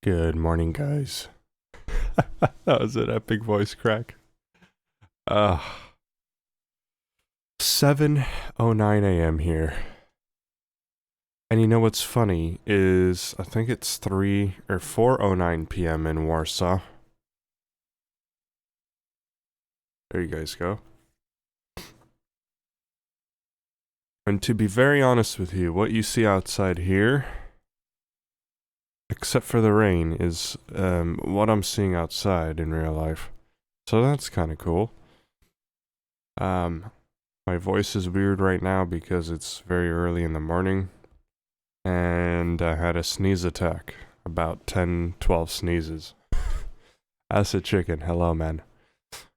Good morning, guys. That was an epic voice crack. 7:09 a.m. here. And you know what's funny is I think it's 3 or 4:09 p.m. in Warsaw. There you guys go. And to be very honest with you, what you see outside here, except for the rain, is what I'm seeing outside in real life. So that's kind of cool. My voice is weird right now because it's very early in the morning. And I had a sneeze attack. About 10-12 sneezes. Acid Chicken, hello man.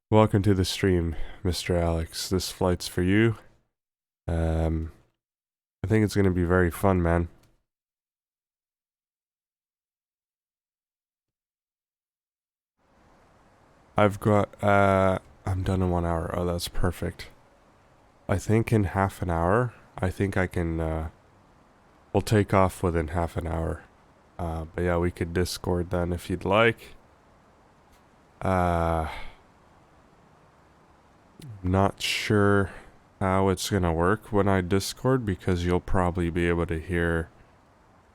Welcome to the stream, Mr. Alex. This flight's for you. I think it's gonna be very fun, man. I've got, I'm done in 1 hour. Oh, that's perfect. I think in half an hour, I think I can, we'll take off within half an hour. But yeah, we could Discord then if you'd like. Not sure how it's gonna work when I Discord because you'll probably be able to hear,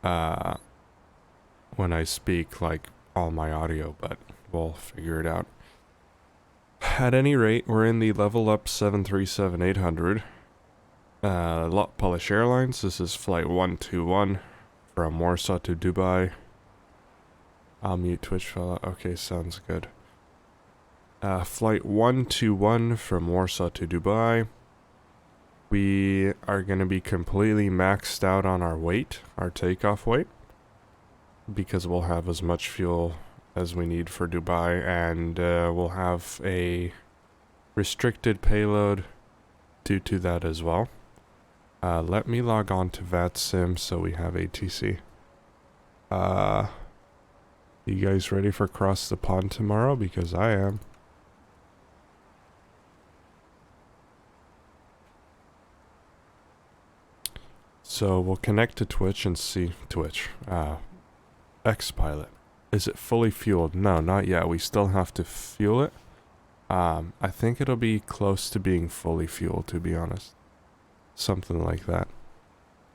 when I speak, like, all my audio, but we'll figure it out. At any rate, we're in the LVLUP 737-800. LOT Polish Airlines. This is flight 121 from Warsaw to Dubai. I'll mute Twitch fella. Okay, sounds good. Flight 121 from Warsaw to Dubai. We are going to be completely maxed out on our weight, our takeoff weight, because we'll have as much fuel as we need for Dubai, and we'll have a restricted payload due to that as well. Let me log on to VATSIM so we have ATC. You guys ready for cross the pond tomorrow? Because I am. So we'll connect to Twitch and see Twitch. X-Pilot. Is it fully fueled? No, not yet. We still have to fuel it. I think it'll be close to being fully fueled, to be honest. Something like that.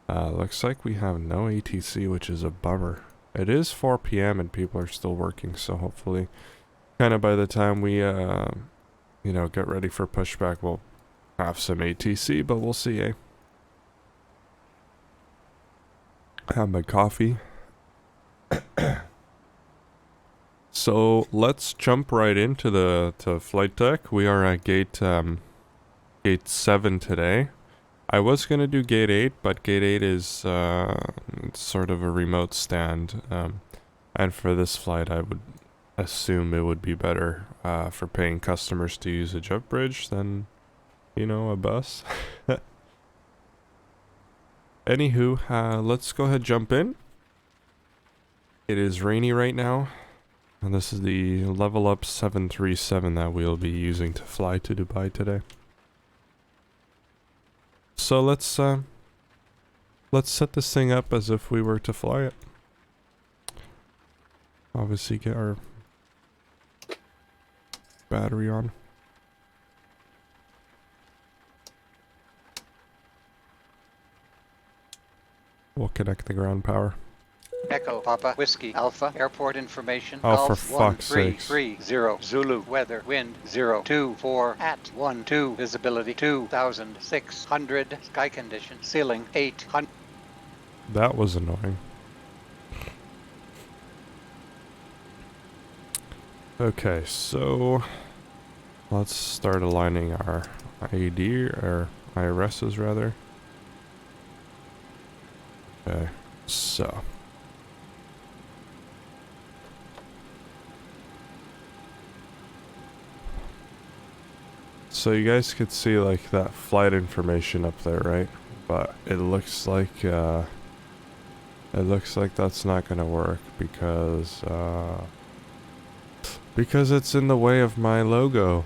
Looks like we have no ATC, which is a bummer. It is 4 p.m. and people are still working, so hopefully, kind of by the time we, you know, get ready for pushback, we'll have some ATC, but we'll see, eh? Have my coffee. So let's jump right into the flight deck. We are at gate 7 today. I was gonna do gate 8, but gate 8 is sort of a remote stand, and for this flight I would assume it would be better for paying customers to use a jet bridge than, you know, a bus. Anywho, let's go ahead jump in. It is rainy right now. And this is the LVLUP 737 that we'll be using to fly to Dubai today. So let's set this thing up as if we were to fly it. Obviously get our battery on. We'll connect the ground power. Echo Papa Whiskey Alpha Airport information. Oh, for fuck's sake. 1330 Zulu weather wind 024 at 12 visibility 2600 sky condition ceiling 800. That was annoying. Okay, so let's start aligning our AD or IRSs rather. Okay, so you guys could see like that flight information up there, right? But it looks like that's not gonna work because it's in the way of my logo.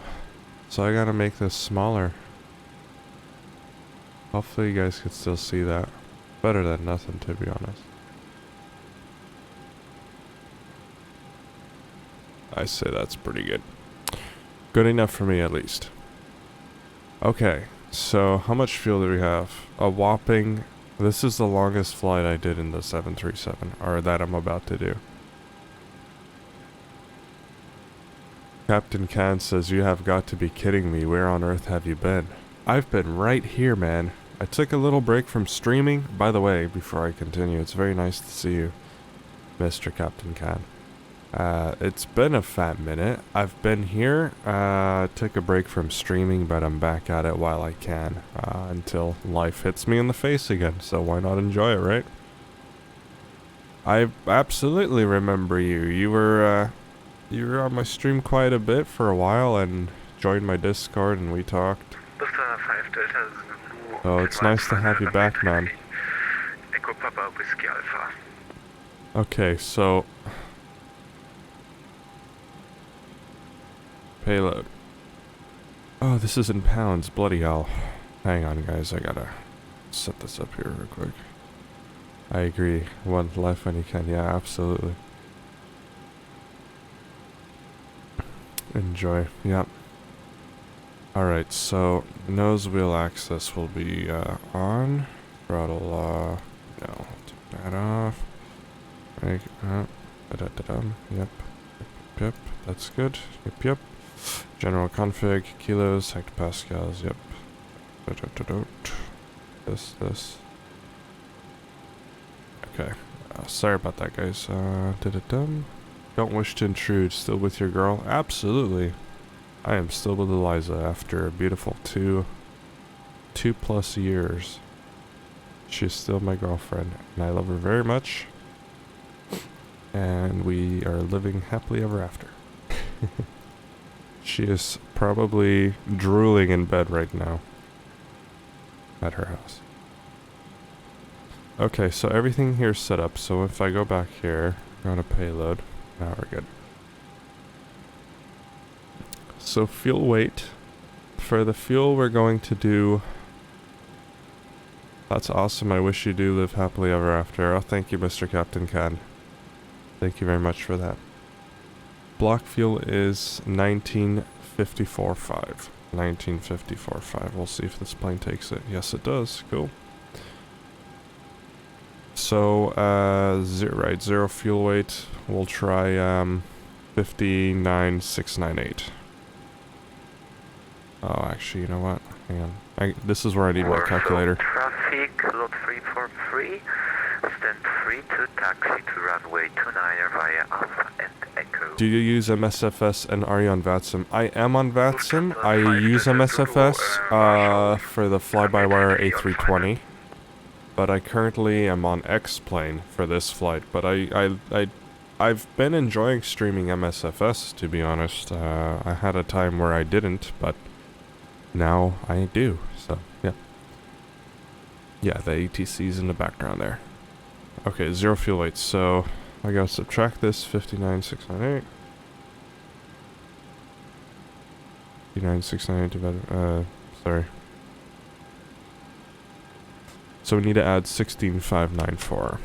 So I gotta make this smaller. Hopefully you guys can still see that. Better than nothing, to be honest. I say that's pretty good. Good enough for me, at least. Okay, so how much fuel do we have? A whopping... This is the longest flight I did in the 737, or that I'm about to do. Captain Khan says, you have got to be kidding me. Where on earth have you been? I've been right here, man. I took a little break from streaming. By the way, before I continue, it's very nice to see you, Mr. Captain Khan. It's been a fat minute. I've been here, took a break from streaming, but I'm back at it while I can, until life hits me in the face again, so why not enjoy it, right? I absolutely remember you. You were on my stream quite a bit for a while and joined my Discord and we talked. Oh, it's nice to have you back, man. Okay, so... Payload. Oh, this is in pounds. Bloody hell. Hang on, guys. I gotta set this up here real quick. I agree. One life when you can. Yeah, absolutely. Enjoy. Yep. Alright, so nose wheel access will be on. Throttle, no. Take that off. Right, yep. Yep. That's good. Yep. General config, kilos, hectopascals, yep. This. Okay. Sorry about that, guys. Don't wish to intrude. Still with your girl? Absolutely. I am still with Eliza after a beautiful two plus years. She's still my girlfriend, and I love her very much. And we are living happily ever after. She is probably drooling in bed right now at her house. Okay, so everything here's set up, so if I go back here, go to payload, now we're good. So fuel weight. For the fuel we're going to do... That's awesome, I wish you do live happily ever after. Oh, thank you, Mr. Captain Khan. Thank you very much for that. Block fuel is 1954.5. 1954.5. We'll see if this plane takes it. Yes, it does. Cool. So, zero fuel weight. We'll try 59,698. Oh, actually, you know what? Hang on. This is where I need my calculator. Traffic, lot 343. Stand free to taxi to runway 29 via Alpha and Echo. Do you use MSFS and are you on VATSIM? I am on VATSIM. I use MSFS for the fly-by-wire A320. But I currently am on X-Plane for this flight. But I've been enjoying streaming MSFS, to be honest. I had a time where I didn't, but now I do. So, yeah. Yeah, the ATC's in the background there. Okay, zero fuel weight, so I gotta subtract this, 59,698. 59,698 divided, sorry. So we need to add 16,594.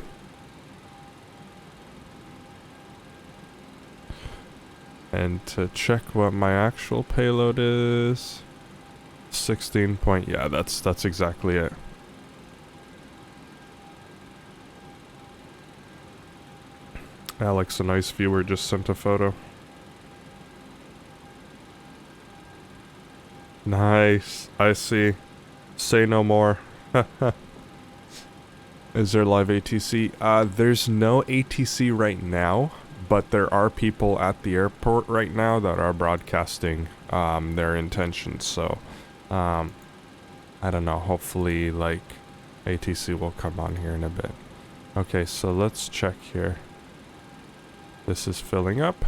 And to check what my actual payload is, 16 point, yeah, that's exactly it. Alex, a nice viewer, just sent a photo. Nice. I see. Say no more. Is there live ATC? There's no ATC right now, but there are people at the airport right now that are broadcasting their intentions, so I don't know, hopefully like ATC will come on here in a bit. Okay, so let's check here. This is filling up.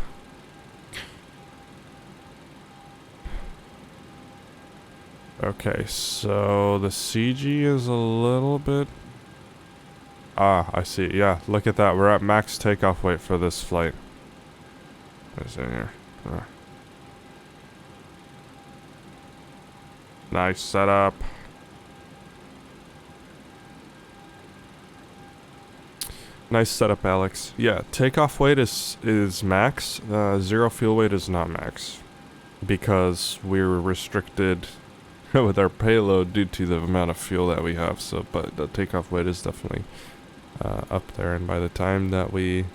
Okay, so the CG is a little bit... Ah, I see. Yeah, look at that. We're at max takeoff weight for this flight. What is in here? Nice setup. Nice setup, Alex. Yeah, takeoff weight is max. Zero fuel weight is not max. Because we're restricted with our payload due to the amount of fuel that we have. So, but the takeoff weight is definitely up there. And by the time that we...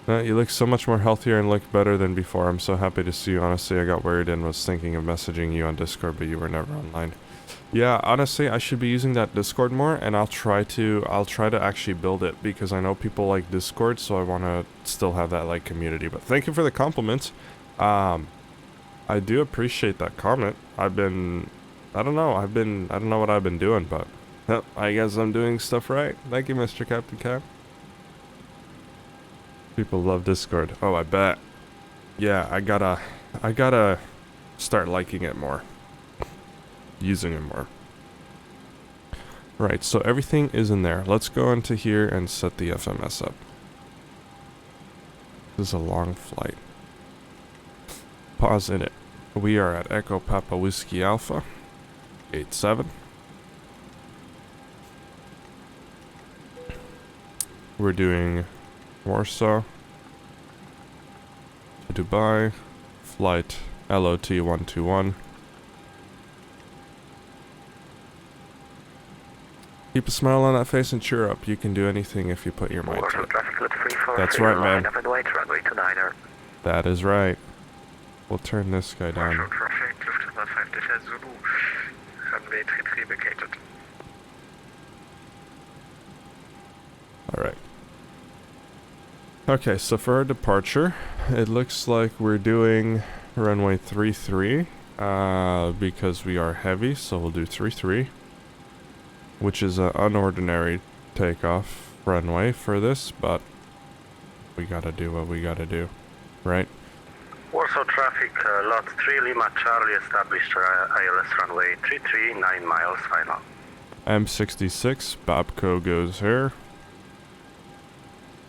you look so much more healthier and look better than before. I'm so happy to see you. Honestly, I got worried and was thinking of messaging you on Discord, but you were never online. Yeah, honestly, I should be using that Discord more, and I'll try to actually build it, because I know people like Discord, so I want to still have that, like, community. But thank you for the compliments. I do appreciate that comment. I don't know what I've been doing, but I guess I'm doing stuff right. Thank you, Mr. Captain Cap. People love Discord. Oh, I bet. Yeah, I gotta start liking it more. Using it more. Right, so everything is in there. Let's go into here and set the FMS up. This is a long flight. Pause in it. We are at Echo Papa Whiskey Alpha 87. We're doing Warsaw to Dubai, flight LOT121. Keep a smile on that face and cheer up. You can do anything if you put your mind to it. That's right, man. That is right. We'll turn this guy down. Alright. Okay, so for our departure, it looks like we're doing runway 33, because we are heavy, so we'll do 33. Which is an unordinary takeoff runway for this, but we gotta do what we gotta do, right? Warsaw traffic, lot 3 Lima Charlie established ILS runway 33, 9 miles final. M66, Babco goes here.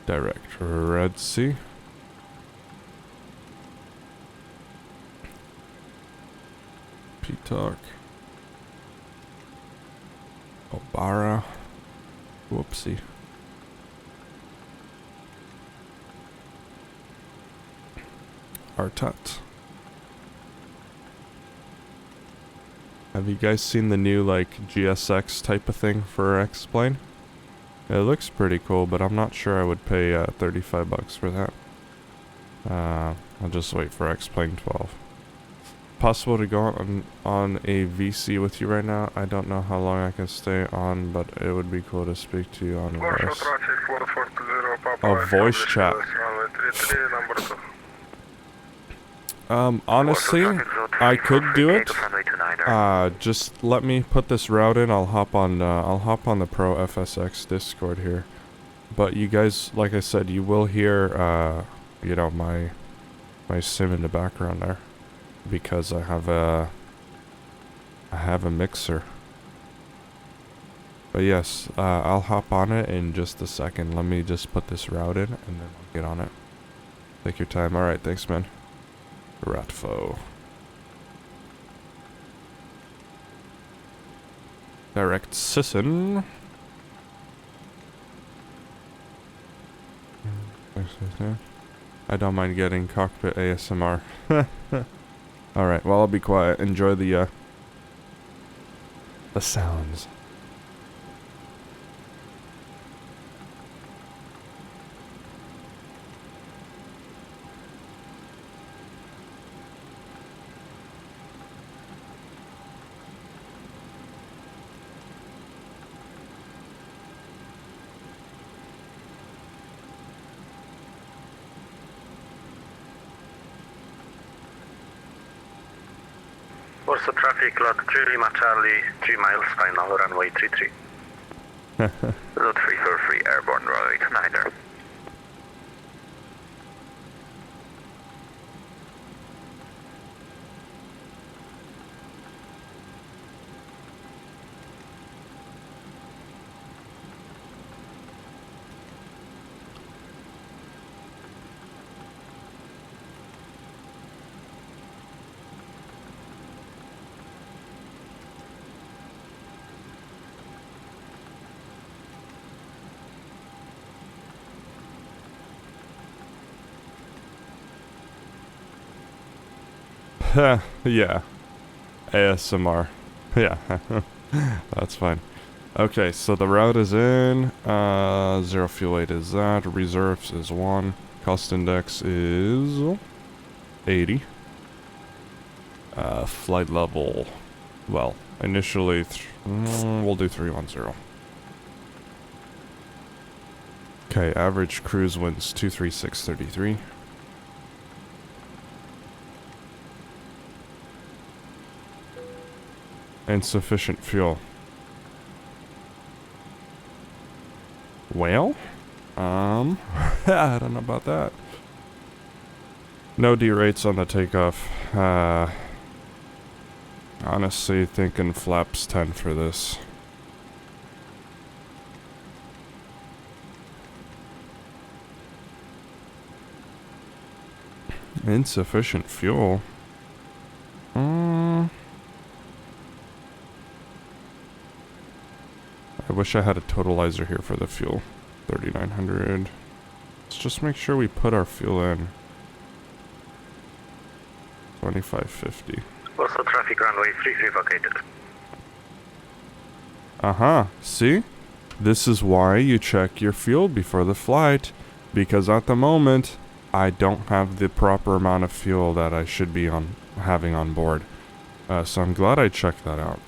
Direct Red Sea. P-Talk. Obara. Whoopsie. Artat. Have you guys seen the new, like, GSX type of thing for X-Plane? It looks pretty cool, but I'm not sure I would pay 35 bucks for that. I'll just wait for X-Plane 12. Possible to go on a VC with you right now. I don't know how long I can stay on, but it would be cool to speak to you on voice. Oh, voice chat. Honestly, I could do it. Just let me put this route in. I'll hop on the Pro FSX Discord here. But you guys, like I said, you will hear, you know, my sim in the background there, because I have a mixer. But yes, I'll hop on it in just a second. Let me just put this route in, and then I'll get on it. Take your time. All right, thanks, man. Ratfo. Direct Sisson. I don't mind getting cockpit ASMR. Alright, well, I'll be quiet. Enjoy the sounds. Warsaw traffic, lot 3 Lima Charlie, 3 miles final, runway 33. Lot 343 airborne, runway 29er. Yeah. ASMR. Yeah. That's fine. Okay, so the route is in. 0 fuel weight is that. Reserves is 1. Cost index is 80. Flight level. Well, initially, we'll do 310. Okay, average cruise winds 236.33. Insufficient fuel. Well, I don't know about that. No derates on the takeoff. Honestly, thinking flaps 10 for this. Insufficient fuel. I wish I had a totalizer here for the fuel. 3,900. Let's just make sure we put our fuel in. 2550. Also traffic runway 33 vacated. Uh-huh. See? This is why you check your fuel before the flight. Because at the moment, I don't have the proper amount of fuel that I should be having on board. So I'm glad I checked that out.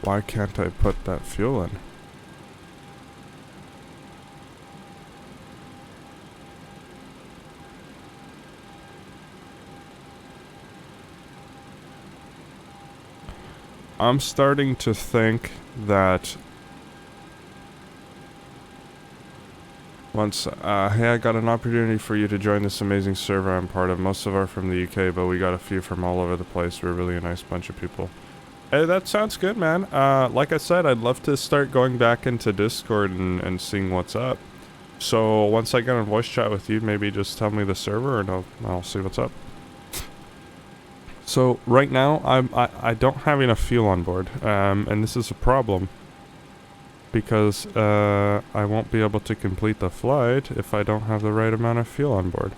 Why can't I put that fuel in? I'm starting to think that once, hey, I got an opportunity for you to join this amazing server I'm part of. Most of are from the UK, but we got a few from all over the place. We're really a nice bunch of people. Hey, that sounds good, man. Like I said, I'd love to start going back into Discord and seeing what's up. So once I get on voice chat with you, maybe just tell me the server and I'll see what's up. So right now, I don't have enough fuel on board, and this is a problem because I won't be able to complete the flight if I don't have the right amount of fuel on board.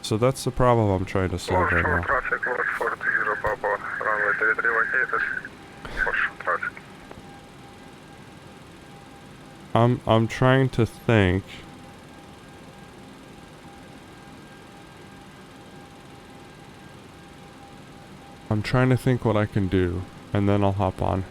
So that's the problem I'm trying to solve right now. Traffic, Lord 40 Papa, runway 33 vacated. Traffic. I'm trying to think. I'm trying to think what I can do, and then I'll hop on.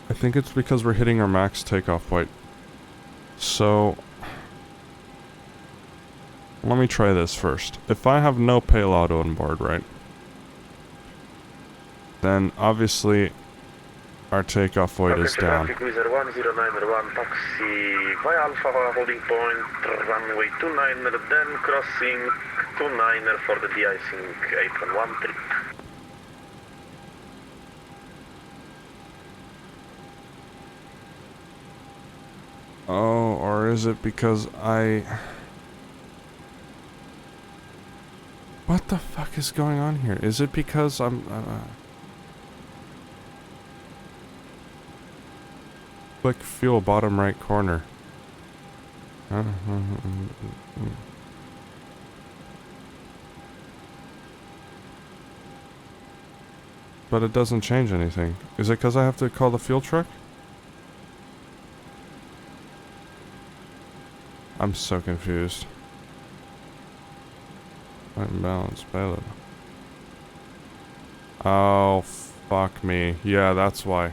I think it's because we're hitting our max takeoff weight. So, let me try this first. If I have no payload on board, right? Then obviously our takeoff weight is down. Traffic Wizard 1091, taxi via Alpha holding point, runway 29, then crossing 29 for the de-icing 8113. Oh, or is it because what the fuck is going on here? Is it because I'm... Click fuel bottom right corner. But it doesn't change anything. Is it because I have to call the fuel truck? I'm so confused. Unbalanced payload. Oh, fuck me. Yeah, that's why.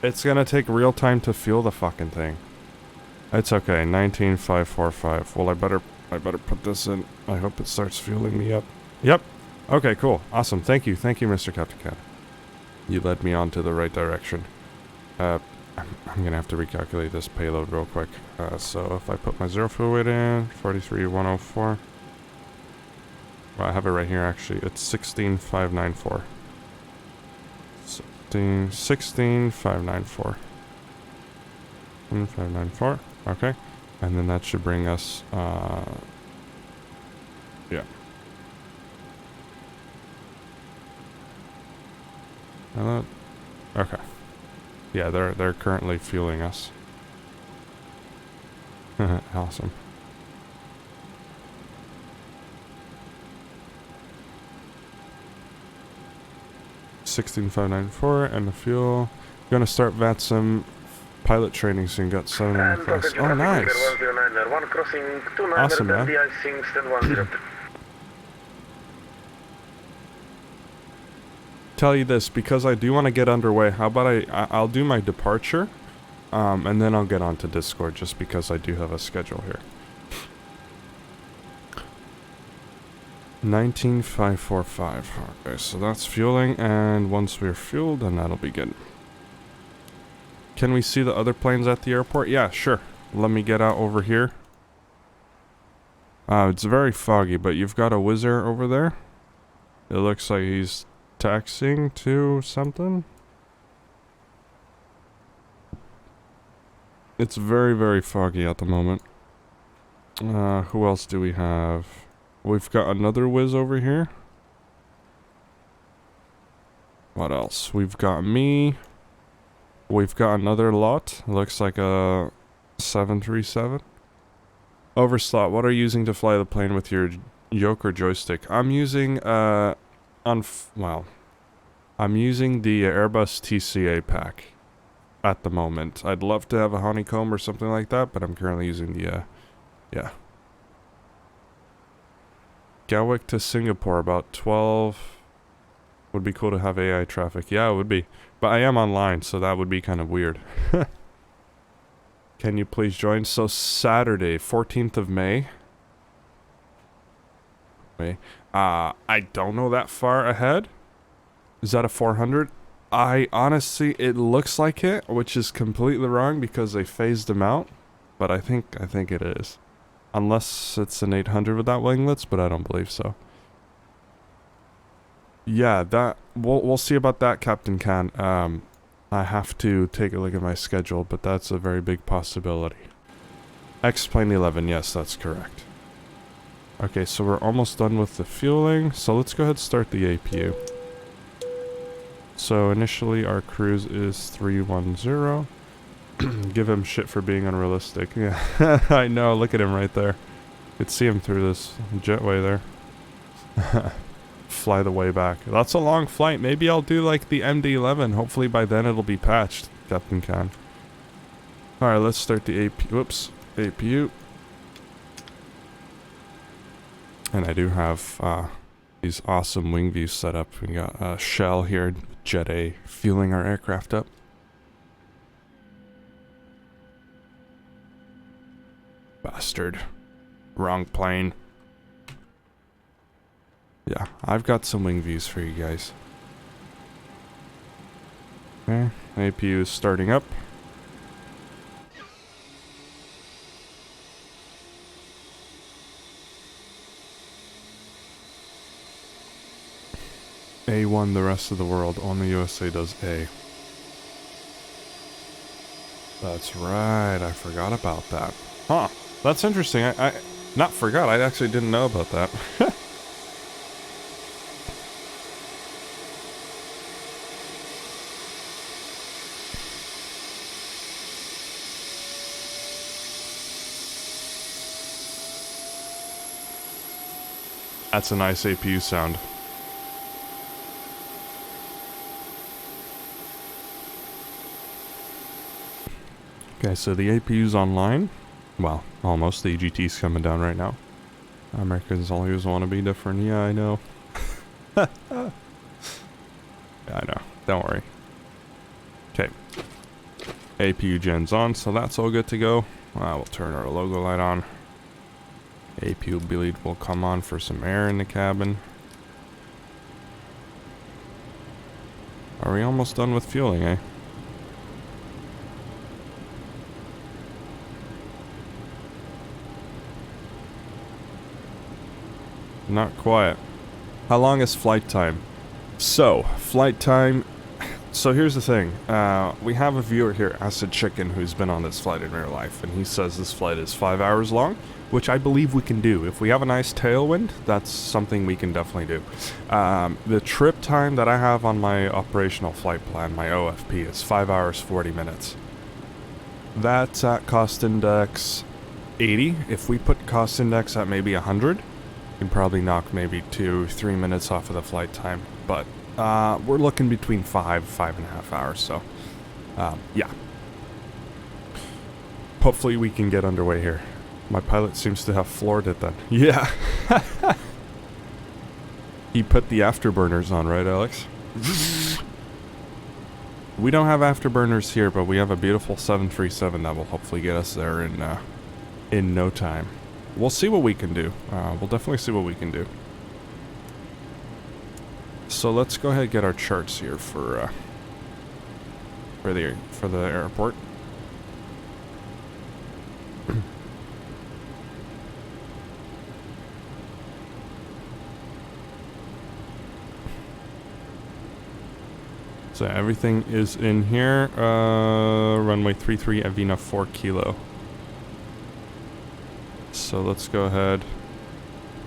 It's gonna take real time to fuel the fucking thing. It's okay. 19545. Well, I better put this in. I hope it starts fueling me up. Yep. Okay, cool. Awesome. Thank you, Mr. Captain Cat. You led me on to the right direction. I'm gonna have to recalculate this payload real quick. So if I put my zero fuel weight in, 43,104. Well, I have it right here actually. It's 16,594. 16,594. 594. Okay. And then that should bring us, yeah. Okay. Yeah, they're currently fueling us. Awesome. $16,594 and the fuel. Gonna start VATSIM pilot training soon. Got 7 in the class. Oh, nice. Awesome, man. Tell you this, because I do want to get underway, how about I'll do my departure, and then I'll get onto Discord, just because I do have a schedule here. 19,545. Okay, so that's fueling, and once we're fueled, then that'll be good. Can we see the other planes at the airport? Yeah, sure. Let me get out over here. It's very foggy, but you've got a whizzer over there. It looks like he's taxiing to something. It's very, very foggy at the moment. Who else do we have? We've got another whiz over here. What else? We've got me. We've got another LOT. Looks like a 737. Overslot, what are you using to fly the plane with your yoke or joystick? I'm using, I'm using the Airbus TCA pack at the moment. I'd love to have a honeycomb or something like that, but I'm currently using the, yeah. Gatwick to Singapore, about 12. Would be cool to have AI traffic. Yeah, it would be. But I am online, so that would be kind of weird. Can you please join? So Saturday, 14th of May. Wait. I don't know that far ahead. Is that a 400? I honestly, it looks like it, which is completely wrong because they phased them out. But I think it is. Unless it's an 800 without winglets, but I don't believe so. Yeah, that we'll see about that, Captain Khan. I have to take a look at my schedule, but that's a very big possibility. XP11, yes, that's correct. Okay, so we're almost done with the fueling, so let's go ahead and start the APU. So initially our cruise is 310. Give him shit for being unrealistic. Yeah, I know, look at him right there. Could see him through this jetway there. Fly the way back. That's a long flight. Maybe I'll do like the MD-11. Hopefully by then it'll be patched, Captain Khan. Alright, let's start the APU. And I do have these awesome wing views set up. We got Shell here, Jet A, fueling our aircraft up. Bastard. Wrong plane. Yeah, I've got some wing views for you guys. Okay, APU is starting up. A1 the rest of the world, only USA does A. That's right, I forgot about that. Huh, that's interesting. I not forgot, I actually didn't know about that. That's a nice APU sound. Okay, so the APU's online. Well, almost. The EGT's coming down right now. Americans always want to be different. Yeah, I know. Yeah, I know. Don't worry. Okay. APU gen's on, so that's all good to go. We'll turn our logo light on. APU bleed will come on for some air in the cabin. Are we almost done with fueling, eh? Not quite. How long is flight time? So, flight time... So here's the thing. We have a viewer here, Acid Chicken, who's been on this flight in real life, and he says this flight is 5 hours long, which I believe we can do. If we have a nice tailwind, that's something we can definitely do. The trip time that I have on my operational flight plan, my OFP, is 5 hours 40 minutes. That's at cost index 80. If we put cost index at maybe 100, we can probably knock maybe 2-3 minutes off of the flight time, but we're looking between 5.5 hours, so yeah. Hopefully we can get underway here. My pilot seems to have floored it then. Yeah. He put the afterburners on, right, Alex? We don't have afterburners here, but we have a beautiful 737 that will hopefully get us there in no time. We'll see what we can do. We'll definitely see what we can do. So let's go ahead and get our charts here for the airport. So everything is in here. Runway 33, Avina 4 kilo. So let's go ahead.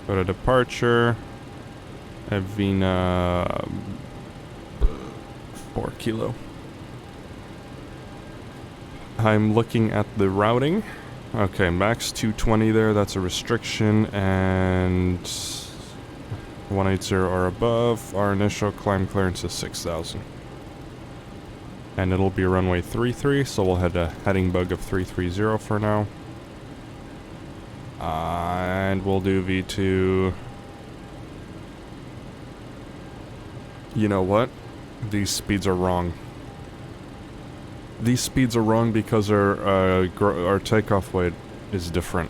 Go to departure. Avina 4 kilo. I'm looking at the routing. Okay, max 220 there, that's a restriction, and 180 or above. Our initial climb clearance is 6,000. And it'll be runway 33, so we'll head a heading bug of 330 for now. And we'll do V2. You know what? These speeds are wrong. These speeds are wrong because our takeoff weight is different.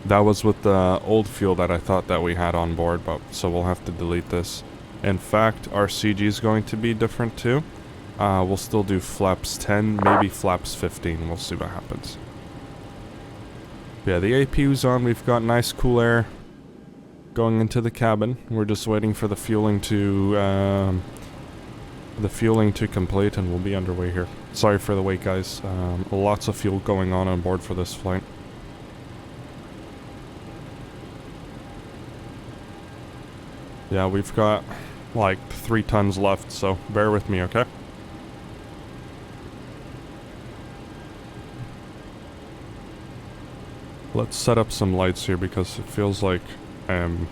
That was with the old fuel that I thought that we had on board, but so we'll have to delete this. In fact, our CG is going to be different too. We'll still do flaps 10, maybe flaps 15. We'll see what happens. Yeah, the APU's on. We've got nice cool air going into the cabin. We're just waiting for the fueling to complete, and we'll be underway here. Sorry for the wait, guys. Lots of fuel going on board for this flight. Yeah, we've got like 3 tons left, so bear with me, okay? Let's set up some lights here because it feels like I'm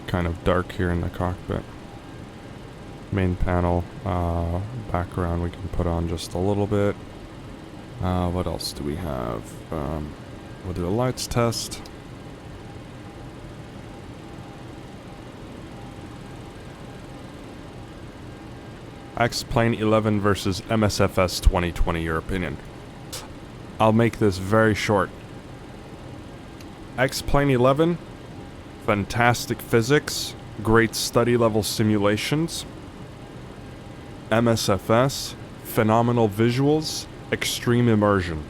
kind of dark here in the cockpit. Main panel, background we can put on just a little bit. What else do we have? We'll do a lights test. XP11 versus MSFS 2020, your opinion. I'll make this very short. XP11, fantastic physics, great study level simulations. MSFS, phenomenal visuals, extreme immersion.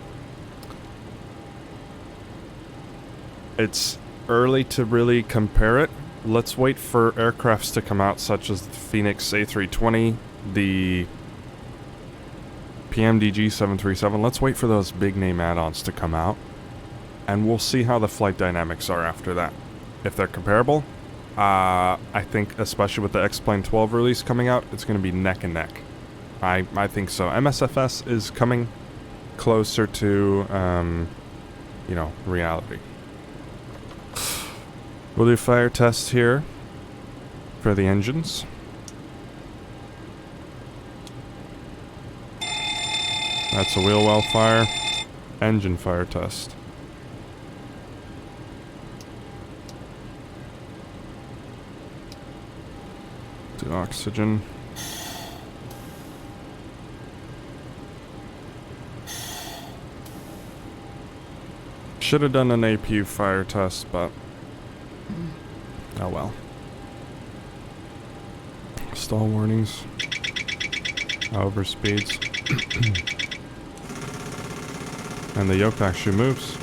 It's early to really compare it. Let's wait for aircrafts to come out such as the Phoenix A320, the PMDG 737. Let's wait for those big name add-ons to come out, and we'll see how the flight dynamics are after that. If they're comparable, I think especially with the X-Plane 12 release coming out, it's going to be neck and neck. I think so. MSFS is coming closer to, you know, reality. We'll do fire tests here for the engines. That's a wheel well fire. Engine fire test. Do oxygen. Should have done an APU fire test, but oh well. Stall warnings. Over speeds. And the yoke actually moves.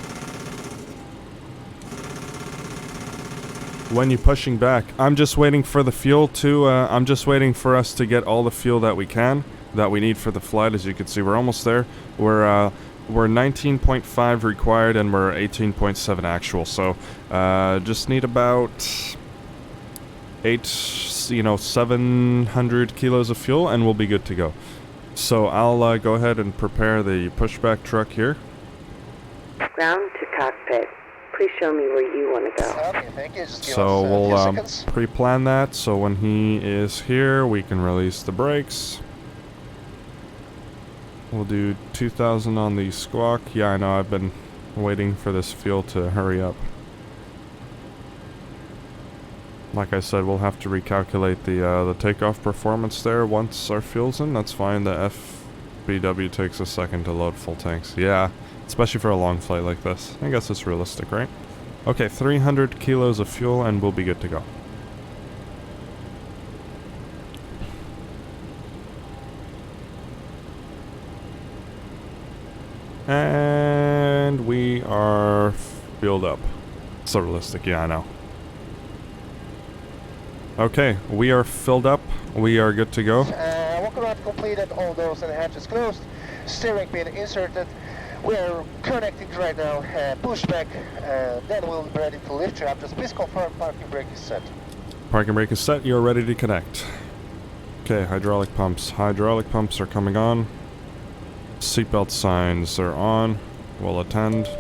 when you're pushing back. I'm just waiting for the fuel to, I'm just waiting for us to get all the fuel that we can, that we need for the flight. As you can see, we're almost there. We're 19.5 required and we're 18.7 actual. So, just need about 700 kilos of fuel and we'll be good to go. So I'll go ahead and prepare the pushback truck here. Ground to cockpit. Please show me where you want to go. Okay, thank you. Just give So us, we'll a few seconds. pre-plan that, so when he is here, we can release the brakes. We'll do 2,000 on the squawk. Yeah, I know, I've been waiting for this fuel to hurry up. Like I said, we'll have to recalculate the takeoff performance there once our fuel's in. That's fine. The FBW takes a second to load full tanks. Yeah, especially for a long flight like this. I guess it's realistic, right? Okay, 300 kilos of fuel and we'll be good to go. And we are filled up. So realistic, yeah, I know. Okay, we are filled up. We are good to go. Walk around completed, all doors and hatches closed, steering pin inserted. We're connecting right now, pushback, then we'll be ready to lift you up. Just please confirm parking brake is set. Parking brake is set, you're ready to connect. Okay, hydraulic pumps. Hydraulic pumps are coming on. Seatbelt signs are on. We'll attend.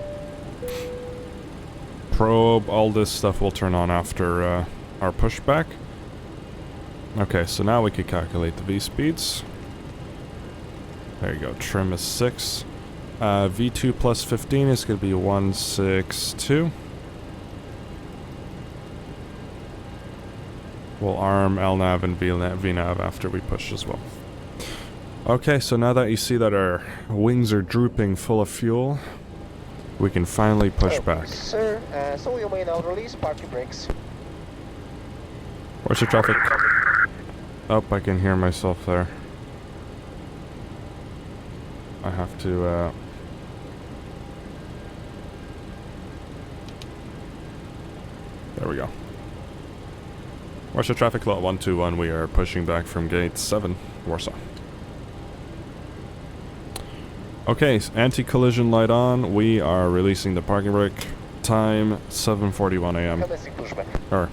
Probe, all this stuff will turn on after our pushback. Okay, so now we can calculate the V-speeds. There you go, trim is 6. V2 plus 15 is going to be 162. We'll arm LNAV and VNAV after we push as well. Okay, so now that you see that our wings are drooping full of fuel, we can finally push back. Sir, so you may now release parking brakes. Where's the traffic? Oh, I can hear myself there. I have to, there we go. Watch the traffic, LOT121. We are pushing back from gate 7, Warsaw. Okay, anti-collision light on. We are releasing the parking brake. Time 7:41 a.m. Commencing pushback. Or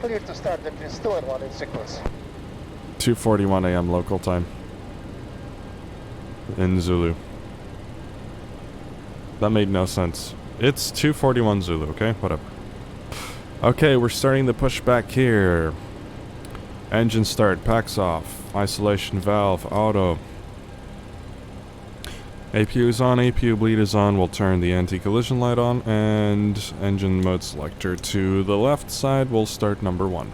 Clear to start engines 2 and 1 in sequence. 2:41 a.m. local time in Zulu. That made no sense. It's 2:41 Zulu. Okay, whatever. Okay, we're starting the pushback here. Engine start, packs off, isolation valve, auto. APU is on, APU bleed is on. We'll turn the anti-collision light on, and engine mode selector to the left side. We'll start number 1.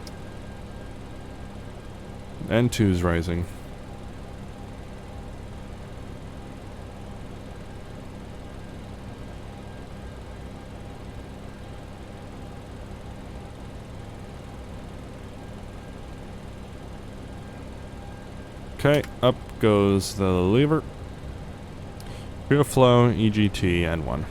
And 2's rising. Okay, up goes the lever. Fuel flow, EGT, N1.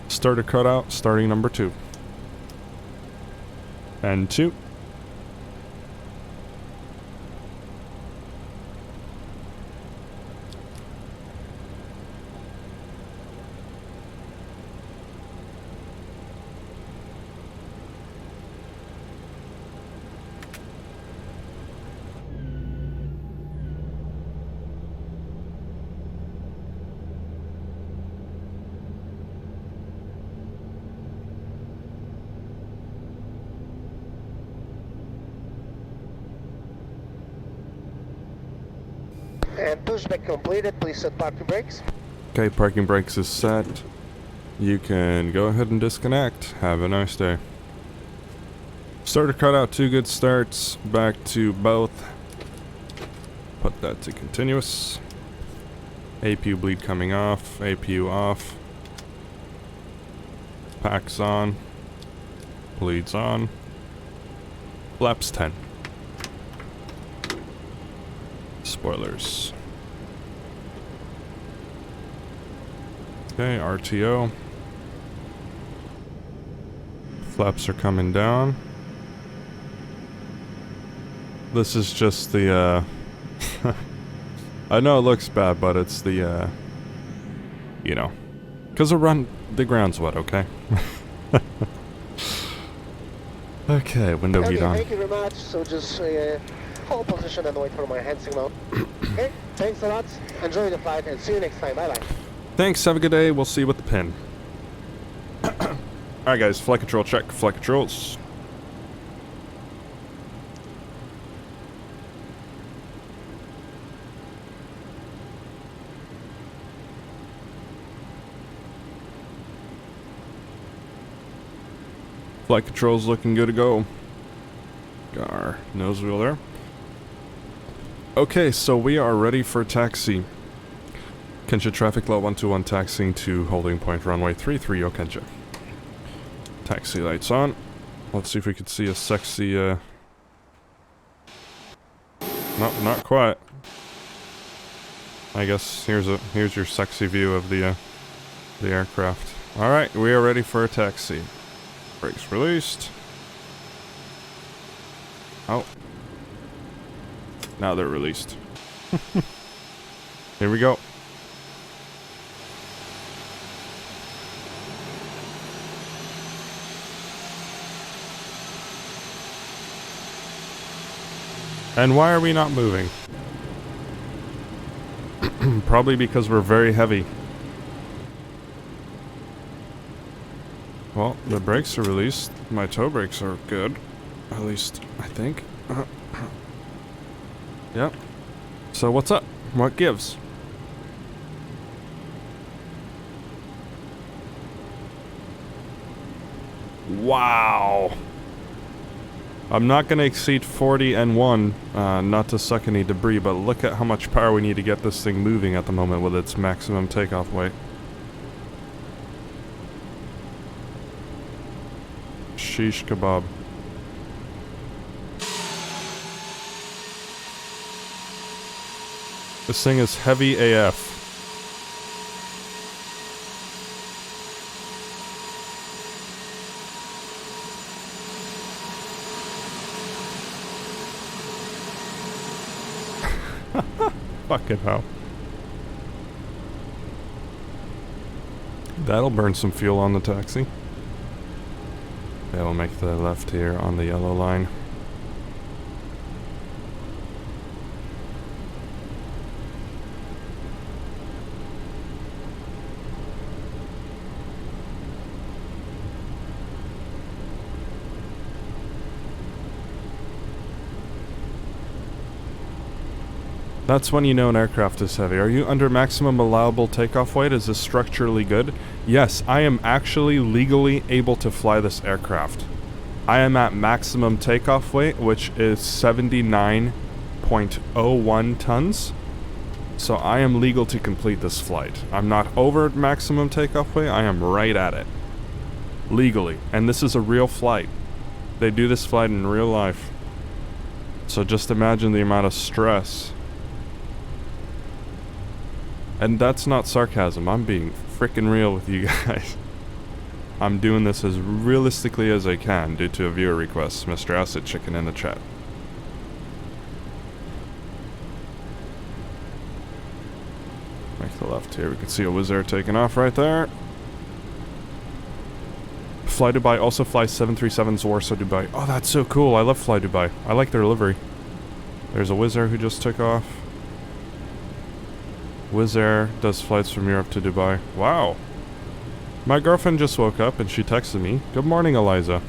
Starter cutout, starting number 2. And 2. And pushback completed, please set parking brakes. Okay, parking brakes is set. You can go ahead and disconnect. Have a nice day. Starter cutout, 2 good starts. Back to both. Put that to continuous. APU bleed coming off. APU off. Packs on. Bleeds on. Flaps 10. Spoilers. Okay, RTO. Flaps are coming down. This is just the, I know it looks bad, but it's the, you know. Because the ground's wet, okay? Okay, window heat on. Thank you very much. So just hold position and wait for my hand signal. Okay, thanks a lot. Enjoy the flight and see you next time. Bye-bye. Thanks, have a good day. We'll see you with the pin. Alright guys, flight control check. Flight controls. Flight controls looking good to go. Got our nose wheel there. Okay, so we are ready for taxi. Kensha traffic LOT121 taxiing to holding point runway 33 Okensha. Taxi lights on. Let's see if we can see a sexy, Nope, not quite. I guess here's your sexy view of the aircraft. Alright, we are ready for a taxi. Brakes released. Oh. Now they're released. Here we go. And why are we not moving? Probably because we're very heavy. Well, the brakes are released. My toe brakes are good. At least, I think. Yep. So what's up? What gives? Wow. I'm not going to exceed 40 and 1, not to suck any debris, but look at how much power we need to get this thing moving at the moment with its maximum takeoff weight. Sheesh kebab. This thing is heavy AF. Fucking hell. That'll burn some fuel on the taxi. Okay, we'll make the left here on the yellow line. That's when you know an aircraft is heavy. Are you under maximum allowable takeoff weight? Is this structurally good? Yes, I am actually legally able to fly this aircraft. I am at maximum takeoff weight, which is 79.01 tons. So I am legal to complete this flight. I'm not over maximum takeoff weight, I am right at it. Legally. And this is a real flight. They do this flight in real life. So just imagine the amount of stress. And that's not sarcasm, I'm being frickin' real with you guys. I'm doing this as realistically as I can due to a viewer request, Mr. Acid Chicken in the chat. Make the left here, we can see a Wizz Air taking off right there. Fly Dubai also flies 737s Warsaw Dubai. Oh, that's so cool, I love Fly Dubai. I like their livery. There's a Wizz Air who just took off. Wizz Air does flights from Europe to Dubai. Wow. My girlfriend just woke up and she texted me, "Good morning, Eliza.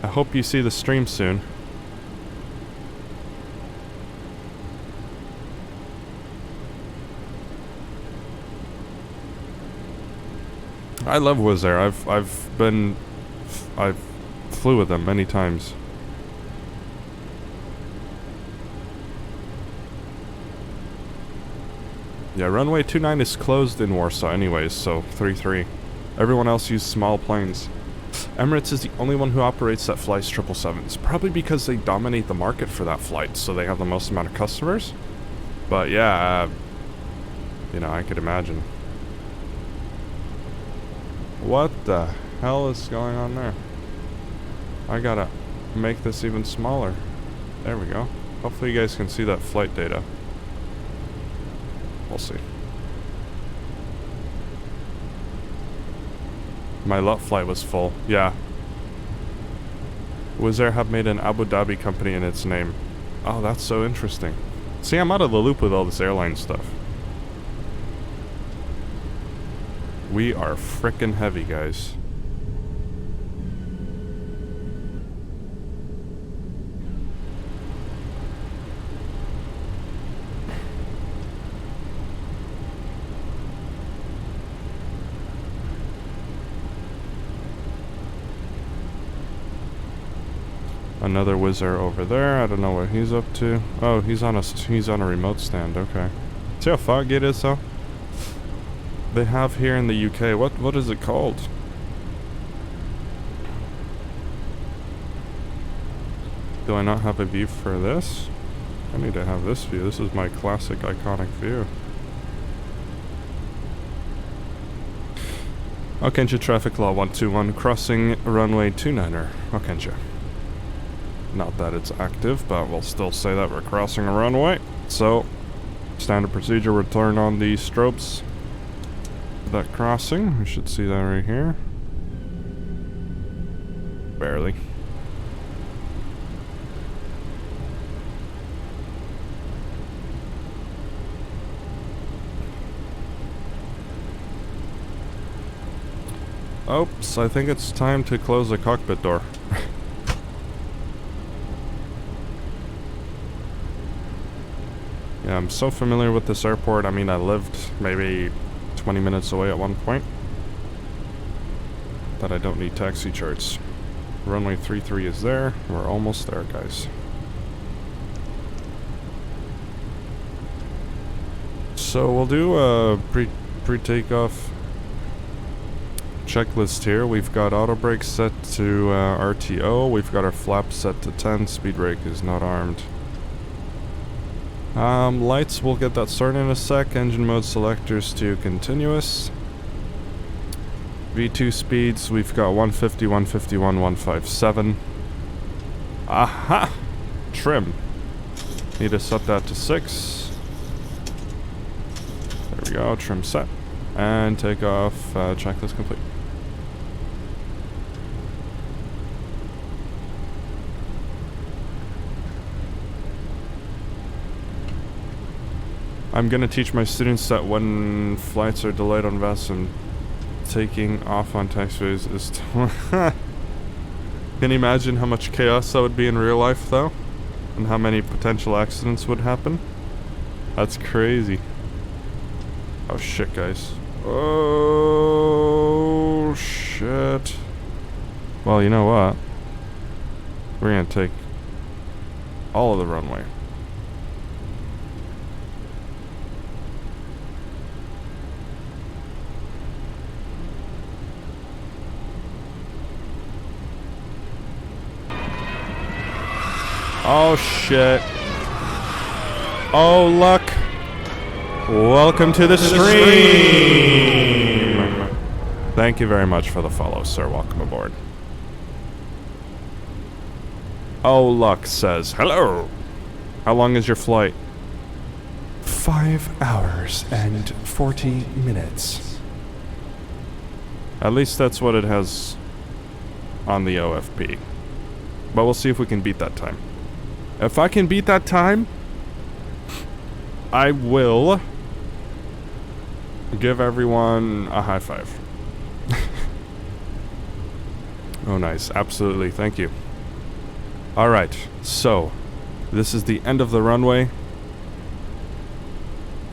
I hope you see the stream soon." I love Wizz Air. I've flew with them many times. Yeah, runway 29 is closed in Warsaw anyways, so 33. Everyone else used small planes. Emirates is the only one who operates that flies 777s. Probably because they dominate the market for that flight, so they have the most amount of customers. But yeah, you know, I could imagine. What the hell is going on there? I gotta make this even smaller. There we go. Hopefully you guys can see that flight data. We'll see. My LOT flight was full. Yeah. Wizz Air have made an Abu Dhabi company in its name. Oh, that's so interesting. See, I'm out of the loop with all this airline stuff. We are frickin' heavy, guys. Another Wizz Air over there. I don't know what he's up to. Oh, he's on a remote stand. Okay. See how foggy it is, though? They have here in the UK. What is it called? Do I not have a view for this? I need to have this view. This is my classic iconic view. Okensha traffic LOT121 crossing runway 29er. Okensha. Not that it's active, but we'll still say that we're crossing a runway. So, standard procedure, we'll turn on the strobes. That crossing, we should see that right here. Barely. Oops, I think it's time to close the cockpit door. Yeah, I'm so familiar with this airport. I mean, I lived maybe 20 minutes away at one point. That I don't need taxi charts. Runway 33 is there. We're almost there, guys. So we'll do a pre-takeoff checklist here. We've got auto brake set to RTO. We've got our flap set to 10. Speed brake is not armed. Lights, we'll get that started in a sec. Engine mode selectors to continuous. V2 speeds, we've got 150, 151, 157. Aha! Trim. Need to set that to 6. There we go, trim set. And take off, checklist complete. I'm gonna teach my students that when flights are delayed on VAS and taking off on taxiways is Can you imagine how much chaos that would be in real life, though? And how many potential accidents would happen? That's crazy. Oh shit, guys. Oh shit. Well, you know what? We're gonna take all of the runway. Oh shit. Oh luck. Welcome to the stream. Thank you very much for the follow, sir. Welcome aboard. Oh luck says, hello. How long is your flight? 5 hours and 40 minutes. At least that's what it has on the OFP. But we'll see if we can beat that time. If I can beat that time, I will give everyone a high five. Oh, nice. Absolutely. Thank you. All right. So, this is the end of the runway.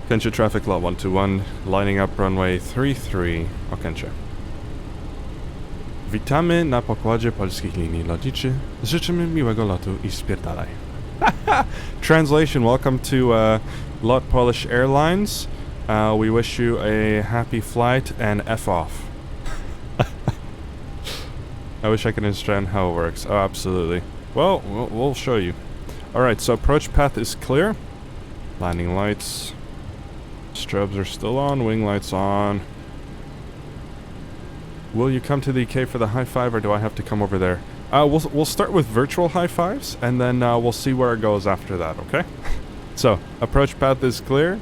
Okensha traffic LOT121, lining up runway 33. Okensha. Witamy na pokładzie polskich linii lotniczych. Życzymy miłego lotu I spierdalaj. Translation, welcome to LOT Polish Airlines. We wish you a happy flight and F off. I wish I could understand how it works. Oh, absolutely. Well, we'll show you. Alright, so approach path is clear. Landing lights. Strobes are still on, wing lights on. Will you come to the EK for the high five, or do I have to come over there? We'll start with virtual high fives, and then we'll see where it goes after that, okay? So, approach path is clear.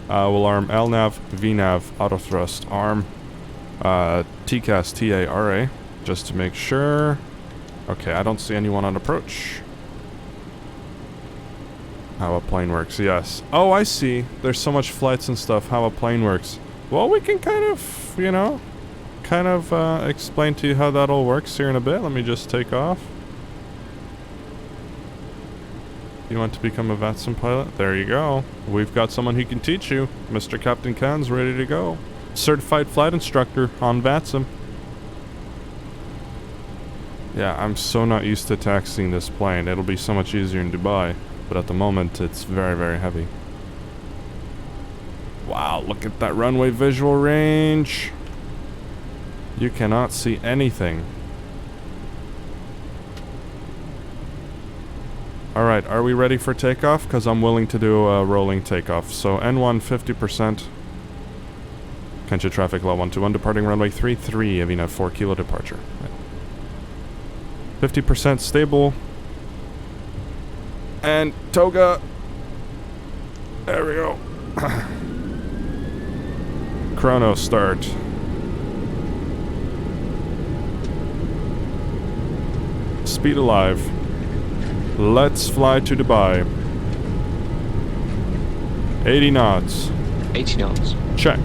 We'll arm LNAV, VNAV, auto thrust, arm, TCAS, TA, RA, just to make sure. Okay, I don't see anyone on approach. How a plane works, yes. Oh, I see. There's so much flights and stuff, how a plane works. Well, we can kind of, you know, explain to you how that all works here in a bit. Let me just take off. You want to become a VATSIM pilot? There you go. We've got someone who can teach you. Mr. Captain Khan's ready to go. Certified flight instructor on VATSIM. Yeah, I'm so not used to taxiing this plane. It'll be so much easier in Dubai. But at the moment, it's very, very heavy. Wow, look at that runway visual range. You cannot see anything. Alright, are we ready for takeoff? Because I'm willing to do a rolling takeoff. So N1 50%. Kensha traffic LOT121 departing runway 33, Avina 4 kilo departure. 50% stable. And toga. There we go. Chrono start. Speed alive. Let's fly to Dubai. 80 knots. 80 knots. Checked.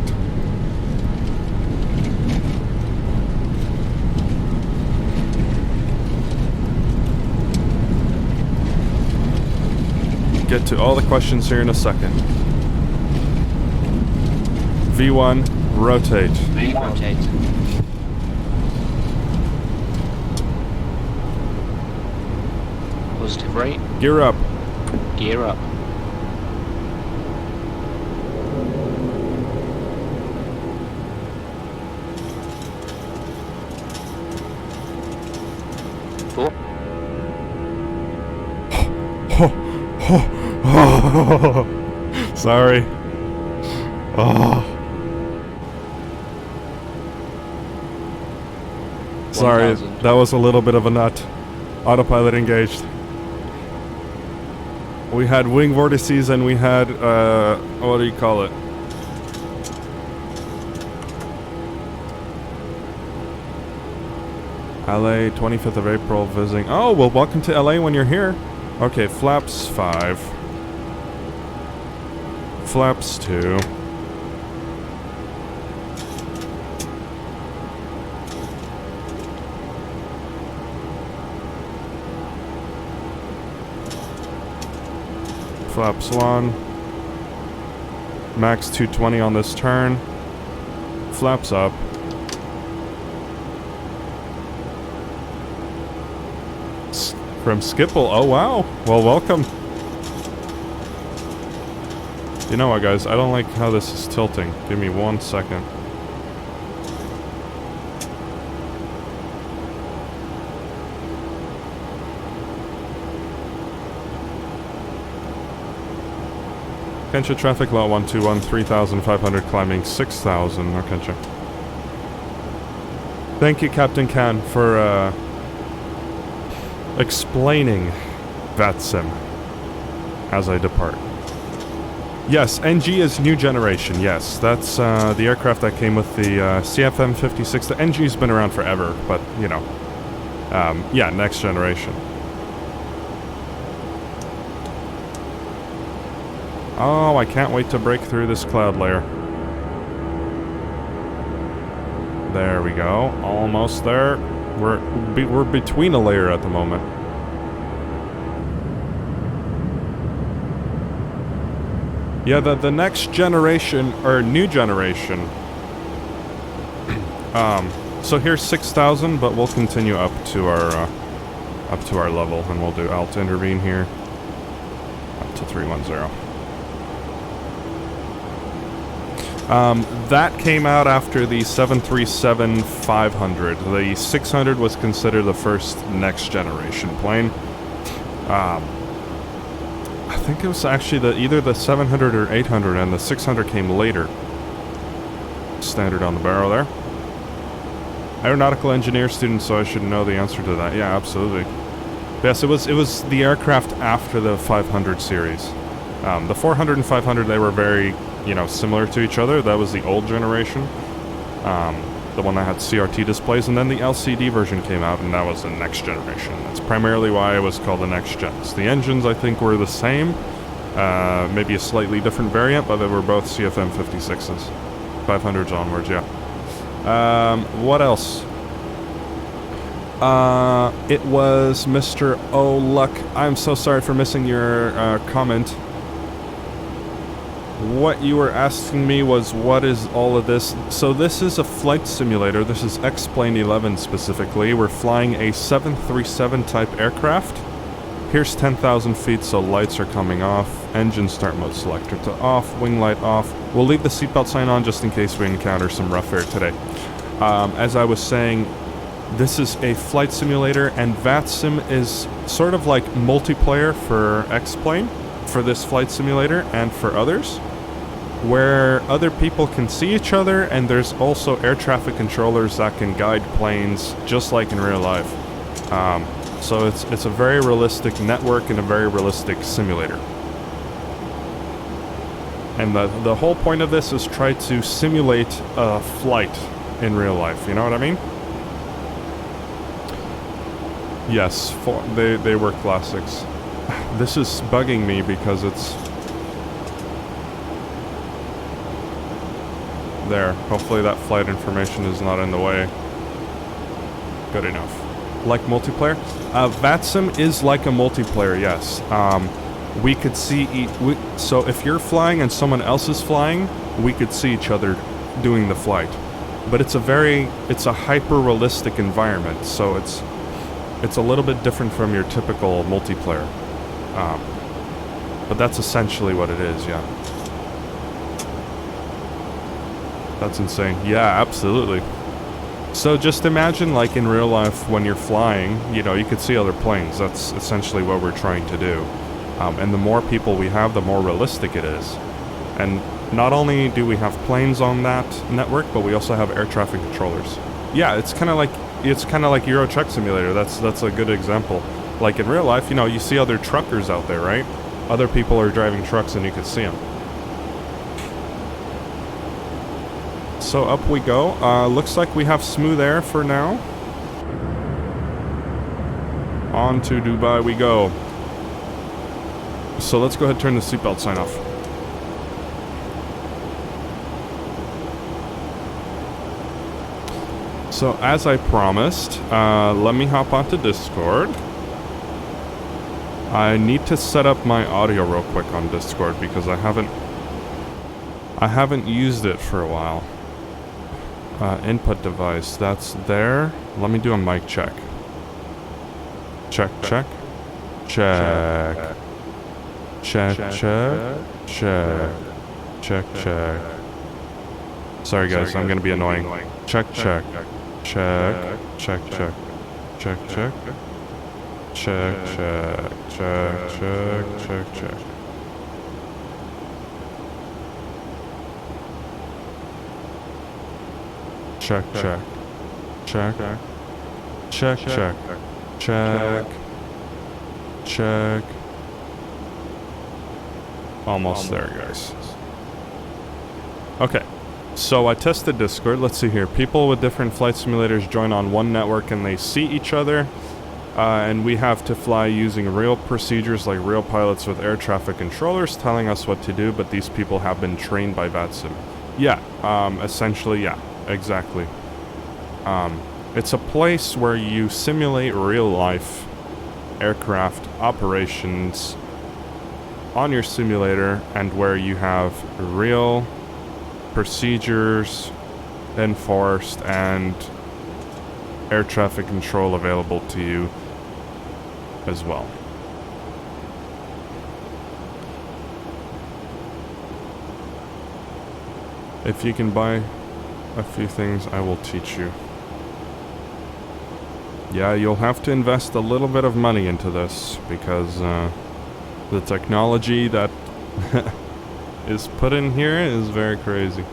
Get to all the questions here in a second. V1, rotate. Rotate. Positive rate. Gear up. Gear up. Four. Sorry. Oh. Sorry, 1000. that was a little bit of a nut. Autopilot engaged. We had wing vortices and we had, what do you call it? LA, 25th of April, visiting. Oh, well, welcome to LA when you're here. Okay, flaps 5. Flaps 2. Flaps 1. Max 220 on this turn. Flaps up. From Skipple. Oh, wow. Well, welcome. You know what, guys? I don't like how this is tilting. Give me 1 second. Kensha traffic LOT121, 3,500 climbing 6,000. No, Kensha. Thank you, Captain Khan, for explaining VATSIM as I depart. Yes, NG is new generation. Yes, that's the aircraft that came with the CFM56. The NG's been around forever, but you know, yeah, next generation. Oh, I can't wait to break through this cloud layer. There we go. Almost there. We're between a layer at the moment. Yeah, the next generation, or new generation. So here's 6,000, but we'll continue up to our level, and we'll do alt intervene here. Up to 310. That came out after the 737-500. The 600 was considered the first next generation plane. I think it was actually either the 700 or 800, and the 600 came later. Standard on the barrel there. Aeronautical engineer student, so I should know the answer to that. Yeah, absolutely. Yes, it was the aircraft after the 500 series. The 400 and 500, they were very, similar to each other. That was the old generation. The one that had CRT displays, and then the LCD version came out, and that was the next generation. That's primarily why it was called the next gens. The engines, I think, were the same. Maybe a slightly different variant, but they were both CFM 56s. 500s onwards, yeah. What else? It was Mr. O'Luck. I'm so sorry for missing your comment. What you were asking me was, what is all of this? So this is a flight simulator. This is XP11 specifically. We're flying a 737 type aircraft. Here's 10,000 feet, so lights are coming off. Engine start mode selector to off. Wing light off. We'll leave the seatbelt sign on just in case we encounter some rough air today. As I was saying, this is a flight simulator, and VATSIM is sort of like multiplayer for X-Plane, for this flight simulator and for others, where other people can see each other, and there's also air traffic controllers that can guide planes just like in real life. So it's a very realistic network and a very realistic simulator. And the whole point of this is try to simulate a flight in real life, you know what I mean? Yes, they were classics. This is bugging me because it's... There. Hopefully that flight information is not in the way. Good enough. Like multiplayer? VATSIM is like a multiplayer, yes. We could see... so if you're flying and someone else is flying, we could see each other doing the flight. But it's a hyper-realistic environment, so it's a little bit different from your typical multiplayer. But that's essentially what it is, yeah. That's insane. Yeah, absolutely. So just imagine, like in real life, when you're flying, you could see other planes. That's essentially what we're trying to do. And the more people we have, the more realistic it is. And not only do we have planes on that network, but we also have air traffic controllers. Yeah, it's kind of like Euro Truck Simulator. That's a good example. Like in real life, you see other truckers out there, right? Other people are driving trucks and you can see them. So up we go. Looks like we have smooth air for now. On to Dubai we go. So let's go ahead and turn the seatbelt sign off. So as I promised, let me hop onto Discord. I need to set up my audio real quick on Discord because I haven't used it for a while. Input device, that's there. Let me do a mic check. Check. Check. Sorry guys, I'm gonna be annoying. Check. Check. Almost there, guys. Okay. So I tested Discord. Let's see here. People with different flight simulators join on one network and they see each other. And we have to fly using real procedures like real pilots with air traffic controllers telling us what to do, but these people have been trained by VATSIM. Yeah, essentially, yeah, exactly. It's a place where you simulate real-life aircraft operations on your simulator and where you have real procedures enforced and air traffic control available to you as well. If you can buy a few things, I will teach you. Yeah, you'll have to invest a little bit of money into this, because the technology that is put in here is very crazy.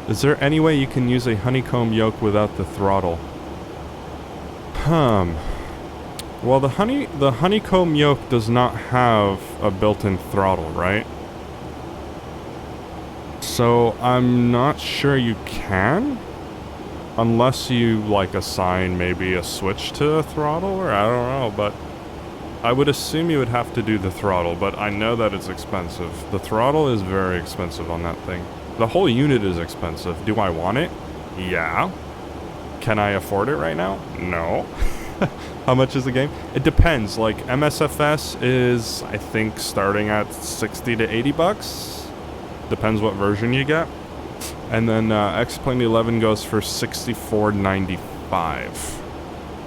Is there any way you can use a honeycomb yoke without the throttle? Well, the honeycomb yoke does not have a built-in throttle, right? So I'm not sure you can, unless you like assign maybe a switch to a throttle, or I don't know, but I would assume you would have to do the throttle, but I know that it's expensive. The throttle is very expensive on that thing. The whole unit is expensive. Do I want it? Yeah. Can I afford it right now? No. How much is the game? It depends. Like, MSFS is, I think, starting at 60 to 80 bucks. Depends what version you get. And then XP11 goes for $64.95.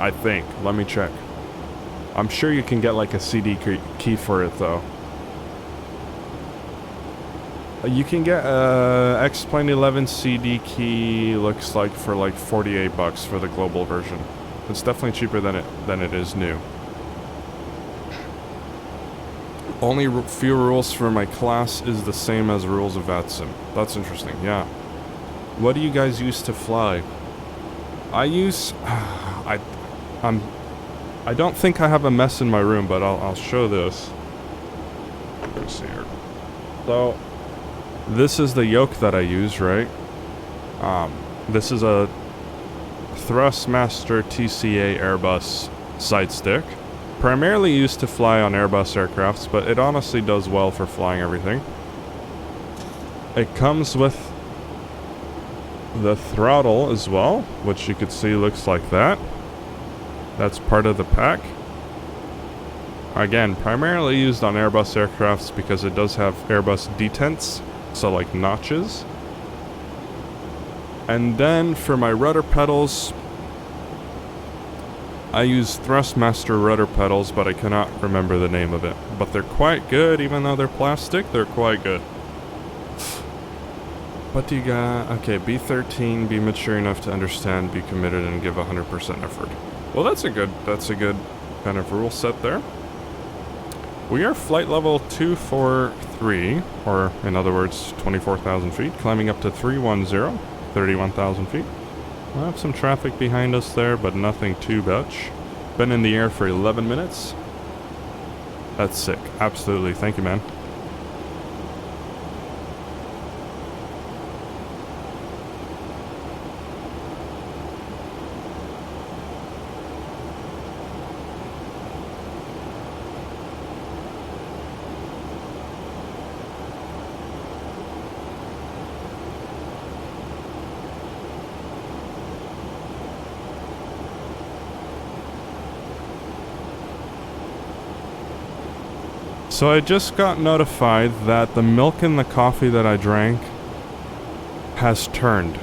I think. Let me check. I'm sure you can get like a CD key for it though. You can get a XP11 CD key, looks like, for like 48 bucks for the global version. It's definitely cheaper than it is new. Only few rules for my class is the same as rules of VATSIM. That's interesting, yeah. What do you guys use to fly? I use... I don't think I have a mess in my room, but I'll show this. Let's see here. So, this is the yoke that I use, right? This is a Thrustmaster TCA Airbus side stick. Primarily used to fly on Airbus aircrafts, but it honestly does well for flying everything. It comes with the throttle as well, which you could see looks like that. That's part of the pack. Again, primarily used on Airbus aircrafts because it does have Airbus detents, so like notches. And then for my rudder pedals, I use Thrustmaster rudder pedals, but I cannot remember the name of it. But they're quite good, even though they're plastic, they're quite good. What do you got? Okay, B13, be mature enough to understand, be committed, and give 100% effort. Well, that's a good kind of rule set there. We are flight level 243, or in other words, 24,000 feet, climbing up to 310, 31,000 feet. We'll have some traffic behind us there, but nothing too much. Been in the air for 11 minutes. That's sick. Absolutely. Thank you, man. So I just got notified that the milk in the coffee that I drank has turned.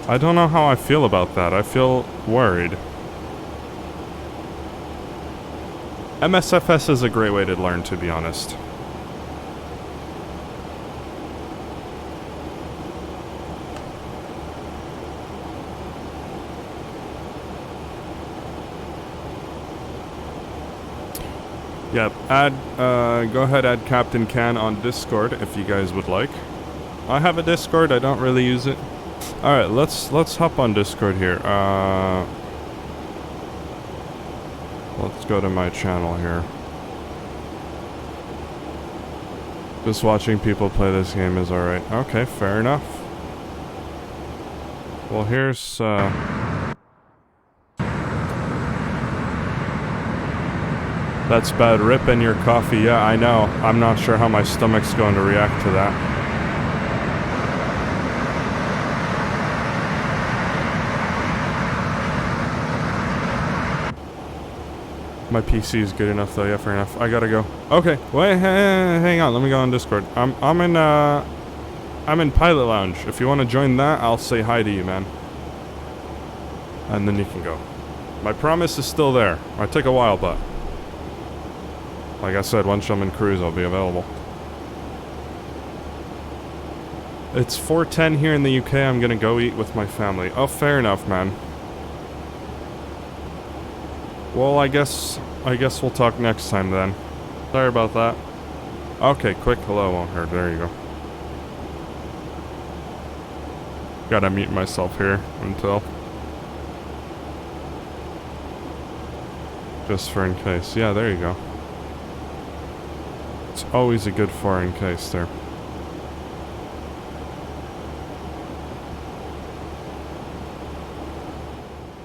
I don't know how I feel about that. I feel worried. MSFS is a great way to learn, to be honest. Yep, go ahead, add Captain Can on Discord if you guys would like. I have a Discord, I don't really use it. Alright, let's hop on Discord here. Let's go to my channel here. Just watching people play this game is alright. Okay, fair enough. Well, here's, that's bad. Ripping your coffee. Yeah, I know. I'm not sure how my stomach's going to react to that. My PC is good enough though. Yeah, fair enough. I gotta go. Okay. Wait, hang on. Let me go on Discord. I'm in Pilot Lounge. If you want to join that, I'll say hi to you, man. And then you can go. My promise is still there. Might take a while, but Like I said, once I'm in cruise, I'll be available. It's 4:10 here in the UK. I'm gonna go eat with my family. Oh, fair enough, man. Well, I guess we'll talk next time then. Sorry about that. Okay, quick hello won't hurt. There you go. Gotta mute myself here until. Just for in case. Yeah, there you go. It's always a good for in case there.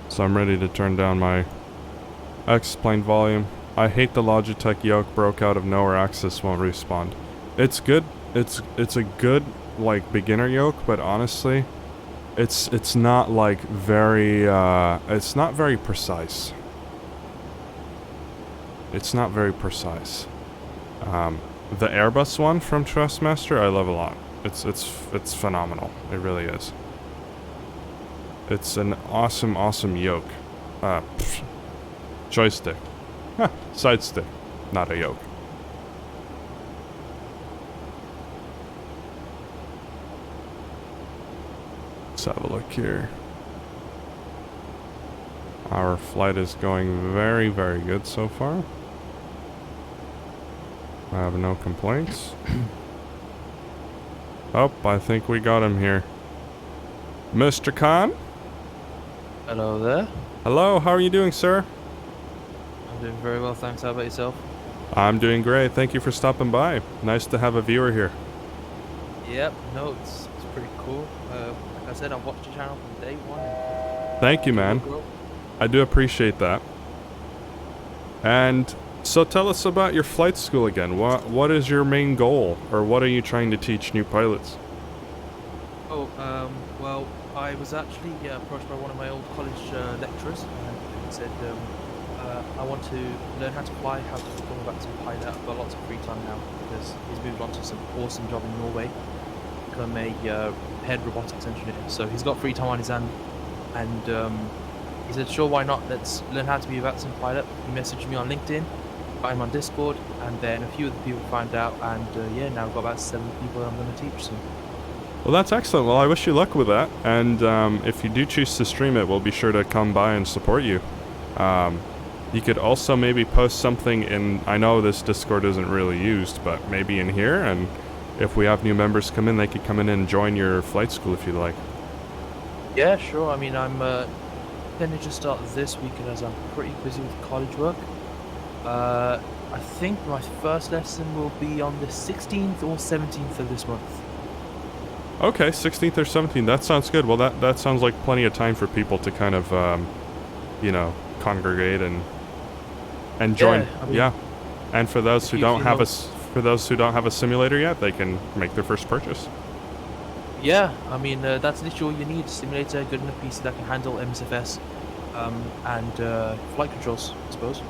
So I'm ready to turn down my X-plane volume. I hate the Logitech yoke broke out of nowhere. Access won't respond. It's good. It's a good like beginner yoke, but honestly, it's not like very it's not very precise. It's not very precise. The Airbus one from Trustmaster I love a lot. It's phenomenal. It really is. It's an awesome yoke. Joystick. Side stick. Not a yoke. Let's have a look here. Our flight is going very good so far. I have no complaints. Oh, I think we got him here. Mr. Khan? Hello there. Hello, how are you doing, sir? I'm doing very well, thanks. How about yourself? I'm doing great. Thank you for stopping by. Nice to have a viewer here. Yep, no, it's pretty cool. Like I said, I've watched your channel from day one. Thank you, man. I do appreciate that. And so tell us about your flight school again. What is your main goal, or what are you trying to teach new pilots? Oh, well, I was actually approached by one of my old college lecturers, and he said, I want to learn how to fly, how to become a vaccine pilot. I've got lots of free time now because he's moved on to some awesome job in Norway, become a head robotics engineer. So he's got free time on his hand, and he said, sure, why not? Let's learn how to be a vaccine pilot. He messaged me on LinkedIn, got him on Discord, and then a few other people found out, and yeah, now I've got about 7 people that I'm going to teach soon. Well, that's excellent. Well, I wish you luck with that. And if you do choose to stream it, we'll be sure to come by and support you. You could also maybe post something in, I know this Discord isn't really used, but maybe in here, and if we have new members come in, they could come in and join your flight school if you'd like. Yeah, sure. I mean, I'm intending to start this weekend as I'm pretty busy with college work. I think my first lesson will be on the 16th or 17th of this month. Okay, 16th or 17th. That sounds good. Well, that sounds like plenty of time for people to kind of, you know, congregate and join. Yeah, I mean, yeah. And for those who don't have a simulator yet, they can make their first purchase. Yeah, I mean, that's literally all you need. Simulator, good enough PC that can handle MSFS, and flight controls, I suppose.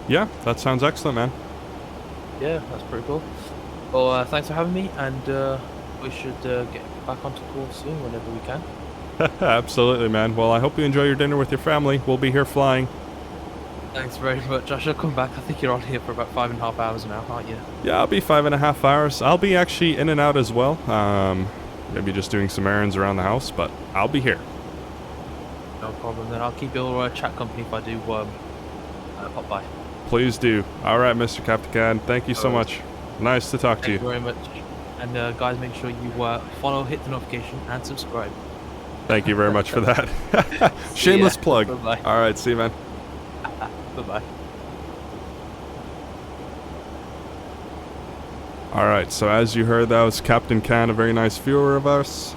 Yeah, that sounds excellent, man. Yeah, that's pretty cool. Well, thanks for having me, and we should get back onto course soon whenever we can. Absolutely, man. Well, I hope you enjoy your dinner with your family. We'll be here flying. Thanks very much. I shall come back. I think you're on here for about 5.5 hours now, aren't you? Yeah, I'll be 5.5 hours. I'll be actually in and out as well. Maybe just doing some errands around the house, but I'll be here. No problem. Then I'll keep your chat company if I do pop by. Please do. All right, Mr. Captain Can. Thank you so much. Nice to talk to you. Thank you very much. And guys, make sure you follow, hit the notification, and subscribe. Thank you very much for that. Shameless plug. Bye-bye. All right, see you, man. Bye-bye. All right, so as you heard, that was Captain Can, a very nice viewer of us.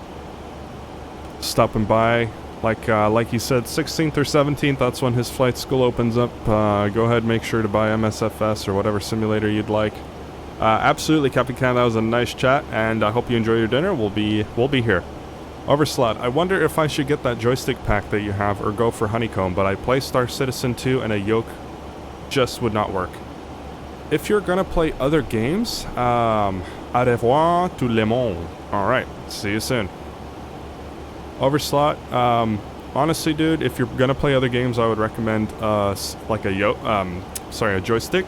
Stopping by. Like he said, 16th or 17th, that's when his flight school opens up. Go ahead, make sure to buy MSFS or whatever simulator you'd like. Absolutely, Captain Can, that was a nice chat, and I hope you enjoy your dinner. We'll be here. Overslot, I wonder if I should get that joystick pack that you have or go for Honeycomb, but I play Star Citizen 2 and a yoke just would not work. If you're gonna play other games, au revoir tout le monde. Alright, see you soon. Overslot, honestly, dude, if you're gonna play other games, I would recommend like a joystick.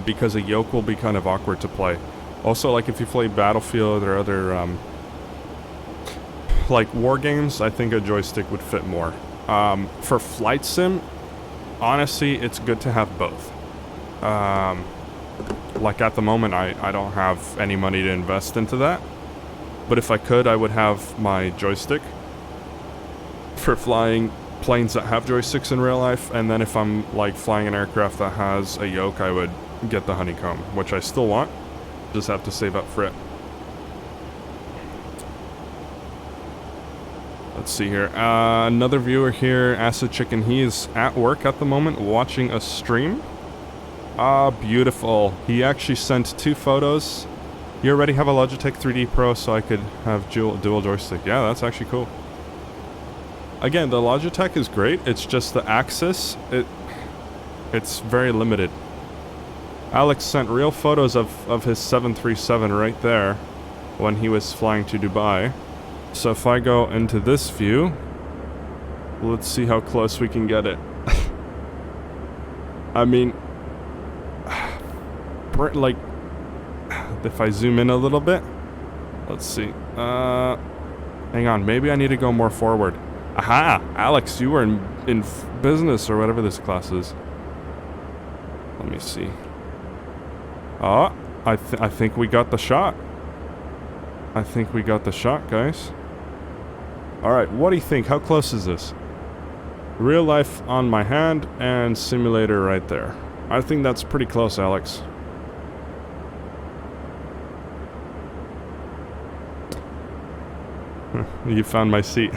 because a yoke will be kind of awkward to play. Also, like if you play Battlefield or other like war games, I think a joystick would fit more. For flight sim, honestly, it's good to have both. Like at the moment, I don't have any money to invest into that. But if I could, I would have my joystick for flying planes that have joysticks in real life. And then if I'm like flying an aircraft that has a yoke, I would get the honeycomb, which I still want. Just have to save up for it. Let's see here. Another viewer here, Acid Chicken. He is at work at the moment watching a stream. Ah, beautiful. He actually sent 2 photos. You already have a Logitech 3D Pro, so I could have dual joystick. Yeah, that's actually cool. Again, the Logitech is great. It's just the axis. It's very limited. Alex sent real photos of his 737 right there when he was flying to Dubai. So if I go into this view, let's see how close we can get it. I mean, like, if I zoom in a little bit, let's see. Hang on, maybe I need to go more forward. Aha! Alex, you were in business or whatever this class is. Let me see. Oh, I think we got the shot. I think we got the shot, guys. Alright, what do you think? How close is this? Real life on my hand and simulator right there. I think that's pretty close, Alex. You found my seat.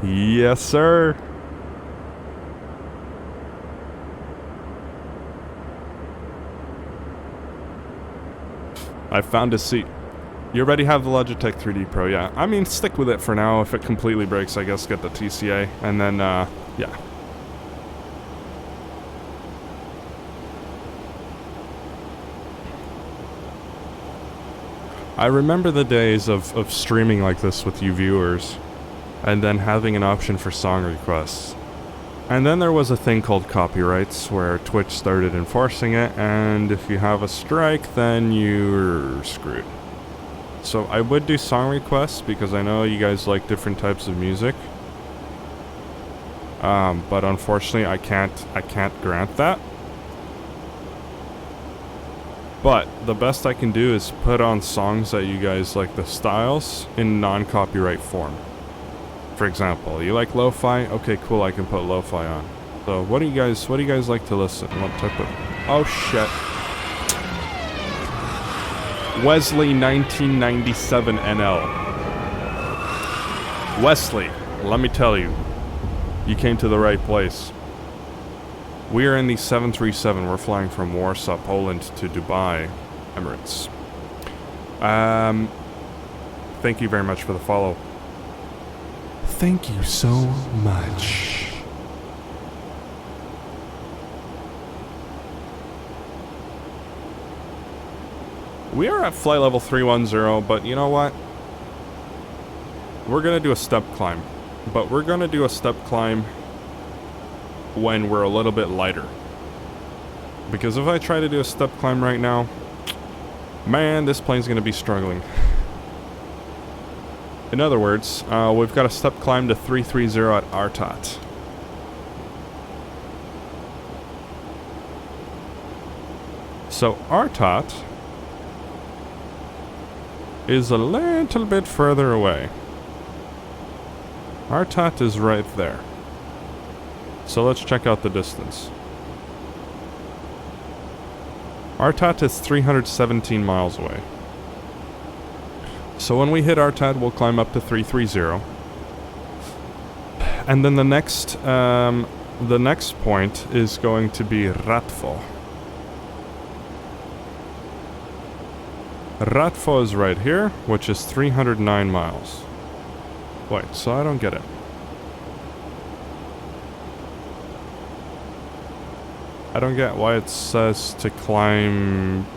Yes, sir. I found a seat. You already have the Logitech 3D Pro, yeah. I mean, stick with it for now. If it completely breaks, I guess get the TCA. And then, yeah. I remember the days of streaming like this with you viewers, and then having an option for song requests. And then there was a thing called copyrights, where Twitch started enforcing it, and if you have a strike, then you're screwed. So I would do song requests, because I know you guys like different types of music. But unfortunately, I can't grant that. But the best I can do is put on songs that you guys like the styles in non-copyright form. For example, you like lo-fi? Okay, cool, I can put lo-fi on. So what do you guys like to listen? What type of... Oh shit. Wesley 1997 NL. Wesley, let me tell you, you came to the right place. We are in the 737. We're flying from Warsaw, Poland to Dubai, Emirates. Thank you very much for the follow. Thank you so much. We are at flight level 310, but you know what? We're gonna do a step climb. But we're gonna do a step climb when we're a little bit lighter. Because if I try to do a step climb right now, man, this plane's gonna be struggling. In other words, we've got a step climb to 330 at RTOT. So RTOT is a little bit further away. RTOT is right there. So let's check out the distance. RTOT is 317 miles away. So when we hit RTOT, we'll climb up to 330. And then the next point is going to be Ratvo. Ratvo is right here, which is 309 miles. Wait, so I don't get it. I don't get why it says to climb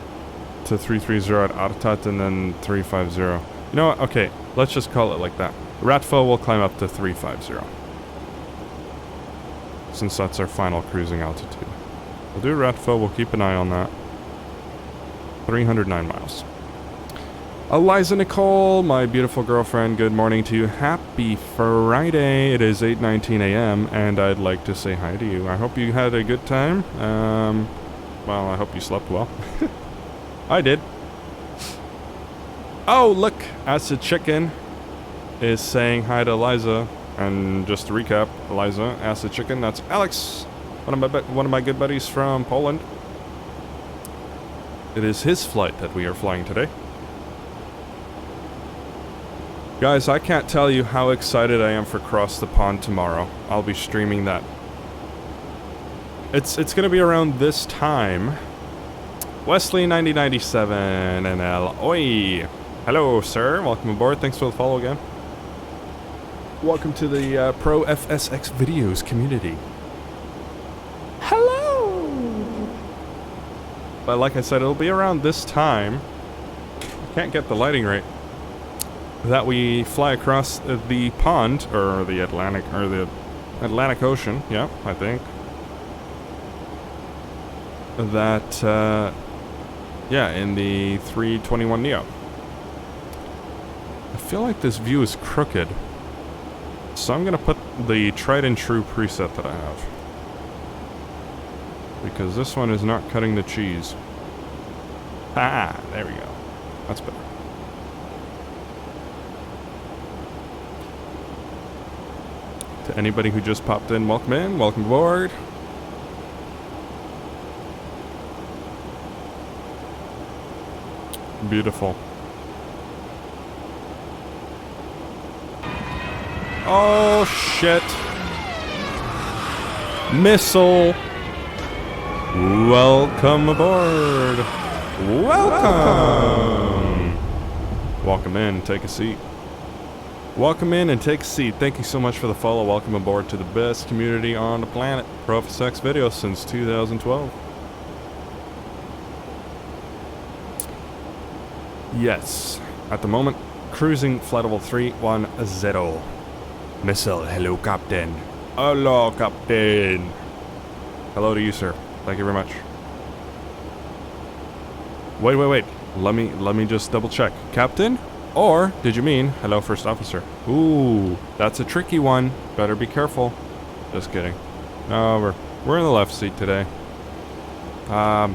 to 330 at RTOT and then 350. You know what? Okay, let's just call it like that. Ratvo will climb up to 350. Since that's our final cruising altitude. We'll do Retfo, we'll keep an eye on that. 309 miles. Eliza Nicole, my beautiful girlfriend, good morning to you. Happy Friday. It is 8:19 a.m. and I'd like to say hi to you. I hope you had a good time. Well, I hope you slept well. I did. Oh, look, Acid Chicken is saying hi to Eliza. And just to recap, Eliza, Acid Chicken, that's Alex, one of my good buddies from Poland. It is his flight that we are flying today. Guys, I can't tell you how excited I am for Cross the Pond tomorrow. I'll be streaming that. It's going to be around this time. Wesley 9097 and Oi. Hello, sir. Welcome aboard. Thanks for the follow again. Welcome to the Pro FSX Videos community. Hello! But like I said, it'll be around this time. I can't get the lighting right. That we fly across the pond, or the Atlantic Ocean, yeah, I think. That, yeah, in the 321 Neo. I feel like this view is crooked. So I'm gonna put the tried and true preset that I have. Because this one is not cutting the cheese. Ah, there we go. That's better. To anybody who just popped in, welcome aboard. Beautiful. Oh shit. Missile. Welcome aboard. Welcome. Welcome in, take a seat. Welcome in and take a seat. Thank you so much for the follow. Welcome aboard to the best community on the planet. ProFSX Videos since 2012. Yes. At the moment, cruising flight level 310. Missile, hello Captain. Hello Captain. Hello to you, sir. Thank you very much. Wait. Let me just double check. Captain? Or did you mean hello first officer? Ooh, that's a tricky one. Better be careful. Just kidding. No, we're in the left seat today. I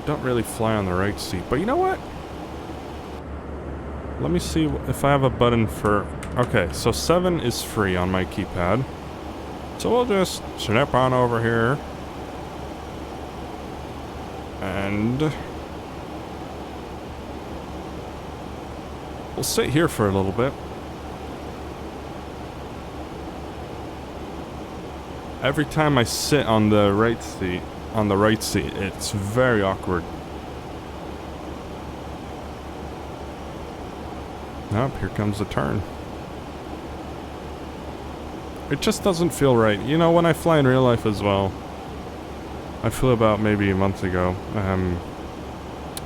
don't really fly on the right seat, but you know what? Let me see if I have a button for... Okay, so 7 is free on my keypad. So we'll just snap on over here. And... we'll sit here for a little bit. Every time I sit on the right seat, it's very awkward. Oh, here comes the turn. It just doesn't feel right. You know, when I fly in real life as well, I flew about maybe a month ago.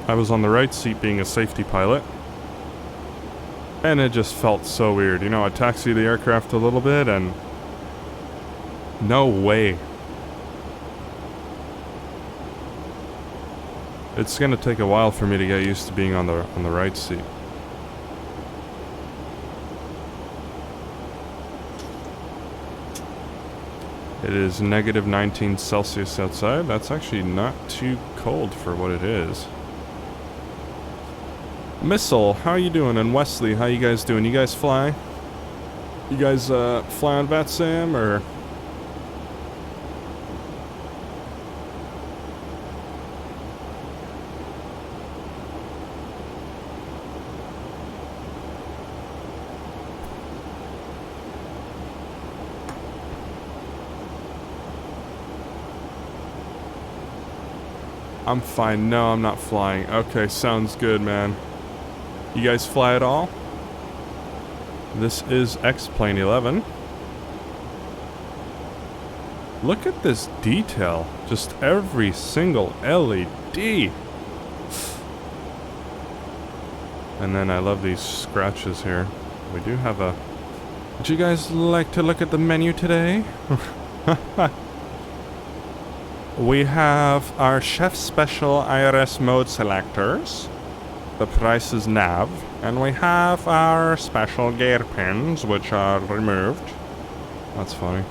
I was on the right seat being a safety pilot. And it just felt so weird. You know, I taxied the aircraft a little bit and... no way. It's gonna take a while for me to get used to being on the right seat. It is negative 19 Celsius outside. That's actually not too cold for what it is. Missile, how you doing? And Wesley, how you guys doing? You guys fly? You guys fly on VATSIM or... I'm fine. No, I'm not flying. Okay, sounds good, man. You guys fly at all? This is XP11. Look at this detail. Just every single LED. And then I love these scratches here. We do have a Would you guys like to look at the menu today? We have our Chef Special IRS mode selectors. The price is nav. And we have our special gear pins, which are removed. That's funny.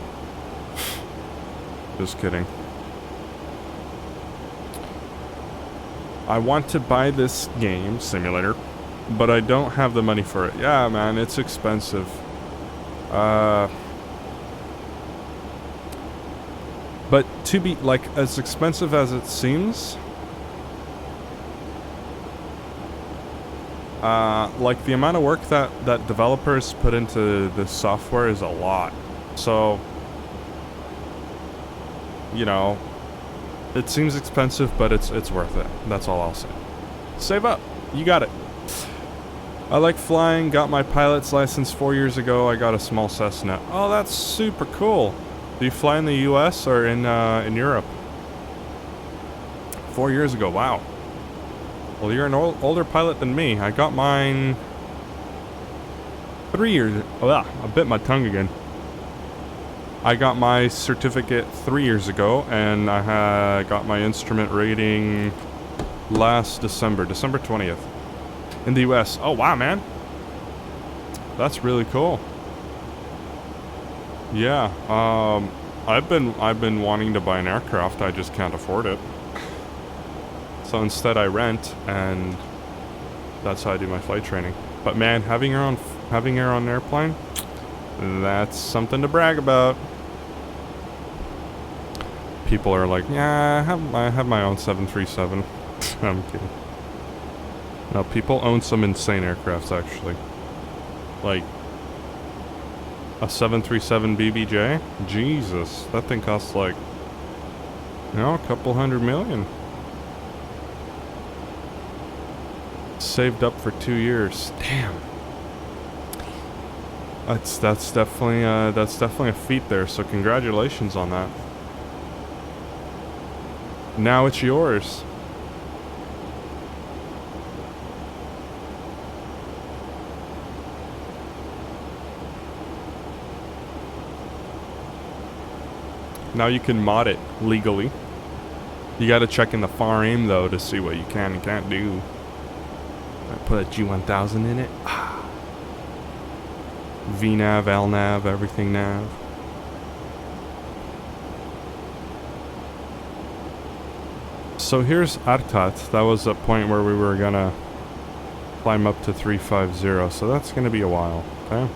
Just kidding. I want to buy this game, simulator, but I don't have the money for it. Yeah, man, it's expensive. But to be, like, as expensive as it seems, like, the amount of work that developers put into this software is a lot. So, you know, it seems expensive, but it's worth it. That's all I'll say. Save up. You got it. I like flying. Got my pilot's license 4 years ago. I got a small Cessna. Oh, that's super cool. Do you fly in the U.S. or in Europe? 4 years ago. Wow. Well, you're an older pilot than me. I got mine 3 years. Oh, yeah. I bit my tongue again. I got my certificate 3 years ago, and I got my instrument rating last December 20th, in the U.S. Oh wow, man, that's really cool. Yeah, I've been wanting to buy an aircraft. I just can't afford it. So instead, I rent, and that's how I do my flight training. But man, having your own airplane, that's something to brag about. People are like, yeah, I have my own 737. I'm kidding. No, people own some insane aircrafts, actually. Like, a 737 BBJ? Jesus, that thing costs like, you know, a couple $100 million. Saved up for 2 years. Damn. That's definitely a feat there, so congratulations on that. Now it's yours. Now you can mod it legally. You gotta check in the far aim though to see what you can and can't do. I put a G1000 in it. VNav, LNav, everything nav. So here's Artat. That was a point where we were gonna climb up to 350, so that's gonna be a while, okay?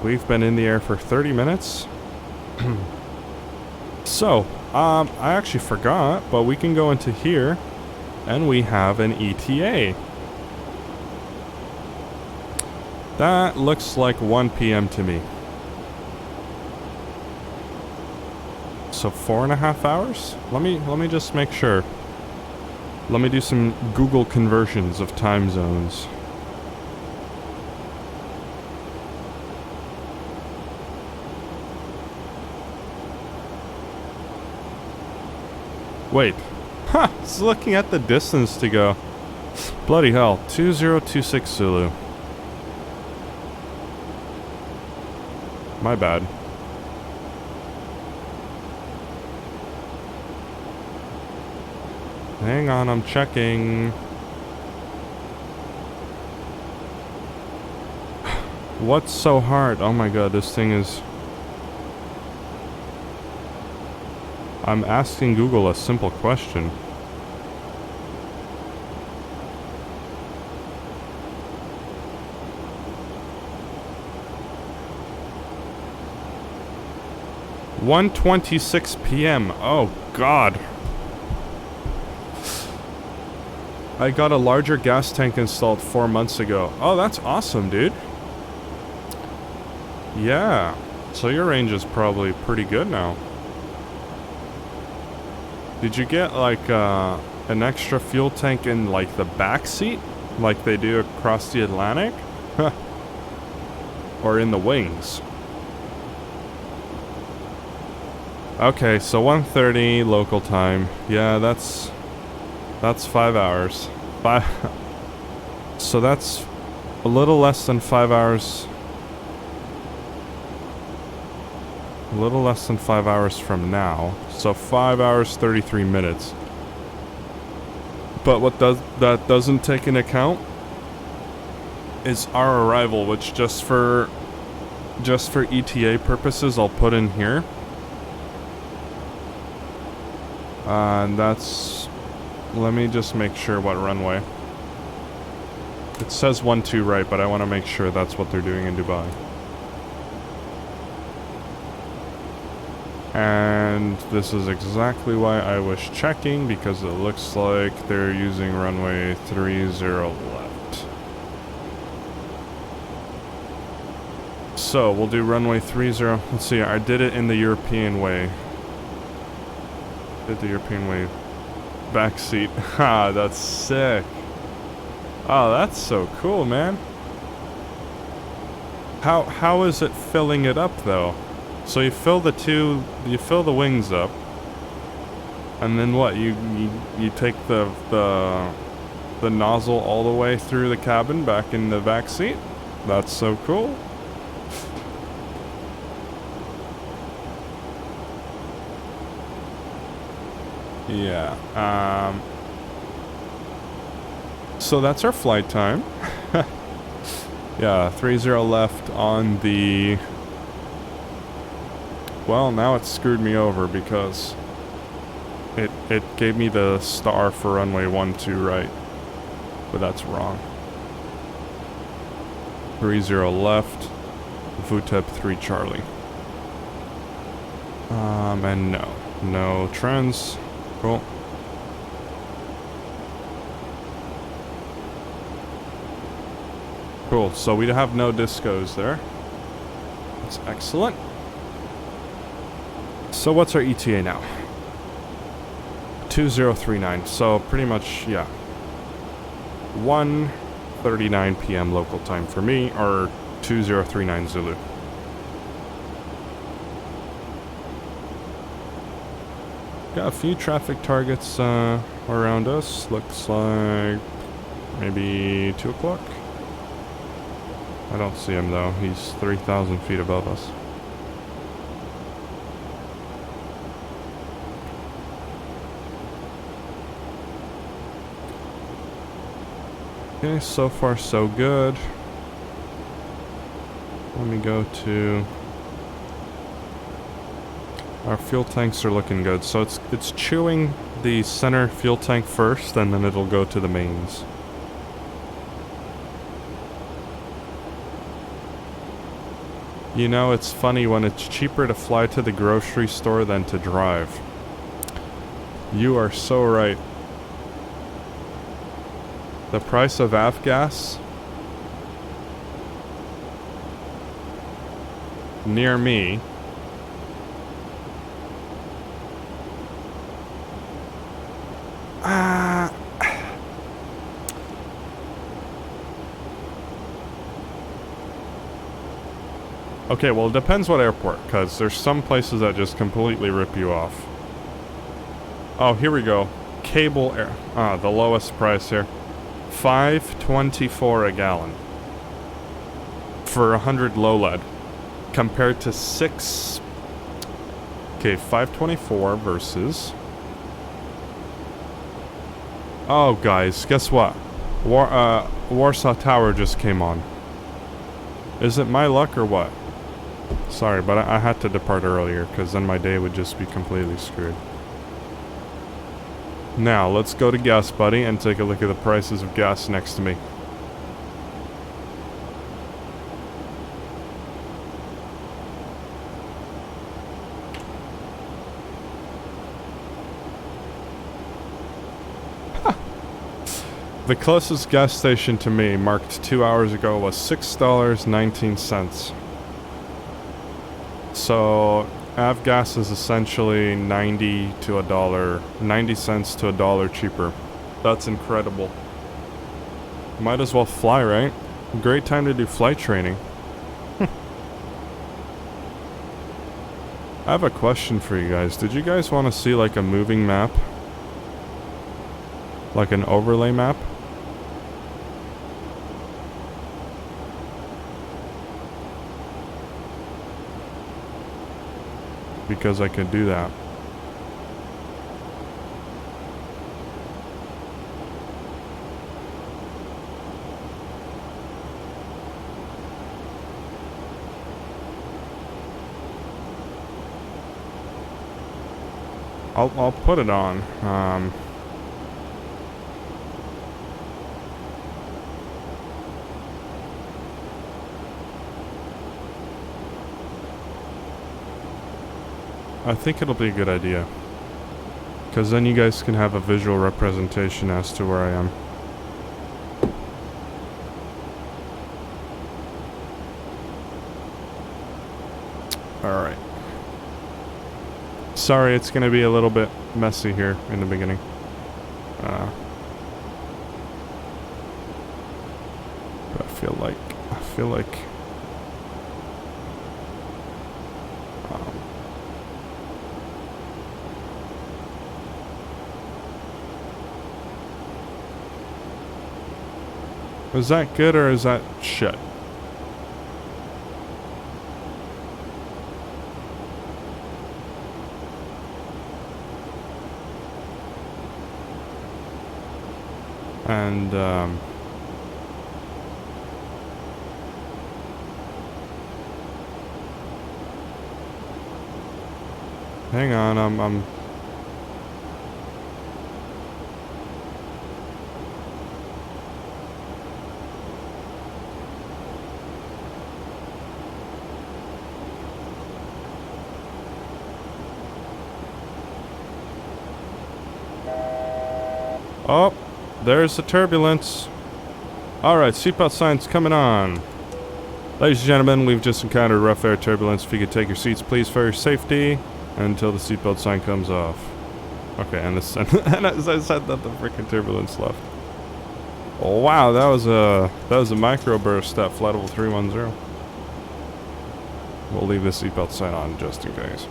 We've been in the air for 30 minutes. So, I actually forgot, but we can go into here, and we have an ETA. That looks like 1 p.m. to me. So 4.5 hours? Let me just make sure. Let me do some Google conversions of time zones. Wait. Ha! It's looking at the distance to go. Bloody hell. 2026 Zulu. My bad. Hang on, I'm checking. What's so hard? Oh my god, this thing is... I'm asking Google a simple question. (1:26 p.m.) Oh god. I got a larger gas tank installed 4 months ago. Oh, that's awesome, dude. Yeah. So your range is probably pretty good now. Did you get like an extra fuel tank in like the back seat, like they do across the Atlantic? Or in the wings? Okay, so 1:30 local time. Yeah, that's 5 hours. So that's a little less than 5 hours. A little less than 5 hours from now. So 5 hours, 33 minutes. But what that doesn't take into account is our arrival, which just for ETA purposes, I'll put in here. And that's... Let me just make sure what runway. It says 12 right, but I want to make sure that's what they're doing in Dubai. And this is exactly why I was checking, because it looks like they're using runway 30 left. So we'll do runway 30. Let's see, I did it in the European way. Did the European way. Back seat. Ha, that's sick. Oh, that's so cool, man. How is it filling it up though? So you fill the wings up, and then what? You take the nozzle all the way through the cabin back in the back seat? That's so cool. Yeah. So that's our flight time. Yeah, 30 left on the... Well, now it's screwed me over because it gave me the star for runway 12 right. But that's wrong. 30 left, VTEP 3 Charlie. And no trends. Cool. Cool, so we have no discos there. That's excellent. So what's our ETA now? 2039, so pretty much, yeah. 1:39 p.m. local time for me, or 2039 Zulu. Got a few traffic targets around us. Looks like maybe 2 o'clock. I don't see him though. He's 3,000 feet above us. Okay, so far so good. Let me go to... Our fuel tanks are looking good, so it's chewing the center fuel tank first, and then it'll go to the mains. You know, it's funny when it's cheaper to fly to the grocery store than to drive. You are so right. The price of avgas near me okay, well, it depends what airport, because there's some places that just completely rip you off. Oh, here we go. Cable air. The lowest price here. $5.24 a gallon. For 100 low lead. Compared to 6... Okay, $5.24 versus... Oh, guys, guess what? Warsaw Tower just came on. Is it my luck or what? Sorry, but I had to depart earlier, because then my day would just be completely screwed. Now, let's go to Gas Buddy and take a look at the prices of gas next to me. The closest gas station to me, marked 2 hours ago, was $6.19. So, avgas is essentially 90 cents to $1 cheaper. That's incredible. Might as well fly, right? Great time to do flight training. I have a question for you guys. Did you guys want to see like a moving map? Like an overlay map? because I can do that. I'll put it on. I think it'll be a good idea. Because then you guys can have a visual representation as to where I am. Alright. Sorry, it's going to be a little bit messy here in the beginning. But I feel like is that good or is that shit? And hang on, I'm oh, there's the turbulence. Alright, seatbelt signs coming on. Ladies and gentlemen, we've just encountered rough air turbulence. If you could take your seats, please, for your safety until the seatbelt sign comes off. Okay, and this and as I said that, the freaking turbulence left. Oh, wow, that was a microburst at flight level 310. We'll leave the seatbelt sign on just in case.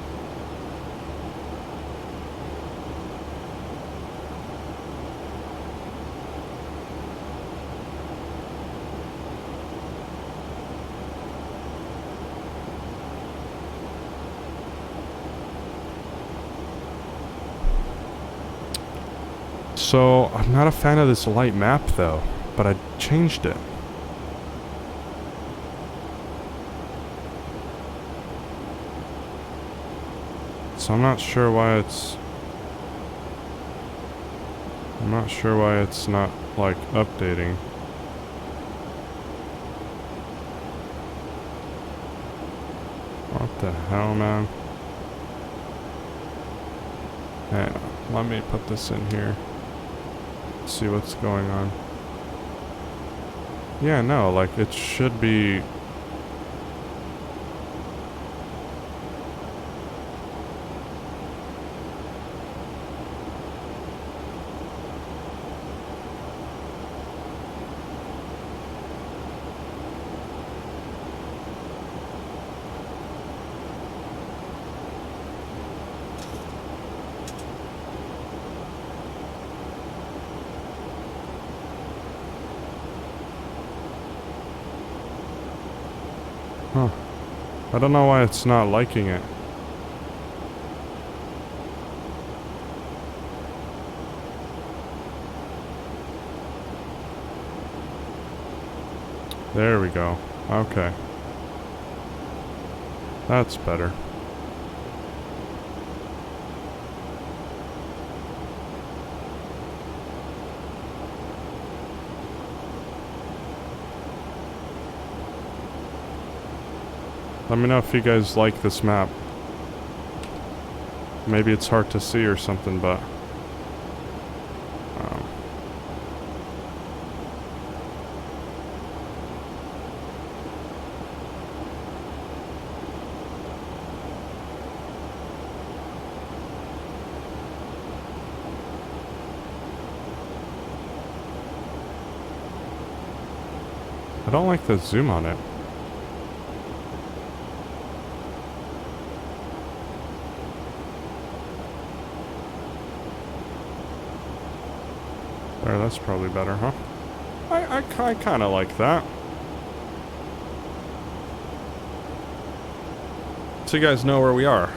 So, I'm not a fan of this light map though, but I changed it. So I'm not sure why it's not like updating. What the hell, man? Hang on, let me put this in here. See what's going on. Yeah, no, like it should be. Huh. I don't know why it's not liking it. There we go. Okay. That's better. Let me know if you guys like this map. Maybe it's hard to see or something, but I don't like the zoom on it. There, that's probably better, huh? I kind of like that. So you guys know where we are.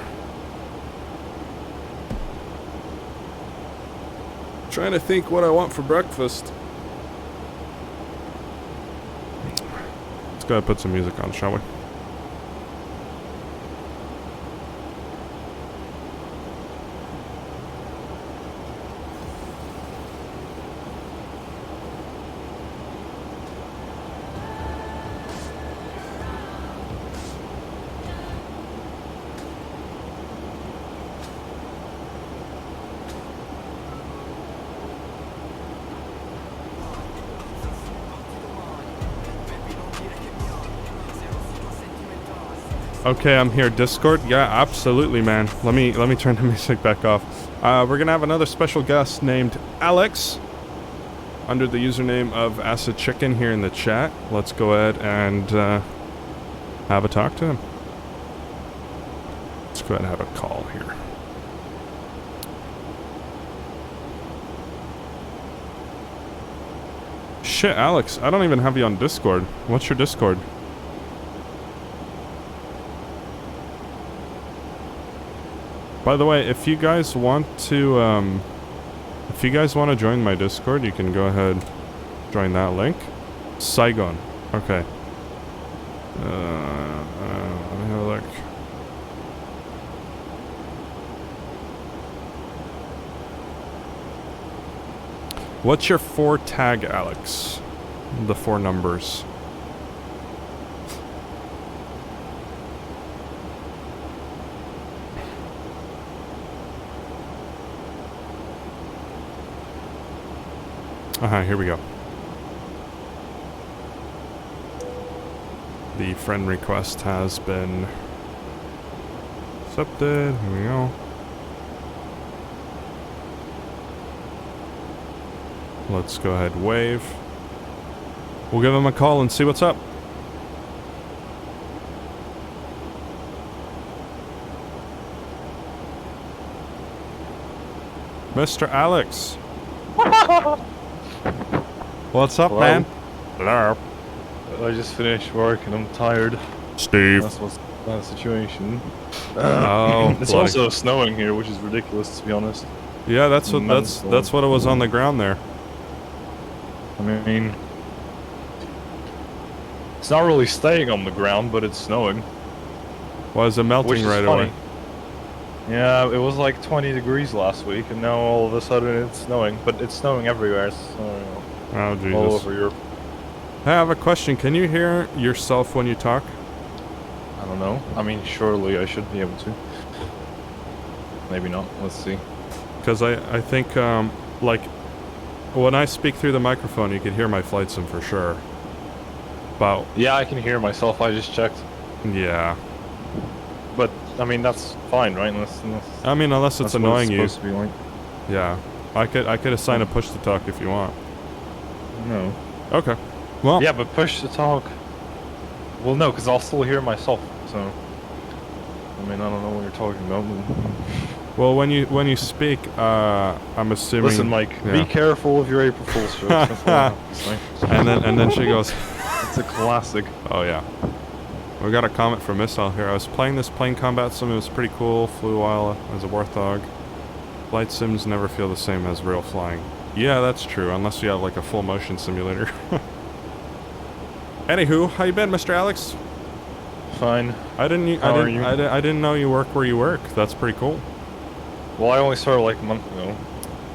Trying to think what I want for breakfast. Let's go ahead and put some music on, shall we? Okay, I'm here. Discord? Yeah, absolutely, man. Let me turn the music back off. We're gonna have another special guest named Alex under the username of Acid Chicken here in the chat. Let's go ahead and have a talk to him. Let's go ahead and have a call here. Shit, Alex, I don't even have you on Discord. What's your Discord? By the way, if you guys want to join my Discord, you can go ahead, join that link. Saigon. Okay. Let me have a look. What's your 4 tag, Alex? The 4 numbers. Here we go. The friend request has been accepted. Here we go. Let's go ahead and wave. We'll give him a call and see what's up. Mr. Alex. What's up, Hello? man? Hello. I just finished work and I'm tired. Steve. That's the situation. Oh, it's bloody. also snowing here, which is ridiculous to be honest. Yeah, that's what Mental. that's what it was on the ground there. I mean, it's not really staying on the ground, but it's snowing. Why is it Which melting is right funny. away? Yeah, it was like 20 degrees last week, and now all of a sudden it's snowing. But it's snowing everywhere. It's snowing Oh, Jesus. all over Europe. I have a question. Can you hear yourself when you talk? I don't know. I mean, surely I should be able to. Maybe not. Let's see. Because I think, like, when I speak through the microphone, you can hear my flight sim for sure. But, Yeah, I can hear myself. I just checked. yeah. But, I mean, that's fine, right? Unless I mean, unless it's that's what annoying you. supposed to be like. Yeah. I could assign a push to talk if you want. No. Okay. Well. Yeah, but push to talk. Well, no, because I'll still hear myself. So, I mean, I don't know what you're talking about. Well, when you speak, I'm assuming. Listen, Mike, be careful of your April Fool's jokes. That's what I have to say. and then she goes. It's a classic. Oh yeah. We got a comment from Missile here. I was playing this plane combat sim. It was pretty cool. Flew a while as a warthog. Flight sims never feel the same as real flying. Yeah, that's true. Unless you have like a full motion simulator. Anywho, how you been, Mr. Alex? Fine. I didn't know you work where you work. That's pretty cool. Well, I only started like a month ago.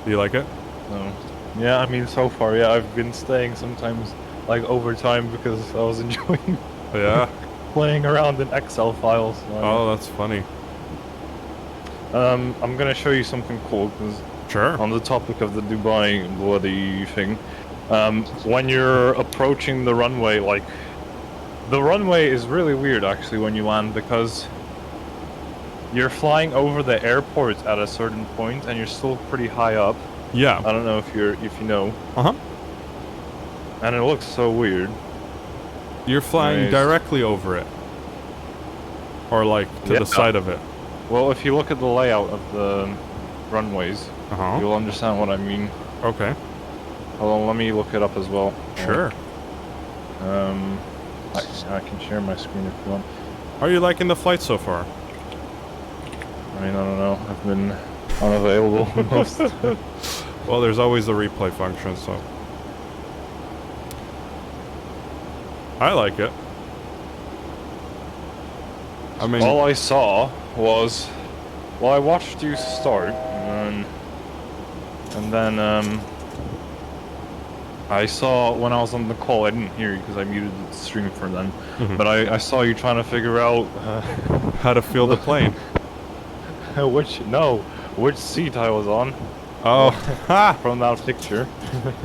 Do you like it? No. Yeah, I mean, so far, yeah, I've been staying sometimes like overtime because I was enjoying. Yeah. Playing around in Excel files. Oh, that's funny. I'm gonna show you something cool because Sure. on the topic of the Dubai bloody thing, when you're approaching the runway, like the runway is really weird actually when you land because you're flying over the airport at a certain point and you're still pretty high up. Yeah. I don't know if you know. Uh-huh. And it looks so weird. You're flying Nice. directly over it. Or like to Yeah. the side of it. Well, if you look at the layout of the runways, Uh-huh. you'll understand what I mean. Okay. Hold on, let me look it up as well. Sure. I can share my screen if you want. Are you liking the flight so far? I mean, I don't know. I've been unavailable most. Well, there's always the replay function, so I like it. I mean, all I saw was, well, I watched you start, and then I saw when I was on the call, I didn't hear you because I muted the stream for then, but I saw you trying to figure out how to feel the plane. which seat I was on. Oh, ha! From that picture.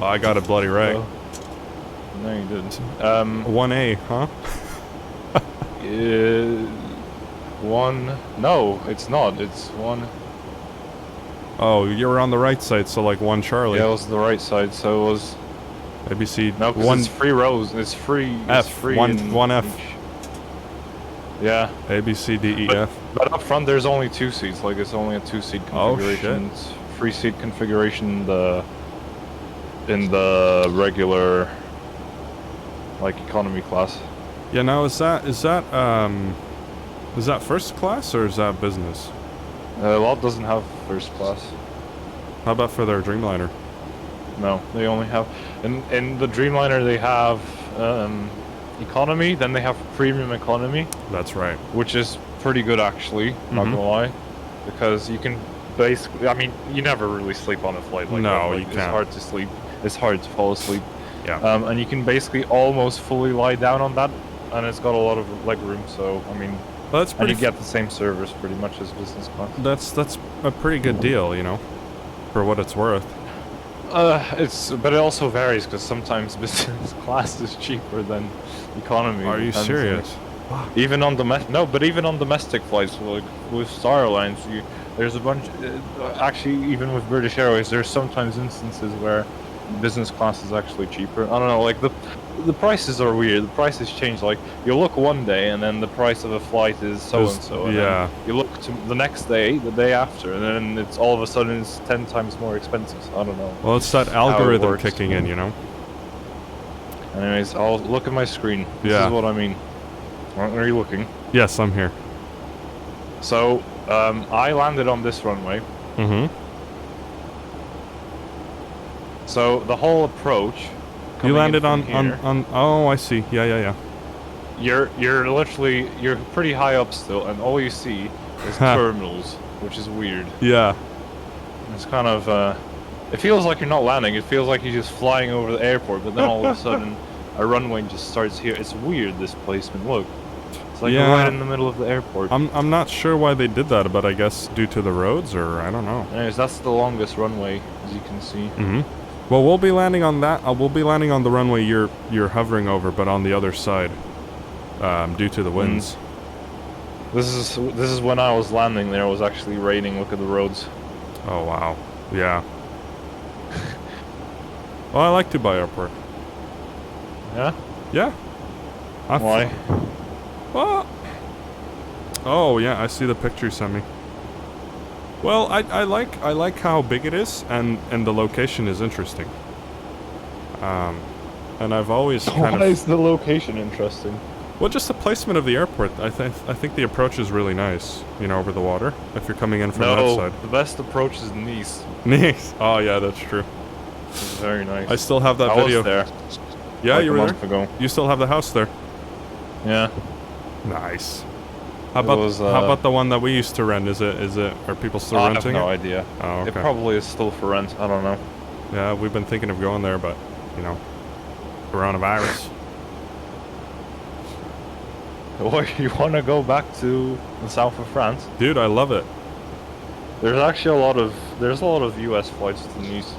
Oh, I got it bloody right. So, no, you didn't. 1A, huh? One. No, it's not. It's one. Oh, you were on the right side, so like 1 Charlie. Yeah, it was the right side, so it was. ABC. No, because it's 3 rows. It's free. F. It's free 1 F. Yeah. A, B, C, D, E, F. But up front, there's only 2 seats. Like, it's only a 2-seat configuration. Oh, shit. It's 3-seat configuration in the regular, like, economy class. Yeah, now is that first class or is that business? LOT doesn't have first class. How about for their Dreamliner? No, they only have in the Dreamliner they have economy, then they have premium economy. That's right. Which is pretty good actually, not gonna lie. Because you can basically, I mean, you never really sleep on a flight like that. No, Like, you can't. It's hard to sleep. It's hard to fall asleep. Yeah. And you can basically almost fully lie down on that, and it's got a lot of leg room, so I mean, Well, that's and pretty. you get the same service pretty much as business class. That's a pretty good deal, you know, for what it's worth. But it also varies because sometimes business class is cheaper than economy. Are you Depends, serious? like, even on even on domestic flights, like with Star Airlines, there's a bunch. Actually, even with British Airways, there's sometimes instances where business class is actually cheaper. I don't know, like the prices are weird. The prices change. Like you look one day and then the price of a flight is so and so. Yeah. You look to the next day, the day after, and then it's all of a sudden it's 10 times more expensive. So I don't know. Well, it's that algorithm kicking in, you know. Anyways, I'll look at my screen. This Yeah. is what I mean. Are you looking? Yes, I'm here. So I landed on this runway. Mm-hmm. So the whole approach. You landed on. Oh, I see. Yeah. You're pretty high up still, and all you see is terminals, which is weird. Yeah. It's kind of it feels like you're not landing. It feels like you're just flying over the airport, but then all of a sudden a runway just starts here. It's weird, this placement. Look, it's like Yeah. right in the middle of the airport. I'm not sure why they did that, but I guess due to the roads, or I don't know. Anyways, that's the longest runway, as you can see. Mm-hmm. Well, we'll be landing on that. We'll be landing on the runway you're hovering over, but on the other side, due to the winds. This is when I was landing there. It was actually raining. Look at the roads. Oh wow. Yeah. Well, I like Dubai Airport. Yeah. Yeah. Why? Well. Oh yeah, I see the picture you sent me. Well, I like how big it is, and the location is interesting. And I've always kind Why of. is the location interesting? Well, just the placement of the airport. I think the approach is really nice. You know, over the water. If you're coming in from that No, side. the best approach is Nice. Nice. Oh yeah, that's true. It's very nice. I still have that I video. was there. Yeah, like you a were month there. ago. You still have the house there. Yeah. Nice. How about the one that we used to rent? Is it are people still I renting have no it? idea. Oh, okay. It probably is still for rent. I don't know. Yeah, we've been thinking of going there, but you know, coronavirus. Or you want to go back to the south of France? Dude, I love it. There's actually a lot of U.S. flights to Nice.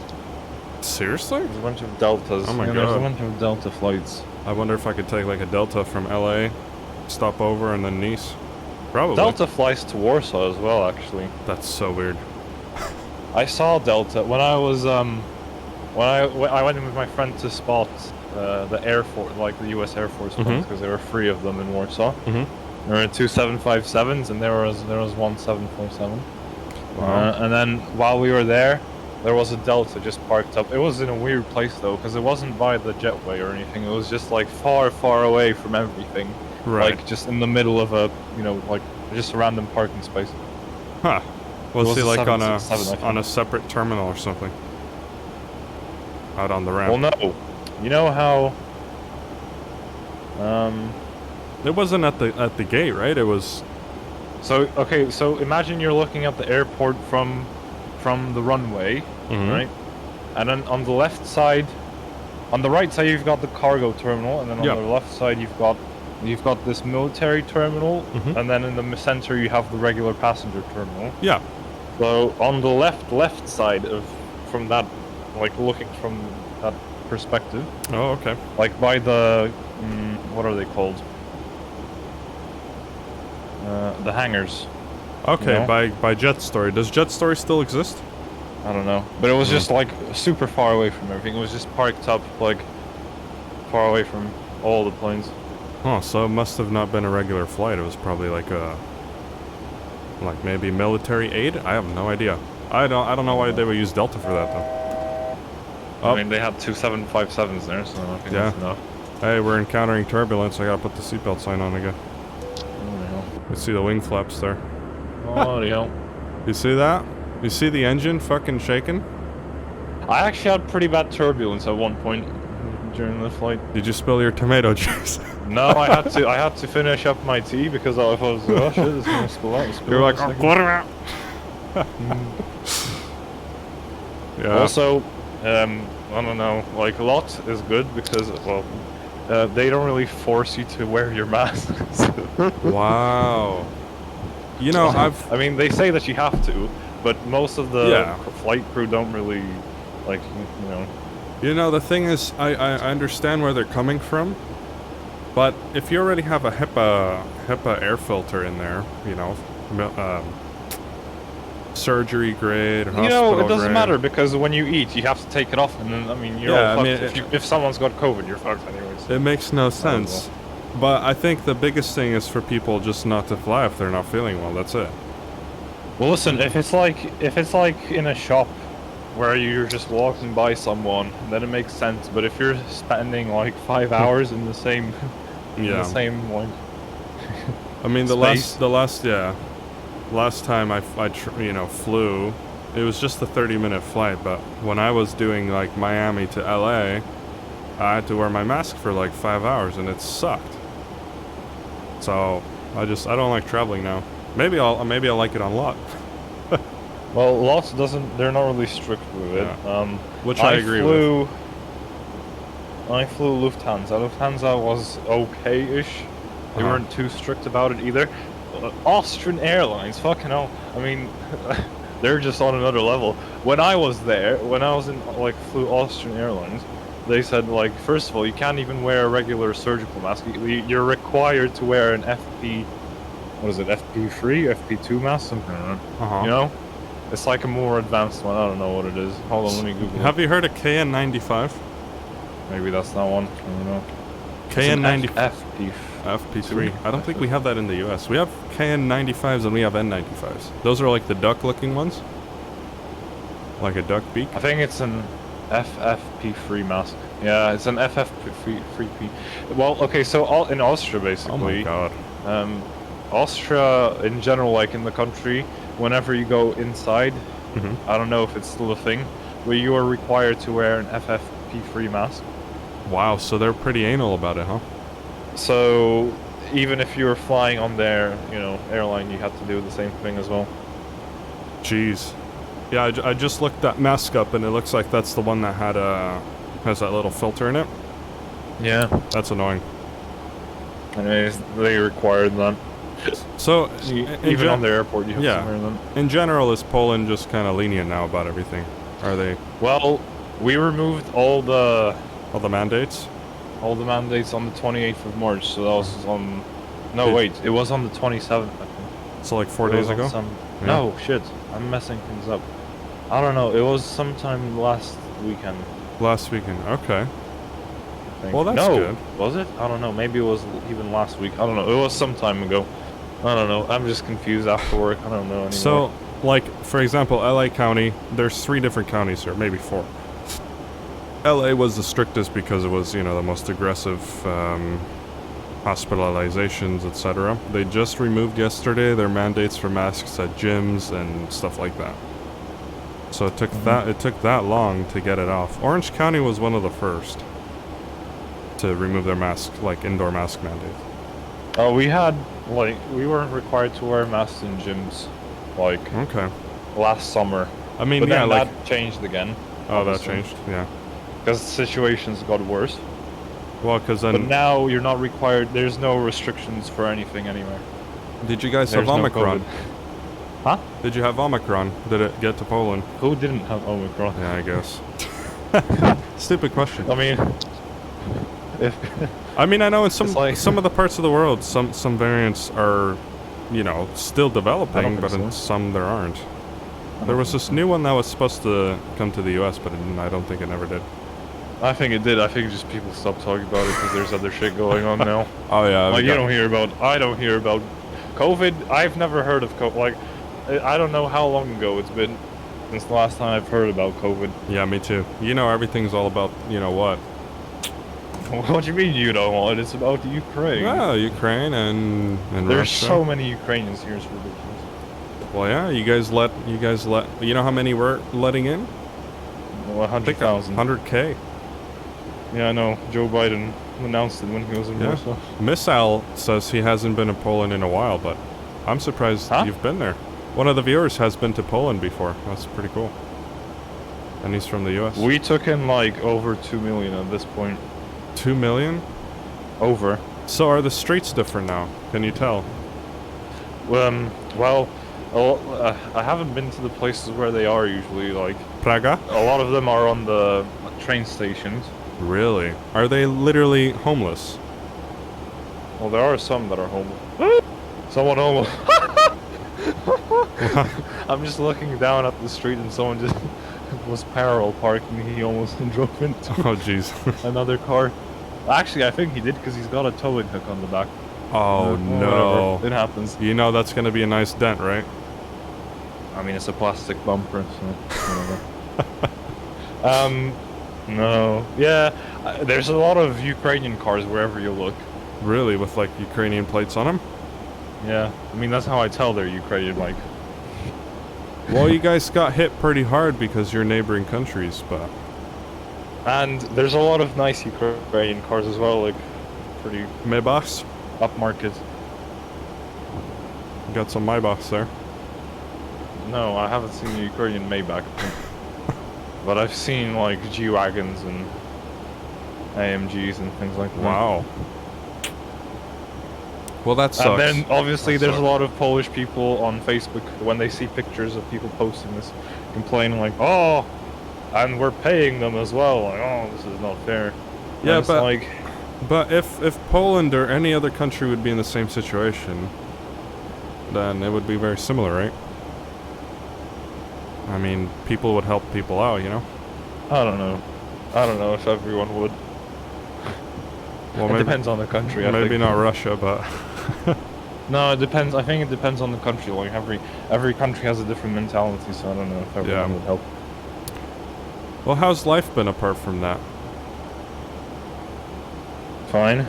Seriously? There's a bunch of Deltas. Oh my There's a God. bunch of Delta flights. I wonder if I could take like a Delta from LA, stop over, and then Nice. Probably. Delta flies to Warsaw as well, actually. That's so weird. I saw Delta when I was when I went in with my friend to spot the Air Force, like the U.S. Air Force ones, because there were 3 of them in Warsaw. There were 2 757s and there was 1 747. Wow. And then while we were there was a Delta just parked up. It was in a weird place though, because it wasn't by the jetway or anything. It was just like far away from everything. Right. Like just in the middle of a, like just a random parking space. Huh. Was It he was a like on 767, I think. a separate terminal or something? out on the ramp. Well, no. You know how... It wasn't at the gate, right? It was... So, okay, so imagine you're looking at the airport from the runway, right? And then on the left side, on the right side you've got the cargo terminal, and then on the left side you've got this military terminal, and then in the center you have the regular passenger terminal. Yeah. So on the left side from that, like looking from that perspective. Oh, okay. Like by the what are they called? The hangars. Okay, you know? by Jet Story. Does Jet Story still exist? I don't know, but it was just like super far away from everything. It was just parked up like far away from all the planes. Oh, so it must have not been a regular flight. It was probably like maybe military aid. I have no idea. I don't know why they would use Delta for that though. I mean, they had two 757s there, so I think that's enough. Hey, we're encountering turbulence. I gotta put the seatbelt sign on again. You see the wing flaps there. Oh, hell. You see that? You see the engine fucking shaking? I actually had pretty bad turbulence at one point during the flight. Did you spill your tomato juice? No, I had to finish up my tea because I was, oh shit, it's gonna spill out. You're like, oh, quarter out. Yeah. Also, I don't know, like LOT is good because, well, they don't really force you to wear your mask. Wow. You know, I mean, they say that you have to, but most of the flight crew don't really, like, you know. You know, the thing is, I understand where they're coming from, but if you already have a HEPA air filter in there, you know, surgery grade or hospital grade. You know, it doesn't matter because when you eat, you have to take it off, and then, I mean, you're all fucked. If someone's got COVID, you're fucked anyways. It makes no sense. But I think the biggest thing is for people just not to fly if they're not feeling well. That's it. Well, listen, if it's like in a shop where you're just walking by someone, then it makes sense. But if you're spending like 5 hours in the same, like, I mean, the last time I flew, it was just a 30-minute flight. But when I was doing like Miami to LA, I had to wear my mask for like 5 hours, and it sucked. So I don't like traveling now. Maybe I'll like it on LOT. Well, LOT doesn't. They're not really strict with it. Which I agree with. I flew Lufthansa. Lufthansa was okay-ish. They weren't too strict about it either. Austrian Airlines, fucking hell. I mean, they're just on another level. When I was flew Austrian Airlines, they said, like, first of all, you can't even wear a regular surgical mask. You're required to wear an FP3, FP2 mask, something like that. You know? It's like a more advanced one. I don't know what it is. Hold on, let me Google it. Have you heard of KN95? Maybe that's that one. I don't know. KN95. FP3. I don't think we have that in the US. We have KN95s and we have N95s. Those are like the duck-looking ones. Like a duck beak. I think it's an FFP3 mask. Yeah, it's an FFP3. Well, okay, so in Austria, basically. Oh my god. Austria, in general, like in the country, whenever you go inside, I don't know if it's still a thing, but you are required to wear an FFP3 mask. Wow, so they're pretty anal about it, huh? So even if you were flying on their, airline, you had to do the same thing as well. Jeez. Yeah, I just looked that mask up, and it looks like that's the one that has that little filter in it. Yeah. That's annoying. Anyways, they required that. So, even on the airport, you have to wear them. In general, is Poland just kind of lenient now about everything? Are they? Well, we removed all the mandates? All the mandates on the 28th of March, so that was on... No, wait, it was on the 27th, I think. So like 4 days ago? No, shit, I'm messing things up. I don't know, it was sometime last weekend. Last weekend, okay. Well, that's good. Was it? I don't know, maybe it was even last week. I don't know, it was some time ago. I don't know, I'm just confused after work, I don't know anymore. So, like, for example, LA County, there's 3 different counties here, maybe 4. LA was the strictest because it was, the most aggressive hospitalizations, etc. They just removed yesterday their mandates for masks at gyms and stuff like that. So it took that long to get it off. Orange County was one of the first to remove their mask, like indoor mask mandate. Oh, we had like we weren't required to wear masks in gyms, like Okay. last summer. I mean, But yeah, then like that changed again. oh, that obviously, changed. Yeah. because situations got worse. Well, because then But now you're not required. There's no restrictions for anything anywhere. did you guys There's have no Omicron? COVID. Huh? Did you have Omicron? Did it get to Poland? Who didn't have Omicron? Yeah, I guess. Stupid question. I mean, if I mean, I know in some It's like- some of the parts of the world, some variants are, you know, still developing, think but in so. some there aren't. There was this new one that was supposed to come to the U.S., but I don't think it ever did. I think it did. I think just people stopped talking about it because there's other shit going on now. Oh yeah, Like I don't hear about COVID. I've never heard of COVID. Like I don't know how long ago it's been since the last time I've heard about COVID. Yeah, me too. You know, everything's all about you know what. What do you mean you don't want it? It's about the Ukraine. Well, Ukraine and There's Russia. so many Ukrainians here. It's ridiculous. Well, yeah, you guys let. You know how many we're letting in? Well, I think 100,000. 100K. Yeah, I know. Joe Biden announced it when he was in Yeah. Warsaw. Missile says he hasn't been to Poland in a while, but I'm surprised Huh? you've been there. One of the viewers has been to Poland before. That's pretty cool. And he's from the U.S. We took in like over 2 million at this point. 2 million? Over. So are the streets different now? Can you tell? Well, I haven't been to the places where they are usually. Like Praga? a lot of them are on the train stations. Really? Are they literally homeless? Well, there are some that are homeless. Someone almost. I'm just looking down at the street and someone just was parallel parking. He almost drove into Oh, jeez. another car. Actually, I think he did because he's got a towing hook on the back. Oh, no. Whatever. It happens. You know that's going to be a nice dent, right? I mean, it's a plastic bumper, so whatever. No. Yeah, there's a lot of Ukrainian cars wherever you look. Really? With, like, Ukrainian plates on them? Yeah, I mean, that's how I tell they're Ukrainian, like... Well, you guys got hit pretty hard because you're neighboring countries, but... And there's a lot of nice Ukrainian cars as well, like, pretty Maybachs? upmarket. You got some Maybachs there. No, I haven't seen a Ukrainian Maybach. But I've seen, like, G-Wagons and AMGs and things like that. Wow. Well, that sucks. And then, obviously, That there's a sucks. lot of Polish people on Facebook, when they see pictures of people posting this, complaining like, oh, and we're paying them as well. Like, oh, this is not fair. And Yeah, it's but like, but if Poland or any other country would be in the same situation, then it would be very similar, right? I mean, people would help people out, you know? I don't know. I don't know if everyone would. Well, It maybe, depends on the country, I maybe think. not Russia, but... No, it depends. I think it depends on the country. Like, every country has a different mentality, so I don't know if everyone Yeah. would help. Well, how's life been apart from that? Fine.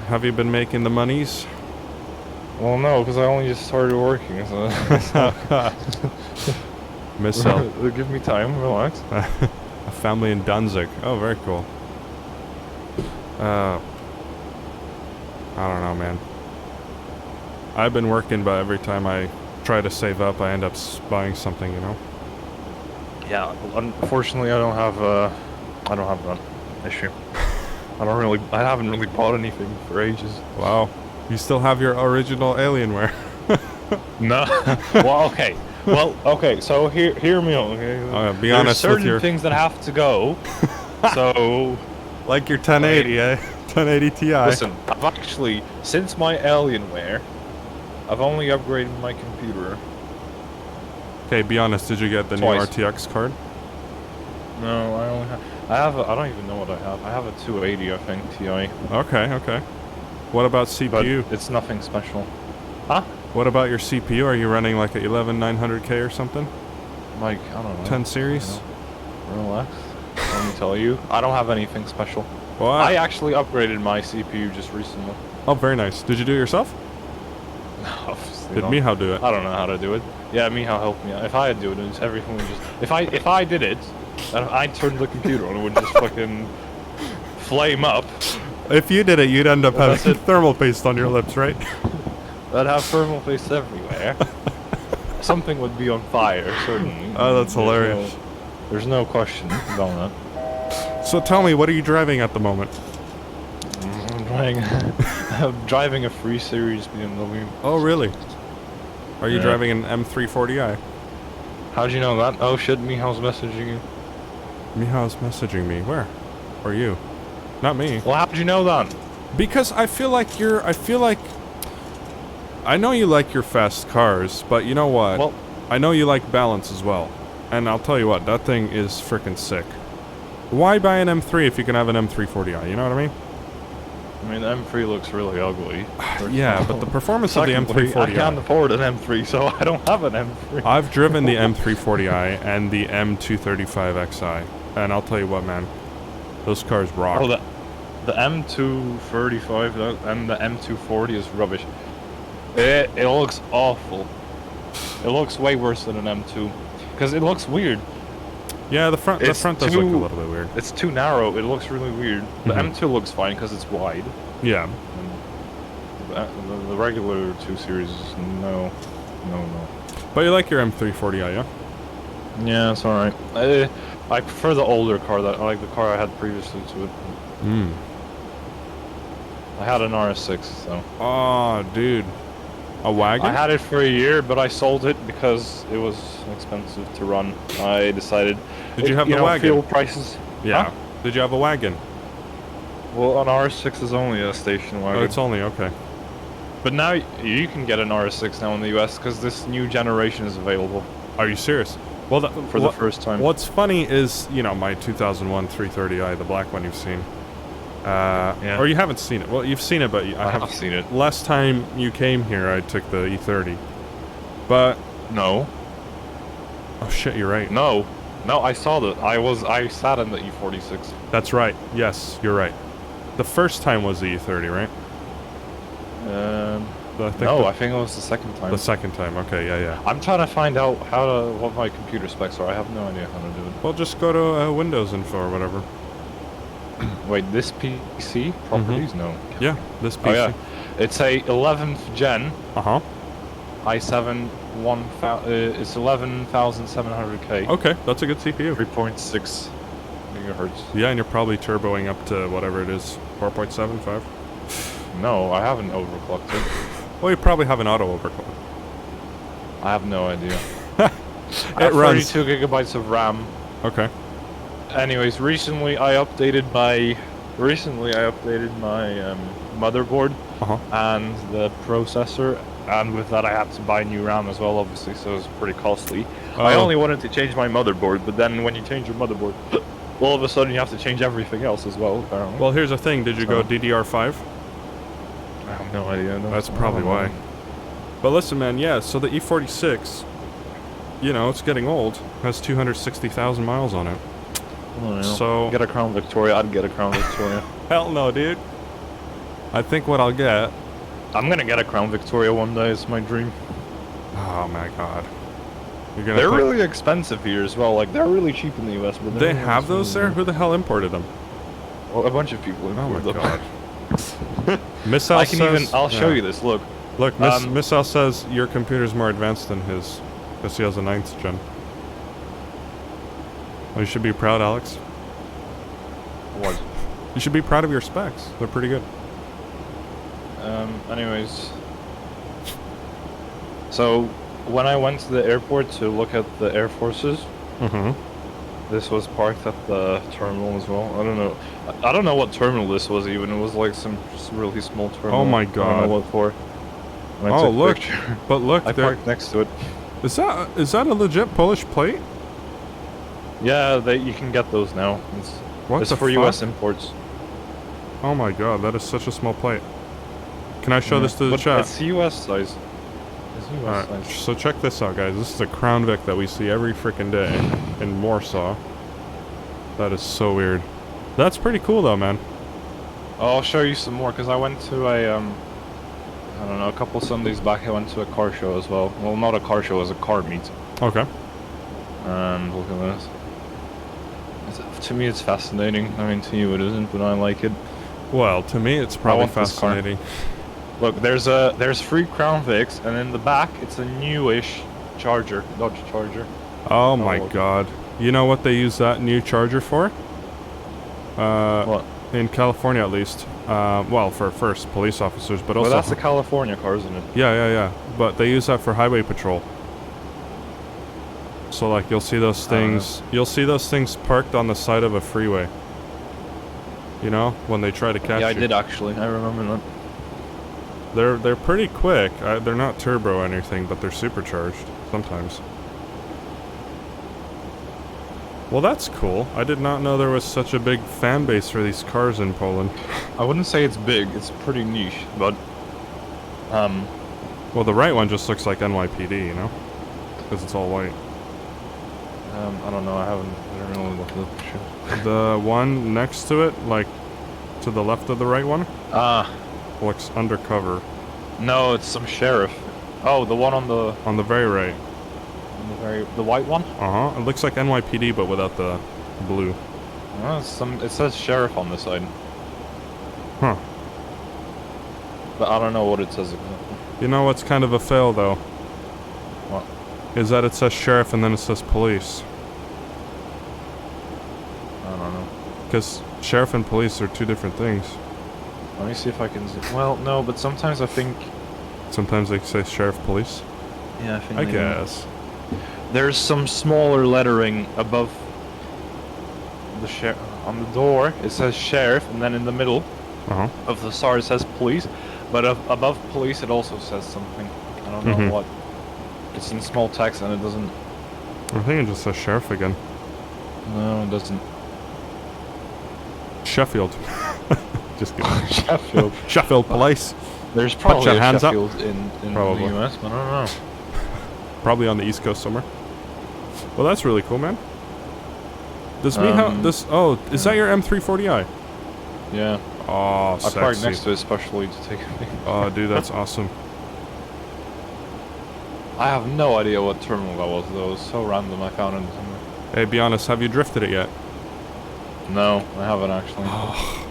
Have you been making the monies? Well, no, because I only just started working, so... Missile. Give me time, relax. A family in Danzig. Oh, very cool. I don't know, man. I've been working, but every time I try to save up, I end up buying something, you know? Yeah, unfortunately, I don't have that issue. I haven't really bought anything for ages. Wow. You still have your original Alienware. No. Well, okay. So hear me out, okay? Be There's honest with certain your... things that have to go. So, Like your 1080, eh? 1080 Ti. listen, I've actually, since my Alienware, I've only upgraded my computer. Okay, be honest, did you get the Twice. new RTX card? No, I don't even know what I have. I have a 280, I think, Ti. Okay. What about But CPU? it's nothing special. Huh? What about your CPU? Are you running like a 11900K or something? Like, I don't know. 10 series? Relax. Let me tell you. I don't have anything special. Well, I actually upgraded my CPU just recently. Oh, very nice. Did you do it yourself? Obviously Did not. Mihao do it? I don't know how to do it. Yeah, Michal helped me out. If I do it, everything would just... If I did it, and I turned the computer on, it would just fucking flame up. If you did it, you'd end up Well, having that's it. thermal paste on your lips, right? I'd have thermal paste everywhere. Something would be on fire, certainly. Oh, that's hilarious. There's no question about that. So tell me, what are you driving at the moment? I'm driving a 3 Series BMW. Oh, really? Are you Yeah. driving an M340i? How'd you know that? Oh shit, Michal's messaging you. Mihal's messaging me. Where? Or you? Not me. Well, how'd you know that? Because I feel like I know you like your fast cars, but you know what? Well, I know you like balance as well. And I'll tell you what, that thing is freaking sick. Why buy an M3 if you can have an M340i? You know what I mean? I mean, the M3 looks really ugly. Yeah, but the performance of the Secondly, I M340i... can't afford an M3, so I don't have an M3. I've driven the M340i and the M235xi, and I'll tell you what, man, those cars rock. Oh, the M235 and the M240 is rubbish. It looks awful. It looks way worse than an M2, because it looks weird. Yeah, the front does look a little bit weird. It's too narrow. It looks really weird. The M2 looks fine because it's wide. Yeah. And the regular 2 Series, no. But you like your M340i, yeah? Yeah, it's alright. I prefer the older car. I like the car I had previously to it. I had an RS6, so. Oh, dude. A wagon? I had it for a year, but I sold it because it was expensive to run. I decided. Did you have the wagon? Fuel prices. Yeah. Huh? Did you have a wagon? Well, an RS6 is only a station wagon. Oh, it's only, okay. But now you can get an RS6 now in the US because this new generation is available. Are you serious? Well, for the first time. What's funny is, you know, my 2001 330i, the black one you've seen. Yeah. Or you haven't seen it. Well, you've seen it, but I have seen it. Last time you came here, I took the E30. But... No. Oh, shit, you're right. No, I saw that. I sat in the E46. That's right. Yes, you're right. The first time was the E30, right? I think it was the second time. The second time, okay, yeah. I'm trying to find out what my computer specs are. I have no idea how to do it. Well, just go to Windows Info or whatever. Wait, this PC properties? No. Yeah, this PC. Oh yeah, it's a 11th gen. i7 it's 11,700K. Okay, that's a good CPU. 3.6 gigahertz. Yeah, and you're probably turboing up to whatever it is, 4.75. No, I haven't overclocked it. Well, you probably have an auto overclock. I have no idea. It runs 32 gigabytes of RAM. Okay. Anyways, recently I updated my motherboard and the processor, and with that I had to buy new RAM as well, obviously, so it was pretty costly. I only wanted to change my motherboard, but then when you change your motherboard, all of a sudden you have to change everything else as well, apparently. Well, here's the thing. Did you go DDR5? I have no idea. No, that's probably why. But listen, man, yeah, so the E46, you know, it's getting old. Has 260,000 miles on it. So get a Crown Victoria. I'd get a Crown Victoria. Hell no, dude. I think what I'll get... I'm gonna get a Crown Victoria one day. It's my dream. Oh my god. They're really expensive here as well. Like, they're really cheap in the US, but they have those there? Who the hell imported them? Well, a bunch of people imported them. Oh my god. Miss Al says... I'll show you this. Look. Look, Miss Al says your computer's more advanced than his, because he has a 9th gen. Well, you should be proud, Alex. What? You should be proud of your specs. They're pretty good. Anyways. So, when I went to the airport to look at the Air Forces, this was parked at the terminal as well. I don't know what terminal this was even. It was like some really small terminal. Oh my god. I don't know what for. Oh look, but look, I parked next to it. Is that a legit Polish plate? Yeah, you can get those now. It's for US imports. Oh my god, that is such a small plate. Can I show this to the chat? It's US size. Alright, so check this out, guys. This is a Crown Vic that we see every freaking day in Warsaw. That is so weird. That's pretty cool though, man. I'll show you some more, because I went to a I don't know, a couple Sundays back I went to a car show as well. Well, not a car show, it was a car meet. Okay. And look at this. To me it's fascinating. I mean, to you it isn't, but I like it. Well, to me it's probably want this car. fascinating. Look, there's 3 Crown Vics, and in the back it's a newish Charger, Dodge Charger. Oh my god. You know what they use that new Charger for? What? In California at least. Well, for first, police officers, but also... Well, that's a California car, isn't it? Yeah. But they use that for highway patrol. So like you'll see those things parked on the side of a freeway. You know, when they try to catch you. Yeah, I did actually. I remember that. They're pretty quick. They're not turbo or anything, but they're supercharged sometimes. Well, that's cool. I did not know there was such a big fan base for these cars in Poland. I wouldn't say it's big. It's pretty niche, but well, the right one just looks like NYPD, you know, because it's all white. I don't know. I didn't really look at the shit. The one next to it, like to the left of the right one, looks undercover. No, it's some sheriff. Oh, the one on the very right. The white one? It looks like NYPD but without the blue. It says sheriff on the side. Huh. But I don't know what it says exactly. You know what's kind of a fail though? What? Is that it says sheriff and then it says police. I don't know. Because sheriff and police are two different things. Let me see if I can well, no, but sometimes I think... Sometimes they say sheriff police? Yeah, I think I guess. There's some smaller lettering above the on the door. It says sheriff, and then in the middle of the SAR it says police. But above police it also says something. I don't know what. It's in small text and it doesn't... I think it just says sheriff again. No, it doesn't. Sheffield. Just kidding. Sheffield. Sheffield police. There's probably Put your a hands Sheffield up. in the US, but I don't know. Probably on the East Coast somewhere. Well, that's really cool, man. Does is that your M340i? Yeah. Oh, I parked next to it especially to take a picture. Oh, dude, that's awesome. I have no idea what terminal that was, though. It was so random. I found it somewhere. Hey, be honest, have you drifted it yet? No, I haven't actually.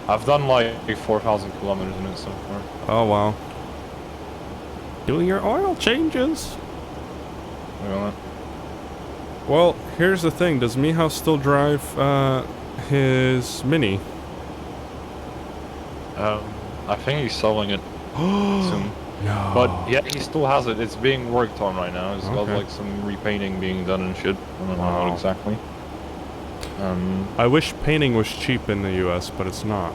I've done like 4,000 kilometers in it so far. Oh, wow. Doing your oil changes. Look at that. Well, here's the thing. Does Michał still drive his Mini? I think he's selling it soon. No. But yeah, he still has it. It's being worked on right now. It's got like some repainting being done and shit. I don't know what exactly. I wish painting was cheap in the US, but it's not.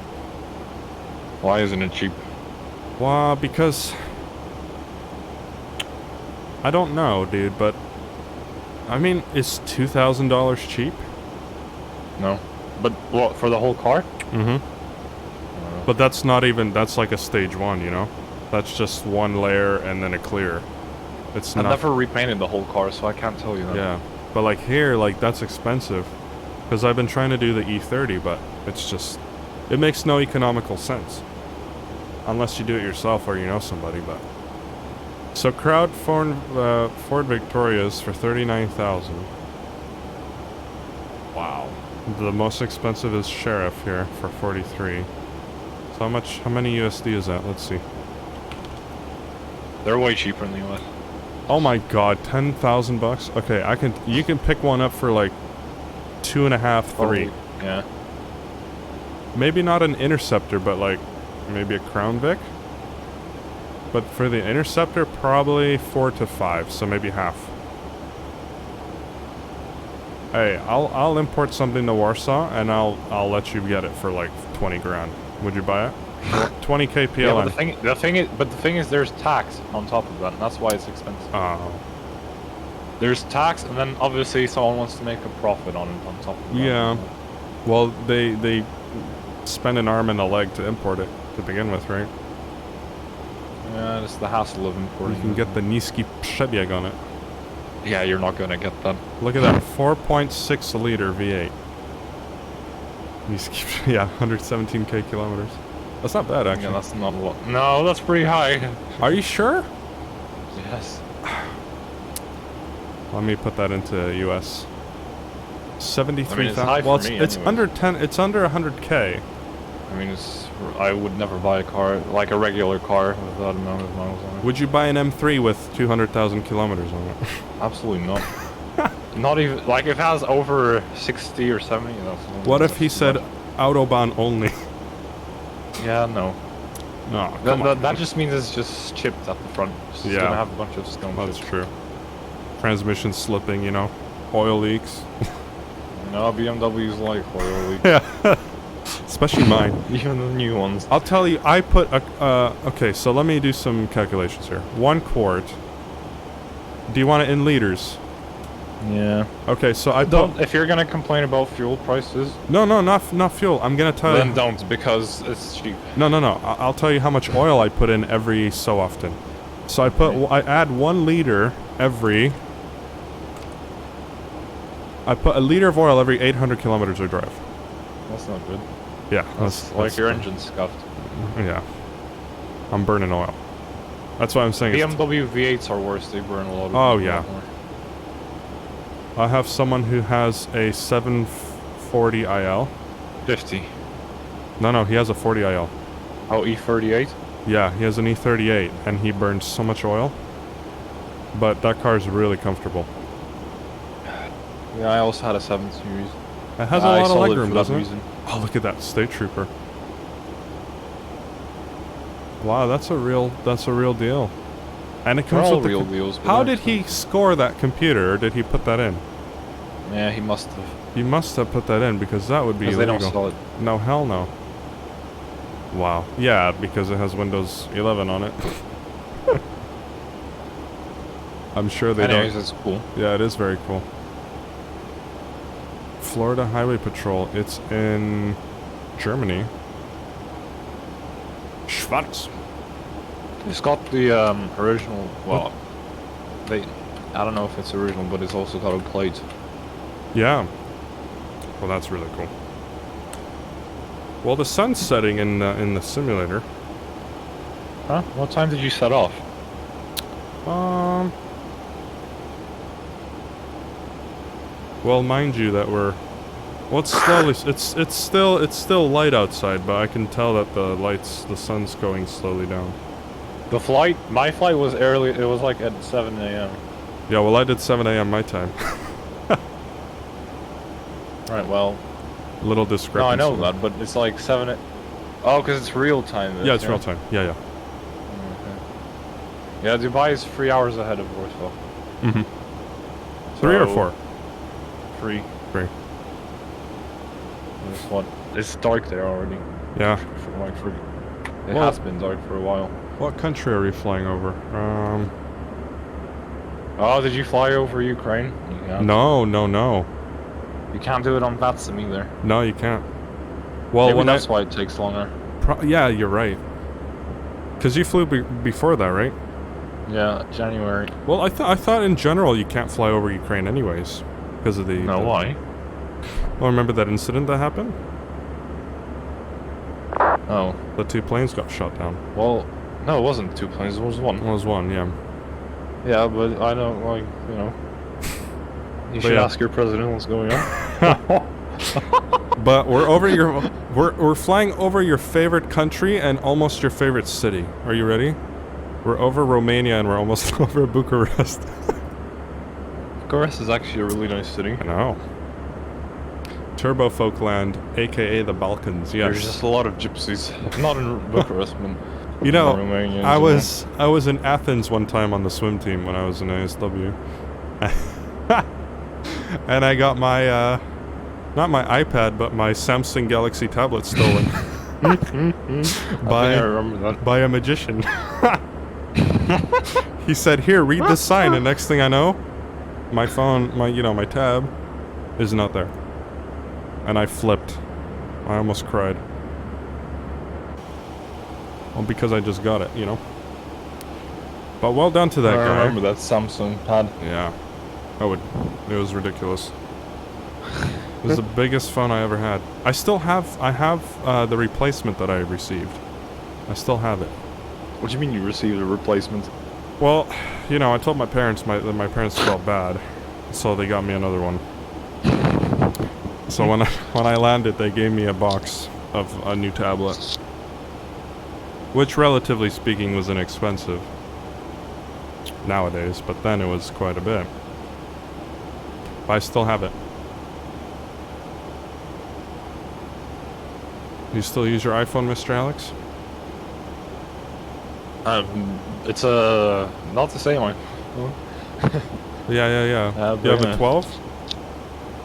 Why isn't it cheap? Well, because... I don't know, dude, but... I mean, is $2,000 cheap? No. But what, for the whole car? But that's not even... That's like a stage 1, you know? That's just one layer and then a clear. It's not... I've never repainted the whole car, so I can't tell you that. Yeah. But like here, like that's expensive. Because I've been trying to do the E30, but it's just... It makes no economical sense. Unless you do it yourself or you know somebody, but... So crowd Ford Victorias for $39,000. Wow. The most expensive is Sheriff here for $43,000. So how many USD is that? Let's see. They're way cheaper in the US. Oh my god, $10,000? Okay, you can pick one up for like 2.5, 3. Yeah. Maybe not an Interceptor, but like maybe a Crown Vic. But for the Interceptor, probably 4 to 5, so maybe half. Hey, I'll import something to Warsaw and I'll let you get it for like 20 grand. Would you buy it? 20k PLN. Yeah, but the thing is, there's tax on top of that, and that's why it's expensive. Oh. There's tax, and then obviously someone wants to make a profit on it on top of that. Yeah. Well, they spend an arm and a leg to import it to begin with, right? Yeah, it's the hassle of importing. You can get the Niski przebieg on it. Yeah, you're not gonna get that. Look at that, 4.6 liter V8. Niski, yeah, 117k kilometers. That's not bad, actually. Yeah, that's not a lot. No, that's pretty high. Are you sure? Yes. Let me put that into US. 73,000. high Well, for me it's anyways. under 10. It's under 100K. I mean, I would never buy a car, like a regular car, with that amount of miles on it. Would you buy an M3 with 200,000 kilometers on it? Absolutely not. Not even, like, if it has over 60 or 70, that's... What if he said Autobahn only? Yeah, no. No, That just means it's just chipped at the front. It's just gonna have a bunch of stone That's chips. true. Transmission slipping, you know. Oil leaks. No, BMWs like oil leaks. Yeah. Especially mine. Even the new ones. I'll tell you, I put a... okay, so let me do some calculations here. 1 quart. Do you want it in liters? Yeah. Okay, so I don't. If you're gonna complain about fuel prices, No, not fuel. I'm gonna tell then you. don't, because it's cheap. No. I'll tell you how much oil I put in every so often. So I add 1 liter every... I put a liter of oil every 800 kilometers I drive. That's not good. Yeah, That's like your engine's scuffed. Yeah. I'm burning oil. That's why I'm saying BMW V8s are worse. They burn a lot of Oh, a yeah. lot more. I have someone who has a 740 IL. 50. No, he has a 40 IL. Oh, E38? Yeah, he has an E38, and he burns so much oil. But that car is really comfortable. Yeah, I also had a 7 Series. It has a lot of sold it legroom, for that doesn't it? reason. Oh, look at that State Trooper. Wow, that's a real deal. And it They're comes all with the real deals. but How they're did he score that computer, or did he put that in? Yeah, he must have. He must have put that in, because that would be Because they illegal. don't sell it. No, hell no. Wow. Yeah, because it has Windows 11 on it. I'm sure they Anyways, don't. it's cool. Yeah, it is very cool. Florida Highway Patrol. It's in Germany. Schwarz. It's got the original. Well, I don't know if it's original, but it's also got a plate. Yeah. Well, that's really cool. Well, the sun's setting in the simulator. Huh? What time did you set off? Well, mind you that we're... Well, it's slowly... It's still light outside, but I can tell that the sun's going slowly down. My flight was early. It was like at 7 a.m. Yeah, well, I did 7 a.m. my time. Right, well... Little discrepancy. No, I know that, but it's like 7... Oh, because it's real time. Yeah, it's real time. Yeah. Okay. Yeah, Dubai is 3 hours ahead of Warsaw. Mm-hmm. 3 or 4? 3. 3. It's what? It's dark there already. Yeah. It has been dark for a while. What country are you flying over? Oh, did you fly over Ukraine? No. You can't do it on VATSIM either. No, you can't. Well, maybe that's why it takes longer. Yeah, you're right. Because you flew before that, right? Yeah, January. Well, I thought in general you can't fly over Ukraine anyways, because of the... No, why? Well, remember that incident that happened? Oh. The 2 planes got shot down. Well, no, it wasn't 2 planes, it was 1. It was 1, yeah. Yeah, but I don't, like, you know... You should ask your president what's going on. But we're over we're flying over your favorite country and almost your favorite city. Are you ready? We're over Romania and we're almost over Bucharest. Bucharest is actually a really nice city. I know. Turbo Folkland, aka the Balkans. Yes. There's just a lot of gypsies. Not in Bucharest, but you know, Romania. I was in Athens one time on the swim team when I was in ASW. And I got my not my iPad, but my Samsung Galaxy tablet stolen. I remember that. By a magician. He said, "Here, read this sign," and next thing I know, my phone, my tab, is not there. And I flipped. I almost cried. Well, because I just got it, you know. But well done to that guy. I remember that Samsung pad. Yeah. It was ridiculous. It was the biggest phone I ever had. I have the replacement that I received. I still have it. What do you mean you received a replacement? Well, you know, I told my parents that my parents felt bad, so they got me another one. So when I landed, they gave me a box of a new tablet, which, relatively speaking, was inexpensive nowadays, but then it was quite a bit. But I still have it. You still use your iPhone, Mr. Alex? It's not the same one. Yeah. You have a 12?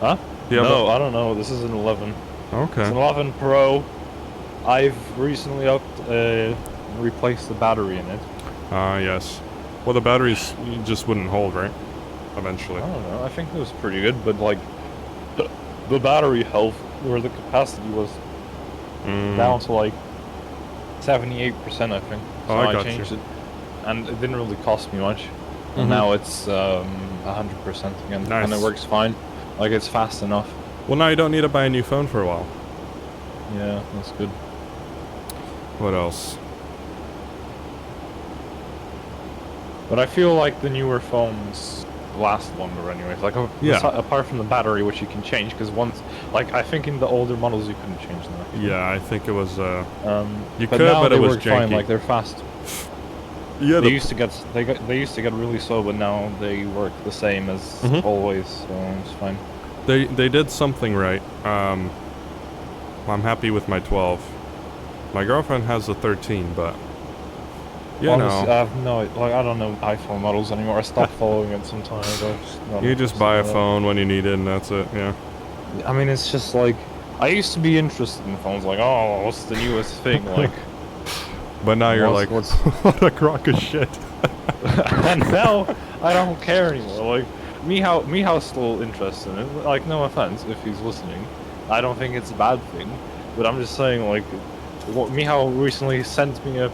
Huh? Yeah, no, I don't know. This is an 11. Okay. It's an 11 Pro. I've recently replaced the battery in it. Yes. Well, the batteries you just wouldn't hold, right? Eventually. I don't know. I think it was pretty good, but like the battery health, where the capacity was down to like 78%, I think. So I got changed you. it, and it didn't really cost me much. And now it's 100% again, Nice. and it works fine. Like, it's fast enough. Well, now you don't need to buy a new phone for a while. Yeah, that's good. What else? But I feel like the newer phones last longer anyways. Like, apart from the battery, which you can change, because once, like, I think in the older models you couldn't change them. Actually. Yeah, I think it was, you but could, now but it they was work janky. fine, like, they're fast. Yeah, they used to get really slow, but now they work the same as always, so it's fine. They did something right. I'm happy with my 12. My girlfriend has a 13, but you Honestly, know, I have no, like, I don't know iPhone models anymore. I stopped following it sometimes. you just buy a phone when you need it, and that's it. Yeah. I mean, it's just like, I used to be interested in phones, like, oh, what's the newest thing, like. But now you're like, what a crock of shit. And now I don't care anymore. Like, Mihaw's still interested in it. Like, no offense if he's listening. I don't think it's a bad thing, but I'm just saying, like, Mihao recently sent me a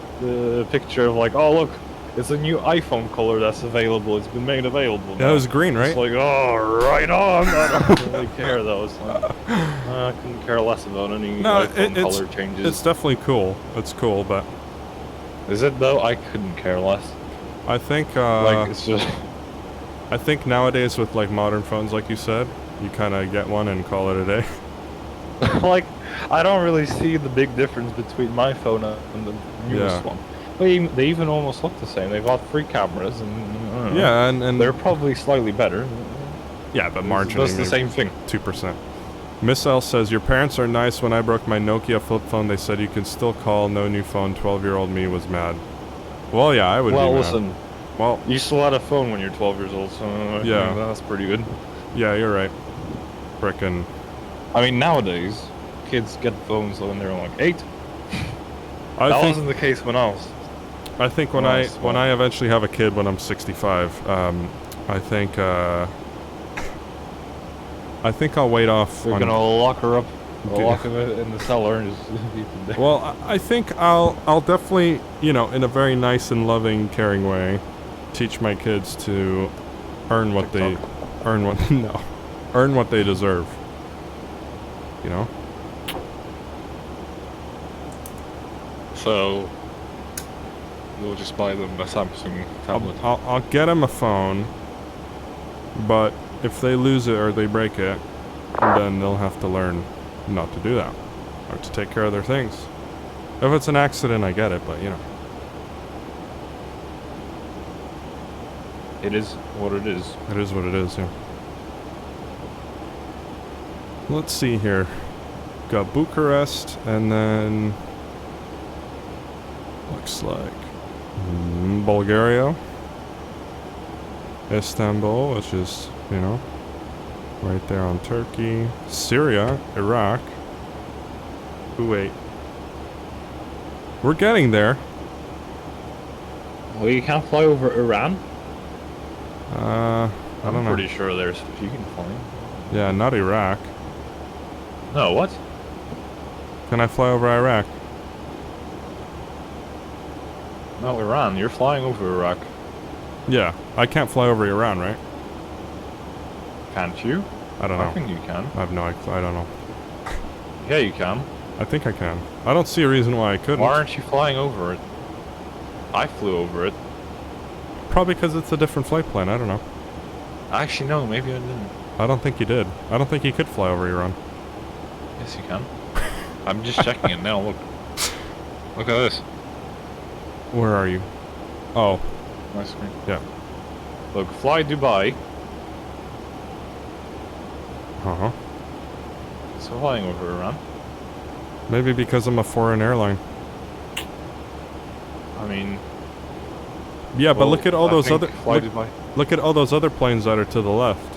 picture of, like, oh look, it's a new iPhone color that's available. It's been made available. Yeah, it was green, right? It's like, oh, right on. I don't really care though. It's like, I couldn't care less about any iPhone color changes. It's definitely cool. It's cool, but is it though? I couldn't care less. I think like, it's just. I think nowadays with like modern phones, like you said, you kind of get one and call it a day. Like, I don't really see the big difference between my phone and the newest one. They even almost look the same. They've got 3 cameras, and yeah, and they're probably slightly better. Yeah, but marginally. It's the same thing. 2%. Miss L says, your parents are nice. When I broke my Nokia flip phone, they said you can still call, no new phone. 12-year-old me was mad. Well, yeah, I would be mad. Well, listen. Well, you still had a phone when you're 12 years old, so yeah, that's pretty good. Yeah, you're right. Frickin'. I mean, nowadays, kids get phones when they're like 8. That wasn't the case when I was. I think when I eventually have a kid when I'm 65, I think I'll wait off. We're gonna lock her up, lock her in the cellar, and just. Well, I think I'll definitely, you know, in a very nice and loving, caring way, teach my kids to earn what they deserve. You know. So. We'll just buy them a Samsung tablet. I'll get them a phone, but if they lose it or they break it, then they'll have to learn not to do that, or to take care of their things. If it's an accident, I get it, but you know. It is what it is. It is what it is, yeah. Let's see here. Got Bucharest, and then looks like Bulgaria, Istanbul, which is, you know, right there on Turkey, Syria, Iraq, Kuwait. We're getting there. Well, you can't fly over Iran? I don't know. I'm pretty sure there's you can fly. Yeah, not Iraq. No, what? Can I fly over Iraq? No, Iran. You're flying over Iraq. Yeah, I can't fly over Iran, right? Can't you? I don't know. I think you can. I have no. I don't know. Yeah, you can. I think I can. I don't see a reason why I couldn't. Why aren't you flying over it? I flew over it. Probably because it's a different flight plan, I don't know. Actually, no, maybe I didn't. I don't think you did. I don't think you could fly over Iran. Yes, you can. I'm just checking it now, look. Look at this. Where are you? Oh. My screen. Yeah. Look, fly Dubai. Uh-huh. So flying over Iran. Maybe because I'm a foreign airline. I mean... Yeah, but well, look at all I those think other... Fly Dubai. Look at all those other planes that are to the left.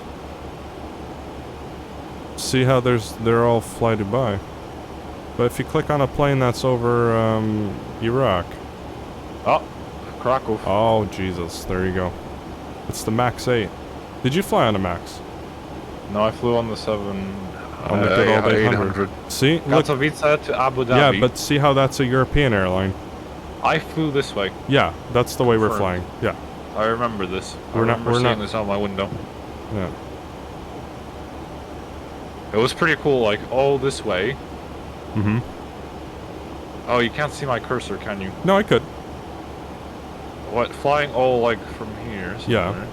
See how they're all fly Dubai. But if you click on a plane that's over Iraq. Oh, Krakow. Oh, Jesus. There you go. It's the MAX 8. Did you fly on a MAX? No, I flew on the 7... On the good old 800. See? Look. Katowice to Abu Dhabi. Yeah, but see how that's a European airline? I flew this way. Yeah, that's the way we're Confirmed. flying. Yeah. I remember this. We're not seeing this out my window. Yeah. It was pretty cool, like, all this way. Mm-hmm. Oh, you can't see my cursor, can you? No, I could. What, flying all, like, from here? Yeah. Somewhere.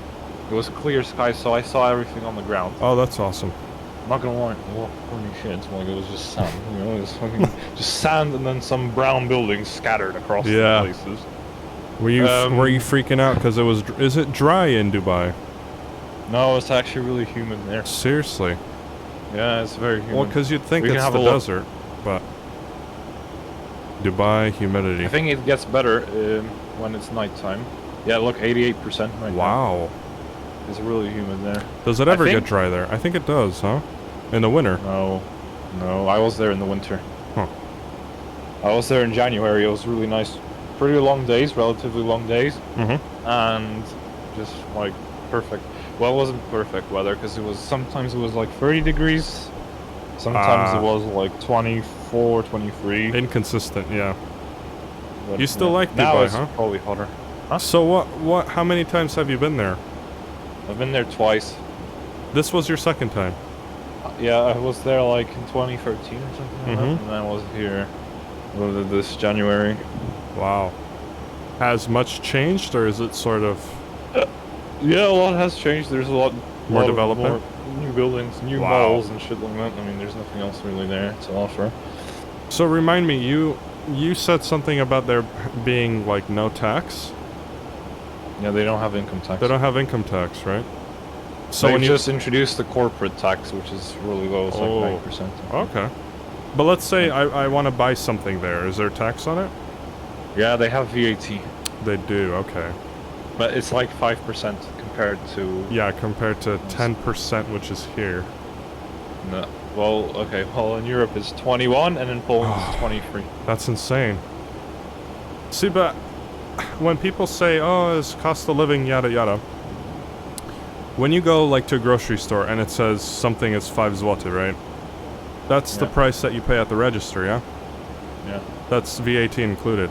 It was clear sky, so I saw everything on the ground. Oh, that's awesome. I'm not gonna lie, well, holy shit, like, it was just sand, you know, it was fucking, just sand and then some brown buildings scattered across the places. Were you freaking out because it was, is it dry in Dubai? No, it's actually really humid there. Seriously? Yeah, it's very humid. Well, because you'd think We can it's have the a look. desert, but Dubai humidity. I think it gets better when it's nighttime. Yeah, look, 88% right now. Wow. It's really humid there. Does it ever get dry there? I think it does, huh? In the winter? No. No, I was there in the winter. Huh. I was there in January. It was really nice. Pretty long days, relatively long days. Mm-hmm. And just, like, perfect. Well, it wasn't perfect weather, because sometimes it was like 30 degrees. Sometimes it was like 24, 23. Inconsistent, yeah. But, You still like now Dubai, it's huh? probably hotter. Huh? So how many times have you been there? I've been there twice. This was your second time? Yeah, I was there like in 2013 or something like that, and I was here this January. Wow. Has much changed, or is it sort of... Yeah, a lot has changed. There's a lot More development? More new buildings, new malls and shit like that. I mean, there's nothing else really there to offer. So remind me, you said something about there being like no tax? Yeah, they don't have income tax. They don't have income tax, right? So they when just introduced the corporate tax, which is really low. It's like 9%. Okay. But let's say I want to buy something there. Is there tax on it? Yeah, they have VAT. They do, okay. But it's like 5% compared to... Yeah, compared to 10%, which is here. No. Well, okay, well, in Europe it's 21, and in Poland it's 23. That's insane. See, but when people say, oh, it's cost of living, yada yada, when you go like to a grocery store and it says something is 5 zloty, right? That's the price that you pay at the register, yeah? Yeah. That's VAT included.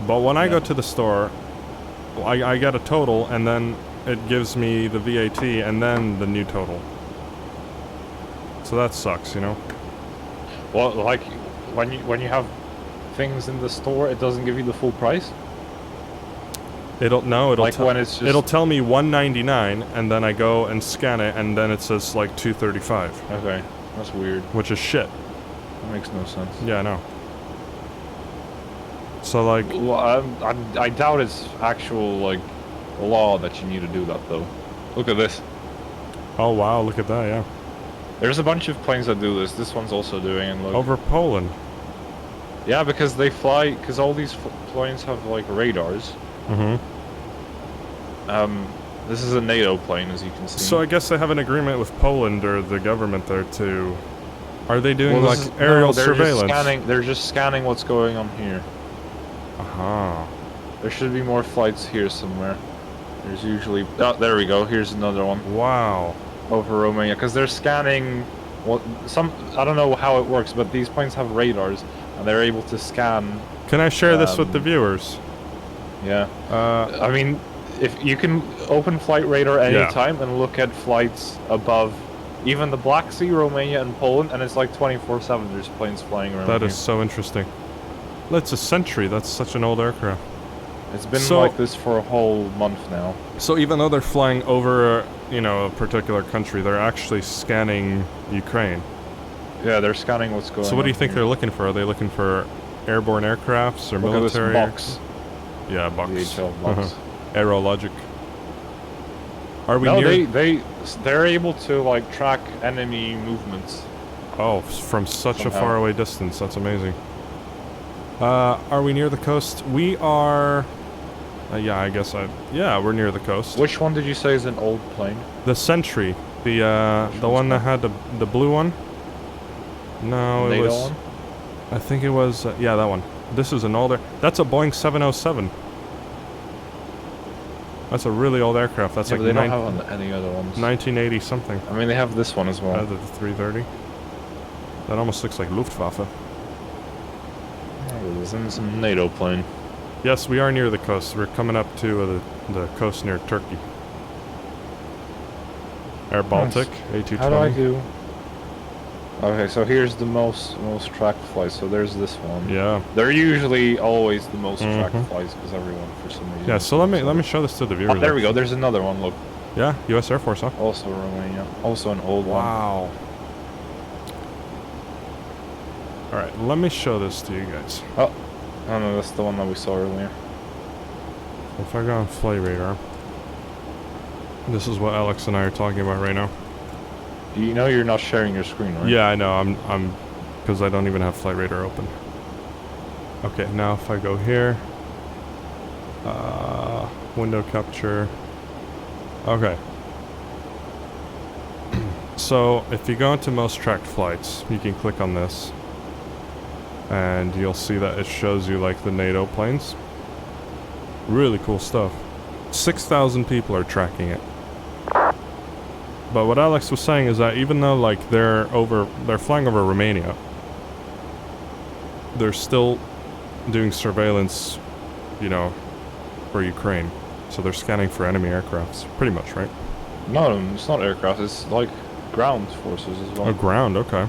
But when I go to the store, I get a total, and then it gives me the VAT and then the new total. So that sucks, you know? Well, like, when you have things in the store, it doesn't give you the full price? It'll like when it's just... It'll tell me $1.99, and then I go and scan it, and then it says like $2.35. Okay, that's weird. Which is shit. That makes no sense. Yeah, I know. So like... Well, I doubt it's actual, like, law that you need to do that, though. Look at this. Oh wow, look at that, yeah. There's a bunch of planes that do this. This one's also doing it. Look. Over Poland. Yeah, because they fly... Because all these planes have, like, radars. Mm-hmm. This is a NATO plane, as you can see. So I guess they have an agreement with Poland or the government there to... Are they doing like aerial surveillance? They're just scanning what's going on here. Aha. There should be more flights here somewhere. There's usually... Oh, there we go. Here's another one. Wow. Over Romania, because they're scanning... Well, I don't know how it works, but these planes have radars, and they're able to scan... Can I share this with the viewers? Yeah. I mean, if you can open Flight Radar anytime and look at flights above even the Black Sea, Romania, and Poland, and it's like 24/7. There's planes flying around. That here. is so interesting. That's a Century. That's such an old aircraft. It's been So- like this for a whole month now. So even though they're flying over, you know, a particular country, they're actually scanning Ukraine. Yeah, they're scanning what's going on. So what do you think here. they're looking for? Are they looking for airborne aircrafts or Look military? at this box. Yeah, box. DHL box. Aerologic. Are we No, near? they're able to like track enemy movements. Oh, from such a Somehow. far away distance. That's amazing. Are we near the coast? We are. Yeah, I guess yeah, we're near the coast. Which one did you say is an old plane? The Sentry, the one that had the blue one. No, it NATO was. one? I think it was. Yeah, that one. This is an older. That's a Boeing 707. That's a really old aircraft. That's Yeah, like but they don't have any other ones. 1980 something. I mean, they have this one as well. The 330. That almost looks like Luftwaffe. Oh, this is a NATO plane. Yes, we are near the coast. We're coming up to the coast near Turkey. Air Baltic, A220. How do I do? Okay, so here's the most tracked flights. So there's this one. Yeah. They're usually always the most tracked Mhm. flights because everyone for some reason. Yeah. So let me show this to the viewers. Oh, there we go. There's another one. Look. Yeah, U.S. Air Force, huh? Also Romania. Also an old one. Wow. All right, let me show this to you guys. Oh no, that's the one that we saw earlier. If I go on Flight Radar, this is what Alex and I are talking about right now. You know you're not sharing your screen, right? Yeah, I know. I'm because I don't even have Flight Radar open. Okay, now if I go here, window capture. Okay. So if you go into most tracked flights, you can click on this, and you'll see that it shows you like the NATO planes. Really cool stuff. 6,000 people are tracking it. But what Alex was saying is that even though like they're flying over Romania, they're still doing surveillance, you know, for Ukraine. So they're scanning for enemy aircrafts, pretty much, right? No, it's not aircraft. It's like ground forces as well. Oh, ground, okay.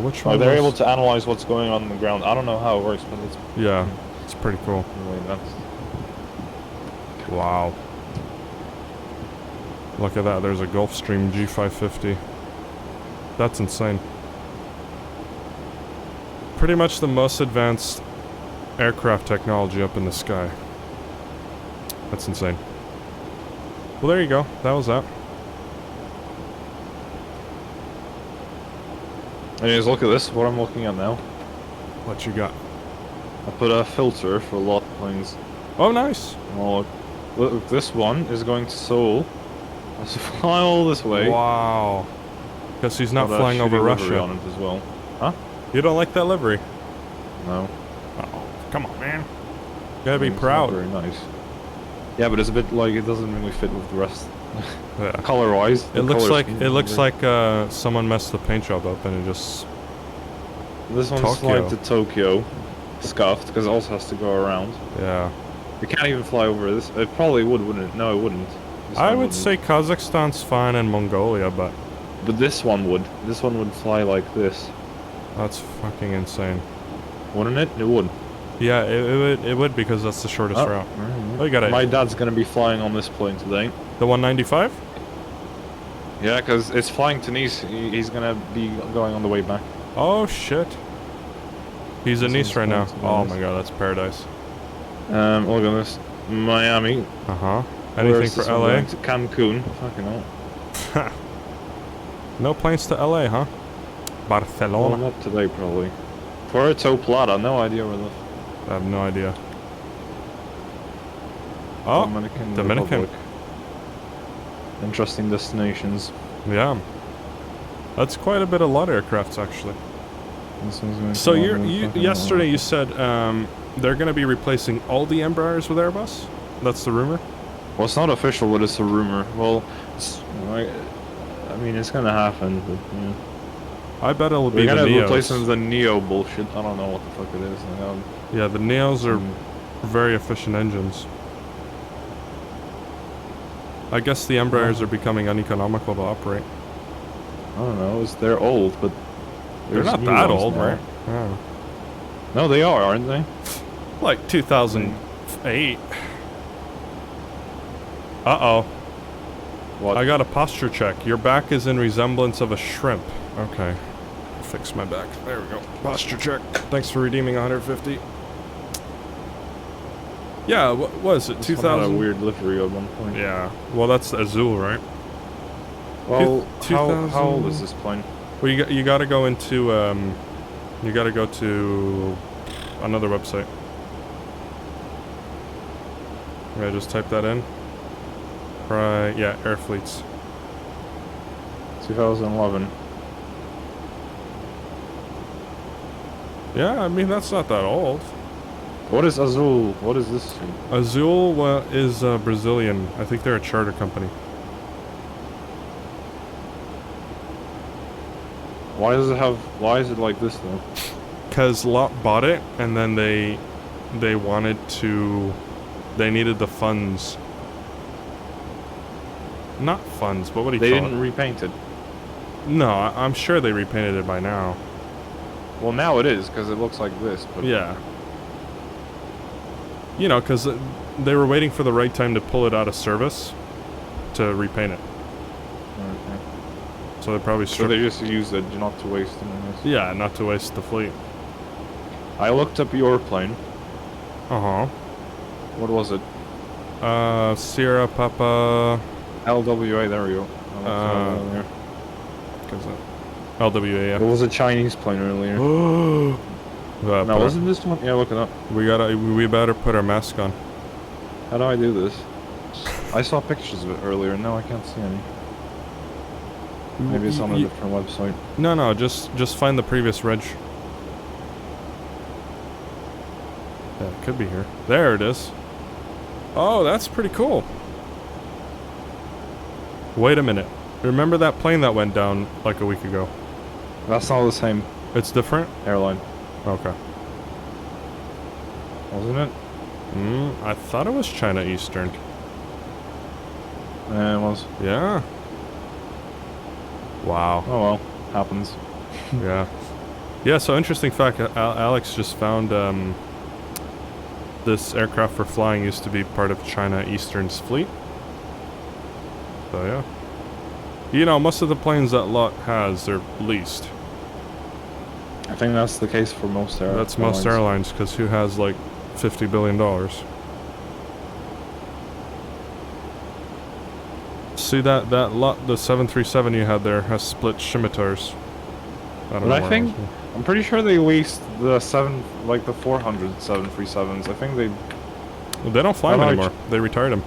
Which one? Like they're was- able to analyze what's going on the ground. I don't know how it works, but it's Yeah, it's pretty cool. really nuts. Wow. Look at that, there's a Gulfstream G550. That's insane. Pretty much the most advanced aircraft technology up in the sky. That's insane. Well, there you go. That was that. Anyways, look at this. What I'm looking at now. What you got? I put a filter for LOT planes. Oh, nice. Oh, look, this one is going to Seoul. Has to fly all this way. Wow. Because he's not Got a flying over shitty livery Russia. on it as well. Huh? You don't like that livery? No. Oh, come on, man. You gotta be It's not proud. very nice. Yeah, but it's a bit like it doesn't really fit with the rest. Yeah. Color-wise, It looks like someone messed the paint job up and it just. This one's Tokyo. flying to Tokyo, scuffed because it also has to go around. Yeah. You can't even fly over this. It probably would, wouldn't it? No, it wouldn't. This I one would wouldn't. say Kazakhstan's fine and Mongolia, but But this one would. This one would fly like this, that's fucking insane. wouldn't it? It would. Yeah, it would because that's the shortest route. Oh, you got it. My dad's gonna be flying on this plane today. The 195? Yeah, because it's flying to Nice. He's gonna be going on the way back. Oh shit. He's in This Nice one's right now. flying to Oh Nice. my god, that's paradise. Look at this. Miami. Uh-huh. Anything Where's for this one LA? going to? Cancun. Fucking hell. No planes to LA, huh? Well, Barcelona. not today, probably. Puerto Plata. No idea where the. I have no idea. Oh, Dominican. Republic. Interesting destinations. yeah. That's quite a bit of LOT aircrafts, actually. This one's going So to yesterday you said they're going to be replacing all the Embraers with Airbus? That's the rumor? Well, it's not official, but it's a rumor. Well, I mean, it's gonna happen, but yeah. I bet it'll be We're the gonna Neos. replace them with the Neo bullshit. I don't know what the fuck it is. Yeah, the Neos are very efficient engines. I guess the Embraers are becoming uneconomical to operate. I don't know. They're old, but They're not that old, right? Yeah. No, they are, aren't they? Like 2008. Uh-oh. What? I got a posture check. Your back is in resemblance of a shrimp. Okay. Fix my back. There we go. Posture check. Thanks for redeeming 150. Yeah, what was it? 2000? Had a weird livery at one point. Yeah. Well, that's Azul, right? Well, how 2000 old is this plane? Well, you gotta go into you gotta go to another website. Yeah, just type that in. Right. Yeah, air fleets. 2011. Yeah, I mean that's not that old. What is Azul? What is this? Azul is Brazilian. I think they're a charter company. Why does it have? Why is it like this though? Because LOT bought it, and then they wanted to, they needed the funds. Not funds, but what do you They call didn't repaint it. No, I'm sure they repainted it by now. Well, now it is because it looks like this. But Yeah. You know, because they were waiting for the right time to pull it out of service to repaint it. Okay. So they probably So they just used it not to waste it. Yeah, not to waste the fleet. I looked up your plane. Uh-huh. What was it? Sierra Papa... LWA, there we go. LWA, yeah. It was a Chinese plane earlier. No, wasn't this one? Yeah, look it up. We better put our mask on. How do I do this? I saw pictures of it earlier, and now I can't see any. Maybe it's on a different website. No, just find the previous reg. Yeah, it could be here. There it is. Oh, that's pretty cool. Wait a minute. Remember that plane that went down like a week ago? That's not the same It's different? airline, Okay. wasn't it? I thought it was China Eastern. Yeah, it was. Yeah. Wow. Oh well, happens. Yeah. Yeah, so interesting fact, Alex just found this aircraft for flying used to be part of China Eastern's fleet. So yeah. You know, most of the planes that LOT has, they're leased. I think that's the case for most airlines. That's most airlines, because who has like $50 billion? See that LOT, the 737 you had there has split scimitars. I'm pretty sure they leased the 400 737s. I think they... Well, they don't fly them anymore. They retired them.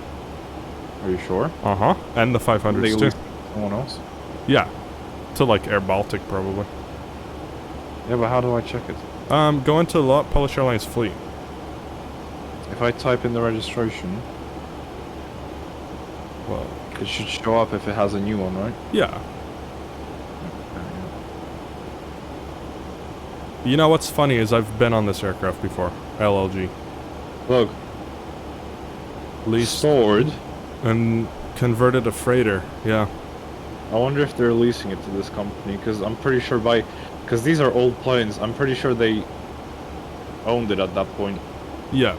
Are you sure? Uh-huh. And the 500s They too. leased someone else? Yeah. To like Air Baltic probably. Yeah, but how do I check it? Go into LOT Polish Airlines fleet. If I type in the registration... Well... It should show up if it has a new one, right? Yeah. You know what's funny is I've been on this aircraft before. LLG. Look. Leased Stored. and converted to freighter. Yeah. I wonder if they're leasing it to this company, because I'm pretty sure because these are old planes, I'm pretty sure they owned it at that point. Yeah.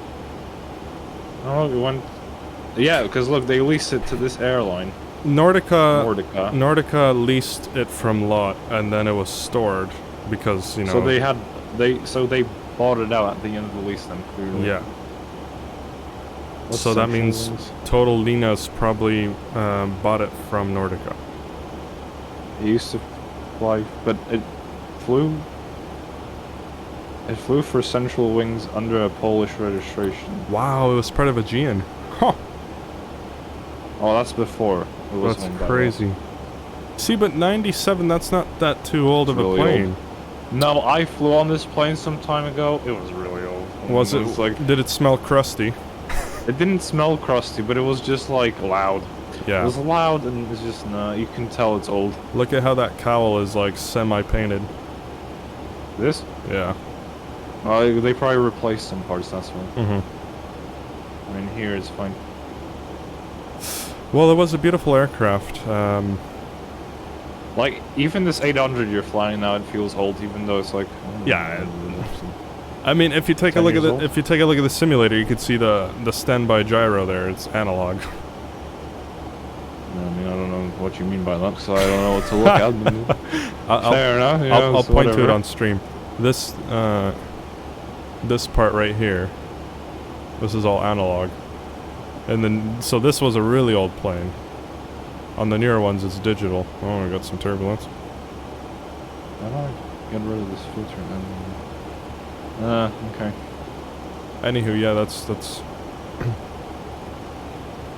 Oh, it went... Yeah, because look, they leased it to this airline. Nordica leased it from LOT, and then it was stored because, you know... So they bought it out at the end of the lease then, clearly. Yeah. What's so that Central means Wings? Total Linas probably bought it from Nordica. It used to fly, but it flew... It flew for Central Wings under a Polish registration. Wow, it was part of Aegean. Huh. Oh, that's before. It was That's owned by crazy. See, but 97, that's not that too old of a really plane. old. No, I flew on this plane some time ago. It was really old. Was it like... Did it smell crusty? It didn't smell crusty, but it was just like loud. Yeah. It was loud and it's just, you can tell it's old. Look at how that cowl is like semi-painted. This? Yeah. They probably replaced some parts, that's why. Mm-hmm. I mean, here it's fine. Well, it was a beautiful aircraft. Like, even this 800 you're flying now, it feels old, even though it's like... Yeah. I mean, if you take a look at the simulator, you could see the standby gyro there. It's analog. I mean, I don't know what you mean by that, so I don't know what to look at. Fair enough. Yeah, I'll point to it whatever. on stream. This this part right here. This is all analog. And then, so this was a really old plane. On the newer ones, it's digital. Oh, we got some turbulence. How do I get rid of this filter then? Okay. Anywho, yeah, that's.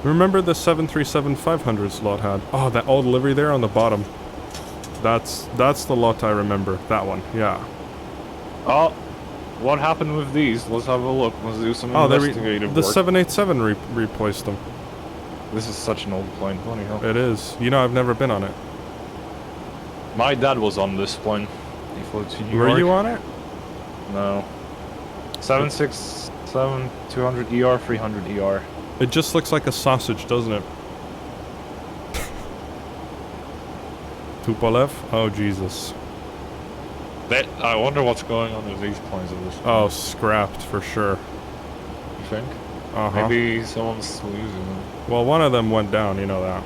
Remember the 737-500 slot had? Oh, that old livery there on the bottom. That's the lot I remember. That one, yeah. Oh, what happened with these? Let's have a look. Let's do some investigative the work. 787 replaced them. This is such an old plane. Bloody hell. It is. You know, I've never been on it. My dad was on this plane. He flew to New York. Were you on it? No. 767-200 ER, 300 ER. It just looks like a sausage, doesn't it? Tupolev? Oh, Jesus. I wonder what's going on with these planes at this point. Oh, scrapped for sure. You think? Uh-huh. Maybe someone's still using them. Well, one of them went down, you know that.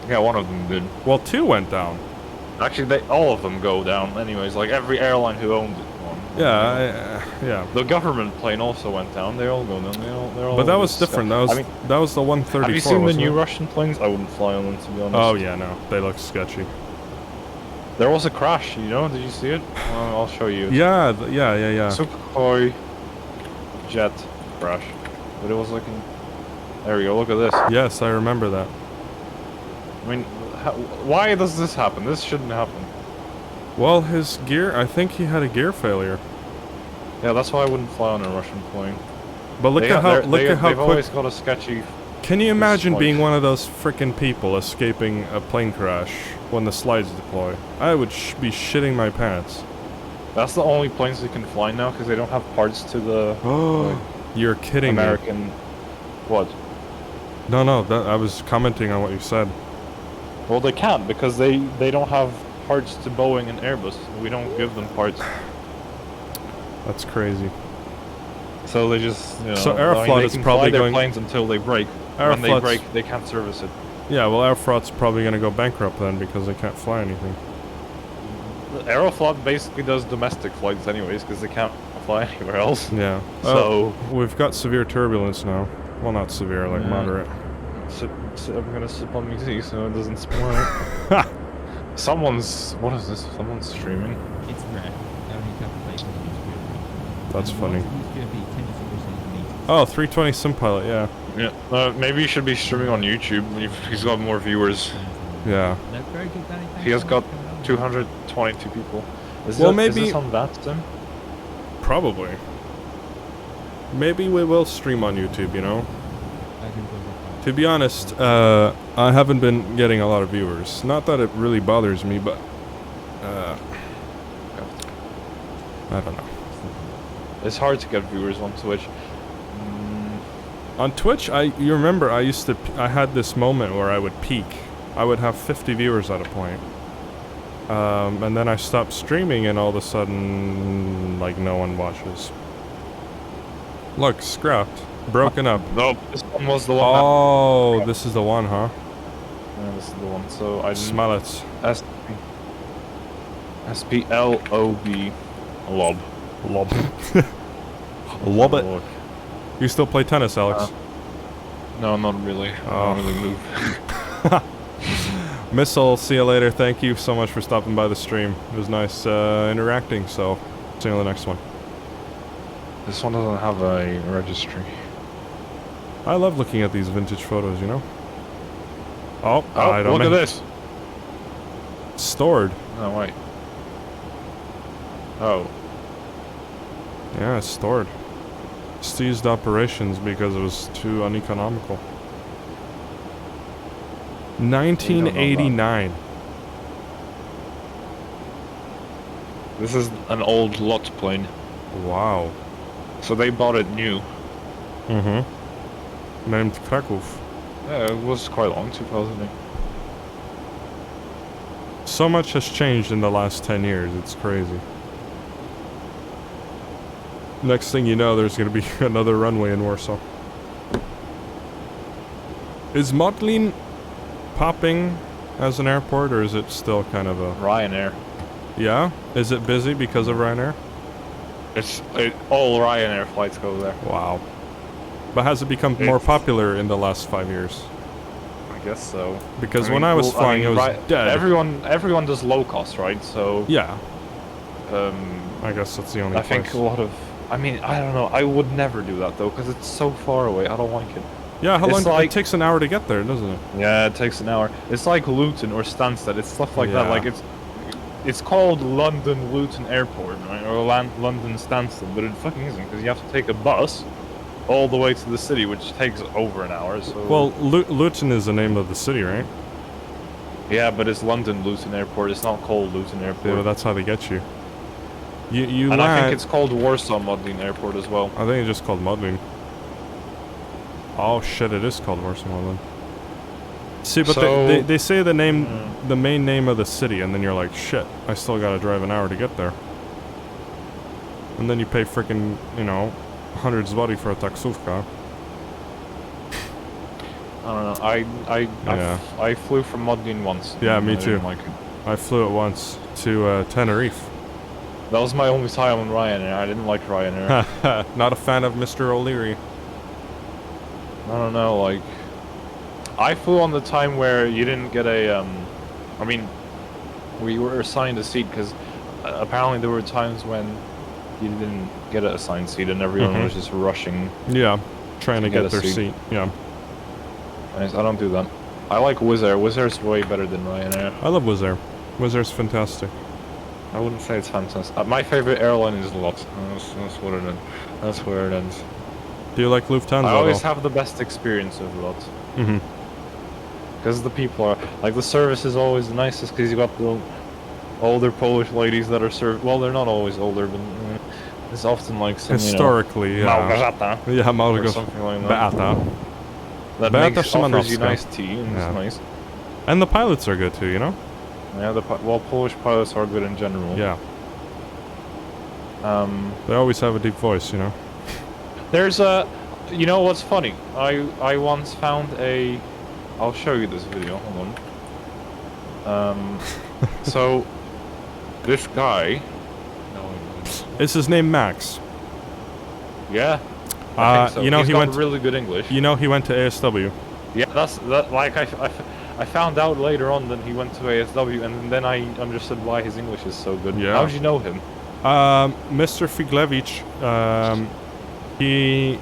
Yeah, one of them did. Well, two went down. Actually, all of them go down anyways, like every airline who owned one. Yeah, yeah. The government plane also went down, they all go down, they're all But that was different, that was, that was the 134, have you seen the new it? Russian planes? I wouldn't fly on them, to be honest. Oh yeah, no, they look sketchy. There was a crash, you know, did you see it? I'll show you. Yeah, yeah. Sukhoi jet crash. But it was like there we go, look at this. Yes, I remember that. I mean, why does this happen? This shouldn't happen. Well, his gear, I think he had a gear failure. Yeah, that's why I wouldn't fly on a Russian plane. But look at how they've quick. always got a sketchy. Can you imagine being one of those frickin' people escaping a plane crash when the slides deploy? I would be shitting my pants. That's the only planes they can fly now because they don't have parts to the. Oh, you're kidding American. me. What? No, I was commenting on what you said. Well, they can't because they don't have parts to Boeing and Airbus. We don't give them parts. That's crazy. So they just, you know, so Aeroflot they is can probably fly their going. planes until they break. When they break, they can't service it. Yeah, well, Aeroflot's probably going to go bankrupt then because they can't fly anything. Aeroflot basically does domestic flights anyways because they can't fly anywhere else. Yeah. So we've got severe turbulence now. Well, not severe, like moderate. I'm gonna sip on my tea so it doesn't spoil. Someone's. What is this? Someone's streaming. It's rare. Only a couple of places on YouTube. That's funny. It's 10 Oh, 320 Simpilot, yeah. Yeah. Maybe he should be streaming on YouTube. He's got more viewers. Yeah. No, very good, Danny. He has got 222 people. Is this on that then? Probably. Maybe we will stream on YouTube, you know? To be honest, I haven't been getting a lot of viewers. Not that it really bothers me, but I don't know. It's hard to get viewers on Twitch. On Twitch, you remember I had this moment where I would peak. I would have 50 viewers at a point. And then I stopped streaming and all of a sudden, like, no one watches. Look, scrapped. Broken up. No, this one was the one. Oh, this is the one, huh? Yeah, this is the one. So I smell it. SPLOB. Lob. Lob it. You still play tennis, Alex? No, not really. I don't really move. Missile, see you later. Thank you so much for stopping by the stream. It was nice interacting, so see you on the next one. This one doesn't have a registry. I love looking at these vintage photos, you know? Oh, I don't look at this! Stored. Oh, wait. Oh. Yeah, it's stored. Ceased operations because it was too uneconomical. 1989. This is an old LOT plane. Wow. So they bought it new. Mm-hmm. Named Kraków. Yeah, it was quite long, 2008. So much has changed in the last 10 years, it's crazy. Next thing you know, there's gonna be another runway in Warsaw. Is Modlin popping as an airport, or is it still kind of a... Ryanair. Yeah? Is it busy because of Ryanair? All Ryanair flights go there. Wow. But has it become more popular in the last 5 years? I guess so. Because when I was flying, it was dead. Everyone does low cost, right? So yeah. I guess that's the only place. I think a lot of... I mean, I don't know. I would never do that, though, because it's so far away. I don't like it. Yeah, how long? It takes an hour to get there, doesn't it? Yeah, it takes an hour. It's like Luton or Stansted. It's stuff like that. Like it's called London Luton Airport, right? Or London Stansted, but it fucking isn't, because you have to take a bus all the way to the city, which takes over an hour. So. Well, Luton is the name of the city, right? Yeah, but it's London Luton Airport. It's not called Luton Airport. Yeah, but that's how they get you. You and land... I think it's called Warsaw Modlin Airport as well. I think it's just called Modlin. Oh shit! It is called Warsaw Modlin. See, but so, they say the name, the main name of the city, and then you're like, shit! I still gotta drive an hour to get there. And then you pay freaking, you know, 100 zloty for a taksówka. I don't know. I flew from Modlin once. Yeah, me too. Like it. I flew it once to Tenerife. That was my only time on Ryanair. I didn't like Ryanair. Not a fan of Mr. O'Leary. I don't know, like... I flew on the time where you didn't get a, I mean, we were assigned a seat, because apparently there were times when you didn't get an assigned seat and everyone was just rushing. Yeah, trying to get their seat. Yeah. Nice, I don't do that. I like Wizz Air. Wizz Air's way better than Ryanair. I love Wizz Air. Wizz Air's fantastic. I wouldn't say it's fantastic. My favorite airline is LOT. That's what it is. That's where it ends. Do you like Lufthansa? I always have the best experience with LOT. Because the people are... Like, the service is always the nicest, because you got the older Polish ladies that are served... Well, they're not always older, but it's often like some, historically, you know, Małgorzata. Yeah, Małgorzata. Or something like that. Beata. That offers you nice tea, and it's nice. And the pilots are good too, you know? Yeah, well, Polish pilots are good in general. Yeah. They always have a deep voice, you know? There's a... You know what's funny? I once found a... I'll show you this video, hold on. So, this guy... Is his name Max? Yeah. I think so. You know, he went really good English. You know, he went to ASW. Yeah, like I found out later on that he went to ASW, and then I understood why his English is so good. Yeah. How did you know him? Mr. Figlevich, he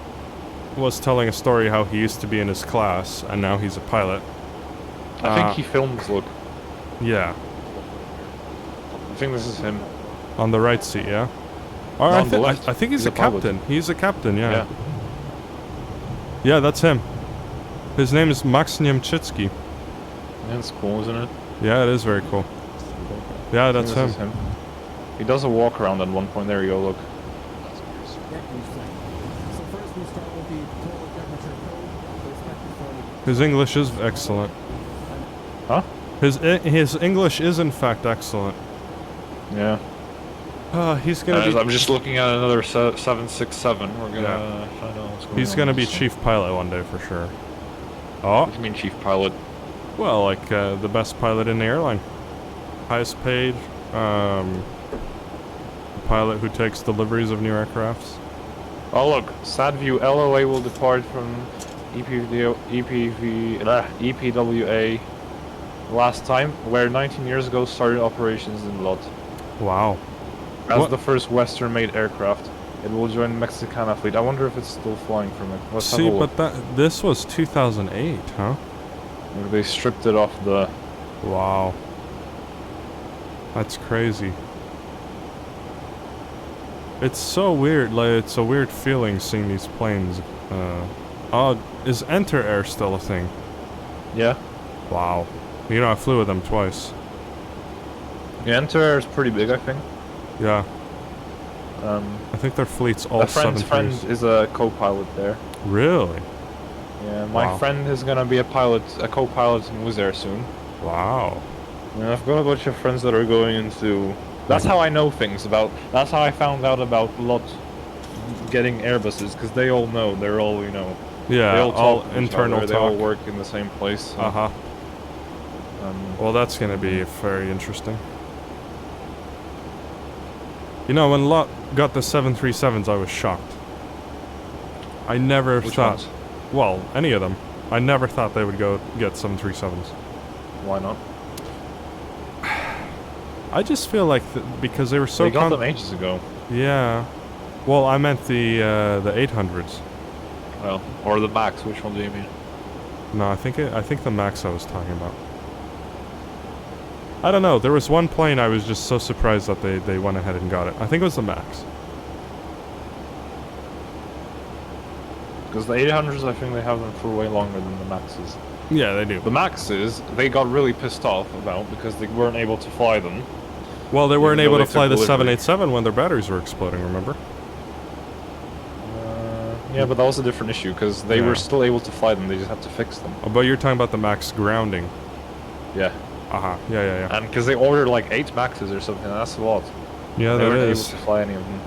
was telling a story how he used to be in his class, and now he's a pilot. I think he films, look. Yeah. I think this is him. On the right seat, yeah? Or on the left. I think he's a captain. He's a captain, yeah. Yeah, that's him. His name is Max Niemczycki. That's cool, isn't it? Yeah, it is very cool. Yeah, that's him. He does a walk around at one point. There you go, look. His English is excellent. Huh? His English is in fact excellent. Yeah. He's gonna be... I'm just looking at another 767. We're gonna find out what's going on. He's gonna be chief pilot one day for sure. Oh. What do you mean chief pilot? Well, like the best pilot in the airline. Highest paid. Pilot who takes deliveries of new aircrafts. Oh look, Sadview LOA will depart from EPWA last time, where 19 years ago started operations in LOT. Wow. As the first Western-made aircraft, it will join Mexicana fleet. I wonder if it's still flying from it. Let's See, but this was 2008, huh? Maybe they stripped it off the... Wow. That's crazy. It's so weird, like, it's a weird feeling seeing these planes. Is Enter Air still a thing? Yeah. Wow. You know, I flew with them twice. Yeah, Enter Air is pretty big, I think. Yeah. I think their fleet's all 737s. A friend's friend is a co-pilot there. Really? Yeah, my Wow. friend is gonna be a pilot, a co-pilot in Wizz Air soon. Wow. And I've got a bunch of friends that are going into... That's how I know things about... That's how I found out about LOT getting Airbuses, because they all know. They're all, you know... Yeah, they all all talk to each internal other, They all talk. work in the same place. So, Uh-huh. Well, that's gonna be very interesting. You know, when LOT got the 737s, I was shocked. I never Which thought... ones? Well, any of them. I never thought they would go get 737s. Why not? I just feel like because they were so... They got them ages ago. Yeah. Well, I meant the 800s. Well, or the Max. Which one do you mean? No, I think the Max I was talking about. I don't know. There was one plane I was just so surprised that they went ahead and got it. I think it was the Max. Because the 800s, I think they have them for way longer than the Maxes. Yeah, they do. The Maxes, they got really pissed off about because they weren't able to fly them. Well, they weren't Even though able to they fly the took delivery. 787 when their batteries were exploding, remember? Yeah, but that was a different issue because they Yeah. were still able to fly them. They just had to fix them. Oh, but you're talking about the Max grounding. Yeah. Uh-huh. Yeah. And because they ordered like 8 Maxes or something, that's a lot. Yeah, They that weren't is. able to fly any of them.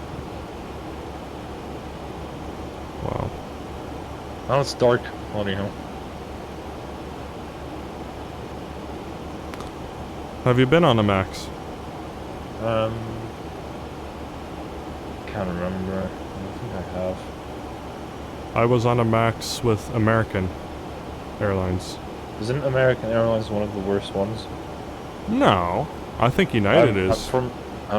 Wow. Now it's dark. Bloody hell. Have you been on a Max? Can't remember. I think I have. I was on a Max with American Airlines. Isn't American Airlines one of the worst ones? No. I think United I'm is. from...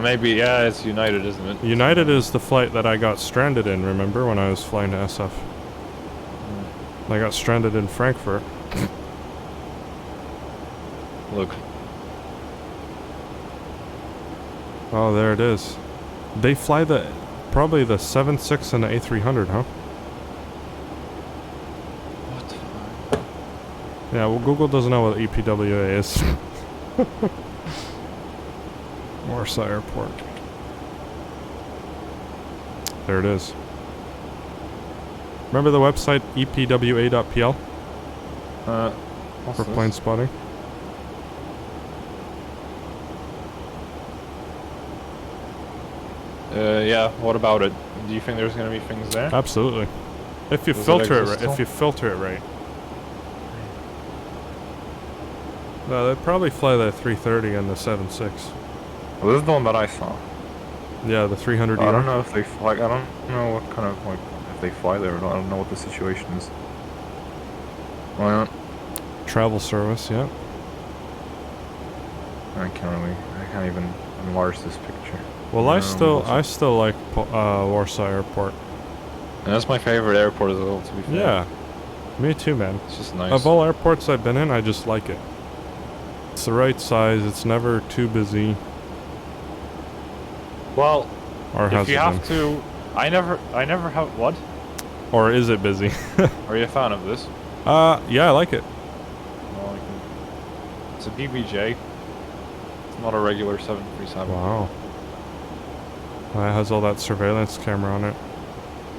maybe, yeah, it's United, isn't it? United is the flight that I got stranded in, remember, when I was flying to SF? I got stranded in Frankfurt. Look. Oh, there it is. They fly probably the 76 and the A300, huh? What? Yeah, well, Google doesn't know what EPWA is. Warsaw Airport. There it is. Remember the website epwa.pl What's for this? plane spotting? Yeah, what about it? Do you think there's gonna be things there? Absolutely. If you Does it filter it, exist right. If still? you filter it right. No, they'd probably fly the 330 and the 76. Well, this is the one that I saw. Yeah, the 300. I don't know if they fly. I don't know what kind of like if they fly there or not. I don't know what the situation is. Why not? Travel service, yeah. I can't even enlarge this picture. Well, I No, still like Warsaw Airport. And that's my favorite airport as well, to be fair. Yeah, me too, man. It's just nice. Of all airports I've been in, I just like it. It's the right size. It's never too busy. Well, Or if has you it have been? to, I never have what? Or is it busy? Are you a fan of this? Yeah, I like it. Well, it's a BBJ. It's not a regular 737. Wow. It has all that surveillance camera on it.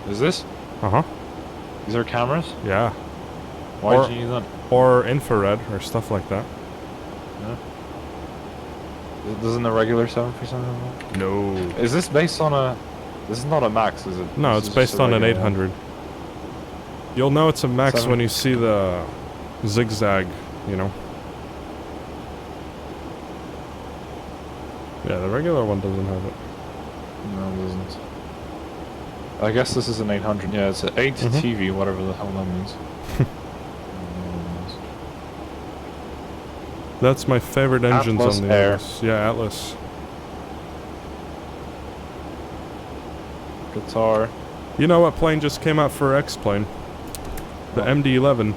Is this? Uh-huh. These are cameras? Yeah. Why Or- did you use them? Or infrared or stuff like that. Yeah. Doesn't the regular 737 have that? No. Is this based on a... This is not a Max, is it? No, This it's is just based a on an regular one. 800. You'll know it's a Max Seven- when you see the zigzag, you know. Yeah, the regular one doesn't have it. No, it doesn't. I guess this is an 800. Yeah, it's an 8 Mhm. TV, whatever the hell that means. That's my favorite engines Atlas on the Air. Atlas. Yeah, Atlas. Guitar. You know what plane just came out for X-Plane? The MD-11.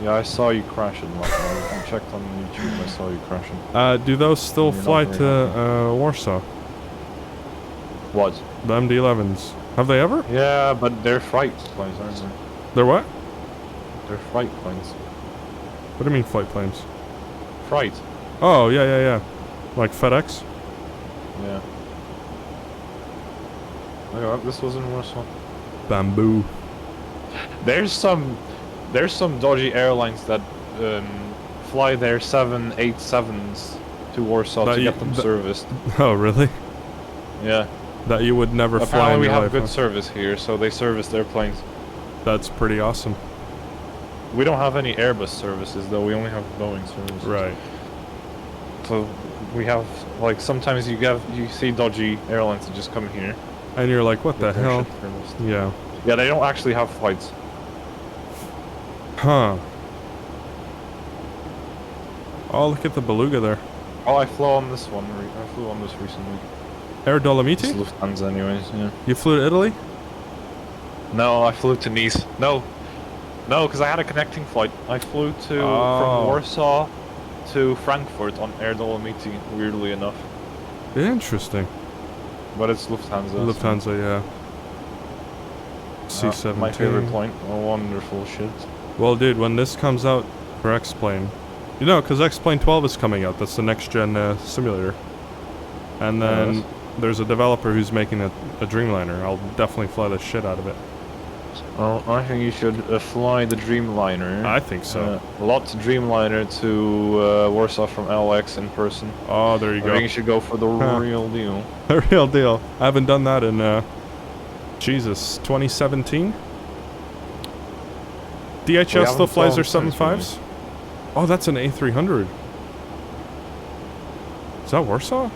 Yeah, I saw you crash it last night. I checked on YouTube, I saw you crashing. Do those still You're not fly very to Warsaw? What? The MD-11s. Have they ever? Yeah, but they're flight planes, aren't they? They're what? They're flight planes. What do you mean flight planes? Fright. Oh, yeah. Like FedEx? Yeah. Look, this was in Warsaw. Bamboo. There's some there's some dodgy airlines that fly their 787s to Warsaw That to you- get them that- serviced. Oh, really? Yeah. That you would never fly Apparently in we your have life, good huh? service here, so they service their planes. That's pretty awesome. We don't have any Airbus services though, we only have Boeing services. Right. So we have, like, sometimes you see dodgy airlines that just come here. And you're like, what the get their hell? shit serviced. Yeah. Yeah, they don't actually have flights. Huh. Oh, look at the Beluga there. Oh, I flew on this one. I flew on this recently. Air It's Dolomiti? Lufthansa anyways, yeah. You flew to Italy? No, I flew to Nice. No, because I had a connecting flight. I flew Oh. from Warsaw to Frankfurt on Air Dolomiti, weirdly enough. Interesting. But it's Lufthansa. so- Lufthansa, yeah. C-17. My favorite plane. A wonderful shit. Well, dude, when this comes out for X-Plane, you know, because X-Plane 12 is coming out. That's the next-gen simulator. And then Yes. there's a developer who's making a Dreamliner. I'll definitely fly the shit out of it. Well, I think you should fly the Dreamliner. I think so. LOT Dreamliner to Warsaw from LX in person. Oh, there you I go. think you should go for the real deal. The real deal. I haven't done that in, Jesus, 2017? DHL still haven't flies their flown since, 75s? Oh, that's an A300. Is that Warsaw?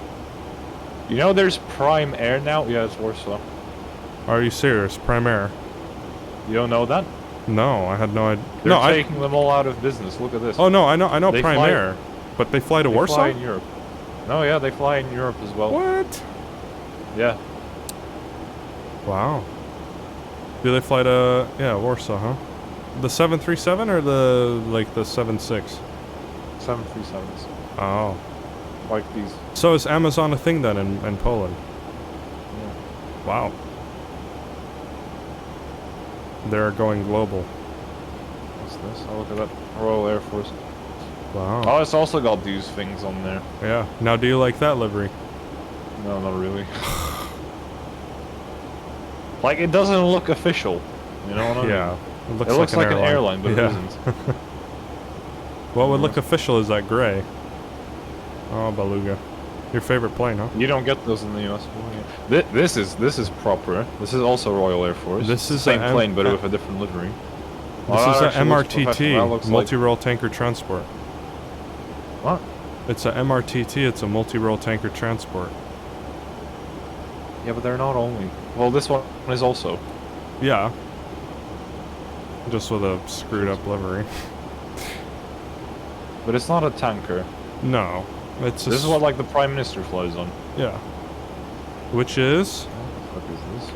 You know there's Prime Air now? Yeah, it's Warsaw. Are you serious? Prime Air? You don't know that? No, I had no idea. They're No, taking them all out of business. Look at this. Oh no, I know They Prime fly- Air, but they fly to They Warsaw. fly in Europe. No, yeah, they fly in Europe as well. What? Yeah. Wow. Do they fly to Warsaw? Huh? The 737 or the 76? 737s. Oh. Like these. So is Amazon a thing then in Poland? Yeah. Wow. They're going global. What's this? Oh, look at that. Royal Air Force. Wow. Oh, it's also got these things on there. Yeah. Now, do you like that livery? No, not really. Like, it doesn't look official. You know what I mean? Yeah. It It looks like an airline, but yeah. it isn't. What would look official is that gray. Oh, Beluga. Your favorite plane, huh? You don't get those in the US. This is proper. This is also Royal Air Force. This is same a plane, but with a different livery. This Oh, is that a actually looks professional. That MRTT, looks like- multi-role tanker transport. What? It's a MRTT, it's a multi-role tanker transport. Yeah, but they're not only. Well, this one is also. Yeah. Just with a screwed up livery. But it's not a tanker. No. It's This is what, like, the Prime Minister flies on. Yeah. Which is? What the fuck is this?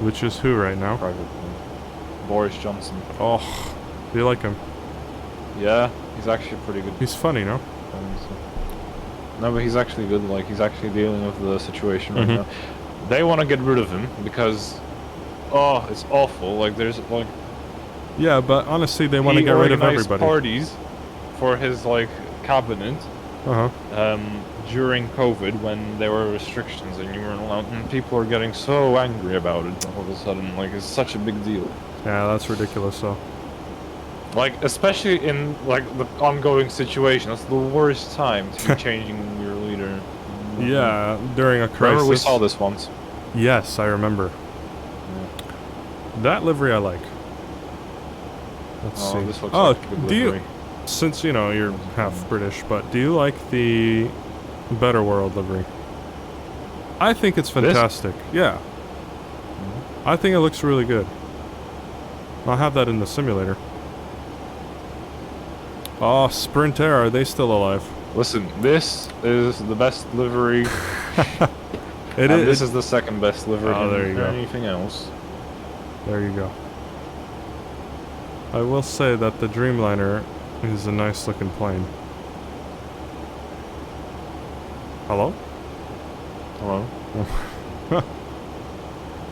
Which is who right now? Private plane. Boris Johnson. Oh. Do you like him? Yeah, he's actually pretty good. He's funny, no? No, but he's actually good. Like, he's actually dealing with the situation right Mhm. now. They want to get rid of him because, oh, it's awful. Like, there's like. Yeah, but honestly, they want to he get rid of organized everybody. parties for his like cabinet Uh-huh. during COVID when there were restrictions and you weren't allowed, and people are getting so angry about it all of a sudden. Like, it's such a big deal. Yeah, that's ridiculous, though. Like, especially in like the ongoing situation, that's the worst time to be changing your leader. Yeah, during a crisis. Remember we saw this once. Yes, I remember. That livery I like. Let's Oh, see. this looks Oh, like a good do you, livery. since, you know, you're half British, but do you like the Better World livery? I think it's fantastic. Yeah. I think it looks really good. I'll have that in the simulator. Oh, Sprint Air, are they still alive? Listen, this is the best livery. It and is. this is the second best livery. Oh, there you go. Anything else? There you go. I will say that the Dreamliner is a nice looking plane. Hello? Hello?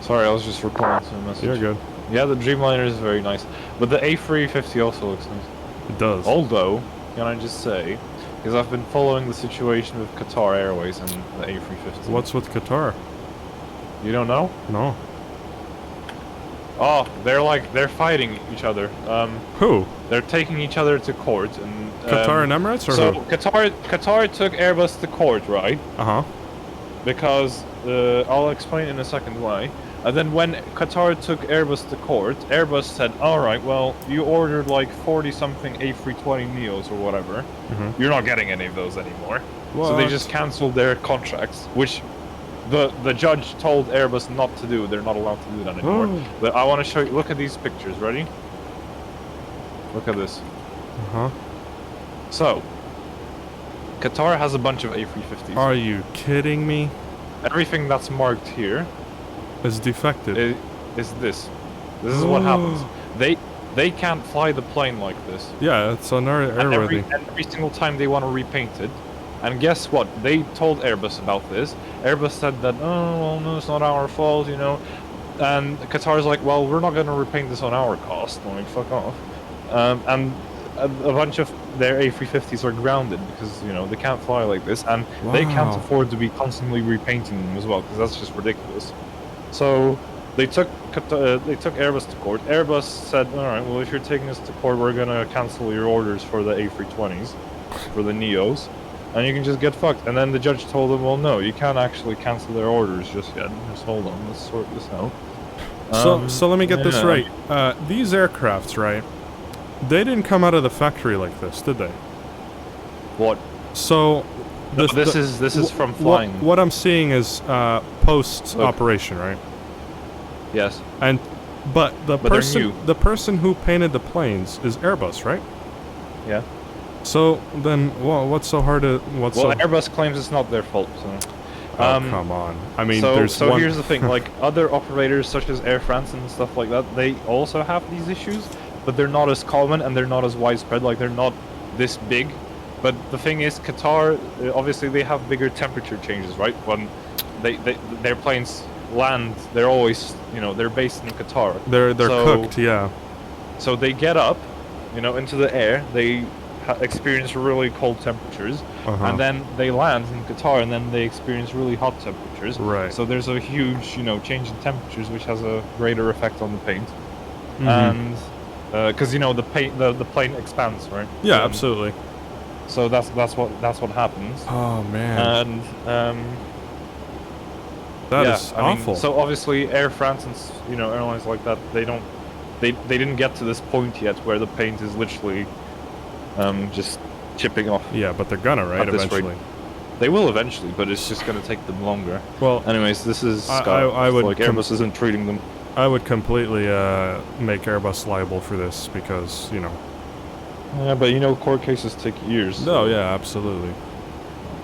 Sorry, I was just replying to a message. You're good. Yeah, the Dreamliner is very nice. But the A350 also looks nice. It does. Although, can I just say, because I've been following the situation with Qatar Airways and the A350. What's with Qatar? You don't know? No. Oh, they're fighting each other. Who? They're taking each other to court, and Qatar and Emirates, or so who? Qatar took Airbus to court, right? Uh-huh. Because I'll explain in a second why. And then when Qatar took Airbus to court, Airbus said, "All right, well, you ordered like 40-something A320 Neos or whatever. Mm-hmm. You're not getting any of those anymore." So they just cancelled their contracts, which the judge told Airbus not to do. They're not allowed to do that anymore. Oh. But I want to show you. Look at these pictures. Ready? Look at this. Uh-huh. So, Qatar has a bunch of A350s. Are you kidding me? Everything that's marked here Is defective. is this. This is what happens. They can't fly the plane like this. Yeah, it's airworthy. And every single time they want to repaint it. And guess what? They told Airbus about this. Airbus said that, oh, well, no, it's not our fault, you know. And Qatar's like, well, we're not going to repaint this on our cost. Like, fuck off. And a bunch of their A350s are grounded because, you know, they can't fly like this. And they can't Wow. afford to be constantly repainting them as well, because that's just ridiculous. So they took Airbus to court. Airbus said, all right, well, if you're taking us to court, we're going to cancel your orders for the A320s, for the Neos, and you can just get fucked. And then the judge told them, well, no, you can't actually cancel their orders just yet. Just hold on, let's sort this out. So let me get this yeah. right. These aircrafts, right? They didn't come out of the factory like this, did they? What? So This is from flying. What I'm seeing is post operation, right? Yes. But they're new. the person who painted the planes is Airbus, right? Yeah. So then, what's so hard to Airbus claims it's not their fault. So. Come on. I mean, so there's one... here's the thing. Like other operators, such as Air France and stuff like that, they also have these issues, but they're not as common and they're not as widespread. Like they're not this big. But the thing is, Qatar, obviously they have bigger temperature changes, right? When their planes land, they're always, you know, they're based in Qatar. They're cooked, yeah. So they get up, you know, into the air. They experience really cold temperatures, and then they land in Qatar, and then they experience really hot temperatures. Right. So there's a huge, you know, change in temperatures, which has a greater effect on the paint. And because you know the plane expands, right? Yeah, absolutely. So that's what happens. Oh man. And that is awful. mean, so obviously Air France and, you know, airlines like that, they didn't get to this point yet where the paint is literally just chipping off. Yeah, but they're gonna, right, eventually. They will eventually, but it's just gonna take them longer. Well, anyways, this is I would like Airbus isn't treating them. I would completely make Airbus liable for this because, you know. Yeah, but you know, court cases take years. No, yeah, absolutely.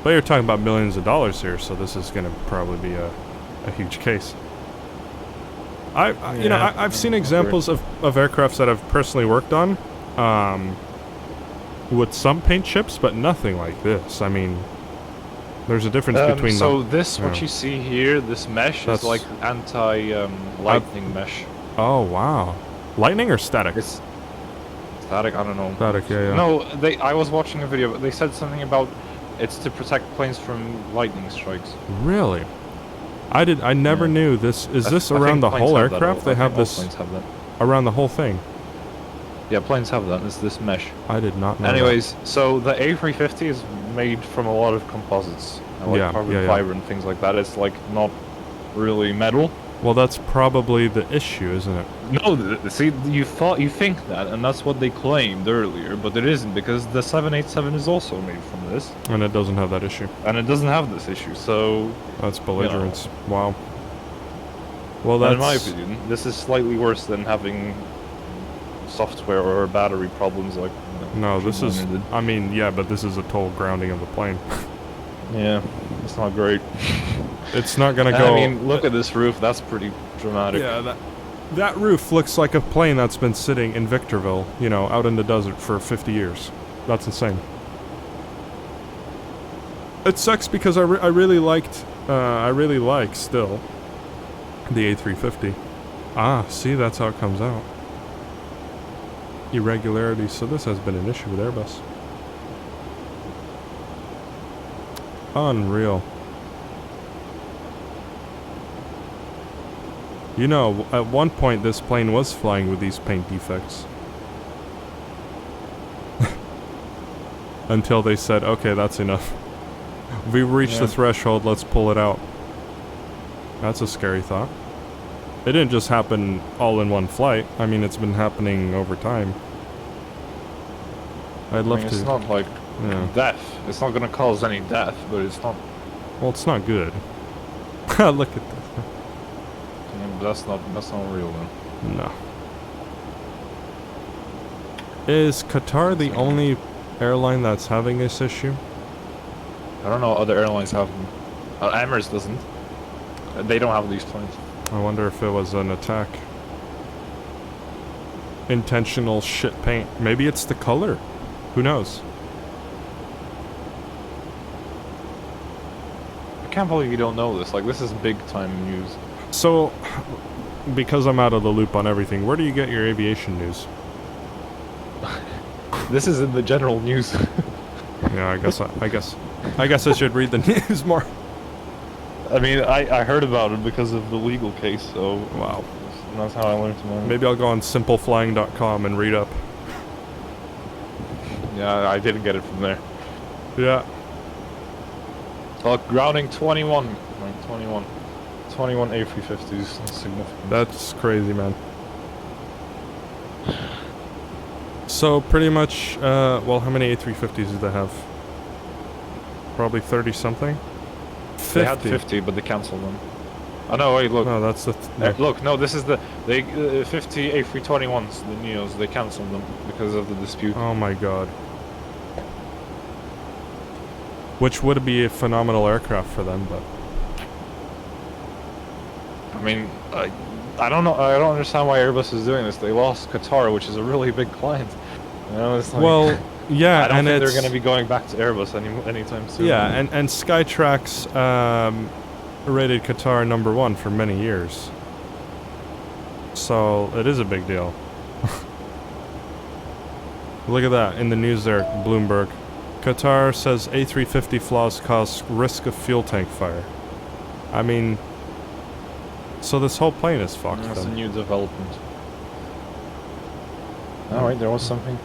But you're talking about millions of dollars here, so this is going to probably be a huge case. You know, I've seen examples of aircrafts that I've personally worked on with some paint chips, but nothing like this. I mean, there's a difference between so them. this, what you see here, this mesh is like anti-lightning mesh. Oh, wow. Lightning or static? It's static, I don't know. Static, yeah. No, I was watching a video, but they said something about it's to protect planes from lightning strikes. Really? I never knew this. Is this around the whole aircraft? They have this planes have that. Around the whole thing? Yeah, planes have that. It's this mesh. I did not know. Anyways, so the A350 is made from a lot of composites, like carbon fiber and things like that. It's like not really metal. Well, that's probably the issue, isn't it? No, see, you think that, and that's what they claimed earlier, but it isn't, because the 787 is also made from this. And it doesn't have that issue. And it doesn't have this issue, so... That's belligerence. You know. Wow. Well, that's... In my opinion, this is slightly worse than having software or battery problems like... You know, no, this is... I mean, yeah, but this is a total grounding of the plane. Yeah, it's not great. It's not gonna go... I mean, look at this roof, that's pretty dramatic. Yeah, that roof looks like a plane that's been sitting in Victorville, you know, out in the desert for 50 years. That's insane. It sucks because I really like still the A350. Ah, see, that's how it comes out. Irregularities, so this has been an issue with Airbus. Unreal. You know, at one point this plane was flying with these paint defects. Until they said, okay, that's enough. We've reached the threshold, let's pull it out. That's a scary thought. It didn't just happen all in one flight. I mean, it's been happening over time. I'd love to... It's not like death. It's not gonna cause any death, but it's not... Well, it's not good. Look at this. That's not real, then. No. Is Qatar the only airline that's having this issue? I don't know, other airlines have them. Emirates doesn't. They don't have these planes. I wonder if it was an attack. Intentional shit paint. Maybe it's the color. Who knows? I can't believe you don't know this. Like, this is big time news. So, because I'm out of the loop on everything, where do you get your aviation news? This is in the general news. Yeah, I guess I should read the news more. I mean, I heard about it because of the legal case, so... Wow. That's how I learned about it. Maybe I'll go on simpleflying.com and read up. Yeah, I didn't get it from there. Yeah. Well, grounding 21. Like 21. 21 A350s. That's significant. That's crazy, man. So, pretty much, well, how many A350s do they have? Probably 30-something? 50. They had 50, but they cancelled them. Oh, no, wait, look. No, that's the... Look, no, this is the... 50 A321s, the Neos, they cancelled them because of the dispute. Oh my god. Which would be a phenomenal aircraft for them, but... I mean, I don't know. I don't understand why Airbus is doing this. They lost Qatar, which is a really big client. You know, it's like, well, yeah, I don't and think it's... they're going to be going back to Airbus anytime soon. Yeah, and Skytrax rated Qatar #1 for many years. So, it is a big deal. Look at that, in the news there, Bloomberg. Qatar says A350 flaws cause risk of fuel tank fire. I mean... So this whole plane is fucked. That's a new development. Alright, there was something.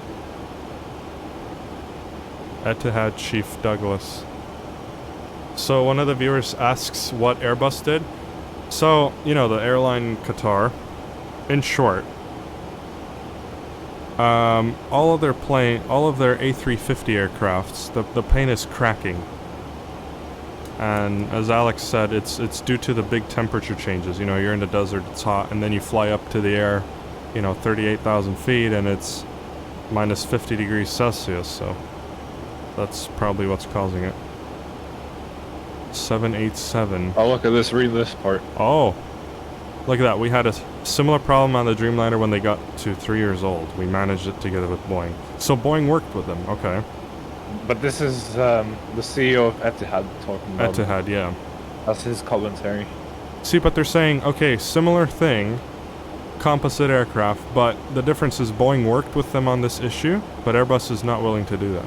Etihad Chief Douglas. So one of the viewers asks what Airbus did. So, you know, the airline Qatar, in short, all of their A350 aircrafts, the paint is cracking. And as Alex said, it's due to the big temperature changes. You know, you're in the desert, it's hot, and then you fly up to the air, you know, 38,000 feet, and it's minus 50 degrees Celsius, so that's probably what's causing it. 787. Oh, look at this, read this part. Oh, look at that. We had a similar problem on the Dreamliner when they got to 3 years old. We managed it together with Boeing. So Boeing worked with them, okay. But this is the CEO of Etihad talking about Etihad, yeah. That's his commentary. See, but they're saying, okay, similar thing, composite aircraft, but the difference is Boeing worked with them on this issue, but Airbus is not willing to do that.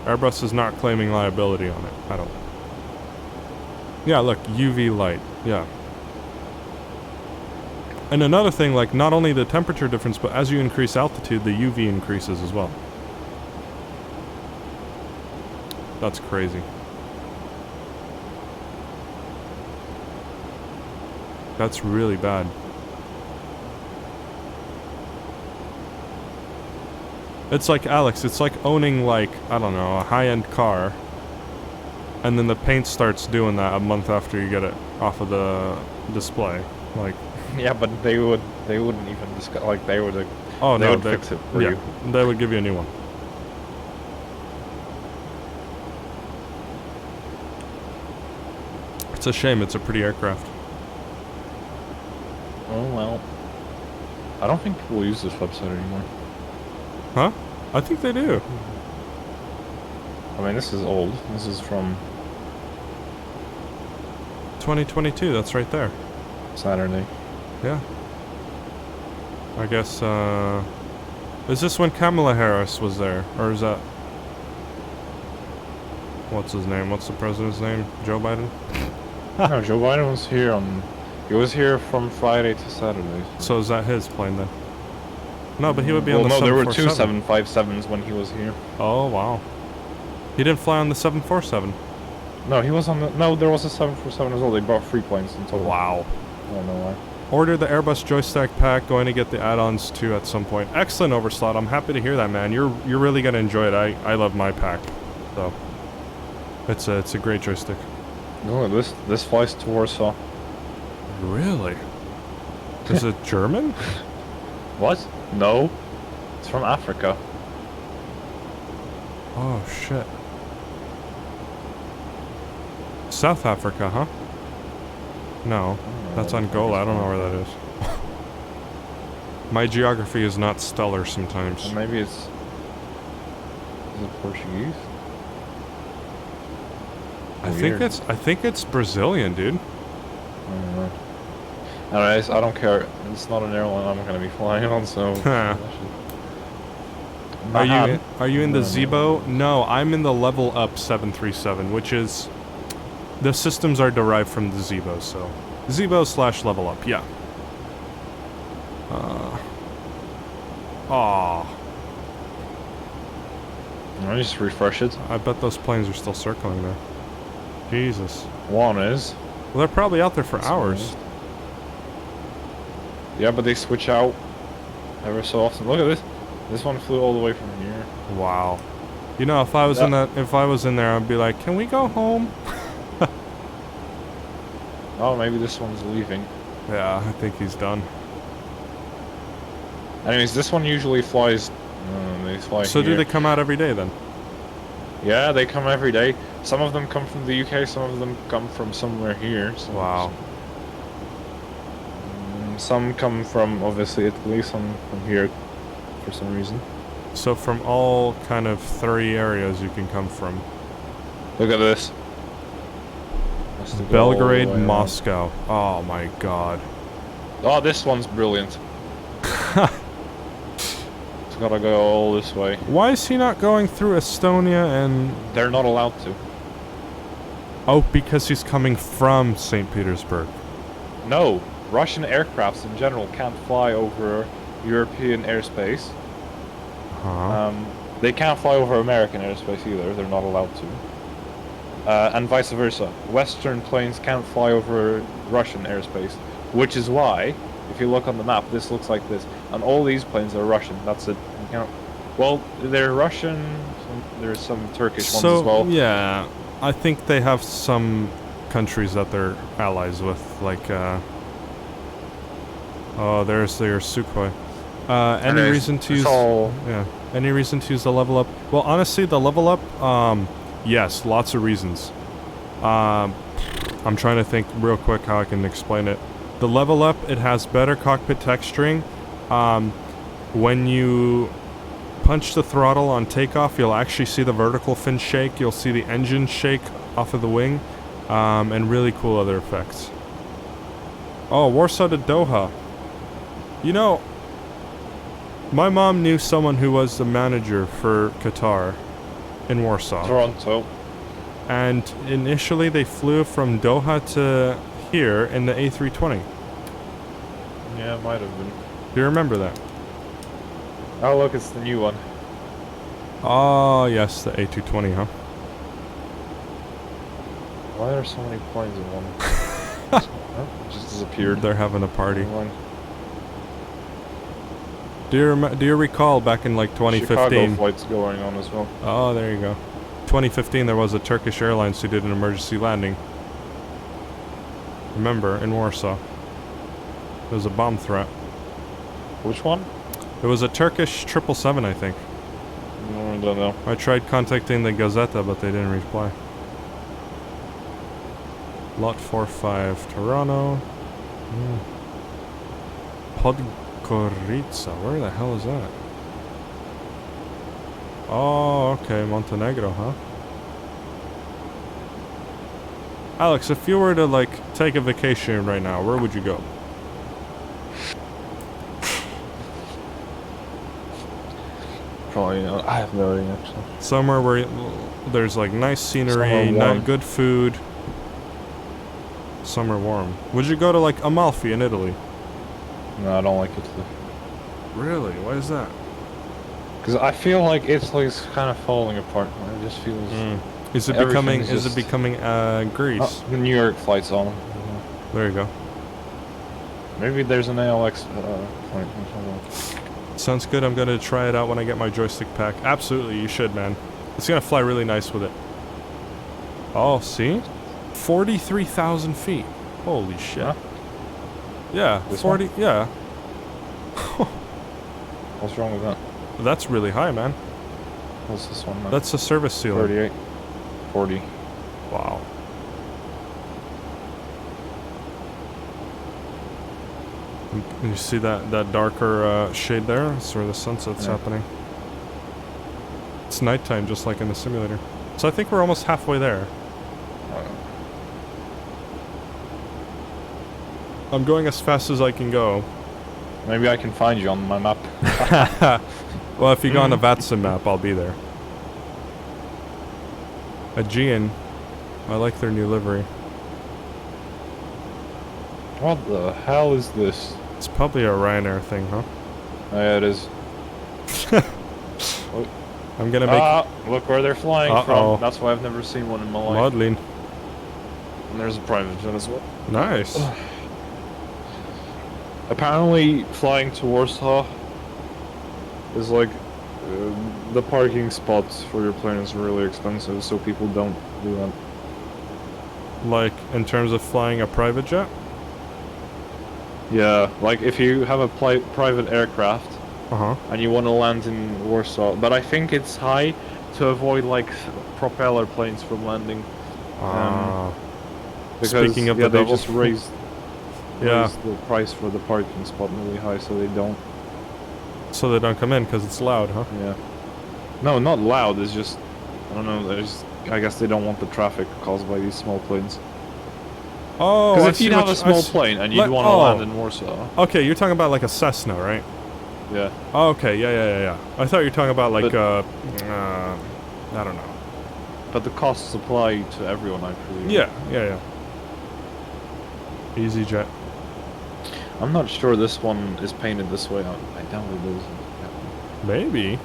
Airbus is not claiming liability on it at all. Yeah, look, UV light, yeah. And another thing, like, not only the temperature difference, but as you increase altitude, the UV increases as well. That's crazy. That's really bad. It's like, Alex, it's like owning, like, I don't know, a high-end car, and then the paint starts doing that a month after you get it off of the display. Like, yeah, but they wouldn't even discuss, like, they would fix it for you. They would give you a new one. It's a shame, it's a pretty aircraft. Oh well. I don't think people use this website anymore. Huh? I think they do. I mean, this is old. This is from 2022, that's right there. Saturday. Yeah. I guess, is this when Kamala Harris was there? Or is that... What's his name? What's the president's name? Joe Biden? No, Joe Biden was here on... He was here from Friday to Saturday. So is that his plane then? No, but he would be well, on the no, there were two 747. 757s when he was here. Oh, wow. He didn't fly on the 747. No, he was on the... No, there was a 747 as well. They brought 3 planes in total. Wow. I don't know why. Order the Airbus joystick pack. Going to get the add-ons too at some point. Excellent, Overslot. I'm happy to hear that, man. You're really gonna enjoy it. I love my pack, so it's a great joystick. No, this flies to Warsaw. Really? Is it German? What? No, it's from Africa. Oh shit. South Africa, huh? No, that's Angola. I don't know where that is. My geography is not stellar sometimes. Or maybe it's... Is it Portuguese? I think it's Brazilian, dude. I don't know. Anyways, I don't care. It's not an airline I'm gonna be flying on, so... Are you in the Zibo? No, I'm in the Level Up 737, which is... The systems are derived from the Zibo, so... Zibo / Level Up, yeah. Let me just refresh it. I bet those planes are still circling there. Jesus. One is. Well, they're probably out there for hours. Yeah, but they switch out ever so often. Look at this. This one flew all the way from here. Wow. You know, if I was in there, I'd be like, "Can we go home?" Oh, maybe this one's leaving. Yeah, I think he's done. Anyways, this one usually flies. They fly. So here. do they come out every day then? Yeah, they come every day. Some of them come from the UK. Some of them come from somewhere here. So Wow. Some come from obviously Italy. Some from here, for some reason. So from all kind of 3 areas you can come from. Look at this. Belgrade, Moscow. Oh my god. Oh, this one's brilliant. It's gotta go all this way. Why is he not going through Estonia and... They're not allowed to. Oh, because he's coming from St. Petersburg. No, Russian aircrafts in general can't fly over European airspace. They can't fly over American airspace either. They're not allowed to. And vice versa. Western planes can't fly over Russian airspace, which is why, if you look on the map, this looks like this. And all these planes are Russian. That's it. You can't... Well, they're Russian. There's some Turkish ones as well. Yeah, I think they have some countries that they're allies with, like, oh, there's their Sukhoi. Any reason to use... Yeah, any reason to use the Level Up? Well, honestly, the Level Up, yes, lots of reasons. I'm trying to think real quick how I can explain it. The Level Up, it has better cockpit texturing. When you punch the throttle on takeoff, you'll actually see the vertical fin shake. You'll see the engine shake off of the wing, and really cool other effects. Oh, Warsaw to Doha. You know, my mom knew someone who was the manager for Qatar in Warsaw. Toronto. And initially they flew from Doha to here in the A320. Yeah, it might have been. Do you remember that? Oh, look, it's the new one. Oh, yes, the A220, huh? Why are there so many planes in one? Oh, it just disappeared. They're having a party. Do you recall back in like 2015? Chicago flights going on as well. Oh, there you go. 2015, there was a Turkish Airlines who did an emergency landing. Remember, in Warsaw. There was a bomb threat. Which one? It was a Turkish 777, I think. I don't know. I tried contacting the Gazeta, but they didn't reply. Lot 45, Toronto. Podgorica, where the hell is that? Oh, okay, Montenegro, huh? Alex, if you were to, like, take a vacation right now, where would you go? Probably not. I have no idea, actually. Somewhere where there's, like, nice scenery, not good food. somewhere warm. Would you go to like Amalfi in Italy? No, I don't like Italy. Really? Why is that? Because I feel like Italy's kind of falling apart. It just feels. Is it becoming? Is it becoming Greece? Oh, the New York flight's on. There you go. Maybe there's an ALX point or something. Sounds good. I'm gonna try it out when I get my joystick pack. Absolutely, you should, man. It's gonna fly really nice with it. Oh, see? 43,000 feet. Holy shit. Huh? Yeah, This 40. one? Yeah. What's wrong with that? That's really high, man. What's this one? That's the service ceiling. 38. 40. Wow. You see that darker shade there? That's where the sunset's happening. It's nighttime, just like in the simulator. So I think we're almost halfway there. I'm going as fast as I can go. Maybe I can find you on my map. Well, if you go on the Vatsim map, I'll be there. Aegean. I like their new livery. What the hell is this? It's probably a Ryanair thing, huh? Oh, yeah, it is. I'm gonna make... Look where they're flying from. That's why I've never seen one in my life. Maudlin. And there's a private jet as well. Nice. Apparently, flying to Warsaw is like... the parking spots for your plane is really expensive, so people don't do that. Like, in terms of flying a private jet? Yeah, like if you have a private aircraft Uh-huh. and you want to land in Warsaw, but I think it's high to avoid like propeller planes from landing. Because Speaking of the they devil. just raised Yeah. the price for the parking spot really high, so they don't. So they don't come in because it's loud, huh? Yeah. No, not loud. It's just I don't know. I guess they don't want the traffic caused by these small planes. Oh, because if you have a small plane and you'd want to land in Warsaw. Okay, you're talking about like a Cessna, right? Yeah. Oh, okay, yeah. I thought you were talking about like I don't know. But the costs apply to everyone, I believe. Yeah. EasyJet. I'm not sure this one is painted this way. I doubt it is. Maybe.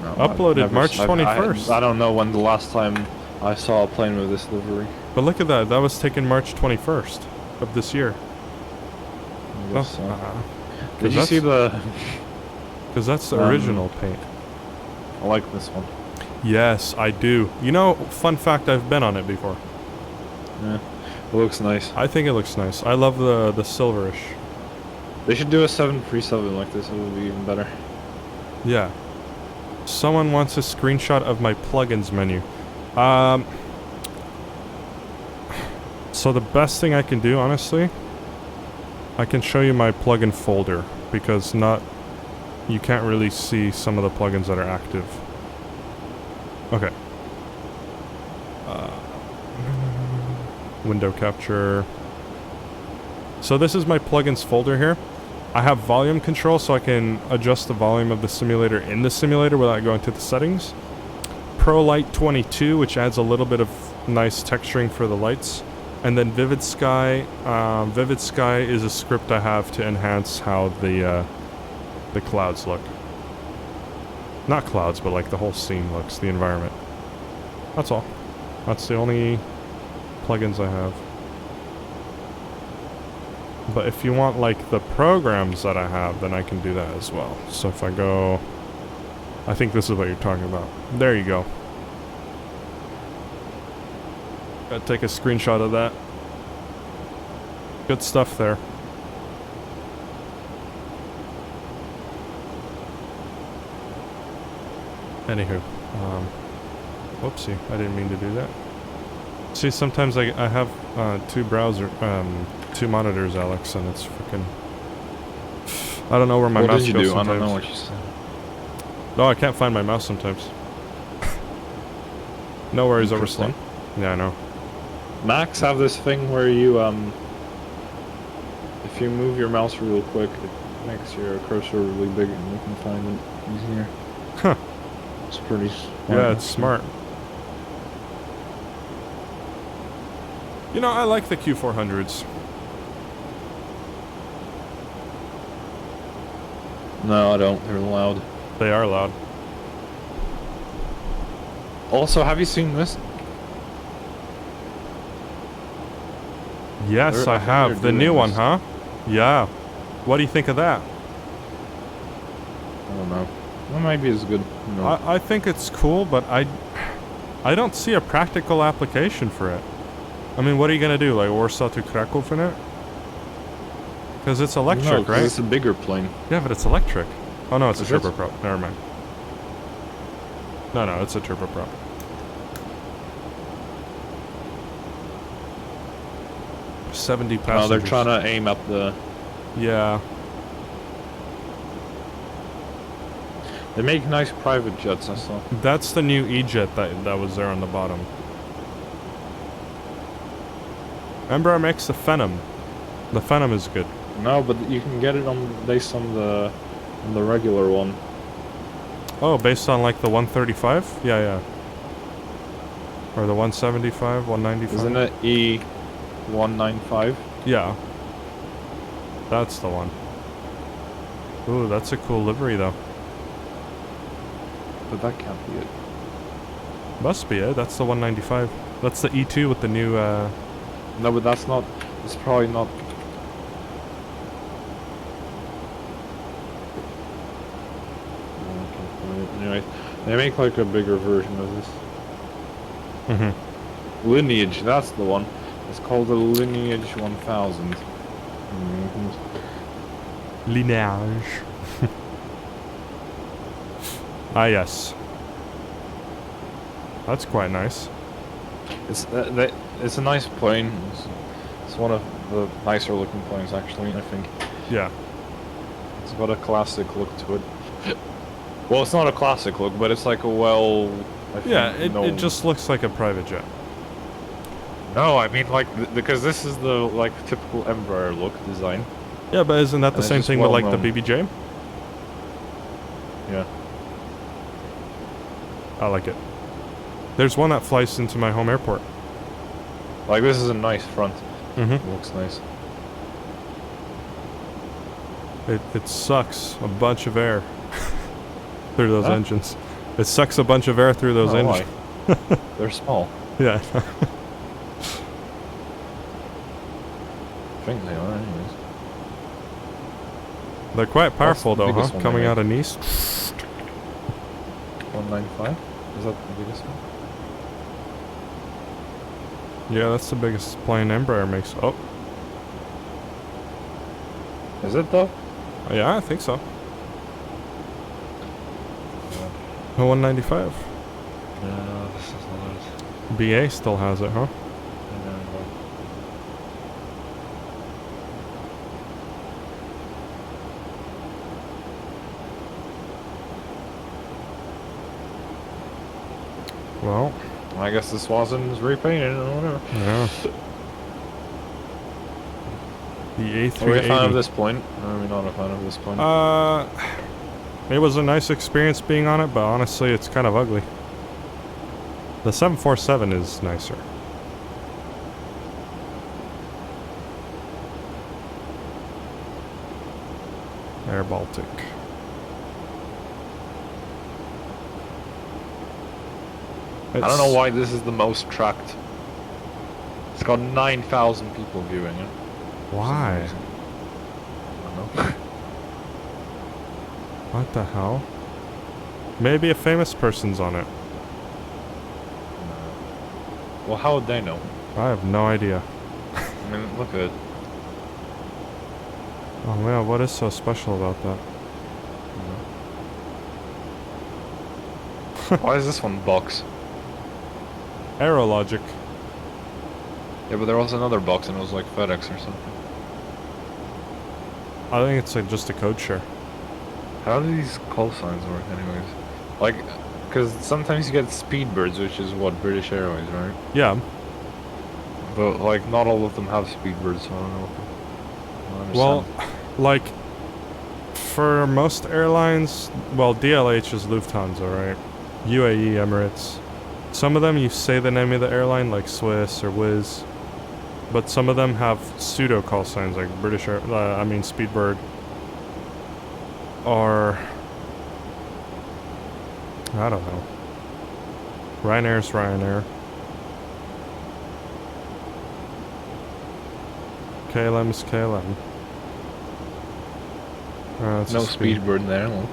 No, Uploaded March 21st. I don't know when the last time I saw a plane with this livery. But look at that. That was taken March 21st of this year. Did you see the... Because that's the original paint. I like this one. Yes, I do. You know, fun fact, I've been on it before. Yeah, it looks nice. I think it looks nice. I love the silverish. They should do a 737 like this. It would be even better. Yeah. Someone wants a screenshot of my plugins menu. So the best thing I can do, honestly, I can show you my plugin folder, because you can't really see some of the plugins that are active. Okay. Window capture. So this is my plugins folder here. I have volume control, so I can adjust the volume of the simulator in the simulator without going to the settings. Pro Light 22, which adds a little bit of nice texturing for the lights. And then Vivid Sky. Vivid Sky is a script I have to enhance how the clouds look. Not clouds, but like the whole scene looks, the environment. That's all. That's the only plugins I have. But if you want like the programs that I have, then I can do that as well. So if I go... I think this is what you're talking about. There you go. Gotta take a screenshot of that. Good stuff there. Anywho, whoopsie, I didn't mean to do that. See, sometimes I have two monitors, Alex, and it's freaking... I don't know where my mouse goes sometimes. I don't know what you said. No, I can't find my mouse sometimes. No worries, Overslung. Yeah, I know. Macs have this thing where you, if you move your mouse real quick, it makes your cursor really big and you can find it easier. Huh. It's pretty smart. Yeah, it's smart. You know, I like the Q400s. No, I don't. They're loud. They are loud. Also, have you seen this? Yes, They're- I I think have. they're The doing new one, this. huh? Yeah. What do you think of that? I don't know. Well, maybe it's good. No. I think it's cool, but I don't see a practical application for it. I mean, what are you gonna do? Like Warsaw to Krakow in it? Because it's electric, No, 'cause right? it's a bigger plane. Yeah, but it's electric. Oh no, it's Is a it? turboprop. Never mind. No, it's a turboprop. $70 passengers. No, they're trying to aim at the... Yeah. They make nice private jets, I saw. That's the new E-Jet that was there on the bottom. Embraer makes the Phenom. The Phenom is good. No, but you can get it based on the regular one. Oh, based on like the 135? Yeah, yeah. Or the 175, 195? Isn't it E195? Yeah. That's the one. Ooh, that's a cool livery though. But that can't be it. Must be it. That's the 195. That's the E2 with the new, No, but that's not... It's probably not... Anyway, they make like a bigger version of this. Mm-hmm. Lineage, that's the one. It's called the Lineage 1000. Lineage. Ah, yes. That's quite nice. It's a nice plane. It's one of the nicer looking planes, actually, I think. Yeah. It's got a classic look to it. Well, it's not a classic look, but it's like a well... I think, Yeah, it known- just looks like a private jet. No, I mean, like, because this is the, like, typical Embraer look design. Yeah, but isn't that the And it's same just thing with like the well-known. BBJ? Yeah. I like it. There's one that flies into my home airport. Like, this is a nice front. Mm-hmm. It looks nice. It sucks a bunch of air through those Huh? engines. It sucks a bunch of air through those Oh, engines. why? They're small. Yeah. I think they are, anyways. They're quite powerful the though, huh? biggest one Coming they out of Nice. 195? Is that the biggest one? Yeah, that's the biggest plane Embraer makes. Oh. Is it, though? Yeah, I think so. A 195. No, this is not it. BA still has it, huh? Well, I guess this wasn't repainted, I don't know. yeah. The A380. Are we a fan of this plane? Or are we not a fan of this plane? It was a nice experience being on it, but honestly, it's kind of ugly. The 747 is nicer. Air Baltic. I don't know why this is the most tracked. It's got 9,000 people viewing it. Why? I don't know. What the hell? Maybe a famous person's on it. Well, how would they know? I have no idea. I mean, look at it. Oh man, what is so special about that? Why is this one box? Aerologic. Yeah, but there was another box and it was like FedEx or something. I think it's like just a code share. How do these call signs work anyways? Like, because sometimes you get Speedbirds, which is what, British Airways, right? Yeah. But like, not all of them have Speedbirds, so I don't know. I don't Well, understand. like, for most airlines, well, DLH is Lufthansa, right? UAE, Emirates. Some of them, you say the name of the airline, like Swiss or Wizz. But some of them have pseudo call signs like British Air, I mean Speedbird. Or I don't know. Ryanair's Ryanair. KLM's KLM. It's No a speed. Speedbird there, look.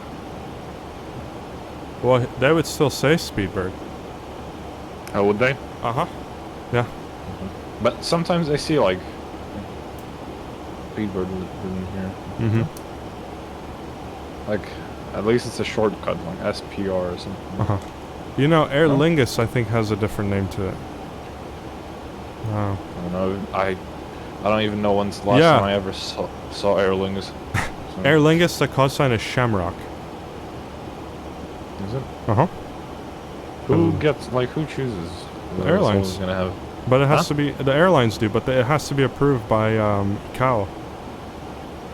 Well, they would still say Speedbird. How would they? Uh-huh. Yeah. But sometimes I see like Speedbird written here. Mm-hmm. Like, at least it's a shortcut, like SPR or something. Uh-huh. You know, Aer No? Lingus, I think, has a different name to it. Oh. I don't know. I don't even know when's the last Yeah. time I ever saw Aer Lingus. So, Aer Lingus, the call sign is Shamrock. is it? Uh-huh. Who gets, like, who chooses? The airlines. Someone's gonna have. But it has Huh? to be, the airlines do, but it has to be approved by ICAO.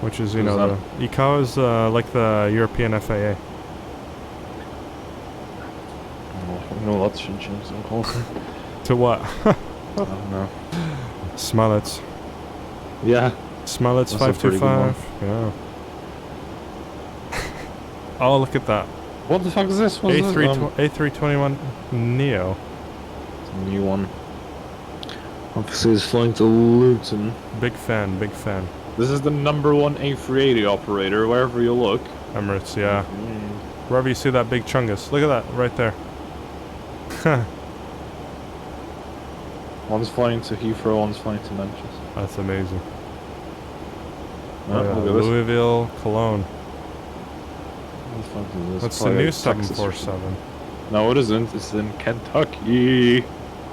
Which is, you Who's know, the ICAO is like the European FAA. No, that should change some closer. To what? I don't know. Smallets. Yeah. Smallets That's a pretty good one. 525. Yeah. Oh, look at that. What the fuck is this? What's this? A321 Neo. It's a new one. Obviously, it's flying to Luton. Big fan, big fan. This is the #1 A380 operator, wherever you look. Emirates, yeah. Wherever you see that big chungus. Look at that, right there. One's flying to Heathrow, one's flying to Manchester. That's amazing. Oh, Oh, yeah. look at this. Louisville, Cologne. What the fuck is this? What's the Probably new Texas or something. 747? No, it isn't. It's in Kentucky.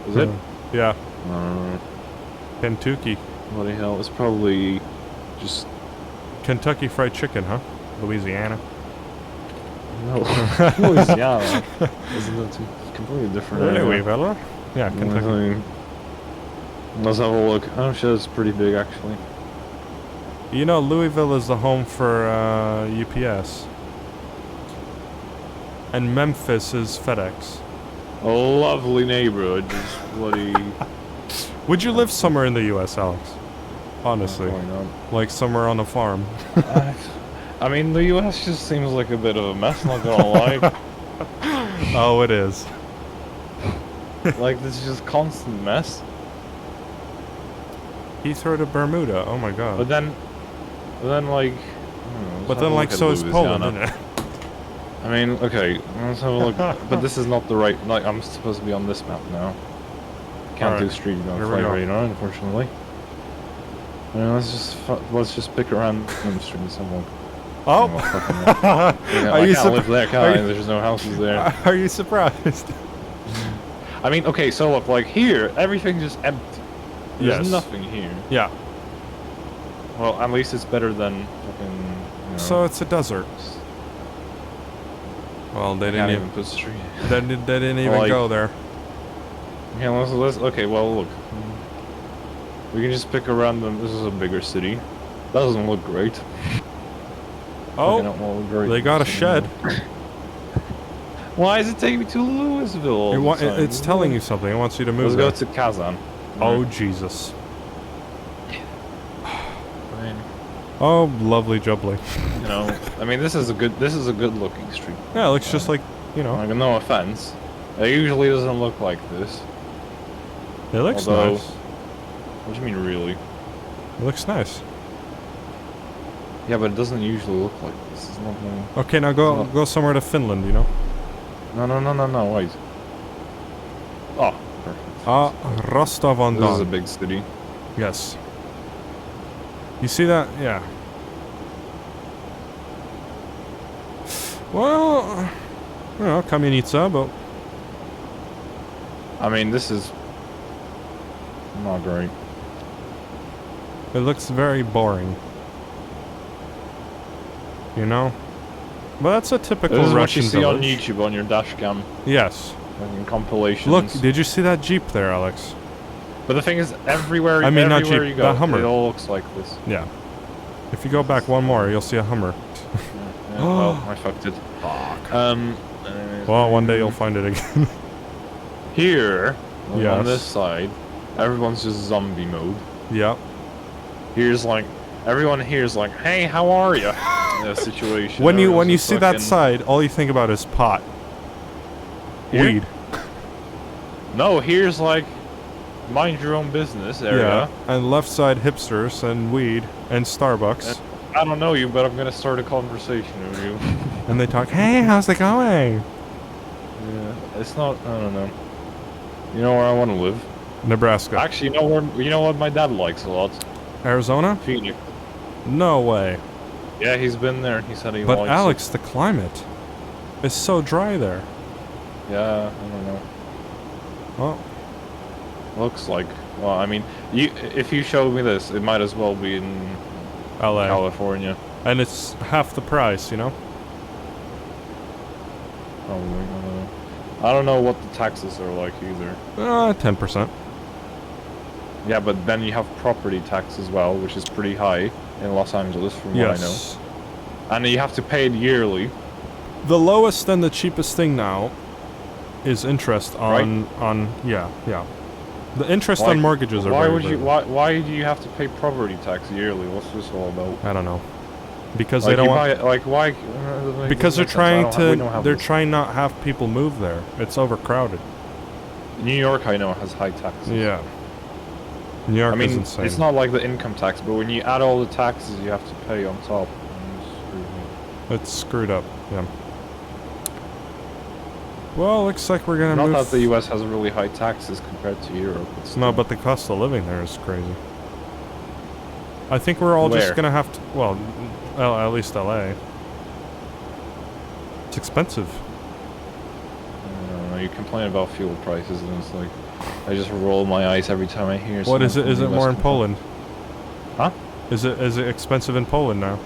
Is it? Yeah, Uh, Kentucky. bloody hell. It's probably just... Kentucky Fried Chicken, huh? Louisiana. No. Louisiana. Isn't it completely different? Anyway, fella. Yeah, Kentucky. Let's have a look. Oh shit, it's pretty big actually. You know, Louisville is the home for UPS. And Memphis is FedEx. A lovely neighborhood. Just bloody... Would you live somewhere in the US, Alex? Honestly. Why not? Like somewhere on a farm. I mean, the US just seems like a bit of a mess, not gonna lie. Oh, it is. Like, this is just constant mess. Heathrow to Bermuda, oh my god. But then like... But then, like, so is Poland, isn't it? I mean, okay, let's have a look. But this is not the right... Like, I'm supposed to be on this map now. Can't do street on Here we flight go. radar, unfortunately. I mean, let's just pick around the streets and walk. Oh! I can't live there, can I? There's no houses there. Are you surprised? I mean, okay, so look, like here, everything's just empty. There's Yes. nothing here. Yeah. Well, at least it's better than fucking, you know, So it's a desert. Well, they can't didn't even put street. They didn't even Like- go there. Yeah, let's okay, well, look. We can just pick a random... This is a bigger city. Doesn't look great. Oh, Fucking don't look great. they got a shed. Why is it taking me to Louisville all the time? It's telling you something. It wants you to move Let's there. go to Kazan. Oh, Jesus. I mean, Oh, lovely jubbly. you know, I mean, this is a good looking street. Yeah, it looks just like, you know. Like, no offense. It usually doesn't look like this. It looks Although- nice. What do you mean, really? It looks nice. Yeah, but it doesn't usually look like this. It's not no... Okay, now go somewhere to Finland, you know? No, wait. Oh, perfect. Ah, Rostov on This is a Don. big city. Yes. You see that? Yeah. Well, you know, Kamienica, but I mean, this is not great. it looks very boring. You know? But that's a typical This is what Russian you see on village. YouTube on your dash cam. Yes. Like in compilations. Look, did you see that Jeep there, Alex? But the thing is, everywhere, I mean, not everywhere Jeep, you go, the Hummer. it all looks like this. Yeah. If you go back one more, you'll see a Hummer. Yeah, well, I fucked it. Fuck. Anyways, Well, one day you'll find it again. here, Yes. on this side, everyone's just zombie mode. Yep. Here's like, everyone here's like, hey, how are you? In a situation. When you Everyone's see just that fucking- side, all you think about is pot. Here? Weed. No, here's like, mind your own business area. Yeah. And left side hipsters and weed and Starbucks. I don't know you, but I'm gonna start a conversation with you. And they talk, hey, how's it going? Yeah, it's not. I don't know. You know where I want to live? Nebraska. Actually, you know where? You know what my dad likes a lot? Arizona? Phoenix. No way. Yeah, he's been there. He said he But likes Alex, the climate is so dry there. it. Yeah, I don't know. Well, Looks like. Well, I mean, if you showed me this, it might as well be in LA. California. And it's half the price, you know? Probably. I don't know. I don't know what the taxes are like either. 10%. Yeah, but then you have property tax as well, which is pretty high in Los Angeles, from what I know. Yes. And you have to pay it yearly. The lowest and the cheapest thing now is interest on yeah. The interest on mortgages are why very, would you very- why do you have to pay property tax yearly? What's this all about? I don't know. Because Like they don't you want, buy, like why? because they're doesn't make sense. trying We don't have they're this. trying not have people move there. It's overcrowded. New York, I know, has high taxes. Yeah. New York I mean, is insane. it's not like the income tax, but when you add all the taxes you have to pay on top, It's screwed up. Yeah. Well, looks like we're gonna not move. that the U.S. has really high taxes compared to Europe. It's No, but the cost of living there is crazy. I think we're all just Where? gonna have to. Well, at least LA. It's expensive. you complain about fuel prices, and it's like I just roll my eyes every time I hear. What is someone it? Is from it the more US in Poland? Huh? Is it expensive in Poland now?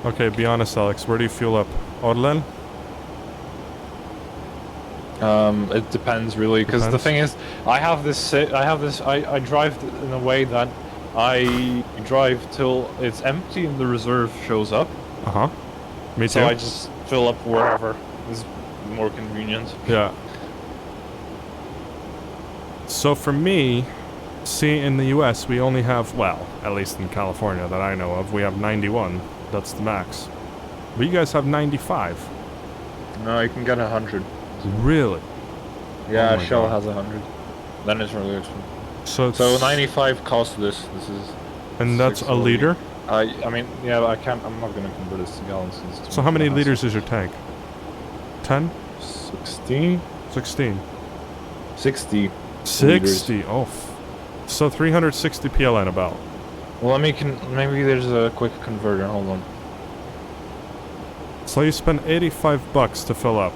Okay, be honest, Alex. Where do you fuel up? Orlen? It depends really, because the Depends. thing is, I drive in a way that I drive till it's empty and the reserve shows up. Uh huh. Me too. So I just fill up wherever is more convenient. Yeah. So for me, see, in the US, we only have, well, at least in California that I know of, we have 91. That's the max. But you guys have 95. No, you can get 100. Really? Yeah, Oh my Shell God. has 100. Then it's really expensive. So, So 95 costs this. This is. and that's a 640. liter? I mean, yeah, I can't. I'm not gonna convert this to gallons. It's too So how much many hassle. liters is your tank? 10? 16. 16? 60. 60. Oh. So 360 PLN about. Well, maybe there's a quick converter. Hold on. So you spend 85 bucks to fill up.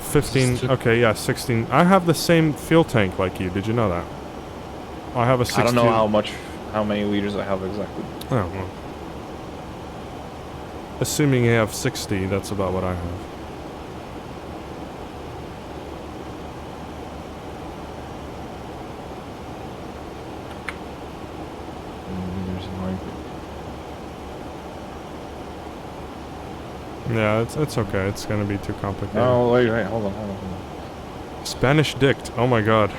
15. Okay, yeah, 16. I have the same fuel tank like you. Did you know that? I have a 16. I don't know how many liters I have exactly. Oh, well. Assuming you have 60, that's about what I have. Yeah, it's okay. It's gonna be too complicated. Oh, wait, hold on. Spanish dict. Oh my god.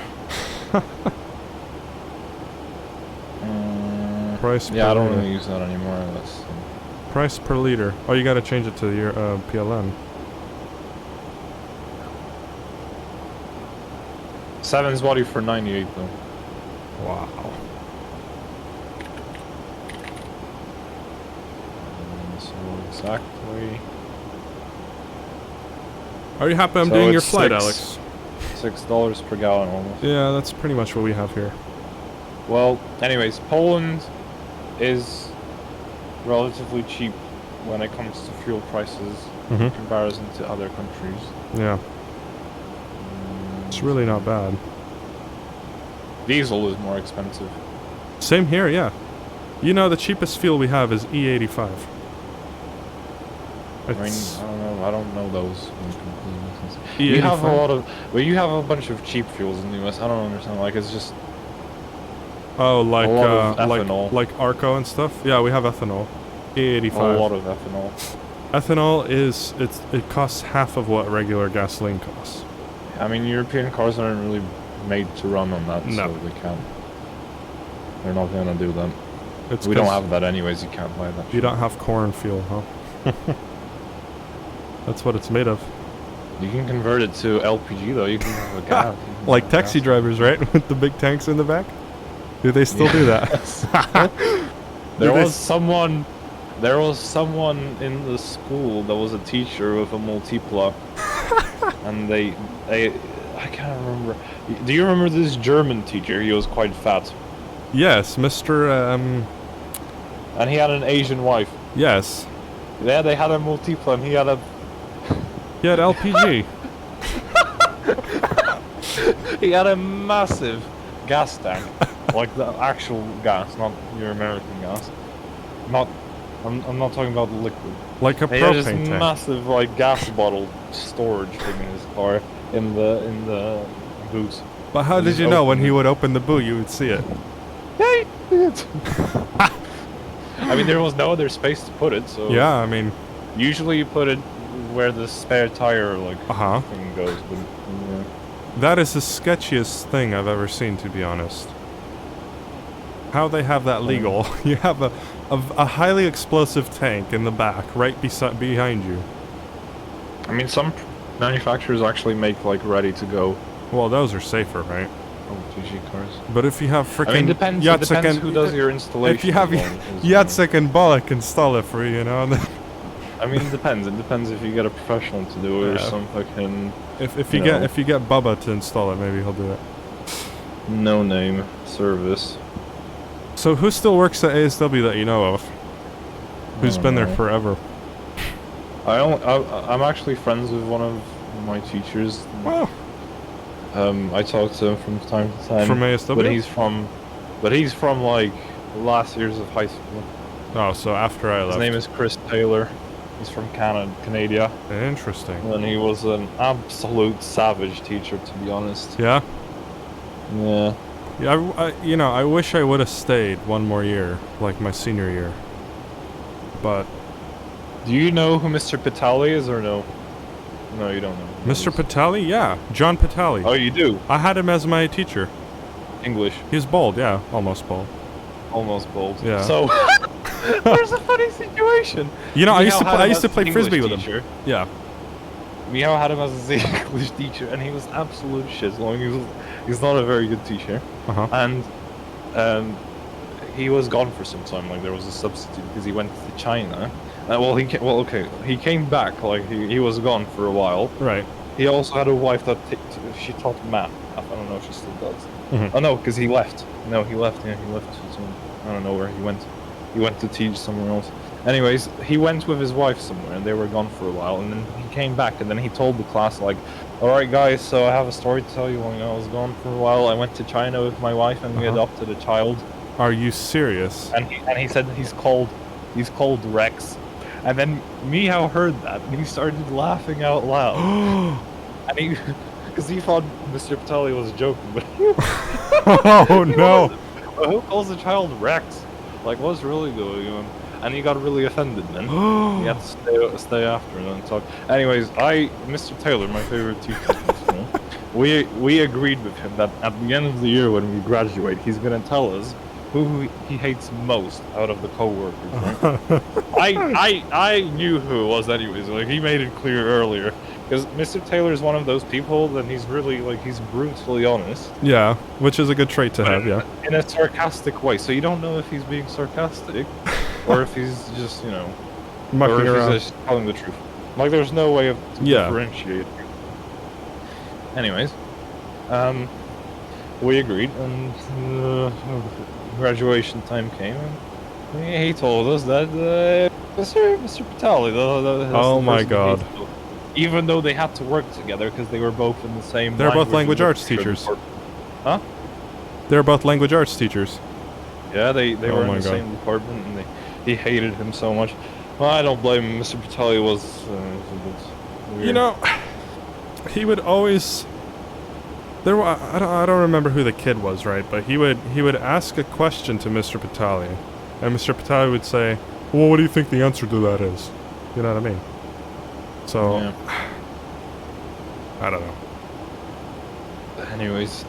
Price Yeah, per I don't liter. really use that anymore. That's Price per liter. Oh, you gotta change it to your PLN. 7 zloty for 98 though. Wow. So exactly. Are you happy I'm So doing your it's flight, six- Alex? $6 per gallon almost. Yeah, that's pretty much what we have here. Well, anyways, Poland is relatively cheap when it comes to fuel prices in Mhm. comparison to other countries. Yeah. It's really not bad. Diesel is more expensive. Same here, yeah. You know, the cheapest fuel we have is E85. I mean, It's I don't know those. You have a E85. lot of, well, you have a bunch of cheap fuels in the US. I don't understand. Like, it's just Oh, like a lot of ethanol. like Arco and stuff. Yeah, we have ethanol. E85. a lot of ethanol. Ethanol it costs half of what regular gasoline costs. I mean, European cars aren't really made to run on that, No. so they can't. They're not gonna do that. It's We don't 'cause have that anyways. You can't buy that. You don't have corn fuel, huh? That's what it's made of. You can convert it to LPG though. You can have a gas. Like taxi drivers, right? With the big tanks in the back. Do they still do that? There was someone in the school that was a teacher with a multipla, and I can't remember. Do you remember this German teacher? He was quite fat, Yes, Mr. and he had an Asian wife. Yes. Yeah, they had a multipla, and he had LPG. he had a massive gas tank, like the actual gas, not your American gas. I'm not talking about the liquid. Like a He had this propane tank. massive like gas bottle storage thing in his car in the boot. But how did Just you know when open he it. would open the boot you would see it? Yeah, he did. I mean, there was no other space to put it, so Yeah, I mean, usually you put it where the spare tire like Uh-huh. thing goes. But yeah. that is the sketchiest thing I've ever seen, to be honest. How they have that legal? You have a highly explosive tank in the back, right behind you. I mean, some manufacturers actually make like ready to go Well, those are safer, right? LPG cars. But if you have freaking I mean, it depends who does your installation. If you have as well, is, Yatsik and Bollock install it for you, you know. I mean, it depends. It depends if you get a professional to do it or Yeah. some fucking if you get Bubba to install it, maybe he'll do it. no-name service. So who still works at ASW that you know of? Who's I been don't there know. forever? I'm actually friends with one of my teachers. Well, I talk to him from time to time. from ASW? But he's from like last years of high school. Oh, so after I His left. name is Chris Taylor. He's from Canada. Interesting. And he was an absolute savage teacher, to be honest. Yeah? Yeah. Yeah, I wish I would have stayed one more year, like my senior year. But Do you know who Mr. Patali is or no? No, you don't know. who he Mr. is. Patali, yeah, John Patali. Oh, you do? I had him as my teacher. English. He's bald, yeah, almost bald. Almost bald. Yeah. So, there's a funny situation. You know, I Meow had him used to as play an frisbee English with him. teacher. Yeah. Meow had him as an English teacher, and he was absolute shit. Like, he's not a very good teacher. Uh-huh. And he was gone for some time. Like, there was a substitute because he went to China. He came back. Like, he was gone for a while. Right. He also had a wife that she taught math. I don't know if she still does. Mhm. Oh no, because he left. No, he left. Yeah, he left. I don't know where he went. He went to teach somewhere else. Anyways, he went with his wife somewhere, and they were gone for a while. And then he came back, and then he told the class like, "All right, guys, so I have a story to tell you. When I was gone for a while, I went to China with my wife, and we adopted a child." Are you serious? And he said he's called Rex. And then Meow heard that, and he started laughing out loud. And because he thought Mr. Patali was joking, but Oh no! who calls the child Rex? Like, what's really going on? And he got really offended then. He had to stay after and then talk. Anyways, Mr. Taylor, my favorite teacher, we agreed with him that at the end of the year when we graduate, he's gonna tell us who he hates most out of the co-workers. Right? I knew who it was anyways. Like, he made it clear earlier. Because Mr. Taylor is one of those people that he's really, like, he's brutally honest. Yeah, which is a good trait to But have, yeah. in a sarcastic way. So you don't know if he's being sarcastic or if he's just, you know, Mucking or if around. he's just telling the truth. Like, there's no way to differentiate. Anyways, we agreed, and graduation time came, and he told us that Mr. Patali, Oh my god. even though they had to work together because they were both in the same. They're both language arts teachers. Huh? They're both language arts teachers. Yeah, they Oh were in my the God. same department, and he hated him so much. Well, I don't blame him. Mr. Patali was a bit weird. You know, he would always. I don't remember who the kid was, right? But he would ask a question to Mr. Patali, and Mr. Patali would say, "Well, what do you think the answer to that is?" You know what I mean? So, Yeah. I don't know. Anyways,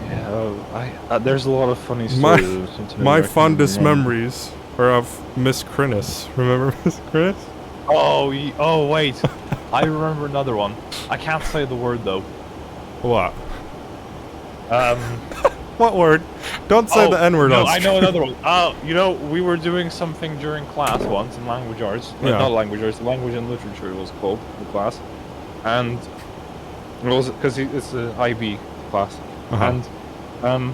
yeah, there's a lot of funny My- stories. My fondest memories are of Miss Crinnis. Remember Miss Crinnis? Oh, wait. I remember another one. I can't say the word, though. What? Um... What word? Don't say the N-word no, on I know stream. another one. You know, we were doing something during class once in language arts. Yeah. Not language arts, language and literature it was called, the class. And it was, because it's an IB class. Uh-huh. And,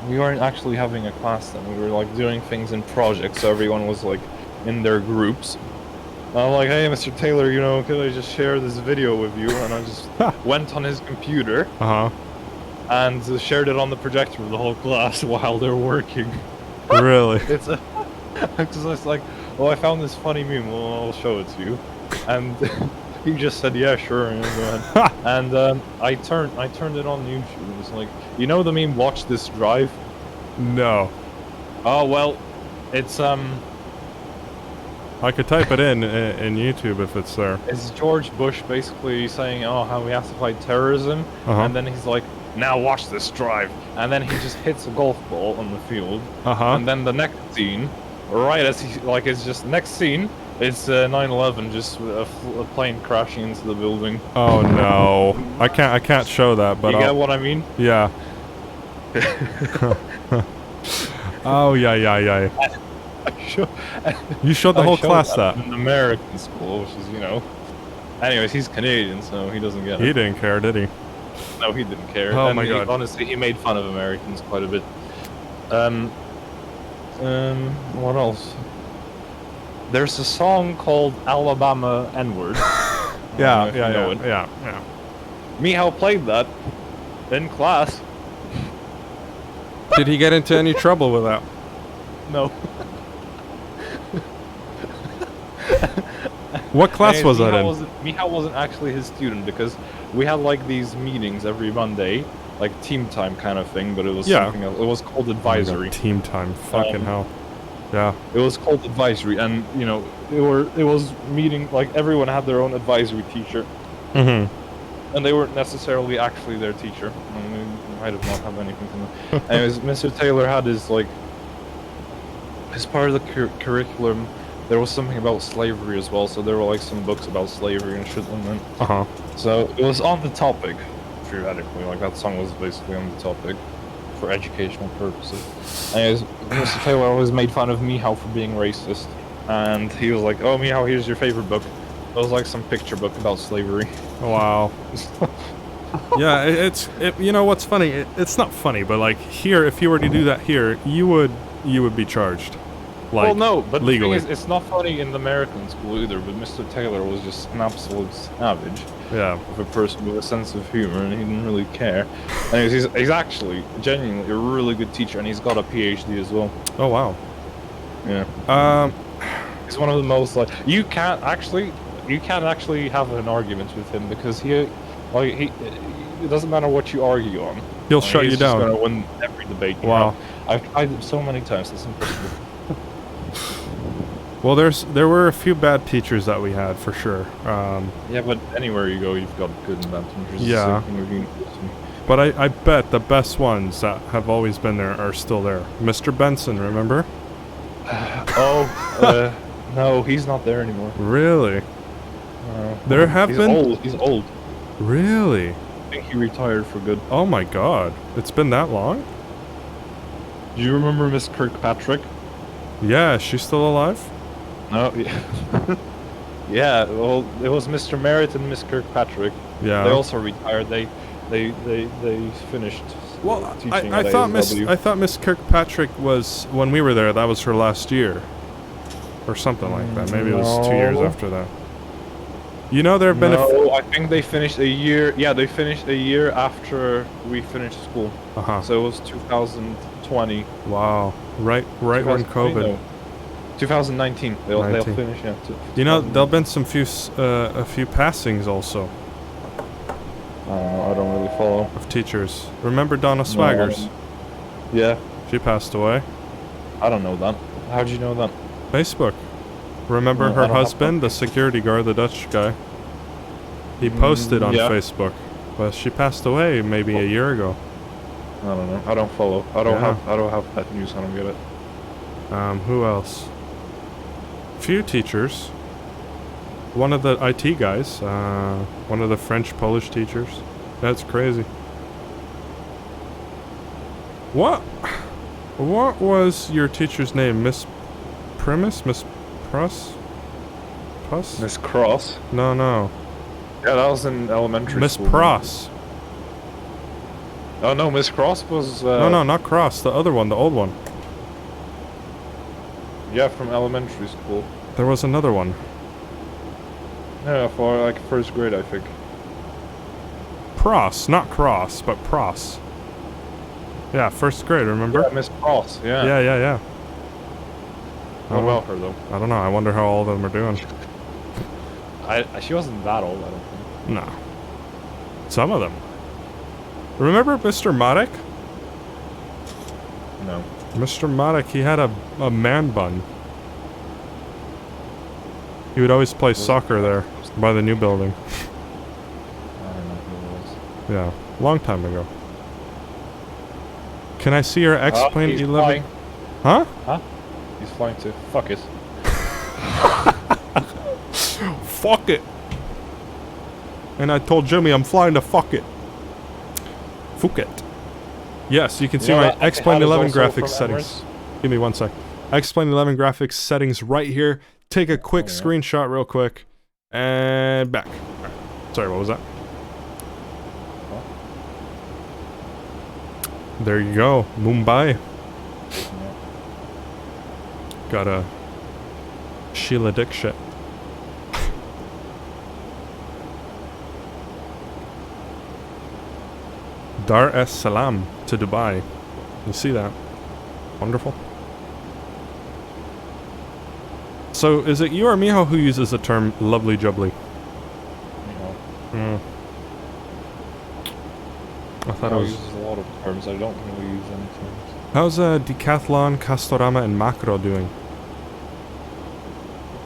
we weren't actually having a class then. We were, like, doing things in projects, so everyone was, like, in their groups. And I'm like, hey, Mr. Taylor, you know, could I just share this video with you? And I just went on his computer. Uh-huh. And shared it on the projector with the whole class while they're working. Really? It's because it's like, oh, I found this funny meme. Well, I'll show it to you. And he just said, yeah, sure. And, go ahead. And I turned it on YouTube. It was like, you know the meme, watch this drive? No. Oh well, it's I could type it in YouTube if it's there. It's George Bush basically saying, oh, how we have to fight terrorism, and then he's like, now watch this drive, and then he just hits a golf ball on the field, and then the next scene, right as he, like, it's just, next scene, it's 9/11, just a plane crashing into the building. Oh no, I can't show that, but you get what I mean? Yeah. Oh yeah. You showed the whole class that. In American school, which is, you know. Anyways, he's Canadian, so he doesn't get it. He didn't care, did he? No, he didn't care. Oh And my god. Honestly, he made fun of Americans quite a bit. What else? There's a song called Alabama N-Word. Yeah. Mihao played that in class. Did he get into any trouble with that? No. What class was that in? Mihao wasn't actually his student, because we had like these meetings every Monday, like team time kind of thing, but it was something else. It was called advisory. Team time, fucking hell. Yeah. It was called advisory, and you know, it was meeting, like everyone had their own advisory teacher. Mm-hmm. And they weren't necessarily actually their teacher. I mean, they might have not have anything to do. Anyways, Mr. Taylor had his, like, as part of the curriculum, there was something about slavery as well, so there were like some books about slavery and shit and then. So it was on the topic, theoretically, like that song was basically on the topic for educational purposes. Anyways, Mr. Taylor always made fun of Mihao for being racist, and he was like, oh Mihao, here's your favorite book. It was like some picture book about slavery. Wow. Yeah, you know what's funny? It's not funny, but like here, if you were to do that here, you would be charged. Like, well, no, but legally. the thing is, it's not funny in the American school either, but Mr. Taylor was just an absolute savage. Yeah. Of a person with a sense of humor, and he didn't really care. Anyways, he's actually genuinely a really good teacher, and he's got a PhD as well. Oh, wow. Yeah. He's one of the most, like, you can't actually have an argument with him, because it doesn't matter what you argue on. He'll shut you down. He's just gonna win every debate. Wow. I've tried it so many times, it's impossible. Well, there were a few bad teachers that we had for sure. Yeah, but anywhere you go, you've got good and bad teachers. Yeah. But I bet the best ones that have always been there are still there. Mr. Benson, remember? No, he's not there anymore. Really? There have he's been. Old. He's old. Really? I think he retired for good. Oh my god! It's been that long? Do you remember Miss Kirkpatrick? Yeah, is she still alive? No. Yeah. Well, it was Mr. Merritt and Miss Kirkpatrick. Yeah. They also retired. They finished. Well, teaching I at thought Miss Kirkpatrick was, when we were there, that was her last year, or something like that. Maybe it was 2 years after that. You know, there have been I think they finished a year. Yeah, they finished a year after we finished school. So it was 2020. Wow. Right when COVID. No, 2019. They'll finish. Yeah. You know, there'll been a few passings also. I don't really follow. Of teachers. Remember Donna Swaggers? Yeah. She passed away. I don't know that. How'd you know that? Facebook. Remember No, I her don't have husband, the security guard, the Dutch guy? He posted on yeah. Facebook, but she passed away maybe a year ago. I don't know. I don't follow. I don't have that news. I don't get it. Who else? Few teachers. One of the IT guys. One of the French-Polish teachers. That's crazy. What was your teacher's name? Miss Primus? Miss Pruss? Puss? Miss Cross? No. Yeah, that was in elementary Miss school. Pross. Oh no, Miss Cross was... No, not Cross. The other one, the old one. Yeah, from elementary school. There was another one. Yeah, for like first grade, I think. Pross, not Cross, but Pross. Yeah, first grade, remember? Yeah, Miss Cross, yeah. Yeah. What about her, though? I don't know. I wonder how all of them are doing. She wasn't that old, I don't think. No. Some of them. Remember Mr. Marek? No. Mr. Marek, he had a man bun. He would always play soccer there by the new building. I don't know who it was. Yeah, long time ago. Can I see your X-Plane he's 11? flying. Huh? Huh? He's flying too. Fuck it. Fuck it. And I told Jimmy I'm flying to fuck it. Phuket. Yes, you can see my X-Plane 11 graphics settings. Give me 1 sec. X-Plane 11 graphics settings right here. Take a quick screenshot real quick. And back. Right. Sorry, what was that? There you go. Mumbai. Got a Sheila Dick shit. Dar es Salaam to Dubai. You see that? Wonderful. So, is it you or Miho who uses the term lovely jubbly? No. I thought it was... uses a lot of terms. I don't really use any terms. How's Decathlon, Castorama, and Macro doing?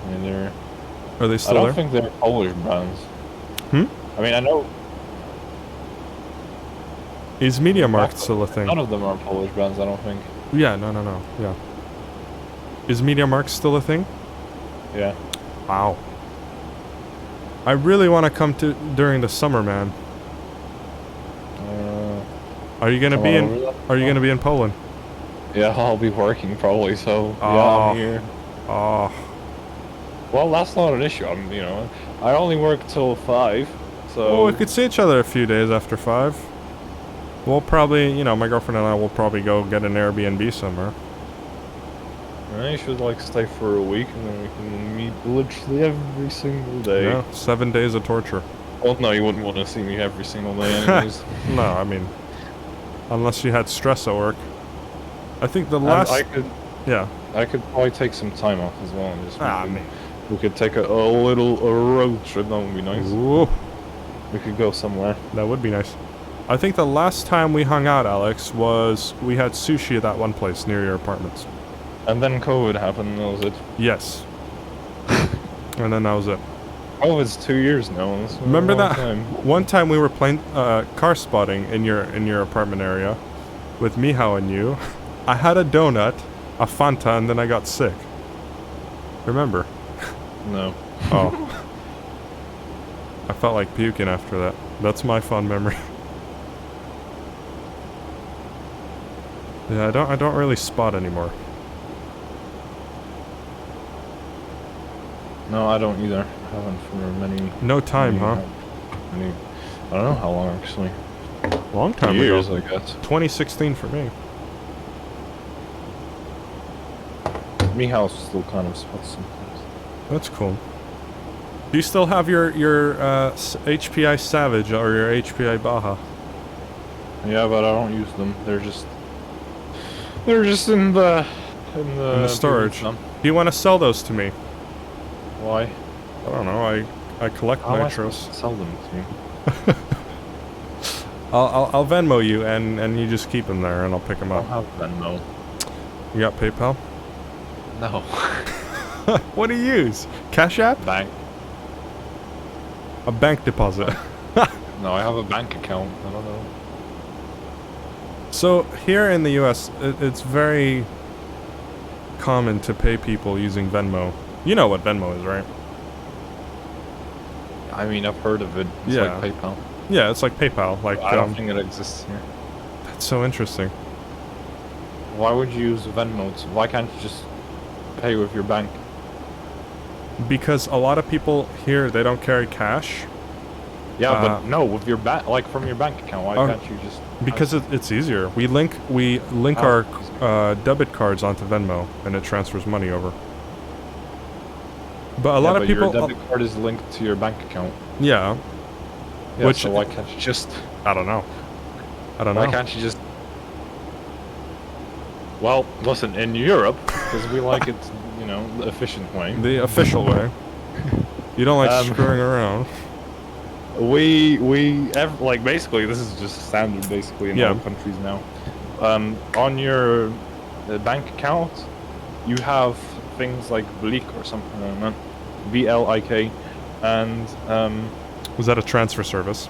I mean, they're... Are they still I there? don't think they're Polish brands. Hmm? I mean, I know... Is MediaMarkt still a thing? None of them are Polish brands, I don't think. Yeah, no. Yeah. Is MediaMarkt still a thing? Yeah. Wow. I really want to come to during the summer, man. Are you gonna be in? Are you gonna be in Poland? Yeah, I'll be working probably. So yeah, I'm here. Oh. Well, that's not an issue. I only work till 5. So. Well, we could see each other a few days after 5. We'll probably, my girlfriend and I will probably go get an Airbnb somewhere. I should stay for a week and then we can meet literally every single day. Yeah, 7 days of torture. Well, no, you wouldn't want to see me every single day anyways. No, I mean, unless you had stress at work. I think the last... I could probably take some time off as well. And we could take a little road trip. That would be nice. Ooh. We could go somewhere. That would be nice. I think the last time we hung out, Alex, was we had sushi at that one place near your apartments. And then COVID happened, and that was it. Yes. And then that was it. Oh, it's 2 years now. Remember that one time we were playing car spotting in your apartment area with Mihao and you? I had a donut, a Fanta, and then I got sick. Remember? No. Oh. I felt like puking after that. That's my fond memory. Yeah, I don't really spot anymore. No, I don't either. I haven't for many... No time, huh? I don't know how long, actually. Long time ago. Years, I guess. 2016 for me. Mihouse still kind of spots sometimes. That's cool. Do you still have your HPI Savage or your HPI Baja? Yeah, but I don't use them. They're just in the storage. Do you want to sell those to me? Why? I don't know. I collect How am I nitros. supposed to sell them to you? I'll Venmo you and you just keep them there and I'll pick them I up. don't have Venmo. You got PayPal? No. What do you use? Cash App? Bank. A bank deposit. No, I have a bank account. I don't know. So here in the US, it's very common to pay people using Venmo. You know what Venmo is, right? I mean, I've heard of it. It's Yeah. like PayPal. Yeah, it's like PayPal. Like I don't think it exists here. that's so interesting. Why would you use Venmo? Why can't you just pay with your bank? Because a lot of people here, they don't carry cash. Yeah, but no, with your like from your bank account. Why can't you just? Because it's easier. We link our debit cards onto Venmo, and it transfers money over. But a lot of people. Your debit card is linked to your bank account. Yeah. Yeah, so why can't you just? I don't know. Why can't you just? Well, listen, in Europe, because we like it, you know, the efficient way. The official way. You don't like screwing around. Like basically this is just standard basically in all countries now. On your bank account, you have things like BLIK or something like that, BLIK, and was that a transfer service?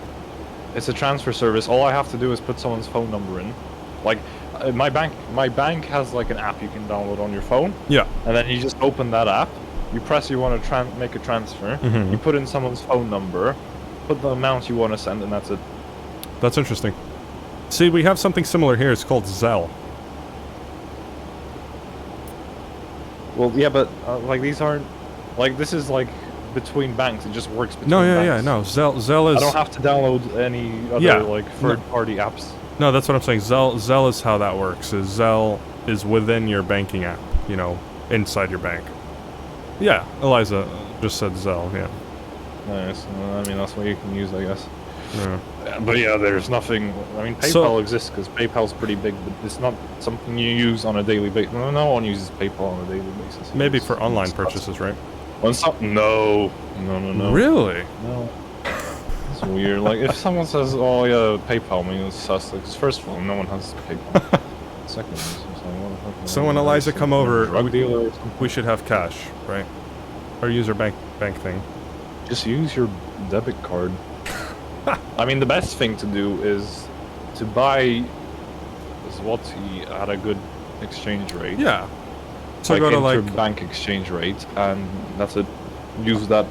It's a transfer service. All I have to do is put someone's phone number in. Like my bank has like an app you can download on your phone. Yeah. And then you just open that app. You press you want to make a transfer. Mm-hmm. You put in someone's phone number. Put the amount you want to send, and that's it. That's interesting. See, we have something similar here. It's called Zelle. Well, yeah, but like these aren't like this is like between banks. It just works between banks. No. Zelle is. I don't have to download any other like third-party apps. No, that's what I'm saying. Zelle is how that works. Zelle is within your banking app. You know, inside your bank. Yeah, Eliza just said Zelle. Yeah. Nice. Well, I mean, that's what you can use, I guess. Yeah. But yeah, there's nothing. I mean, PayPal exists because PayPal's pretty big, but it's not something you use on a daily basis. No one uses PayPal on a daily basis. Maybe for online purchases, right? No. Really? No. It's weird. Like, if someone says, "Oh yeah, PayPal," I mean, it's sus. Like, first of all, no one has PayPal. Second, it's like, so when Eliza come over, drug dealer, we should have cash, right? Or use our bank thing. Just use your debit card. I mean, the best thing to do is to buy zloty at a good exchange rate. Yeah. So like go to bank exchange rate, and that's it. Use that.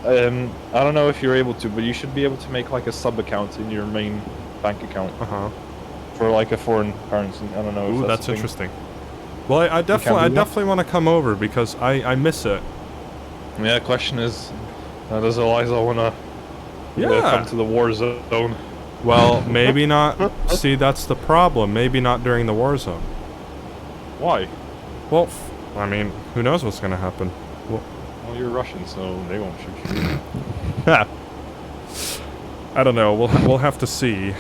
I don't know if you're able to, but you should be able to make like a sub account in your main bank account. For like a foreign currency. I don't know. Ooh, that's interesting. Well, I definitely want to come over because I miss it. Yeah. The question is, does Eliza want to come to the war zone? Well, maybe not. See, that's the problem. Maybe not during the war zone. Why? Well, I mean, who knows what's going to happen? Well, you're Russian, so they won't shoot you. I don't know. We'll have to see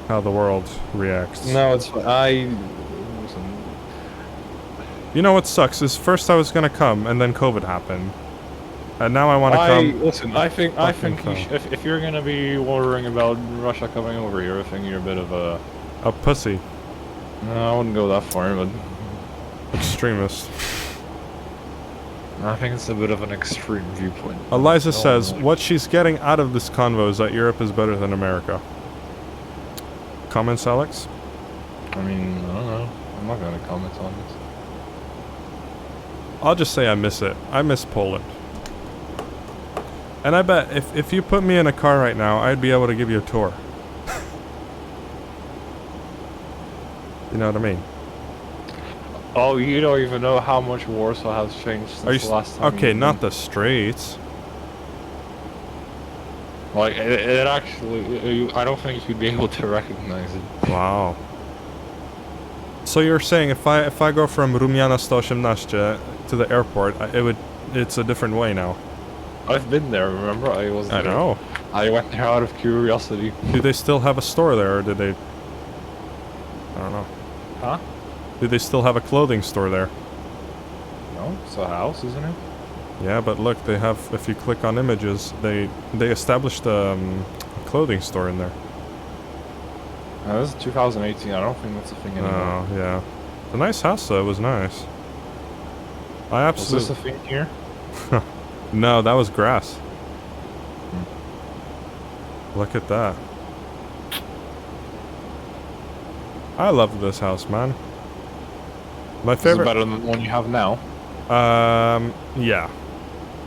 how the world reacts. No, it's listen. You know what sucks is first I was going to come and then COVID happened. And now I want to come. Listen, I think if you're gonna be worrying about Russia coming over here, I think you're a bit of a pussy. No, I wouldn't go that far, but extremist. I think it's a bit of an extreme viewpoint. Eliza says what she's getting out of this convo is that Europe is better than America. Comments, Alex? I mean, I don't know. I'm not gonna comment on this. I'll just say I miss it. I miss Poland. And I bet if you put me in a car right now, I'd be able to give you a tour. You know what I mean? Oh, you don't even know how much Warsaw has changed since the last time. Okay, not the streets. Like, it actually, I don't think you'd be able to recognize it. Wow. So you're saying if I go from Rumiana 118 to the airport, it's a different way now? I've been there, remember? I know. I went there out of curiosity. Do they still have a store there, or did they... I don't know. Huh? Do they still have a clothing store there? No, it's a house, isn't it? Yeah, but look, they have... If you click on images, they established a clothing store in there. This is 2018, I don't think that's a thing anymore. Oh, yeah. It's a nice house, though. It was nice. I Was this absolutely... a thing here? No, that was grass. Look at that. I love this house, man. My Is it favorite... better than the one you have now? Yeah.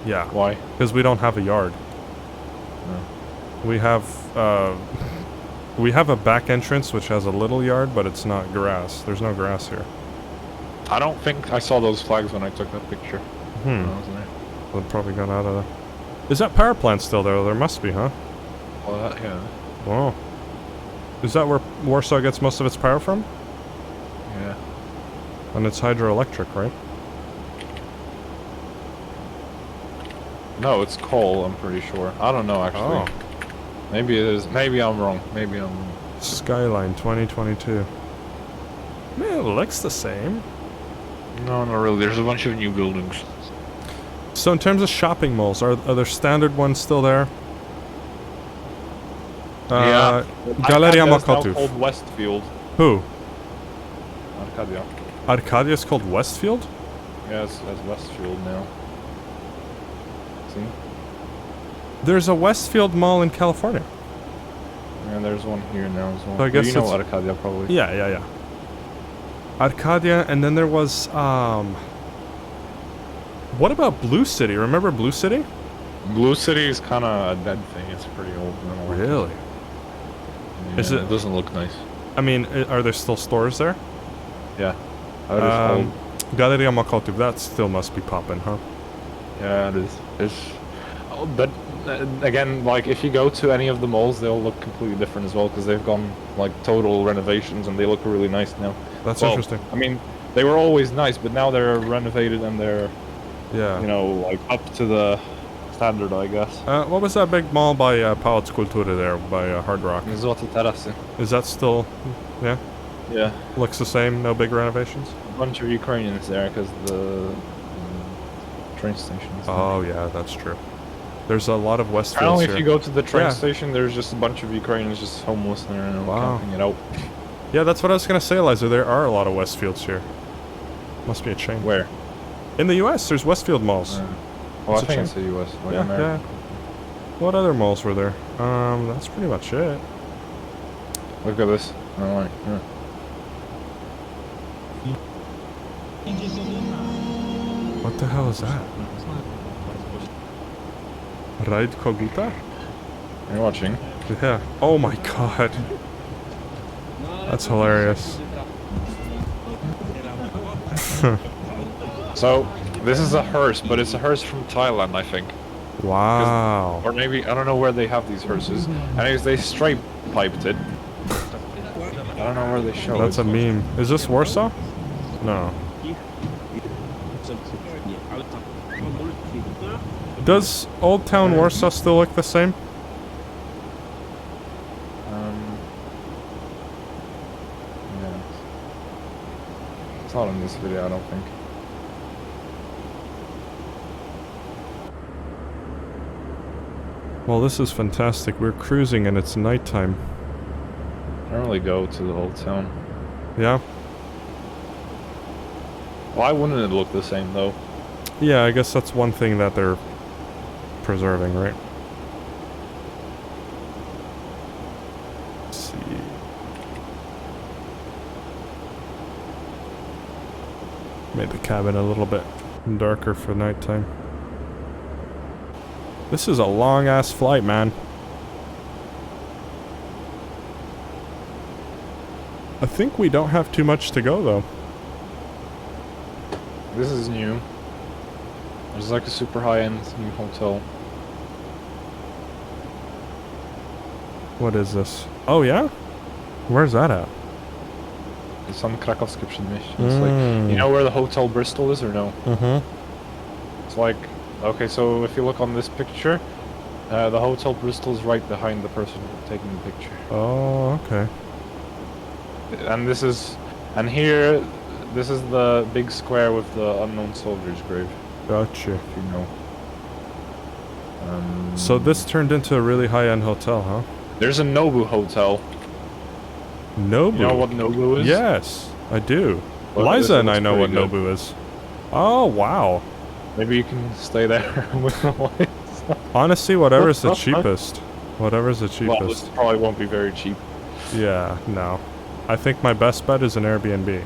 Yeah. Why? Because we don't have a yard. We have a back entrance which has a little yard, but it's not grass. There's no grass here. I don't think I saw those flags when I took that picture. When I was there. They've probably gone out of there. Is that power plant still there? There must be, huh? Well, yeah. Wow. Is that where Warsaw gets most of its power from? Yeah. And it's hydroelectric, right? No, it's coal, I'm pretty sure. I don't know, actually. Oh. Maybe it is. Maybe I'm wrong. Maybe I'm wrong. Skyline 2022. Man, it looks the same. No, not really. There's a bunch of new buildings. So in terms of shopping malls, are there standard ones still there? Yeah. Galeria Arcadia is now Mokotów. called Westfield. Who? Arcadia. Arcadia is called Westfield? Yeah, it's Westfield now. See? There's a Westfield mall in California. Yeah, there's one here now as well. So I guess you know it's... Arcadia, probably. Yeah. Arcadia, and then there was, what about Blue City? Remember Blue City? Blue City is kind of a dead thing. It's pretty old now. Really? Yeah, Is it doesn't look nice. I mean, are there still stores there? Yeah. Old. Galeria Mokotów, that still must be popping, huh? Yeah, it is. But again, like if you go to any of the malls, they'll look completely different as well because they've gone like total renovations and they look really nice now. That's interesting. I mean, they were always nice, but now they're renovated and they're, yeah, you know, like up to the standard, I guess. What was that big mall by Pałac Kultury there by Hard Rock? Złote Tarasy. Is that still, yeah? Yeah. Looks the same, no big renovations? A bunch of Ukrainians there because the train station is there. Oh yeah, that's true. There's a lot of Westfields Apparently, here. if you go to the train station, there's just a bunch of Ukrainians just homeless there and camping it out. Yeah, that's what I was gonna say, Eliza. There are a lot of Westfields here. Must be a chain. Where? In the U.S., there's Westfield malls. Well, I It's a think chain. it's the U.S. Like Yeah, America. What other malls were there? That's pretty much it. Look at this. Alright, yeah. What the hell is that? Ride Koguta? You're watching. Yeah. Oh my god. That's hilarious. So, this is a hearse, but it's a hearse from Thailand, I think. Wow. Or maybe, I don't know where they have these hearses. Anyways, they stripe piped it. I don't know where they show That's it. a meme. Is this Warsaw? No. Does Old Town Warsaw still look the same? Yeah. It's not in this video, I don't think. Well, this is fantastic. We're cruising and it's nighttime. I don't really go to the old town. Yeah? Why wouldn't it look the same, though? Yeah, I guess that's one thing that they're preserving, right? Let's see. Made the cabin a little bit darker for nighttime. This is a long-ass flight, man. I think we don't have too much to go, though. This is new. There's like a super high-end new hotel. What is this? Oh, yeah? Where's that at? It's on Krakowskie Przedmieście. It's like, you know where the Hotel Bristol is or no? Mm-hmm. It's like, okay, so if you look on this picture, the Hotel Bristol is right behind the person taking the picture. Oh, okay. And this is, and here, this is the big square with the unknown soldier's grave. Gotcha. If you know. So this turned into a really high-end hotel, huh? There's a Nobu Hotel. Nobu? You know what Nobu is? Yes, I do. What Liza is it? and I It's know what pretty good. Nobu is. Oh, wow. Maybe you can stay there with the lights. Honestly, whatever's the cheapest. Whatever's the Well, this cheapest. probably won't be very cheap. Yeah, no. I think my best bet is an Airbnb.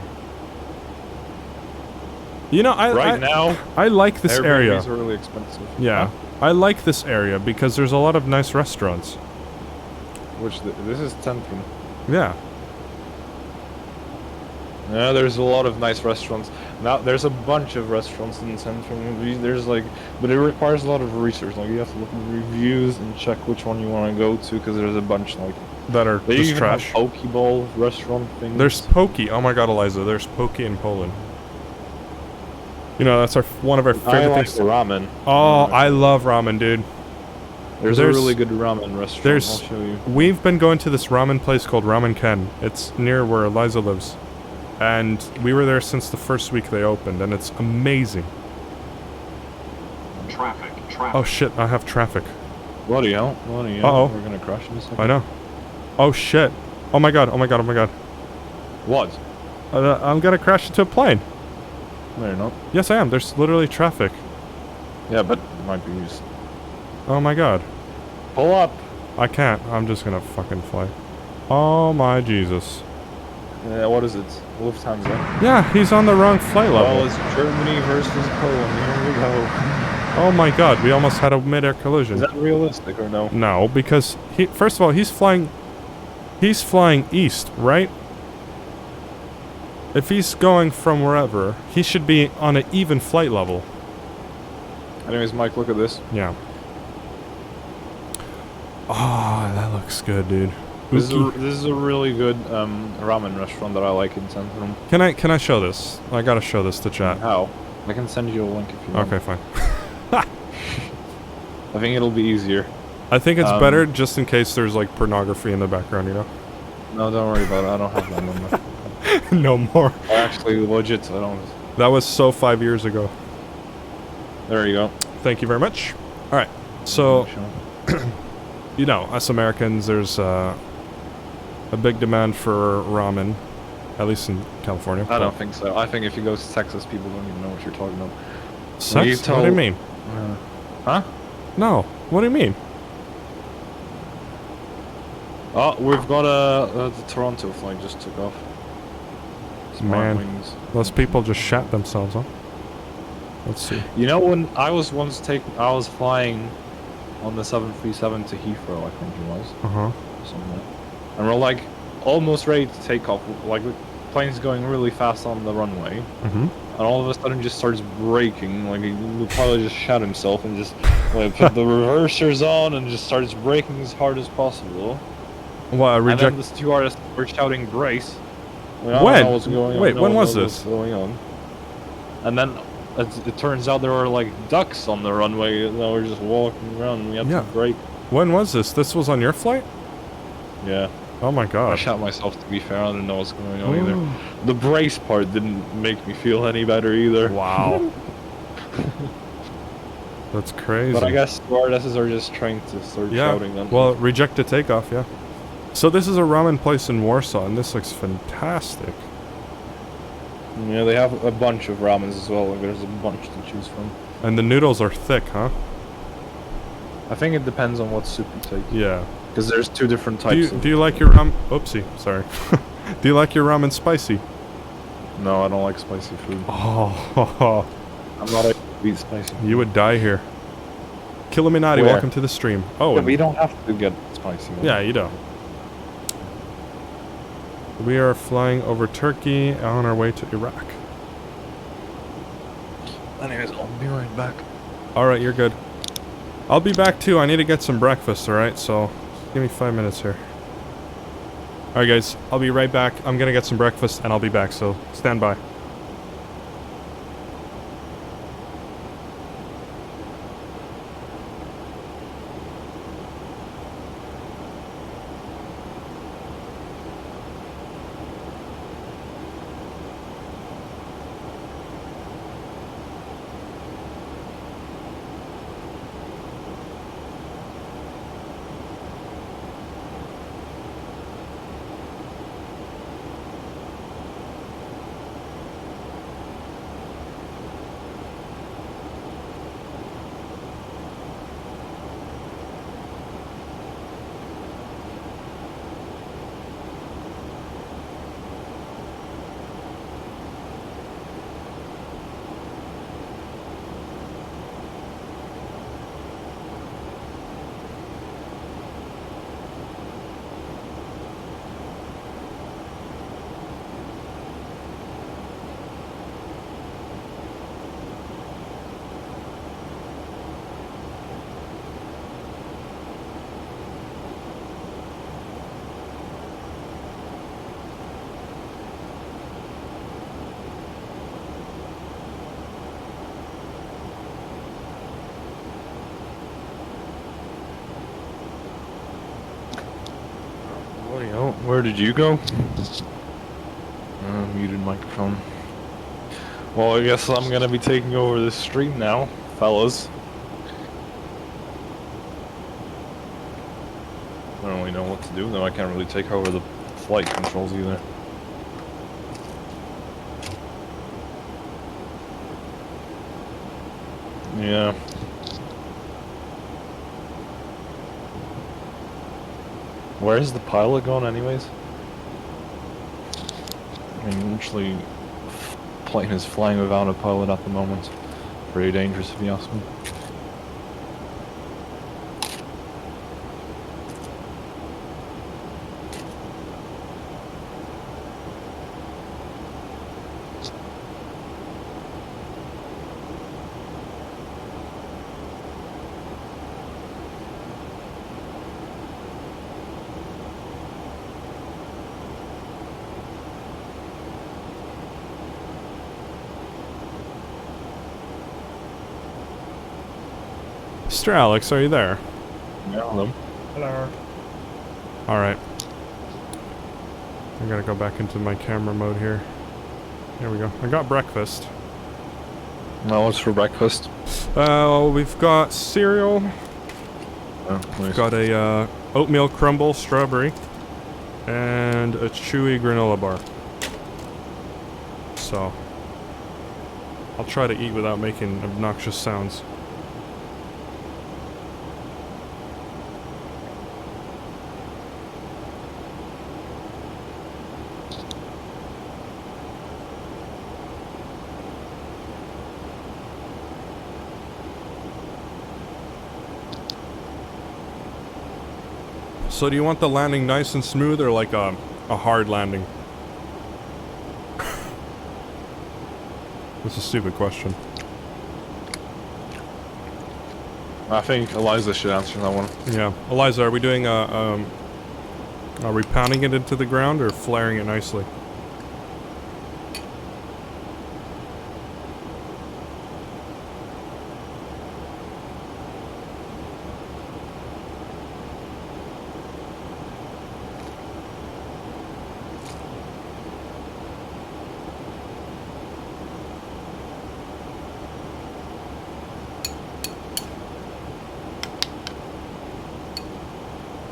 You know, now, I like this area. Airbnbs are really expensive. Yeah, Huh? I like this area because there's a lot of nice restaurants. This is Centrum. Yeah. Yeah, there's a lot of nice restaurants. Now, there's a bunch of restaurants in Centrum. There's like, but it requires a lot of research. Like, you have to look at reviews and check which one you want to go to, because there's a bunch, like, That are they just even trash. have Pokeball restaurant things. There's Pokey. Oh my god, Eliza, there's Pokey in Poland. You know, that's one of our favorite I like things. the ramen. Oh, I love ramen, dude. There's a really good ramen restaurant. I'll show you. We've been going to this ramen place called Ramen Ken. It's near where Eliza lives. And we were there since the first week they opened, and it's amazing. Traffic. Oh shit, I have traffic. Bloody hell. Uh-oh. We're gonna crash in a second. I know. Oh shit. Oh my god, oh my god, oh my god. What? I'm gonna crash into a plane. No, you're not. Yes, I am. There's literally traffic. Yeah, but it might be used. Oh my god. Pull up. I can't. I'm just gonna fucking fly. Oh my Jesus. What is it? Lufthansa? Yeah, he's on the wrong flight level. Well, it's Germany versus Poland. Here we go. Oh my god, we almost had a mid-air collision. Is that realistic or no? No, because first of all, he's flying east, right? If he's going from wherever, he should be on an even flight level. Anyways, Mike, look at this. Yeah. Oh, that looks good, dude. This is a really good ramen restaurant that I like in Centrum. Can I show this? I gotta show this to chat. How? I can send you a link if you want. Okay, fine. I think it'll be easier. I think it's better just in case there's like pornography in the background, you know? No, don't worry about it. I don't have that number. No more. Actually, legit, I don't. That was so 5 years ago. There you go. Thank you very much. Alright, so, you know, us Americans, there's a big demand for ramen, at least in California. I don't think so. I think if you go to Texas, people don't even know what you're talking about. Sex? What do you mean? Huh? No. What do you mean? Oh, we've got the Toronto flight just took off. Smart wings. Those people just shat themselves, huh? Let's see. You know, when I was flying on the 737 to Heathrow, I think it was. Uh-huh. Somewhere. And we're like almost ready to take off. Like the plane's going really fast on the runway. Mm-hmm. And all of a sudden just starts braking. Like he would probably just shat himself and just like put the reversers on and just starts braking as hard as possible. What, And then the stewardess were shouting brace. When? Wait, when was this? Going on. And then it turns out there were like ducks on the runway that were just walking around and we had to brake. When was this? This was on your flight? Yeah. Oh my god. I shot myself, to be fair. I didn't know what's going on either. The brace part didn't make me feel any better either. Wow. That's crazy. But I guess stewardesses are just trained to start shouting them. Well, rejected takeoff, yeah. So this is a ramen place in Warsaw, and this looks fantastic. Yeah, they have a bunch of ramens as well. Like, there's a bunch to choose from. And the noodles are thick, huh? I think it depends on what soup you take. Yeah. Because there's two different types. Do you like your Oopsie, sorry. Do you like your ramen spicy? No, I don't like spicy food. Oh. I'm not able to eat spicy food. You would die here. Killuminati, Where? welcome to the stream. Oh. Yeah, but you don't have to get spicy. Yeah, you don't. We are flying over Turkey on our way to Iraq. Anyways, I'll be right back. Alright, you're good. I'll be back too. I need to get some breakfast, alright? So, give me 5 minutes here. Alright guys, I'll be right back. I'm gonna get some breakfast and I'll be back, so stand by. Where did you go? Muted microphone. Well, I guess I'm gonna be taking over this stream now, fellas. I don't really know what to do, though. I can't really take over the flight controls either. Yeah. Where's the pilot going anyways? I mean, literally, plane is flying without a pilot at the moment. Pretty dangerous if you ask me. Mr. Alex, are you there? Yeah, hello. Hello. Alright. I gotta go back into my camera mode here. There we go. I got breakfast. Now what's for breakfast? We've got cereal. Oh, nice. Got a oatmeal crumble strawberry. And a chewy granola bar. So, I'll try to eat without making obnoxious sounds. So do you want the landing nice and smooth or like a hard landing? That's a stupid question. I think Eliza should answer that one. Yeah. Eliza, are we doing are we pounding it into the ground or flaring it nicely?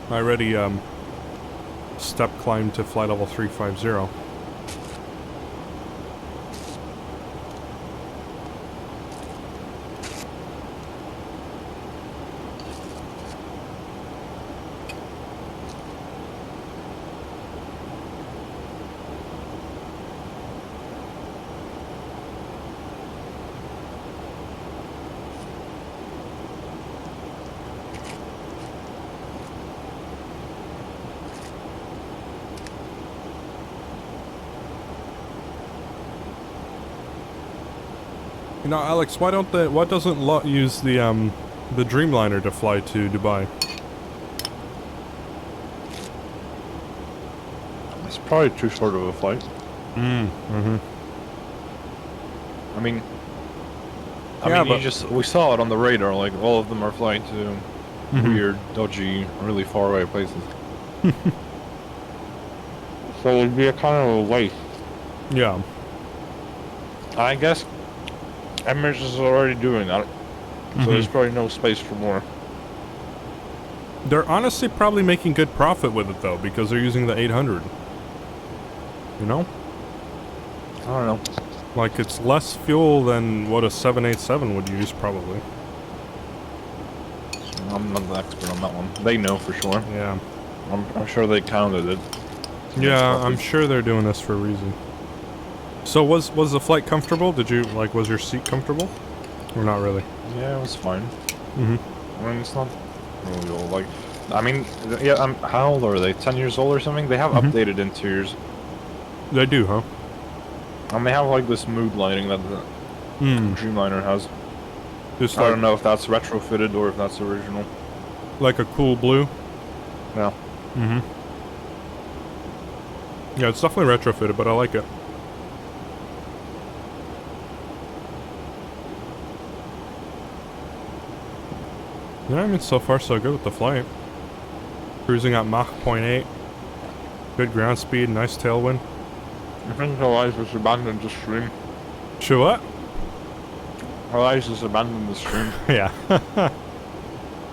I already step climbed to flight level 350. You know, Alex, why doesn't LOT use the Dreamliner to fly to Dubai? It's probably too short of a flight. Mm-hmm. I mean, we saw it on the radar, like, all of them are flying to weird, dodgy, really far away places. So it'd be a kind of a waste. Yeah. I guess Emirates is already doing that, so there's probably no space for more. They're honestly probably making good profit with it, though, because they're using the 800. You know? I don't know. Like, it's less fuel than what a 787 would use, probably. I'm not the expert on that one. They know for sure. Yeah. I'm sure they counted it. Yeah, I'm sure they're doing this for a reason. So was the flight comfortable? Did you, like, was your seat comfortable? Or not really? Yeah, it was fine. Mm-hmm. I mean, it's not really old, like... I mean, yeah, how old are they? 10 years old or something? They have updated interiors. They do, huh? And they have, like, this mood lighting that the Dreamliner has. Just I don't know if that's retrofitted or if that's original. Like a cool blue? Yeah. Mm-hmm. Yeah, it's definitely retrofitted, but I like it. Yeah, I mean, so far so good with the flight. Cruising at Mach 0.8. Good ground speed, nice tailwind. I think Eliza's abandoned the stream. Sure what? Eliza's abandoned the stream. Yeah.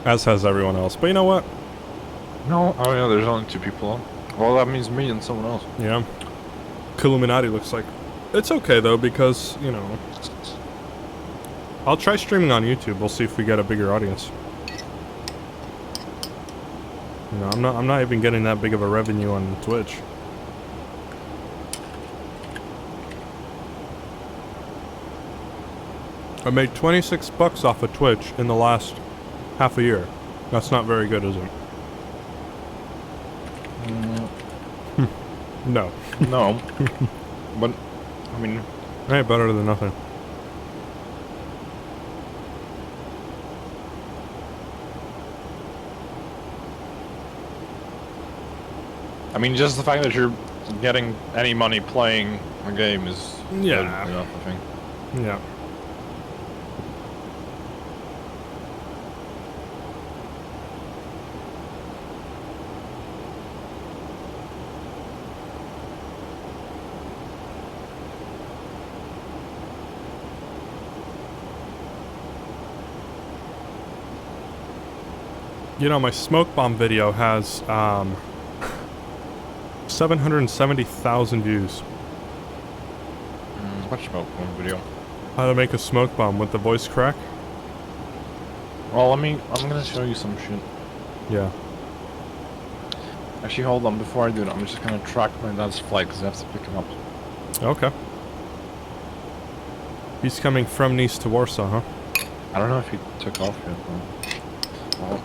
As has everyone else. But you know what? No. Oh yeah, there's only 2 people on. Well, that means me and someone else. Yeah. Illuminati looks like. It's okay though, because, you know. I'll try streaming on YouTube. We'll see if we get a bigger audience. You know, I'm not even getting that big of a revenue on Twitch. I made $26 off of Twitch in the last half a year. That's not very good, is it? No. No. But, I mean... Hey, better than nothing. I mean, just the fact that you're getting any money playing a game is Yeah. good enough, I think. Yeah. You know, my smoke bomb video has 770,000 views. What smoke bomb video? How to make a smoke bomb with the voice crack? Well, I'm gonna show you some shit. Yeah. Actually, hold on, before I do that, I'm just gonna track my dad's flight, because I have to pick him up. Okay. He's coming from Nice to Warsaw, huh? I don't know if he took off yet, though. Well,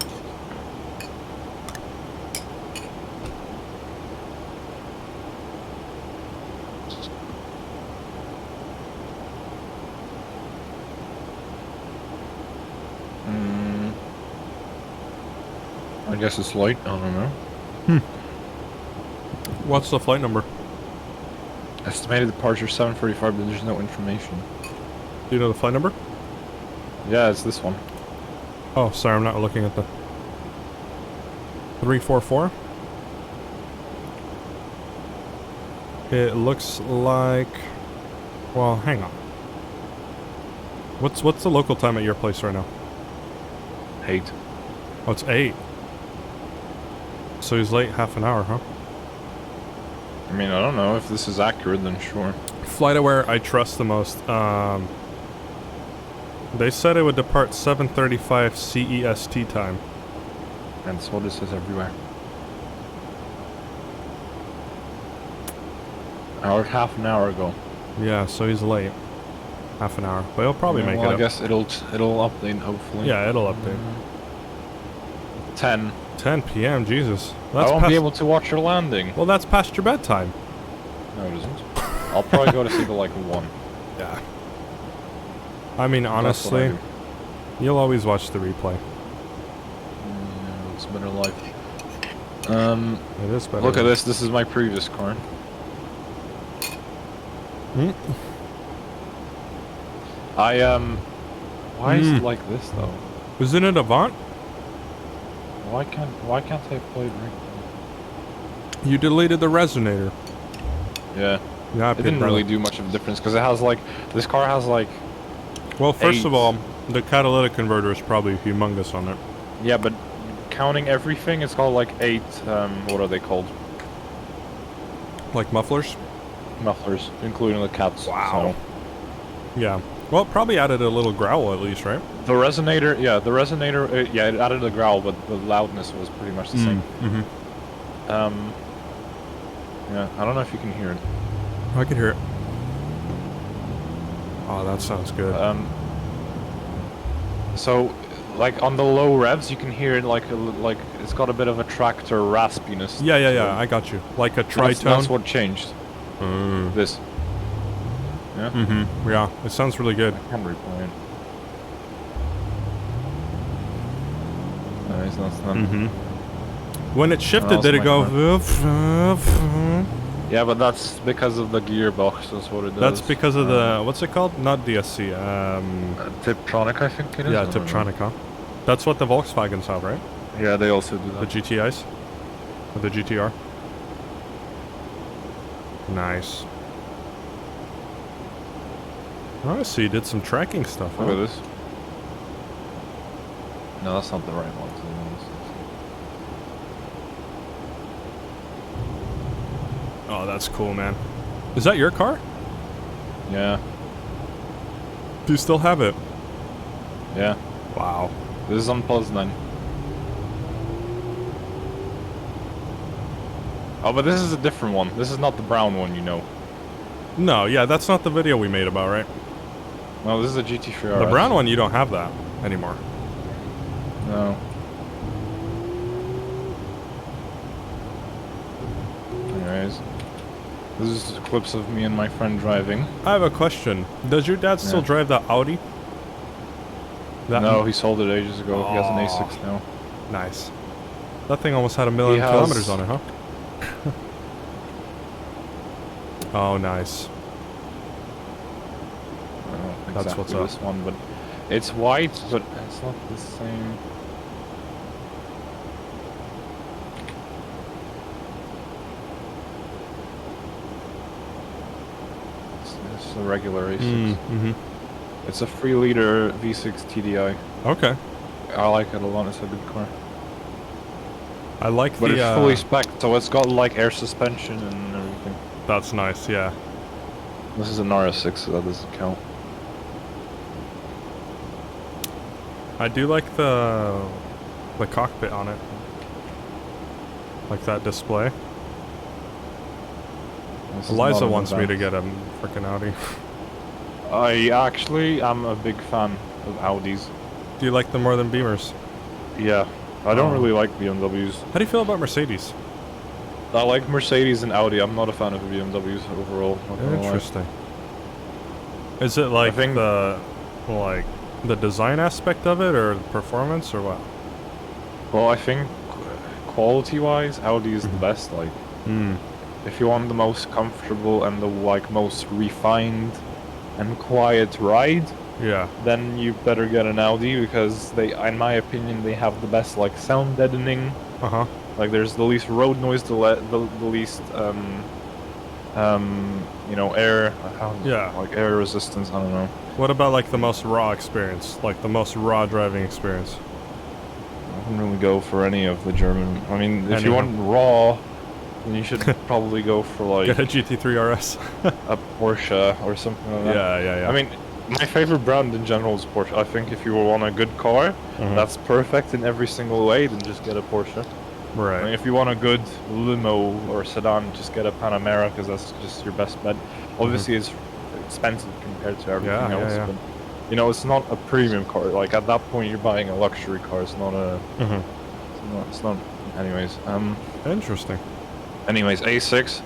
I guess it's late, I don't know. What's the flight number? Estimated departure 7:45, but there's no information. Do you know the flight number? Yeah, it's this one. Oh, sorry, I'm not looking at the... 344? It looks like... Well, hang on. What's the local time at your place right now? 8. Oh, it's 8. So he's late half an hour, huh? I mean, I don't know. If this is accurate, then sure. FlightAware, I trust the most. They said it would depart 7:35 CEST time. And so this is everywhere. Half an hour ago. Yeah, so he's late. Half an hour. But he'll probably make it up. I guess it'll update, hopefully. Yeah, it'll update. 10 p.m., Jesus. I won't be able to watch your landing. Well, that's past your bedtime. No, it isn't. I'll probably go to sleep at like 1. Yeah. I mean, honestly, you'll always watch the replay. It's a better life. It is better. Look at this. This is my previous car. Why is it like this though? Isn't it Avant? Why can't I play it right? You deleted the resonator. Yeah. Yeah, it didn't really do much of a difference because it has like this car has like. Well, first 8. of all, the catalytic converter is probably humongous on it. Yeah, but counting everything, it's got like 8. What are they called? Like mufflers? Mufflers, including the cats. Wow. So. Yeah. Well, it probably added a little growl at least, right? The resonator, yeah, yeah, it added a growl, but the loudness was pretty much the same. Yeah, I don't know if you can hear it. I can hear it. Oh, that sounds good. So, like on the low revs, you can hear it like it's got a bit of a tractor raspiness. Yeah, I got you. Like a tritone. That's what changed. This. Yeah. Yeah, it sounds really good. I can replay it. It's not done. When it shifted, did it go? Yeah, but that's because of the gearbox. That's what it does. That's because of the what's it called? Not DSC. Tiptronic, I think it is. Yeah, Tiptronic, huh? That's what the Volkswagens have, right? Yeah, they also do that. The GTIs, or the GTR. Nice. Oh, so you did some tracking stuff, huh? Look at this. No, that's not the right one. Oh, that's cool, man. Is that your car? Yeah. Do you still have it? Yeah. Wow. This is on Poznan. Oh, but this is a different one. This is not the brown one, you know. No, yeah, that's not the video we made about, right? No, this is a GT3 RS. The brown one, you don't have that anymore. No. Anyways. This is clips of me and my friend driving. I have a question. Does your dad still drive that Audi? No, he sold it ages ago. He has an A6 now. Nice. That thing almost had 1 million kilometers on it, huh? Oh, nice. I don't know That's exactly what's up. this one, but it's white, but it's not the same. It's a regular A6. It's a 3-liter V6 TDI. Okay. I like it a lot. It's a good car. I like But the. it's fully spec'd, so it's got like air suspension and everything. That's nice, yeah. This is an RS6, so that doesn't count. I do like the cockpit on it. Like that display. Eliza wants me to get a freaking Audi. I actually am a big fan of Audis. Do you like them more than Beamers? Yeah. I don't really like BMWs. How do you feel about Mercedes? I like Mercedes and Audi. I'm not a fan of BMWs overall. Interesting. Is it like the design aspect of it, or the performance, or what? Well, I think quality-wise, Audi is the best. Like, if you want the most comfortable and the most refined and quiet ride, then you better get an Audi, because they, in my opinion, they have the best sound deadening. Like there's the least road noise, the least you know, air air resistance. I don't know. What about the most raw experience, the most raw driving experience? I wouldn't really go for any of the German. I mean, if you want raw, then you should probably go for get a GT3 RS, a Porsche or something like that. Yeah. I mean, my favorite brand in general is Porsche. I think if you want a good car, that's perfect in every single way, then just get a Porsche. Right. I mean, if you want a good limo or sedan, just get a Panamera, because that's just your best bet. Obviously, it's expensive compared to everything else, but you know, it's not a premium car. Like at that point, you're buying a luxury car. It's not a. It's not. Anyways. Interesting. Anyways, A6. It's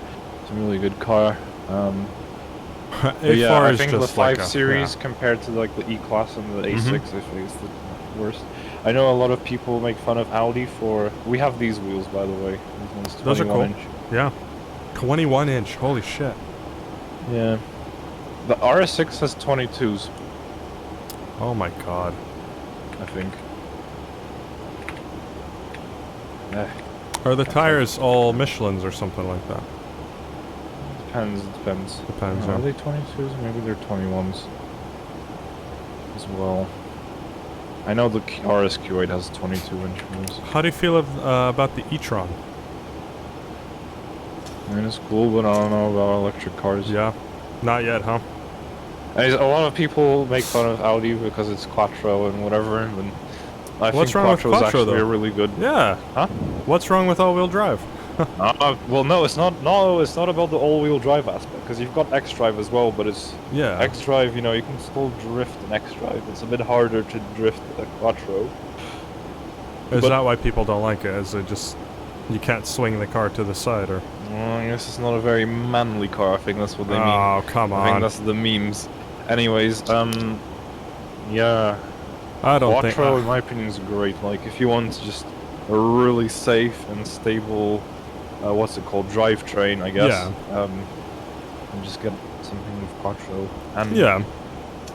a really good car. Yeah, I think the 5 Series compared to the E-Class and the A6, I think is the worst. I know a lot of people make fun of Audi for... We have these wheels, by the way. Those are cool. Inch. Yeah. 21 inch. Holy shit. Yeah. The RS6 has 22s. Oh my god. I think. Are the tires all Michelins or something like that? Depends. Depends, Are they 22s? Maybe they're 21s as well. I know the RS Q8 has 22-inch wheels. How do you feel about the e-tron? I mean, it's cool, but I don't know about electric cars. Yeah. Not yet, huh? A lot of people make fun of Audi because it's Quattro and whatever, but I think Quattro is actually really good. Yeah. Huh? What's wrong with all-wheel drive? Well, no, it's not. No, it's not about the all-wheel drive aspect, because you've got X-Drive as well, but it's X-Drive. You know, you can still drift an X-Drive. It's a bit harder to drift a Quattro. Is that why people don't like it? Is it just you can't swing the car to the side, or? I guess it's not a very manly car. I think that's what they mean. Oh, come on. I think that's the memes. Anyways, yeah. I don't think Quattro, in my opinion, is great. Like, if you want just a really safe and stable, what's it called, drivetrain, I guess. Yeah. And just get something with Quattro. And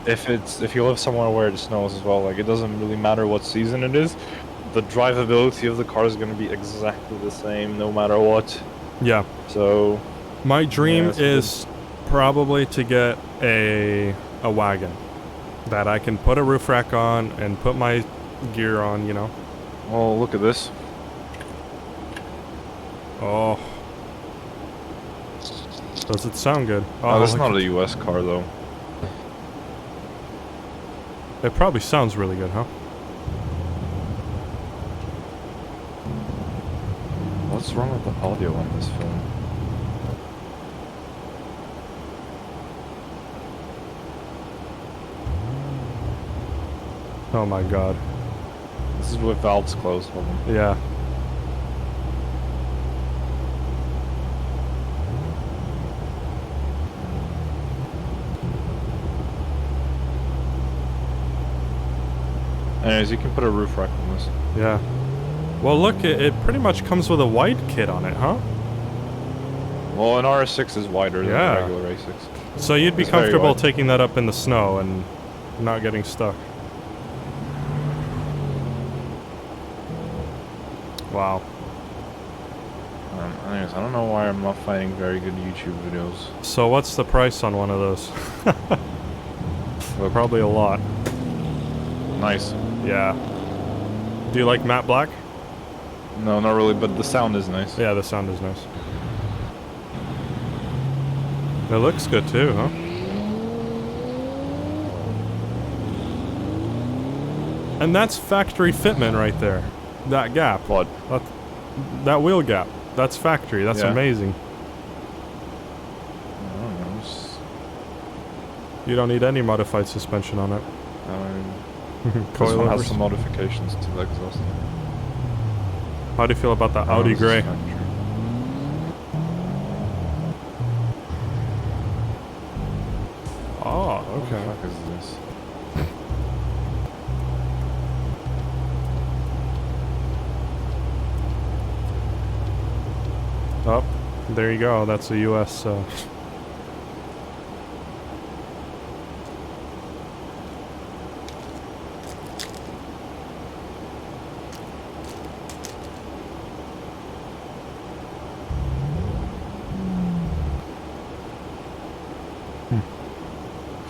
if you live somewhere where it snows as well, like, it doesn't really matter what season it is. The drivability of the car is going to be exactly the same, no matter what. Yeah. So, My dream that's is probably to get a wagon that I can put a roof rack on and put my gear on, you know. Oh, look at this. Oh. Does it sound good? Oh, that's look not at- a US car though. It probably sounds really good, huh? What's wrong with the audio on this film? Oh my god. This is with valves closed. Hold on. Yeah. Anyways, you can put a roof rack on this. Yeah. Well, look, it pretty much comes with a wide kit on it, huh? Well, an RS6 is wider Yeah. than a regular A6. So you'd be It's very comfortable wide. taking that up in the snow and not getting stuck. Wow. Anyways, I don't know why I'm not finding very good YouTube videos. So what's the price on one of those? Well, probably a lot. Nice. Yeah. Do you like matte black? No, not really, but the sound is nice. Yeah, the sound is nice. It looks good too, huh? And that's factory fitment right there. That gap. What? That wheel gap. That's factory. That's Yeah. amazing. I don't know. You don't need any modified suspension on it. This one has Coilovers. some modifications to the exhaust. How do you feel about the Audi This is Grey? factory. Oh, What the okay. fuck is this? Oh, there you go. That's a US. I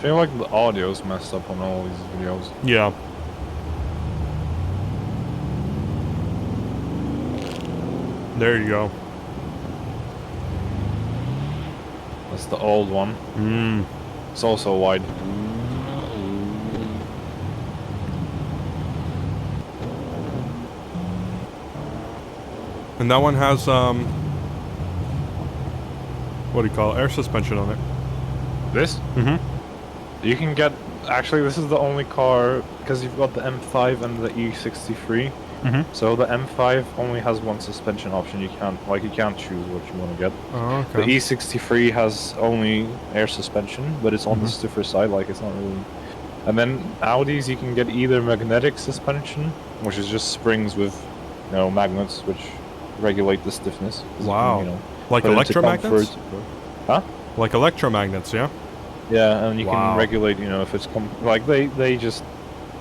feel like the audio's messed up on all these videos. Yeah. There you go. That's the old one. Mm. It's also wide. And that one has what do you call it? Air suspension on it. This? Mm-hmm. You can get... Actually, this is the only car, because you've got the M5 and the E63. Mm-hmm. So the M5 only has one suspension option. You can't choose what you want to get. Oh, The okay. E63 has only air suspension, but it's on the stiffer side, like it's not really... And then Audis, you can get either magnetic suspension, which is just springs with, you know, magnets, which regulate the stiffness. 'Cause you can, Wow. you know, Like put it into electromagnets? comfort. Huh? Like electromagnets, yeah? Yeah, and you Wow. can regulate, you know, if it's like they just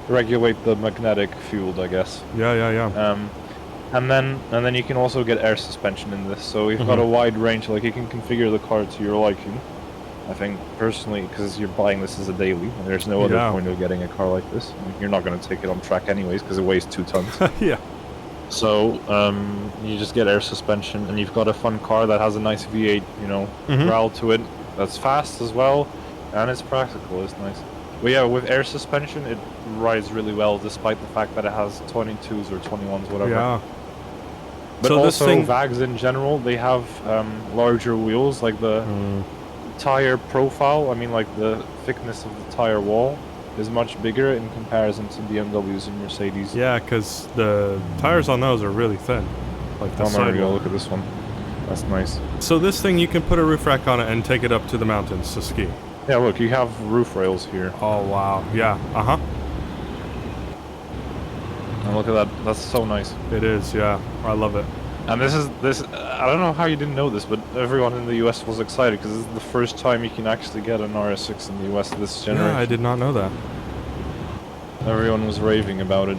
regulate the magnetic field, I guess. Yeah, yeah, yeah. And then you can also get air suspension in this, so you've got a wide range. Like you can configure the car to your liking. I think personally, because you're buying this as a daily, and there's no other Yeah. point of getting a car like this. You're not going to take it on track anyways, because it weighs 2 tons. Yeah. So you just get air suspension, and you've got a fun car that has a nice V8, you know, growl to it. That's fast as well, and it's practical. It's nice. But yeah, with air suspension, it rides really well, despite the fact that it has 22s or 21s, whatever. Yeah. But So this also, thing- VAGs in general, they have larger wheels, like the tire profile. I mean, like the thickness of the tire wall is much bigger in comparison to BMWs and Mercedes. Yeah, because the tires on those are really thin. Like the Oh, there we go. sidewall. Look at this one. That's nice. So this thing, you can put a roof rack on it and take it up to the mountains to ski. Yeah, look, you have roof rails here. Oh, wow. Yeah. Uh-huh. And look at that. That's so nice. It is, yeah. I love it. And this. I don't know how you didn't know this, but everyone in the US was excited because this is the first time you can actually get an RS6 in the US this generation. Yeah, I did not know that. Everyone was raving about it.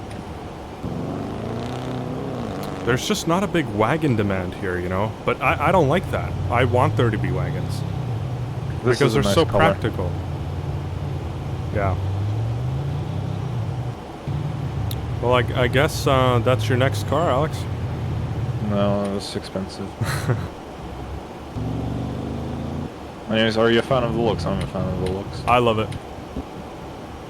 There's just not a big wagon demand here, you know? But I don't like that. I want there to be wagons. This Because is a they're nice so color. practical. Yeah. Well, I guess that's your next car, Alex. No, it's expensive. Anyways, are you a fan of the looks? I'm a fan of the looks. I love it.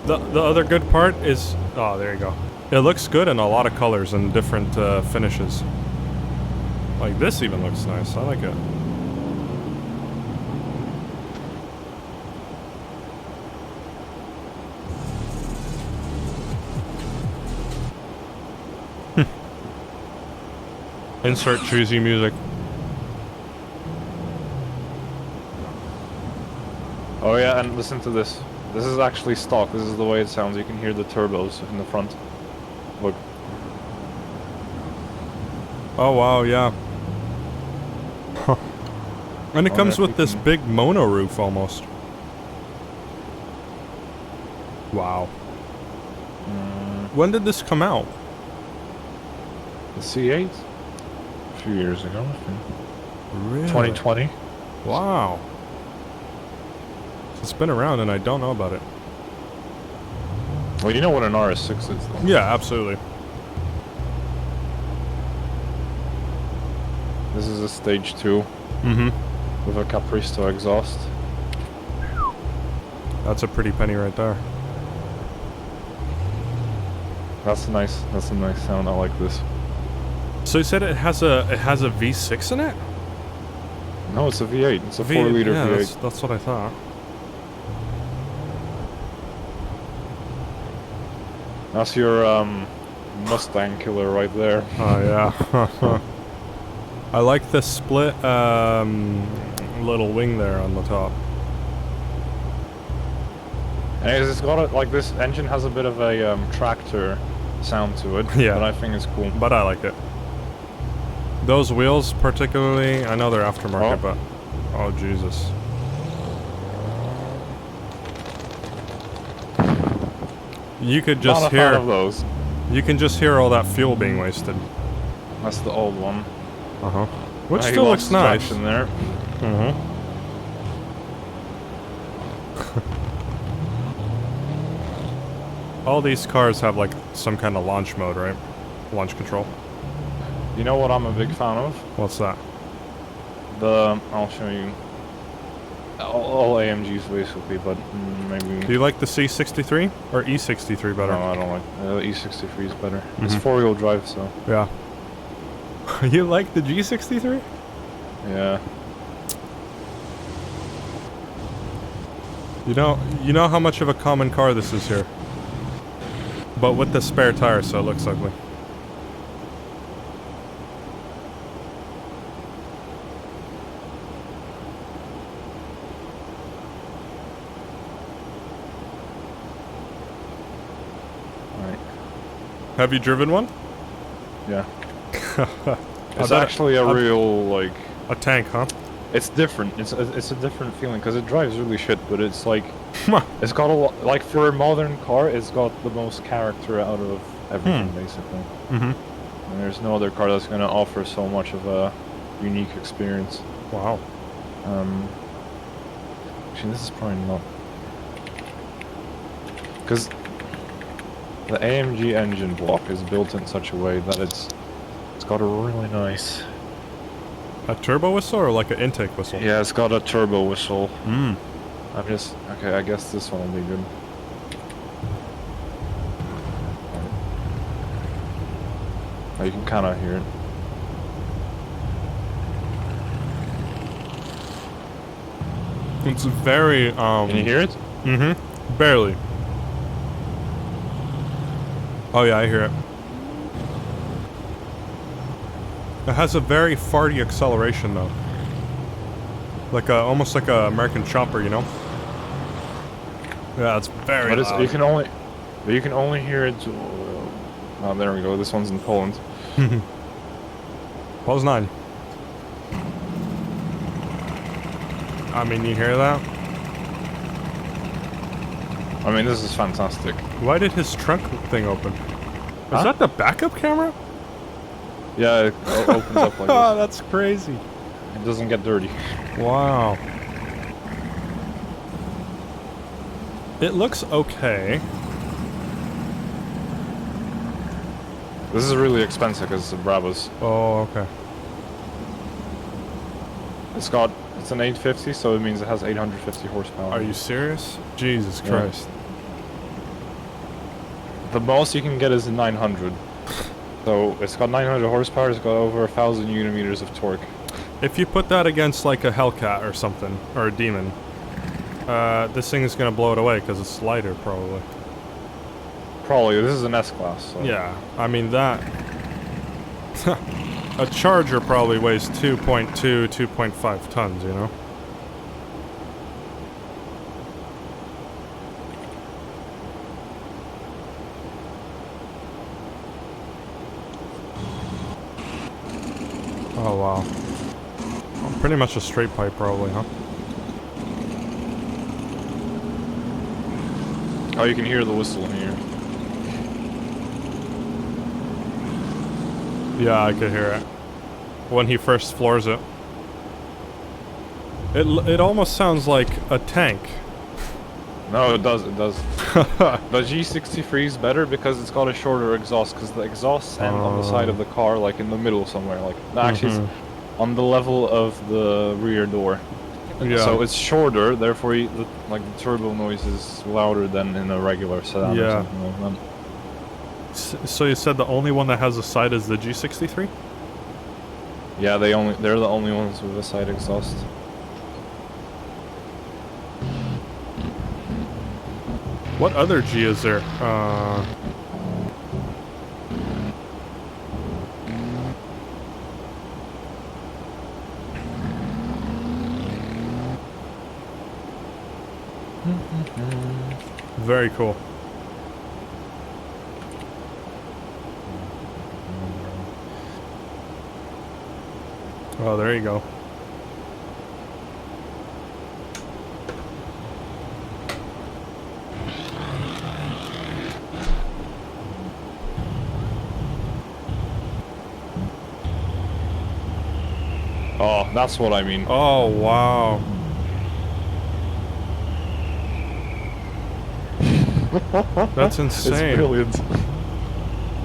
The other good part is... Oh, there you go. It looks good in a lot of colors and different finishes. Like, this even looks nice. I like it. Insert cheesy music. Oh yeah, and listen to this. This is actually stock. This is the way it sounds. You can hear the turbos in the front. Look. Oh wow, yeah. And it Oh, comes yeah, with this big mono roof almost. Wow. When did this come out? The C8? A few years ago, I think. Really? 2020. Wow. It's been around and I don't know about it. Well, you know what an RS6 is, though. Yeah, absolutely. This is a stage 2. Mm-hmm. With a Capristo exhaust. That's a pretty penny right there. That's a nice sound. I like this. So you said it has a V6 in it? No, it's a V8. It's a 4-liter yeah, V8. That's what I thought. That's your Mustang killer right there. Oh yeah. I like the split little wing there on the top. And it's got like this engine has a bit of a tractor sound to it. Yeah. But I think it's cool. But I like it. Those wheels particularly, I know they're aftermarket, but oh Jesus. You could just Not a hear fan of those. You can just hear all that fuel being wasted. That's the old one. Uh-huh. Which He still lost looks nice. traction there. Mm-hmm. All these cars have like some kind of launch mode, right? Launch control. You know what I'm a big fan of? What's that? I'll show you. All AMGs basically, but maybe... Do you like the C63 or E63 better? No, I don't like... E63 is better. It's 4-wheel drive, so... Yeah. You like the G63? Yeah. You know how much of a common car this is here? But with the spare tire, so it looks ugly. Have you driven one? Yeah. It's actually a real, like... A tank, huh? It's different. It's a different feeling, because it drives really shit, but it's like... it's got a lot... Like, for a modern car, it's got the most character out of everything, basically. Mm-hmm. And there's no other car that's going to offer so much of a unique experience. Wow. Actually, this is probably not... Because... the AMG engine block is built in such a way that it's got a really nice... A turbo whistle or like an intake whistle? Yeah, it's got a turbo whistle. Mm. Okay, I guess this one will be good. Oh, you can kind of hear it. It's very, Can you hear it? Mm-hmm. Barely. Oh yeah, I hear it. It has a very farty acceleration though. Like almost like a American chopper, you know? Yeah, it's very But loud. you can only hear it. Oh, there we go. This one's in Poland. Pulse 9. I mean, you hear that? I mean, this is fantastic. Why did his trunk thing open? Is that the backup camera? Yeah, it opens up like Oh, this. that's crazy. It doesn't get dirty. Wow. It looks okay. This is really expensive because it's a Brabus. Oh, okay. It's an 850, so it means it has 850 horsepower. Are you serious? Jesus Yeah. Christ. The most you can get is a 900. So it's got 900 horsepower, it's got over 1,000 Nm of torque. If you put that against like a Hellcat or something, or a Demon, this thing is gonna blow it away because it's lighter, probably. Probably, this is an S-Class. So. Yeah, I mean that... a Charger probably weighs 2.2, 2.5 tons, you know? Oh, wow. Well, pretty much a straight pipe, probably, huh? Oh, you can hear the whistle in here. Yeah, I could hear it. When he first floors it. It almost sounds like a tank. No, it does, it does. The G63 is better because it's got a shorter exhaust, because the exhausts end on the side of the car, like in the middle somewhere, like actually it's on the level of the rear door. Yeah. So it's shorter, therefore the turbo noise is louder than in a regular sedan or Yeah. something like that. So you said the only one that has a side is the G63? Yeah, they're the only ones with a side exhaust. What other G is there? Very cool. Oh, there you go. Oh, that's what I mean. Oh, wow. That's insane. It's brilliant.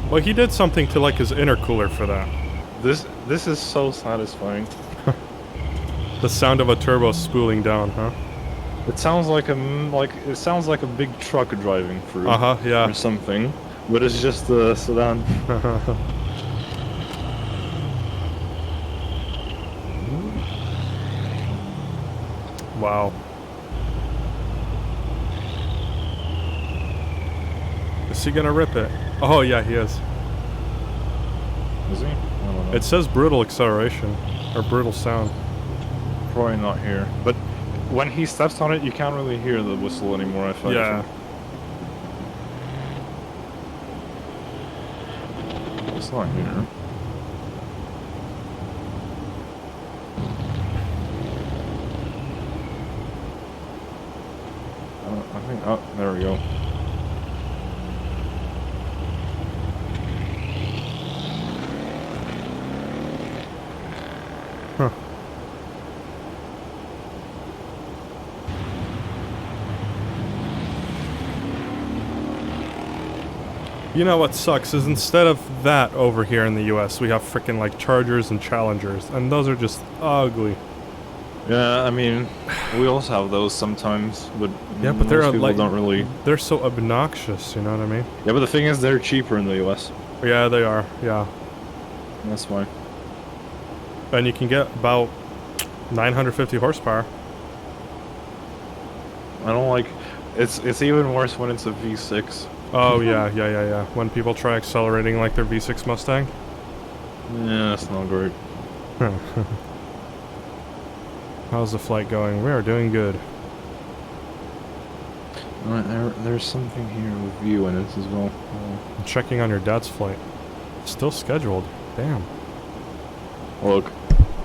Well, he did something to like his intercooler for that. This is so satisfying. The sound of a turbo spooling down, huh? It sounds like a big truck driving through. Yeah. Or something, but it's just a sedan. Wow. Is he gonna rip it? Oh yeah, he is. Is he? I don't know. It says brutal acceleration, or brutal sound. Probably not here, but when he steps on it, you can't really hear the whistle anymore. I feel like. Yeah. It's not here. I think. Oh, there we go. Huh. You know what sucks is instead of that over here in the US, we have freaking like Chargers and Challengers, and those are just ugly. Yeah, I mean, we also have those sometimes, but Yeah, but they're most people like don't really. they're so obnoxious, you know what I mean? Yeah, but the thing is, they're cheaper in the US. Yeah, they are. Yeah, That's why. and you can get about 950 horsepower. I don't like. It's even worse when it's a V6. Oh yeah. When people try accelerating like their V6 Mustang. Yeah, that's not great. How's the flight going? We are doing good. There's something here with view in it as well. I'm checking on your dad's flight. Still scheduled. Damn. Look.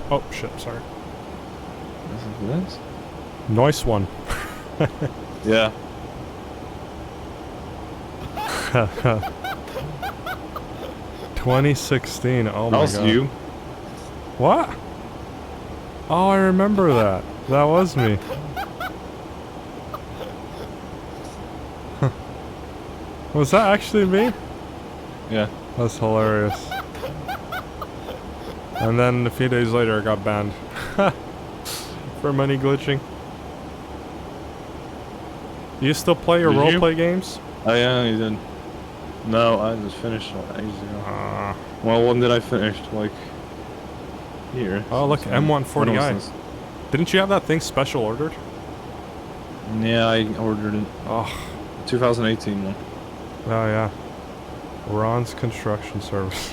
Oh shit, sorry. This? Nice one. Yeah. 2016. Oh That my was god. you. What? Oh, I remember that. That was me. Was that actually me? Yeah. That's hilarious. And then a few days later, I got banned for money glitching. Do you still play your Did you? roleplay games? Oh yeah, you did. No, I just finished ages ago. Well, when did I finish? Like here. Oh, look, When was M140i. this? Didn't you have that thing special ordered? Yeah, I ordered it. Oh, 2018 one. oh yeah. Ron's construction service.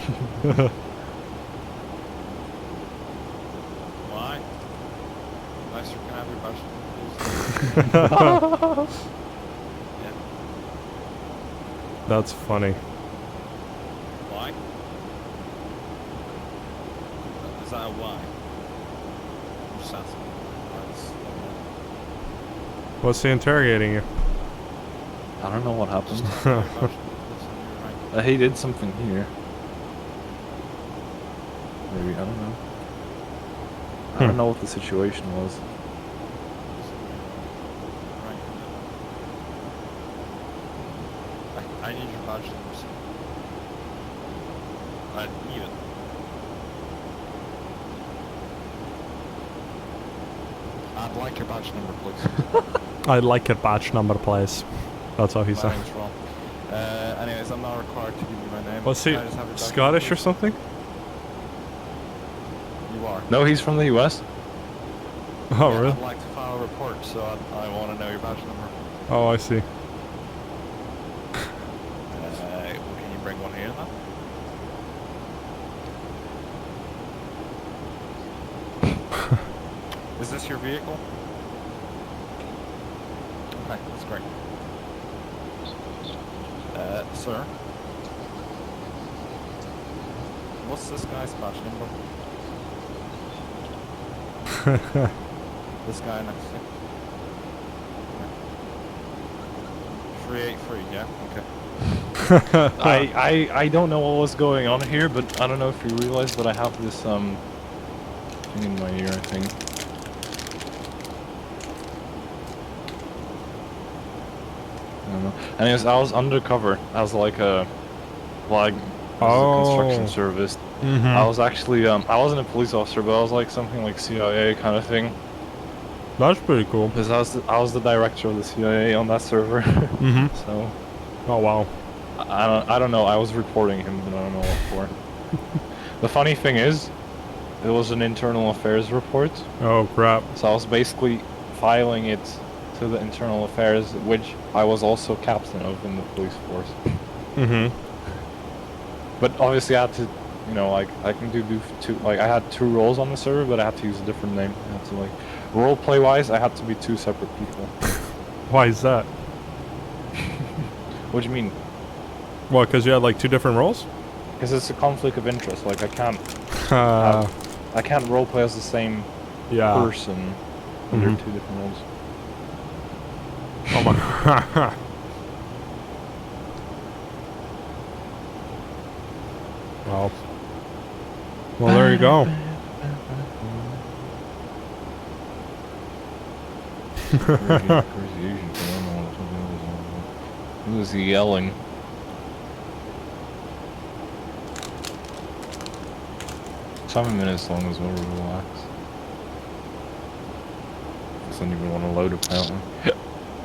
Why? Nice, you can have your budget, please. Yeah. That's funny. Why? Is that a why? I'm just asking. What's he interrogating you? I don't know what happened. He did something here. Maybe, I don't know. I don't know what the situation was. I need your badge number. I need it. I'd like your badge number, please. I'd like your badge number, please. That's how he My said. name's Ron. Anyways, I'm not required to give you my name. Was he Can I just have your badge Scottish number, or something? please? You are. No, he's from the US. Oh, Yeah, really? I'd like to file a report, so I want to know your badge number. Oh, I see. Can you bring one here then? Is this your vehicle? Okay, that's great. Sir? What's this guy's badge number? This guy next to you? 383, yeah? Okay. I don't know what was going on here, but I don't know if you realize, but I have this thing in my ear, I think. I don't know. Anyways, I was undercover as like a construction service. Mm-hmm. I was actually I wasn't a police officer, but I was like something like CIA kind of thing. That's pretty cool. Because I was the director of the CIA on that server. Mm-hmm. So. Oh wow. I don't know. I was reporting him, but I don't know what for. The funny thing is, it was an internal affairs report. Oh crap. So I was basically filing it to the internal affairs, which I was also captain of in the police force. Mm-hmm. But obviously I had to, you know, like I can do two. Like I had 2 roles on the server, but I had to use a different name. I had to like role play wise, I had to be 2 separate people. Why is that? What do you mean? What? Because you had like 2 different roles? Because it's a conflict of interest. Like I can't role play as the same person under 2 different roles. Oh my. Well, there you go. Who was he yelling? It's 7 minutes long as well, relax. Doesn't even want to load apparently.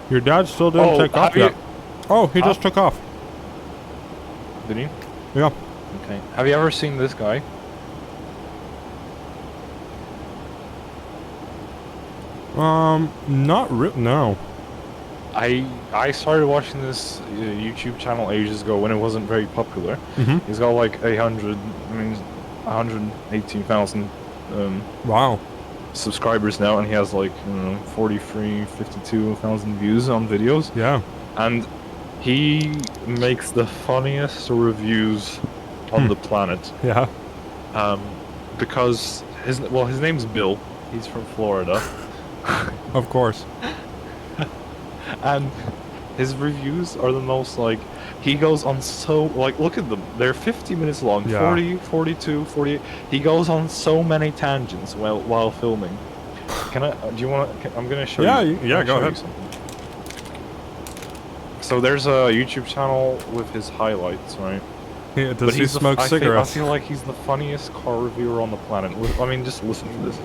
Your dad still didn't take off yet. Oh, he just took off. Did he? Yeah. Okay. Have you ever seen this guy? Not no. I started watching this YouTube channel ages ago when it wasn't very popular. Mm-hmm. He's got like 118,000 wow. subscribers now, and he has like 52,000 views on videos. Yeah. And he makes the funniest reviews on the planet. Yeah. Because his name's Bill. He's from Florida. Of course. And his reviews are the most like he goes on so, like, look at them. They're 50 minutes long, Yeah. 40, 42, 48. He goes on so many tangents while filming. Can I, do you want to, I'm going to show Yeah, you. yeah, I'll go show you ahead. something. So there's a YouTube channel with his highlights, right? Yeah, does he smoke I cigarettes? feel like he's the funniest car reviewer on the planet. I mean, just listen to this.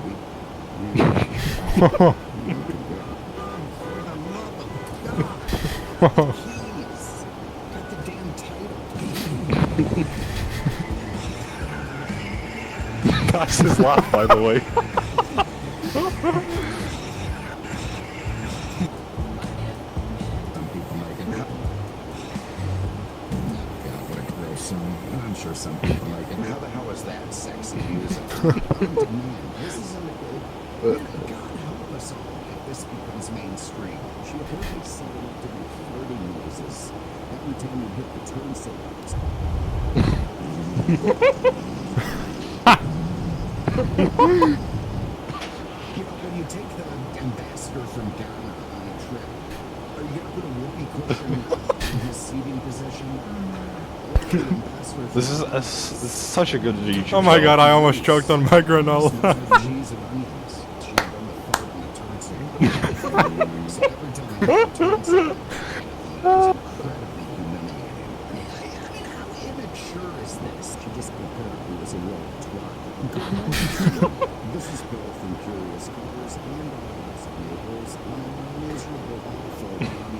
That's his laugh, by the way. I'm sure some people like it. How the hell is that sexy music? This isn't a good. God help us all if this becomes mainstream. She apparently set it up to be flirty noises every time you hit the turn signals. You know, when you take the ambassador from Ghana on a trip, are you gonna put a whoopee cushion in his seating position? This is such a good YouTube Oh my channel. god, I almost choked on my granola. This is Bill from Curious Cars and Autos of Naples on a miserable, awful,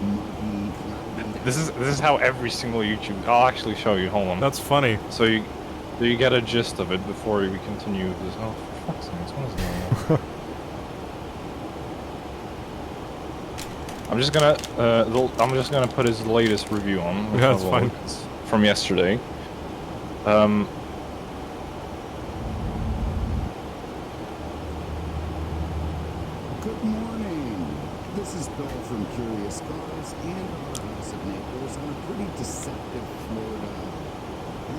muggy, cloudy. This is how every single YouTube. I'll actually show you. Hold on. That's funny. So you get a gist of it before we continue this. Oh, for fuck's sakes, what is going on? I'm just gonna put his latest review on. Yeah, that's fine. It's from yesterday. Good morning. This is Bill from Curious Cars and Autos of Naples on a pretty deceptive Florida. I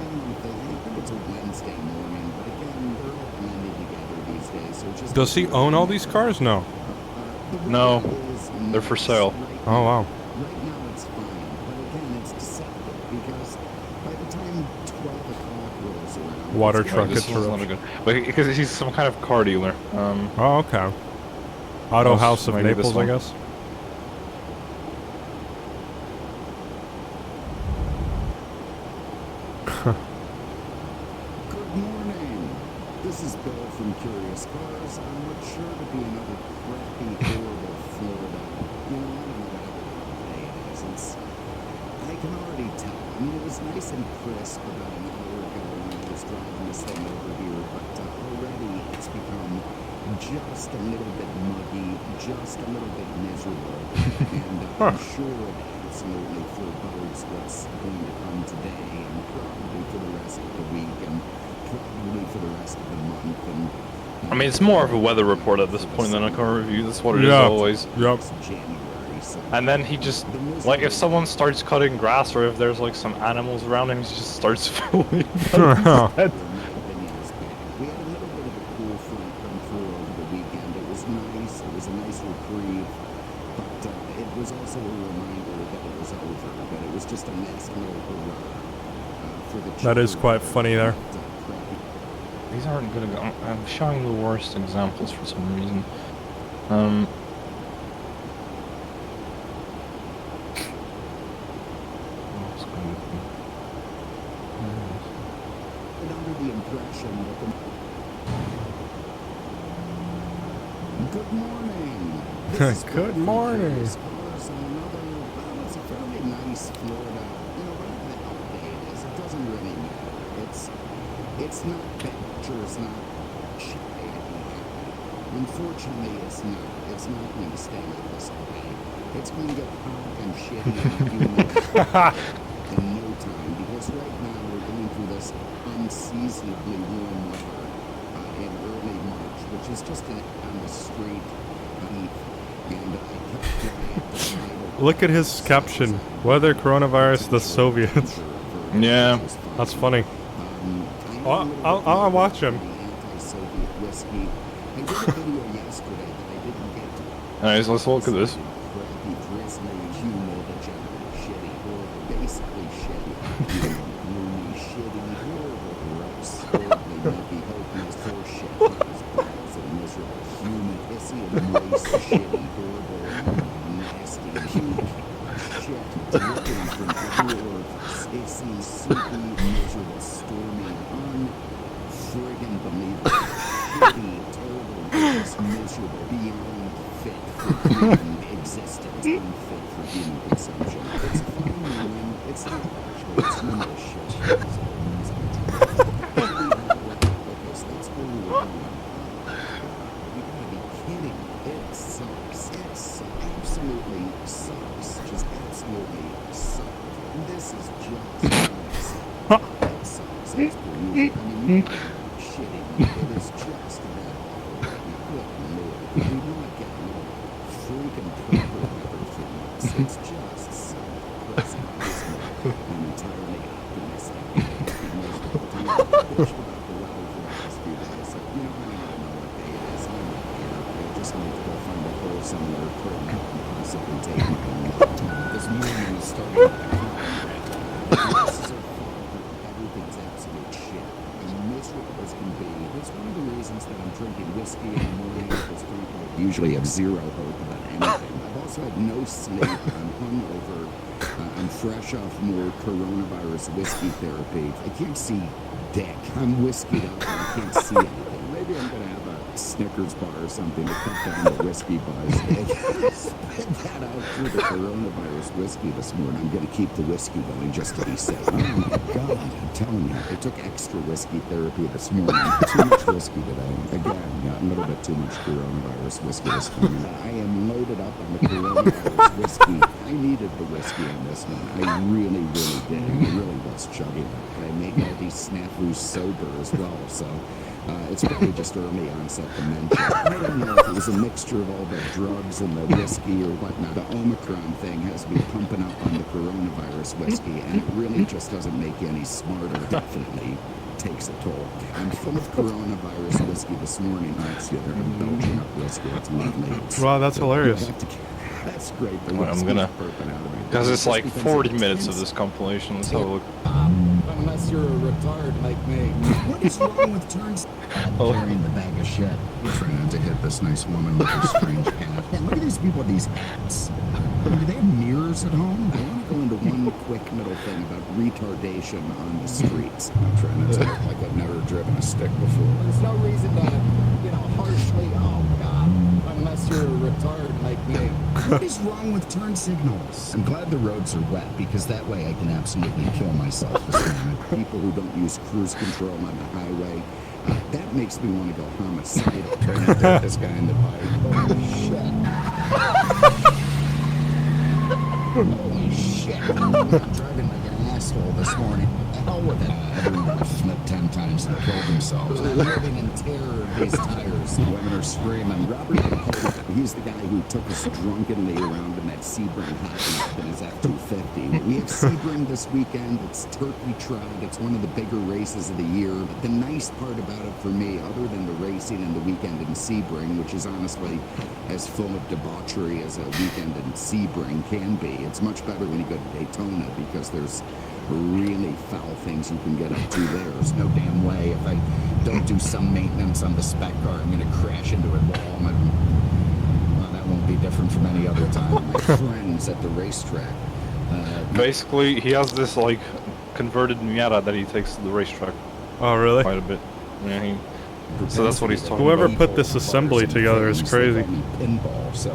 think it's a Wednesday morning, but again, they're all blended together these days. So just Does he own all these cars? No. No, they're for sale. Oh wow. Right now it's fine, but again, it's deceptive because by the time 12 o'clock rolls around, Water it's truck This one's not a interruption. good, but because he's some kind of car dealer. Oh, okay. Auto Else, House of maybe this Naples, I one. guess. Good morning. This is Bill from Curious Cars on what's sure to be another crappy, horrible Florida. You know, I don't know whatever day it is. I can already tell. I mean, it was nice and crisp about an hour ago when I was driving this thing over here, but already it's become just a little bit muggy, just a little bit miserable. And I'm sure it absolutely forebodes what's going to come today and probably for the rest of the week and probably for the rest of the month. And I mean, it's more of a weather report at this point than a car review. That's what it is Yeah. always. Yep. January, so And then he just, like, if someone starts cutting grass or if there's like some animals around him, he just starts filming. my them instead. opinion is bad. We had a little bit of a cool front come through over the weekend. It was nice. It was a nice reprieve. But it was also a reminder that it was over. That it was just a nice little hurrah for the That is children quite funny there. that, crappy These aren't gonna go. I'm showing the worst examples for some reason. What's going and under the impression that the... Good morning. This is Good Bill from morning. Curious Cars on another, well, it's a fairly nice Florida. You know, whatever the hell day it is, it doesn't really matter. It's not bad, or it's not shy. Unfortunately, it's not. It's not going to stay like this all day. It's going to get hot and shitty and humid in no time, because right now we're going through this unseasonably warm weather in early March, which is just on the straight heat. And I kept quiet. The title Look at his caption. Weather coronavirus, the Soviets. Yeah. That's funny. I'll watch him. Anti-Soviet whiskey. I did a video yesterday that I didn't get to. Anyways, let's look at this. Crappy, drizzly, humid, degenerate, shitty, horrible, basically shit. moist, shitty, horrible, nasty, puke shit dripping from every orifice. It's the soupy, miserable, stormy, unfriggin' believable, shitty, terrible, gross, miserable, beyond fit for human existence, unfit for human consumption. It's fine when it's not actually, it's one of the shit. Because that's where we were going. You gotta be kidding me. It sucks. It sucks. Absolutely sucks. Just absolutely sucks. And this is just it sucks. It's brutal. I mean, you gotta be shitting me. It is just that awful. Good lord. We do not get more freaking proper weather from us. It's just so depressing. I'm entirely optimistic. Bitch about the weather for the last few days. So, you know, I don't even know what day it is. I'm not here. I just need to go find a hole somewhere to put it and possibly take my own life. This morning is starting with a this is our fault. Everything's absolute shit. As miserable as can be. It's one of the reasons that I'm drinking whiskey in the morning because frankly I usually have zero hope about anything. I've also had no sleep. I'm hungover. I'm fresh off more coronavirus whiskey therapy. I can't see dick. I'm whiskeyed up and I can't see anything. Maybe I'm going to have a Snickers bar or something to cut down the whiskey buzz. Spit that out through the coronavirus whiskey this morning. I'm going to keep the whiskey going just to be safe. Oh my God, I'm telling you. I took extra whiskey therapy this morning. Too much whiskey today. Again, a little bit too much coronavirus whiskey this morning. I am loaded up on the coronavirus whiskey. I needed the whiskey on this one. I really, really did. I really was chugging it. I made all these snafus sober as well, so it's probably just early onset dementia. I don't know if it was a mixture of all the drugs and the whiskey or whatnot. The Omicron thing has me pumping up on the coronavirus whiskey, and it really just doesn't make you any smarter. Definitely takes a toll. I'm full of coronavirus whiskey this morning. That's the other belching up whiskey. It's lovely. Wow, that's hilarious. That's great. I'm gonna, because it's like 40 minutes of this compilation. Let's have a look. Unless you're a retard like me. What is wrong with turns? Carrying the bag of shit. We're trying not to hit this nice woman with her strange hat. And look at these people with these hats. Do they have mirrors at home? I want to go into one quick little thing about retardation on the streets. I'm trying not to look like I've never driven a stick before. There's no reason to, harshly, oh God, unless you're a retard like me. What is wrong with turn signals? I'm glad the roads are wet because that way I can absolutely kill myself this morning. People who don't use cruise control on the highway, that makes me want to go homicidal. Trying to hit this guy in the bike. Holy shit. Holy shit. I'm driving like an asshole this morning. What the hell with it? Everyone flipped 10 times and killed themselves. I'm living in terror of these tires. Women are screaming. Robert DePoe, he's the guy who took us drunkenly around in that Sebring hot lap in his F-250. We have Sebring this weekend. It's Turkey Trot. It's one of the bigger races of the year. But the nice part about it for me, other than the racing and the weekend in Sebring, which is honestly as full of debauchery as a weekend in Sebring can be, it's much better when you go to Daytona because there's really foul things you can get up to there. There's no damn way. If I don't do some maintenance on the spec car, I'm going to crash into a wall. Well, that won't be different from any other time. My friends at the racetrack. Basically, he has this like converted Miata that he takes to the racetrack. Oh, really? Quite a bit. Yeah, so that's what he's talking Whoever about. put this assembly together is crazy. Pinball, so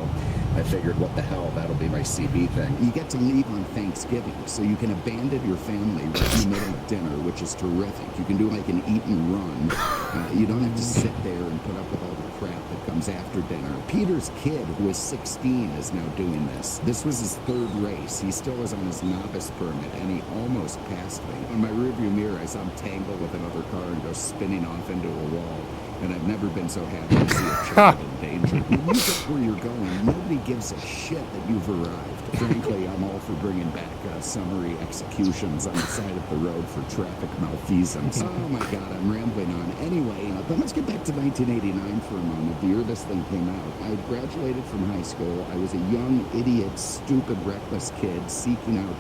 I figured, what the hell, that'll be my CB thing. You get to leave on Thanksgiving, so you can abandon your family right in the middle of dinner, which is terrific. You can do like an eat and run. You don't have to sit there and put up with all the crap that comes after dinner. Peter's kid, who is 16, is now doing this. This was his third race. He still is on his novice permit, and he almost passed me. On my rearview mirror, I saw him tangle with another car and go spinning off into a wall. And I've never been so happy to see a child in danger. When you get where you're going, nobody gives a shit that you've arrived. Frankly, I'm all for bringing back summary executions on the side of the road for traffic malfeasance. Oh my God, I'm rambling on. Anyway, but let's get back to 1989 for a moment, the year this thing came out. I had graduated from high school. I was a young, idiot, stupid, reckless kid seeking out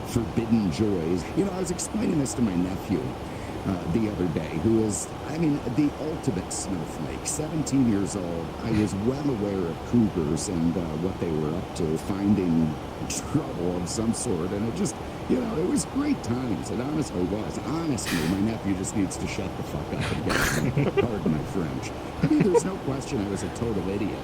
forbidden joys. I was explaining this to my nephew. the other day, who is, I mean, the ultimate snowflake. 17 years old. I was well aware of cougars and what they were up to, finding trouble of some sort, and it just, you know, it was great times. It honestly was. Honestly, my nephew just needs to shut the fuck up and get pardon my French. I mean, there's no question I was a total idiot.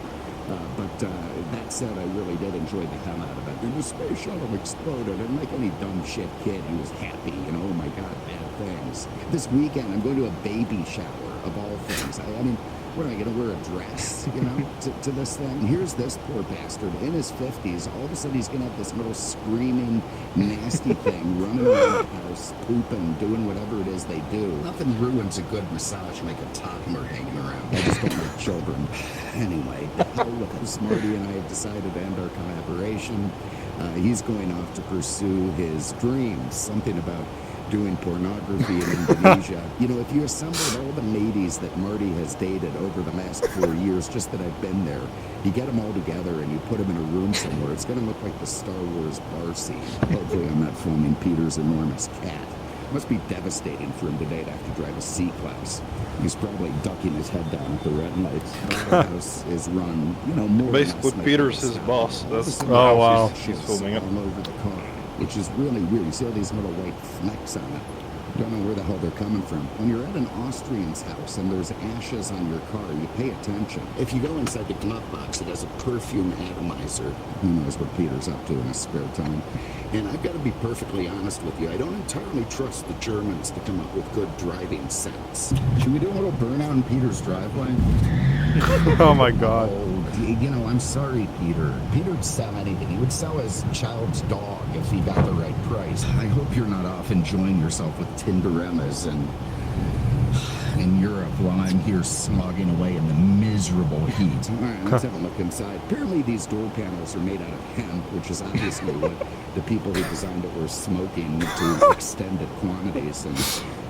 But that said, I really did enjoy the hell out of it. And the space shuttle exploded, and like any dumb shit kid, he was happy, you know, oh my god, bad things. This weekend, I'm going to a baby shower, of all things. I mean, what, am I going to wear a dress, you know, to this thing? And here's this poor bastard in his 50s. All of a sudden, he's going to have this little screaming, nasty thing running around the house, pooping, doing whatever it is they do. Nothing ruins a good massage like a toddler hanging around. I just don't like children. Anyway, the hell with this. Marty and I have decided to end our collaboration. He's going off to pursue his dreams, something about doing pornography in Indonesia. You know, if you assembled all the ladies that Marty has dated over the last 4 years, just that I've been there, you get them all together and you put them in a room somewhere, it's going to look like the Star Wars bar scene. Hopefully I'm not filming Peter's enormous cat. Must be devastating for him today to have to drive a C-Class. He's probably ducking his head down at the red lights. The house is run, you know, more basically or less Peter's like his boss. That's oh wow, he's he's filming it. all over the car, which is really weird. You see all these little white flecks on it. Don't know where the hell they're coming from. When you're at an Austrian's house and there's ashes on your car, you pay attention. If you go inside the glove box, it has a perfume atomizer. Who knows what Peter's up to in his spare time. And I've got to be perfectly honest with you. I don't entirely trust the Germans to come up with good driving sense. Should we do a little burnout in Peter's driveway? Oh my god. Oh, you know, I'm sorry, Peter. Peter'd sell anything. He would sell his child's dog if he got the right price. I hope you're not off enjoying yourself with Tinderella's and in Europe while I'm here slogging away in the miserable heat. All right, let's have a look inside. Apparently these door panels are made out of hemp, which is obviously what the people who designed it were smoking to extended quantities and,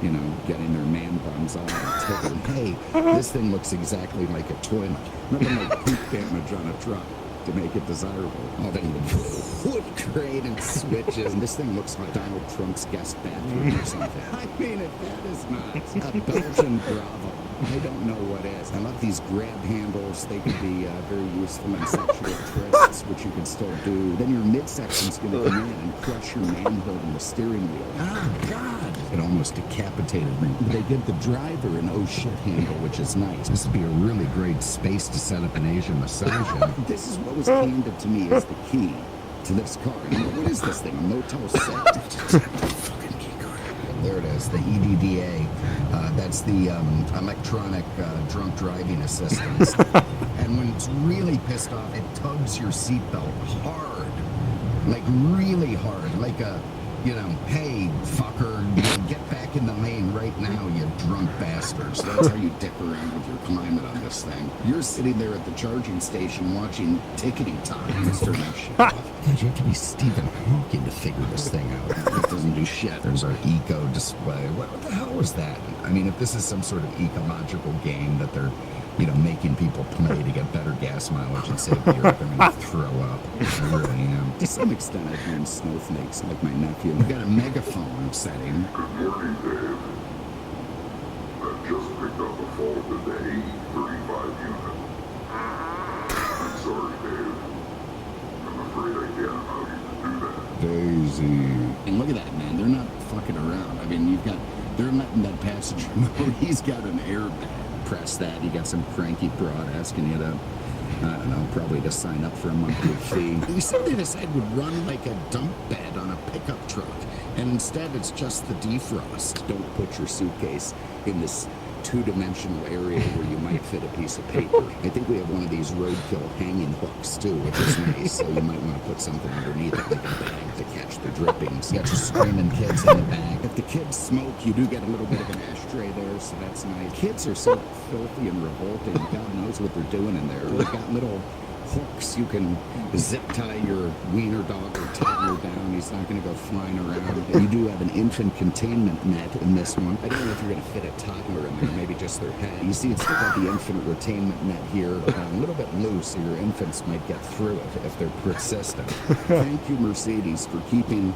you know, getting their man buns all tickled. Hey, this thing looks exactly like a toilet. Nothing like poop damage on a truck to make it desirable. Oh, then the wood grade and switches. And this thing looks like Donald Trump's guest bathroom or something. I mean, if that is not a Belgian Bravo, I don't know what is. I love these grab handles. They can be very useful in sexual trysts, which you can still do. Then your midsection's going to come in and crush your manhood in the steering wheel. Oh, God. It almost decapitated me. They give the driver an oh shit handle, which is nice. This would be a really great space to set up an Asian massage in. This is what was handed to me as the key to this car. And what is this thing? A Motel 6? Fucking key card. There it is, the EDDA. That's the electronic drunk driving assistance. And when it's really pissed off, it tugs your seatbelt hard. Like really hard. Like a, you know, hey, fucker, get back in the lane right now, you drunk bastards. That's how you dick around with your climate on this thing. You're sitting there at the charging station watching Tickety Talk. Mr. Shit off. God, you have to be Stephen Hawking to figure this thing out. It doesn't do shit. There's our eco display. What the hell was that? I mean, if this is some sort of ecological game that they're, you know, making people play to get better gas mileage and save the earth, I'm gonna throw up. I really am. To some extent, I've known snowflakes like my nephew. I've got a megaphone setting. Good morning, Dave. I've just picked up a fault in the A35 unit. I'm sorry, Dave. I'm afraid I can't allow you to do that. Daisy. And look at that, man. They're not fucking around. I mean, they're letting that passenger know he's got an airbag. Press that, you got some cranky broad asking you to, I don't know, probably to sign up for a monthly fee. You said they decided would run like a dump bed on a pickup truck, and instead it's just the defrost. Don't put your suitcase in this two-dimensional area where you might fit a piece of paper. I think we have one of these roadkill hanging hooks too, which is nice, so you might want to put something underneath it, like a bag to catch the drippings. You got your screaming kids in the bag. If the kids smoke, you do get a little bit of an ashtray there, so that's nice. Kids are so filthy and revolting. God knows what they're doing in there. They've got little hooks you can zip tie your wiener dog or toddler down. He's not going to go flying around. And you do have an infant containment net in this one. I don't know if you're going to fit a toddler in there, maybe just their head. You see, it's still got the infant retainment net here, a little bit loose, so your infants might get through it if they're persistent. Thank you, Mercedes, for keeping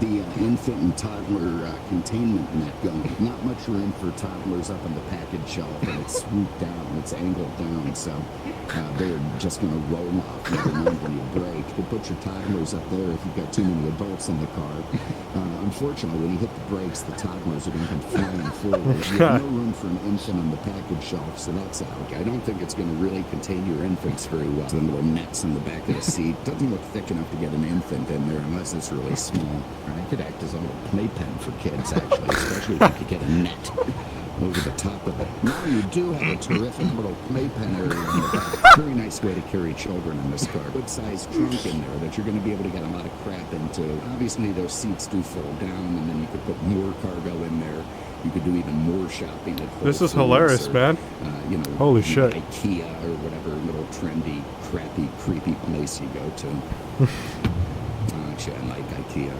the infant and toddler containment net going. Not much room for toddlers up on the package shelf, and it's swooped down, it's angled down, so they're just going to roll off, never mind when you brake. You put your toddlers up there if you've got too many adults in the car. Unfortunately, when you hit the brakes, the toddlers are going to come flying forward. You have no room for an infant on the package shelf, so that's out. I don't think it's going to really contain your infants very well. The little nets in the back of the seat doesn't look thick enough to get an infant in there unless it's really small. I could act as a little playpen for kids, actually, especially if you could get a net over the top of it. Now you do have a terrific little playpen area in the back. Very nice way to carry children in this car. Good sized trunk in there that you're going to be able to get a lot of crap into. Obviously, those seats do fold down, and then you could put more cargo in there. You could do even more shopping at Whole This is Foods hilarious, or, man. You know, Holy shit. IKEA or whatever little trendy, crappy, creepy place you go to. Actually, I like IKEA.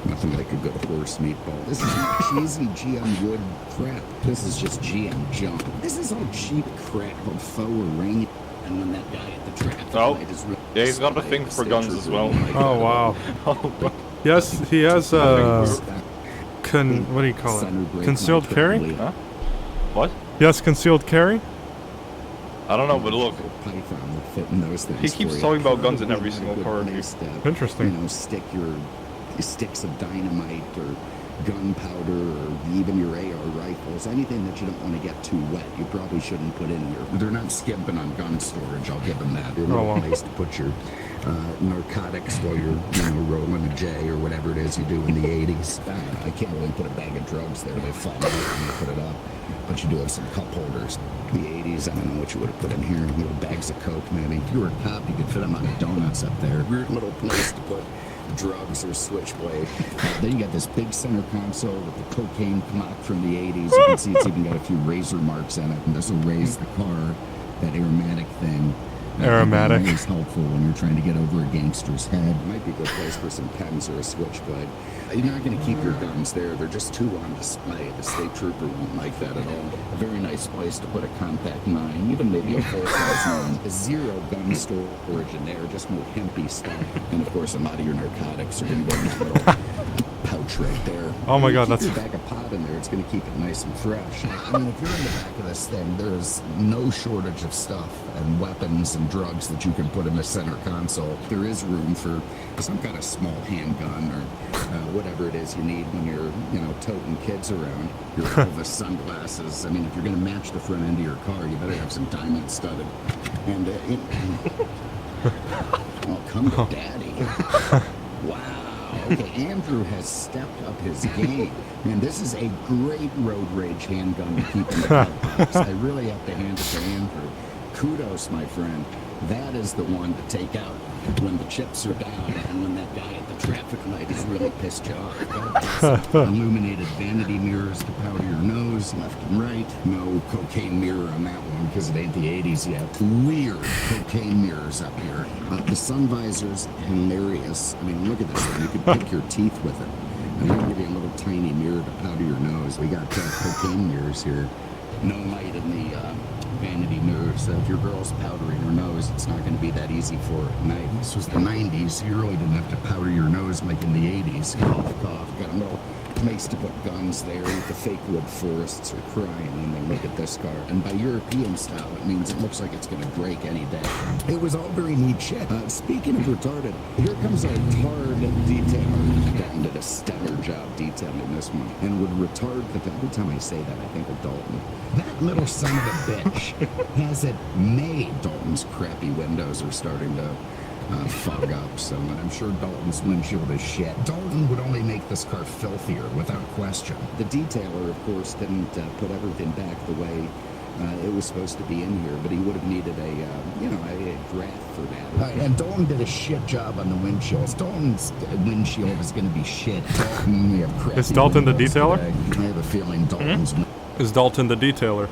Nothing like a good horse meatball. This is cheesy GM wood crap. This is just GM junk. This is all cheap crap of faux rain. And when that guy at the traffic light is really yeah, he's got a thing for guns as well. Oh, wow. Yes, he has what do you call it? Concealed carry? Huh? What? Yes, concealed carry? I don't know, but look. Python would fit in those things. He keeps talking about guns in every single car. Interesting. You know, stick your sticks of dynamite or gunpowder or even your AR rifles, anything that you don't want to get too wet, you probably shouldn't put in here. They're not skimping on gun storage, I'll give them that. They're a place to put your narcotics while you're rolling a J or whatever it is you do in the 80s. I can't really put a bag of drugs there. They fall out when you put it up. But you do have some cup holders. The 80s, I don't know what you would have put in here. Little bags of Coke, maybe. If you were a cop, you could fit them on donuts up there. Weird little place to put drugs or switchblade. Then you got this big center console with the cocaine clock from the 80s. You can see it's even got a few razor marks on it, and this will raise the car, that aromatic thing. Aromatic. It's helpful when you're trying to get over a gangster's head. It might be a good place for some pens or a switchblade. You're not going to keep your guns there. They're just too on display. The state trooper won't like that at all. A very nice place to put a compact 9, even maybe a full-size 9. Zero gun storage in there, just more hempy stuff. And of course, a lot of your narcotics are going to go in that little pouch right there. Oh my God, keep that's... your bag of pot in there. It's going to keep it nice and fresh. I mean, if you're in the back of this thing, there's no shortage of stuff and weapons and drugs that you can put in the center console. There is room for some kind of small handgun or whatever it is you need when you're, toting kids around. Your Elvis sunglasses. I mean, if you're going to match the front end of your car, you better have some diamond studded. And, oh, come to daddy. Wow. Okay, Andrew has stepped up his game. Man, this is a great road rage handgun to keep in the glove box. I really have to hand it to Andrew. Kudos, my friend. That is the one to take out when the chips are down and when that guy at the traffic light has really pissed you off. Illuminated vanity mirrors to powder your nose left and right. No cocaine mirror on that one because it ain't the 80s yet. Weird cocaine mirrors up here. The sun visor's hilarious. I mean, look at this thing. You could pick your teeth with it. And we'll give you a little tiny mirror to powder your nose. We got cocaine mirrors here. No light in the vanity mirror, so if your girl's powdering her nose, it's not going to be that easy for her at night. This was the 90s. You really didn't have to powder your nose like in the 80s. Cough, cough. Got a little place to put guns there. The fake wood forests are crying when they look at this car. And by European style, it means it looks like it's going to break any day. It was all very neat shit. Speaking of retarded, here comes our tard detailer. Dalton did a stellar job detailing this one. And would retard, every time I say that, I think of Dalton. That little son of a bitch has it made. Dalton's crappy windows are starting to fog up, so I'm sure Dalton's windshield is shit. Dalton would only make this car filthier, without question. The detailer, of course, didn't put everything back the way it was supposed to be in here, but he would have needed a draft for that. And Dalton did a shit job on the windshield. Dalton's windshield is going to be shit. Dalton, we have crappy Is Dalton the windows detailer? today. I have a feeling Dalton's... Is Dalton the detailer?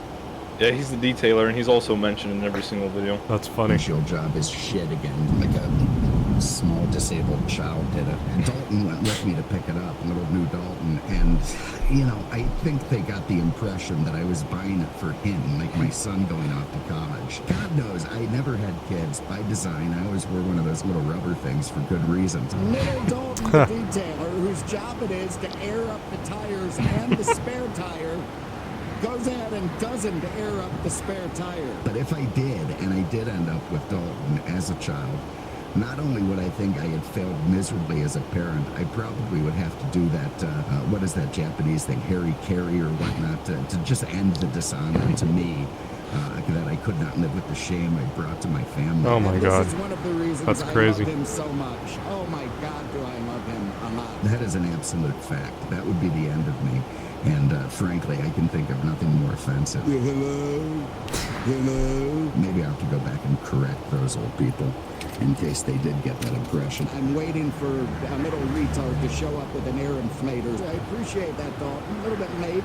Yeah, he's the detailer, and he's also mentioned in every single video. That's funny. Windshield job is shit again. Like a small disabled child did it. And Dalton went with me to pick it up, little new Dalton. And, you know, I think they got the impression that I was buying it for him, like my son going off to college. God knows, I never had kids. By design, I always wore one of those little rubber things for good reasons. Little Dalton, the detailer, whose job it is to air up the tires and the spare tire, goes ahead and doesn't air up the spare tire. But if I did, and I did end up with Dalton as a child, not only would I think I had failed miserably as a parent, I probably would have to do that, what is that Japanese thing, Harry or whatnot, to just end the dishonor to me, that I could not live with the shame I brought to my family. Oh my God. This is one of the reasons That's crazy. I love him so much. Oh my God, do I love him a lot. That is an absolute fact. That would be the end of me. And frankly, I can think of nothing more offensive. Hello? Hello? Maybe I'll have to go back and correct those old people in case they did get that impression. I'm waiting for a little retard to show up with an air inflator. I appreciate that, Dalton. A little bit late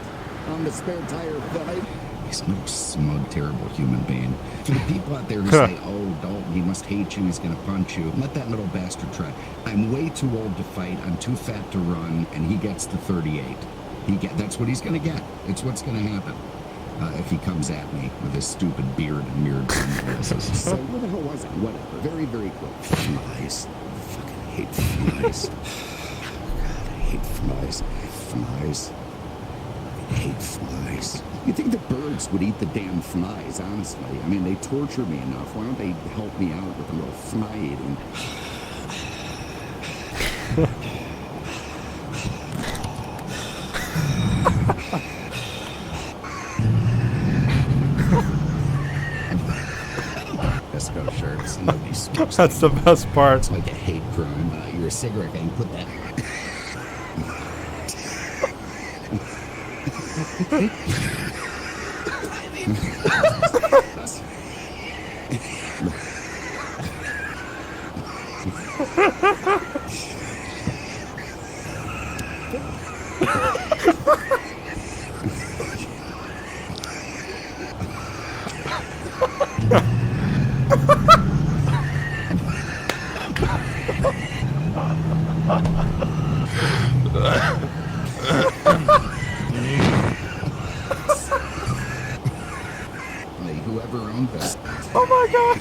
on the spare tire fill. He's no smug, terrible human being. For the people out there who say, oh, Dalton, he must hate you, he's going to punch you, let that little bastard try. I'm way too old to fight, I'm too fat to run, and he gets the 38. That's what he's going to get. It's what's going to happen if he comes at me with his stupid beard and mirrored sunglasses. So what the hell was it? Whatever. Very, very quick. Flies. I fucking hate flies. God, I hate flies. Flies. I hate flies. You'd think the birds would eat the damn flies, honestly. I mean, they torture me enough. Why don't they help me out with a little fly eating? Disco shirts. Nobody smokes. That's the best part. It's like a hate crime. You're a cigarette gang. Put that. Whoever owned this. Oh my God.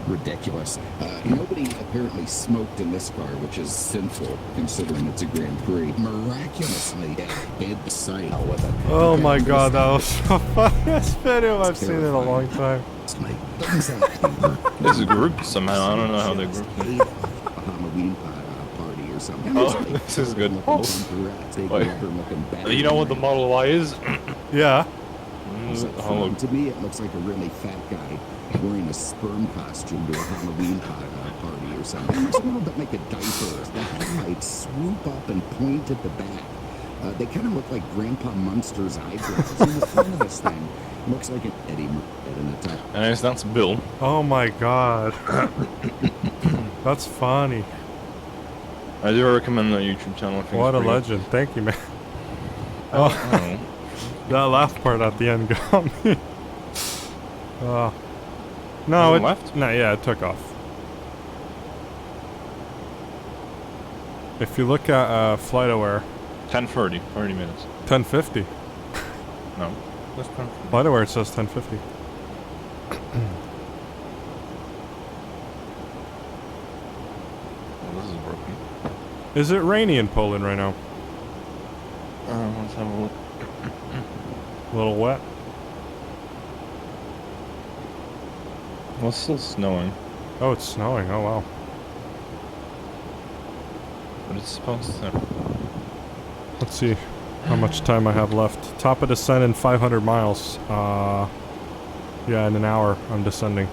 Ridiculous. Nobody apparently smoked in this car, which is sinful considering it's a Grand Prix. Miraculously, it hit the site with it. Oh my God, that was the funniest video I've seen in a long time. This is grouped somehow. I don't know how they grouped it. A Halloween party or something. Oh, this is good. Wait. You know what the Model Y is? Yeah. To me, it looks like a really fat guy wearing a sperm costume to a Halloween party or something. It's a little bit like a diaper. The headlights swoop up and point at the back. They kind of look like Grandpa Munster's eyebrows. In the front of this thing looks like an Eddie Murphy in the top. Anyways, that's Bill. Oh my God. That's funny. I do recommend that YouTube channel. What a legend. Thank you, man. Oh. That laugh part at the end got me. No, it left? No, yeah, it took off. If you look at FlightAware, 10:30, 30 minutes. 10:50. No, that's 10:50. FlightAware it says 10:50. Oh, this is broken. Is it rainy in Poland right now? Let's have a look. A little wet. Well, it's still snowing. Oh, it's snowing. Oh, wow. But it's supposed to. Let's see how much time I have left. Top of descent in 500 miles. Yeah, in an hour I'm descending.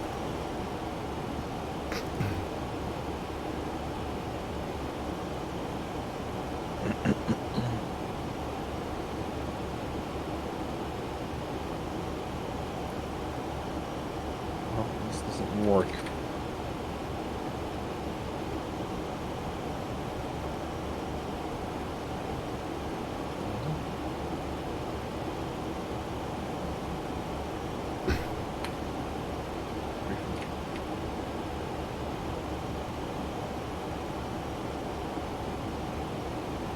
This doesn't work.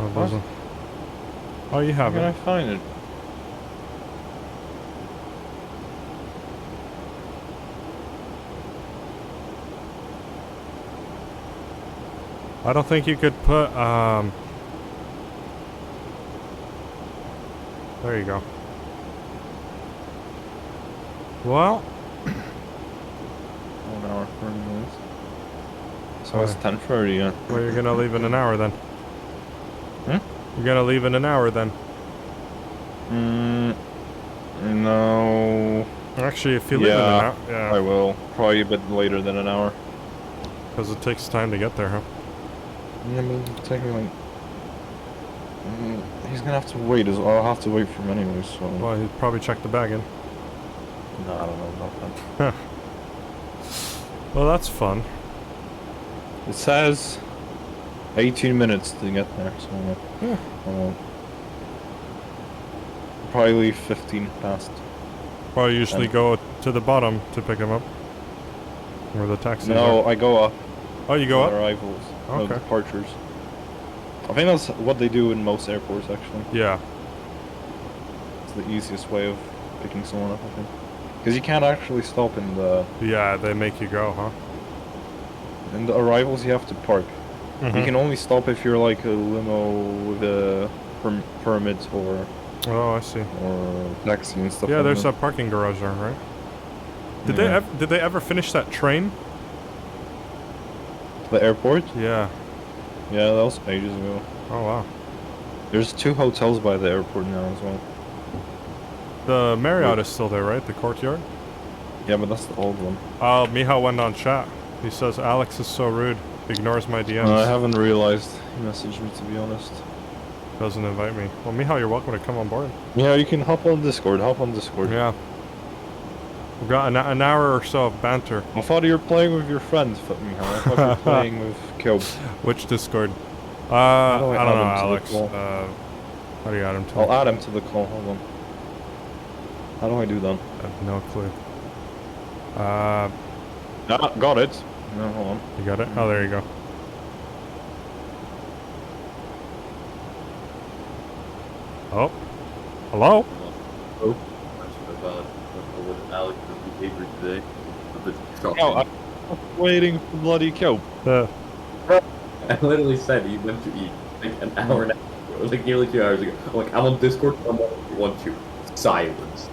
Oh, it What? doesn't. Oh, you How have can I it. find it? I don't think you could put, there you go. Well, 1 hour, 40 minutes. So it's Okay. 10:30, yeah. well, you're gonna leave in an hour then. Hmm? You're gonna leave in an hour then. No. Actually, if you leave in an hour, I will. Probably a bit later than an hour. because it takes time to get there, huh? Yeah, but it'll take me like... he's gonna have to wait as well. I'll have to wait for him anyway, so... Well, he'd probably check the bag in. No, I don't know about that. Well, that's fun. It says 18 minutes to get there, so Yeah. probably leave 15 past. Probably usually go to the bottom to pick him up. Where the taxis No, are. I go up. Oh, you go up? Arrivals. No, Okay. departures. I think that's what they do in most airports, actually. Yeah. It's the easiest way of picking someone up, I think. Because you can't actually stop in the... Yeah, they make you go, huh? In the arrivals, you have to park. Mhm. You can only stop if you're like a limo with a permit or Oh, I see. taxi and stuff. Yeah, like there's that. a parking garage there, right? Did Yeah. did they ever finish that train? The airport? Yeah. Yeah, that was ages ago. Oh wow. There's 2 hotels by the airport now as well. The Marriott is still there, right? The courtyard? Yeah, but that's the old one. Oh, Michal went on chat. He says Alex is so rude. Ignores my DMs. I haven't realized he messaged me, to be honest. Doesn't invite me. Well, Michal, you're welcome to come on board. Yeah, you can hop on Discord. Hop on Discord. Yeah. We've got an hour or so of banter. I thought you were playing with your friends, Michal. I thought you were playing with Kyob. Which Discord? do I don't add know, him to the Alex. call? How do you add him to? I'll add him to the call. Hold on. How do I do that? I have no clue. Got it. No, hold on. You got it? Oh, there you go. Oh. Hello? Oh, about what Alex's behavior today. A bit shocking. No, I'm waiting for bloody Kyob. I literally said he went to eat like an hour and a half ago, like nearly 2 hours ago. I'm like, I'm on Discord, I'm on you. Silence.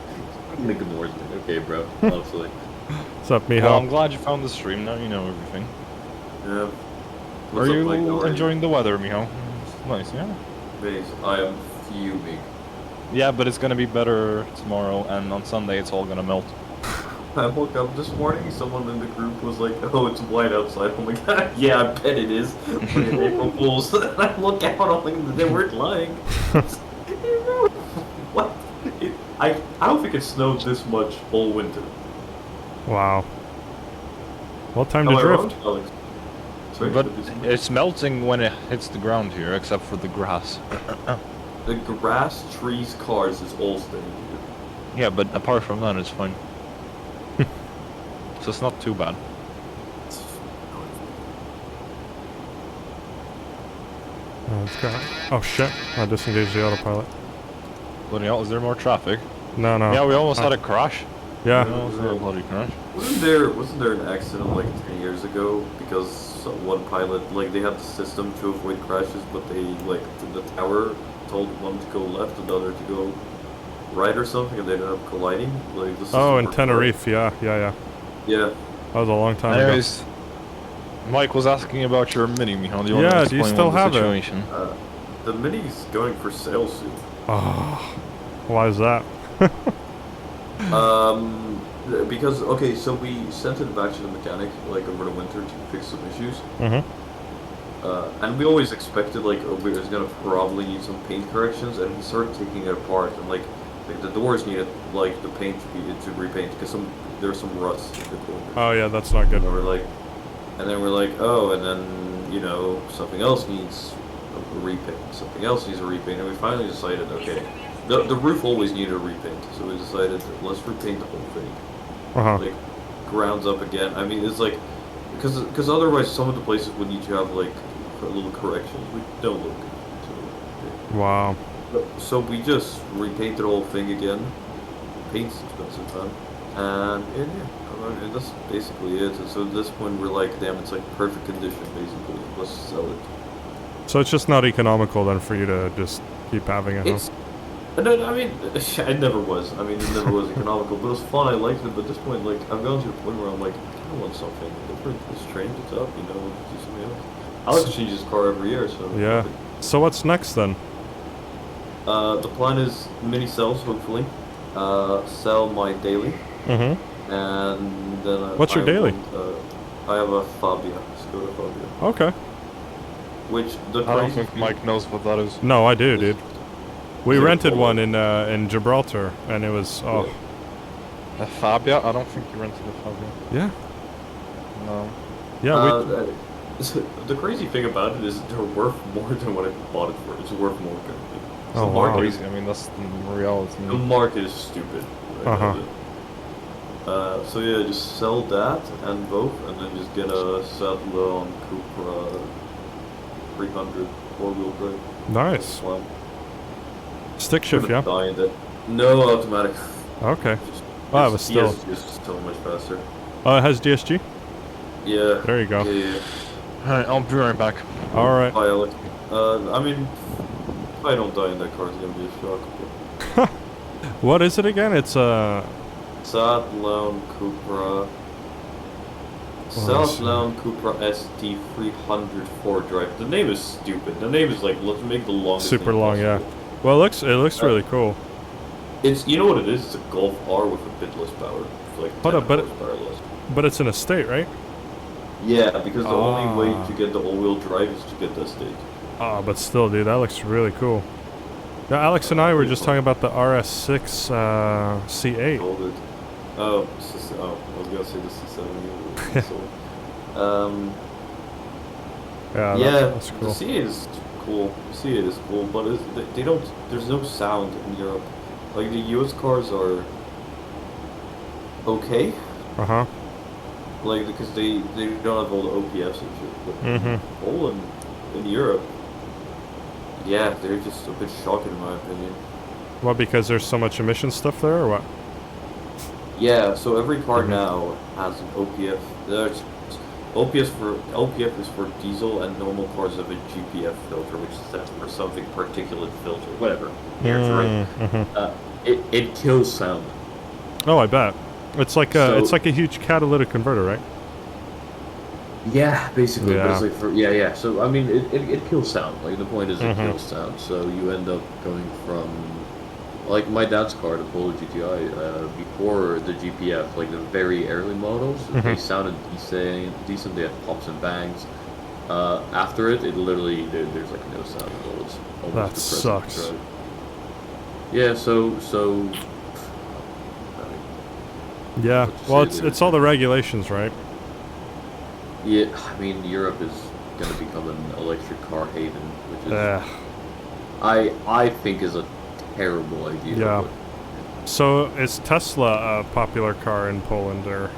Fucking ignores me. Okay, bro. Honestly. What's up, Michal? Well, I'm glad you found the stream. Now you know everything. Yeah. Are What's up, you Mike? How are you? enjoying the weather, Michal? Nice, yeah. Base, I am fuming. Yeah, but it's gonna be better tomorrow, and on Sunday it's all gonna melt. I woke up this morning, someone in the group was like, oh, it's white outside. I'm like, yeah, I bet it is. Fucking April Fools. And I look out, I'm like, they weren't lying. What? I don't think it snowed this much all winter. Wow. Well, time Am to I drift. wrong, Alex? Sorry, But what did you say? it's melting when it hits the ground here, except for the grass. The grass, trees, cars is all staying here. Yeah, but apart from that, it's fine. So it's not too bad. Let's go. Oh shit! I disengaged the autopilot. Bloody hell, is there more traffic? No, no. Yeah, we almost had a crash. Yeah. We almost had a bloody crash. Wasn't there an accident like 10 years ago because one pilot, like, they had the system to avoid crashes, but they, like, the tower told one to go left and the other to go right or something, and they ended up colliding? Like, the system Oh, in worked Tenerife. Yeah. Yeah. That was a long time Anyways, Mike was asking about your Mini, Michal. Do you want to Yeah, do you explain still what the have it? situation? The Mini's going for sale soon. ago. Oh. Why is that? Because, okay, so we sent it back to the mechanic, like, over the winter to fix some issues. Mm-hmm. And we always expected, like, oh, we was gonna probably need some paint corrections, and he started taking it apart, and, like the doors needed, like, the paint to repaint, because there's some rust in the corner. Oh yeah, that's not good. And then we're like, oh, and then, you know, something else needs a repaint, something else needs a repaint, and we finally decided, okay, the roof always needed a repaint, so we decided, let's repaint the whole thing. Like, grounds up again. I mean, it's like, because otherwise some of the places would need to have, like, little corrections. We don't look good. Wow. So we just repainted the whole thing again. Paint's expensive, man. And yeah, I mean, that's basically it. And so at this point we're like, damn, it's like perfect condition, basically. Let's sell it. So it's just not economical then for you to just keep having it, huh? No, I mean, it never was. I mean, it never was economical, but it was fun. I liked it. But at this point, like, I've gone to a point where I'm like, I kind of want something different. Just change it up, you know, do something else. Alex changes his car every year, so. Yeah. So what's next then? The plan is mini cells, hopefully. Sell my daily. Mm-hmm. And then. What's your daily? I have a Fabia, Skoda Fabia. Okay. Which the I don't think Mike knows what that is. No, I do, dude. We rented one in Gibraltar, and it was a Fabia. I don't think you rented a Fabia. Yeah. No. Yeah. The crazy thing about it is they're worth more than what I bought it for. It's worth more. Oh, the wow. market Crazy. I mean, that's the reality. The market is stupid. Right? So yeah, just sell that and both, and then just get a Saddle Cupra 300 4-wheel drive. Nice. Stick shift, yeah? No, automatic. Okay. Wow, it was still. Just so much faster. Oh, it has DSG? Yeah. There you go. Yeah. Alright, I'll be right back. Alright. I mean, if I don't die in that car, it's gonna be a shock. What is it again? It's a... Southland Cupra. Southland Cupra ST 300 4-drive. The name is stupid. The name is like, let's make the longest. Super long, yeah. Well, it looks really cool. It's, you know what it is? It's a Golf R with a bit less power. It's like 10 horsepower less. But it's an estate, right? Yeah, because the only way to get the all-wheel drive is to get the estate. Ah, but still, dude, that looks really cool. Yeah, Alex and I were just talking about the RS6 C8. Sold it. Oh, I was gonna say the C7. Yeah, that's cool. The C8 is cool. The C8 is cool, but they don't. There's no sound in Europe. Like the US cars are okay. Like because they don't have all the OPS and shit. But Poland in Europe, yeah, they're just a bit shocking in my opinion. Well, because there's so much emission stuff there, or what? Yeah, so every car now has an OPF. LPF is for diesel, and normal cars have a GPF filter, which stands for something particulate filter, whatever. It kills sound. Oh, I bet. It's like a huge catalytic converter, right? Yeah, basically. Yeah. But it's like So I mean, it kills sound. Like the point is, it kills sound. So you end up going from, like my dad's car, the Polo GTI, before the GPF, like the very early models, they sounded decent. They had pops and bangs. After it literally there's like no sound at all. It's almost that sucks. Drive. Yeah. So. Yeah. Well, it's all the regulations, right? Yeah, I mean Europe is gonna become an electric car haven, which is I think is a terrible idea. Yeah. So is Tesla a popular car in Poland, or?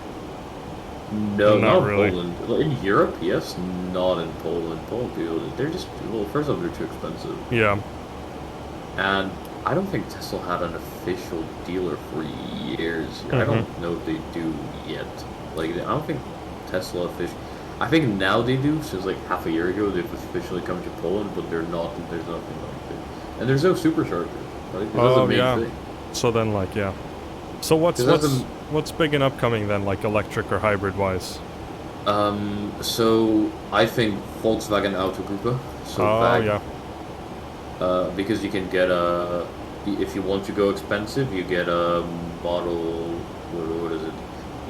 No, not really. Poland. In Europe, yes, not in Poland. Poland, they're just first off, they're too expensive. Yeah. And I don't think Tesla had an official dealer for years. I don't know if they do yet. Like I don't think Tesla officially. I think now they do, since like half a year ago they've officially come to Poland, but they're not. There's nothing like it, and there's no supercharger. Right? That's the main thing. So then, so what's big and upcoming then, like electric or hybrid wise? So I think Volkswagen Autogruppe. So VAG, because you can get if you want to go expensive, you get a model. What is it?